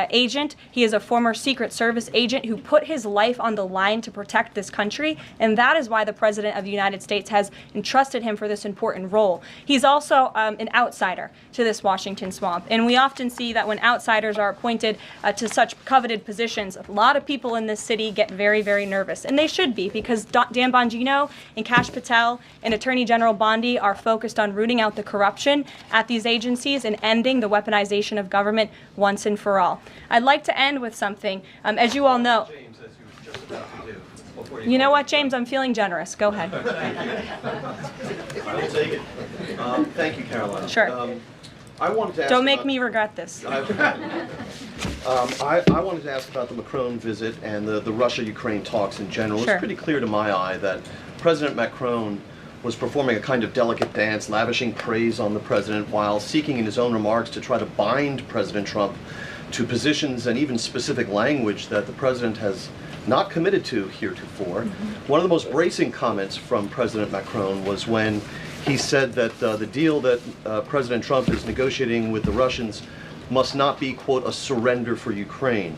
agent. He is a former Secret Service agent who put his life on the line to protect this country, and that is why the President of the United States has entrusted him for this important role. He's also an outsider to this Washington swamp, and we often see that when outsiders are appointed to such coveted positions, a lot of people in this city get very, very nervous, and they should be, because Dan Bongino and Kash Patel and Attorney General Bondi are focused on rooting out the corruption at these agencies and ending the weaponization of government once and for all. I'd like to end with something. As you all know, you know what, James? I'm feeling generous. Go ahead. I will take it. Thank you, Caroline. Sure. I wanted to ask Don't make me regret this. I wanted to ask about the Macron visit and the Russia-Ukraine talks in general. Sure. It's pretty clear to my eye that President Macron was performing a kind of delicate dance, lavishing praise on the president while seeking in his own remarks to try to bind President Trump to positions and even specific language that the president has not committed to heretofore. One of the most bracing comments from President Macron was when he said that the deal that President Trump is negotiating with the Russians must not be, quote, a surrender for Ukraine.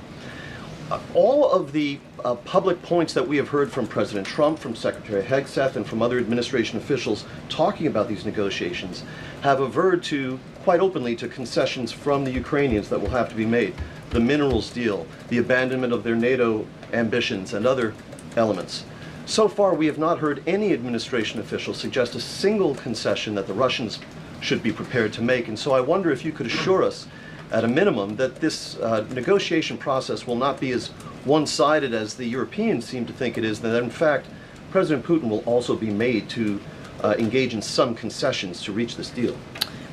All of the public points that we have heard from President Trump, from Secretary Hegseth, and from other administration officials talking about these negotiations have averred to, quite openly, to concessions from the Ukrainians that will have to be made. The minerals deal, the abandonment of their NATO ambitions, and other elements. So far, we have not heard any administration official suggest a single concession that the Russians should be prepared to make. And so I wonder if you could assure us, at a minimum, that this negotiation process will not be as one-sided as the Europeans seem to think it is, that in fact, President Putin will also be made to engage in some concessions to reach this deal.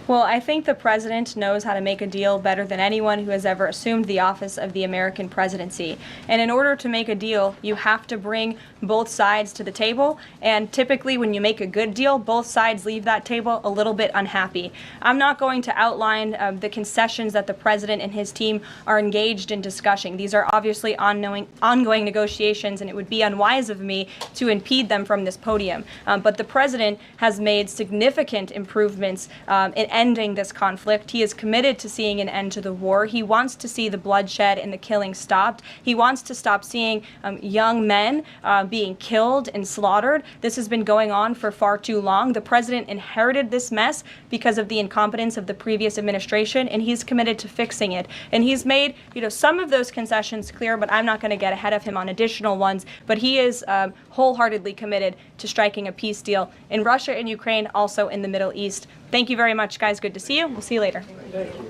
Well, I think the president knows how to make a deal better than anyone who has ever assumed the office of the American presidency. And in order to make a deal, you have to bring both sides to the table. And typically when you make a good deal, both sides leave that table a little bit unhappy. I'm not going to outline the concessions that the president and his team are engaged in discussing. These are obviously ongoing negotiations, and it would be unwise of me to impede them from this podium. But the president has made significant improvements in ending this conflict. He is committed to seeing an end to the war. He wants to see the bloodshed and the killing stopped. He wants to stop seeing young men being killed and slaughtered. This has been going on for far too long. The president inherited this mess because of the incompetence of the previous administration, and he's committed to fixing it. And he's made, some of those concessions clear, but I'm not going to get ahead of him on additional ones. But he is wholeheartedly committed to striking a peace deal in Russia and Ukraine, also in the Middle East. Thank you very much, guys. Good to see you. We'll see you later. Thank you.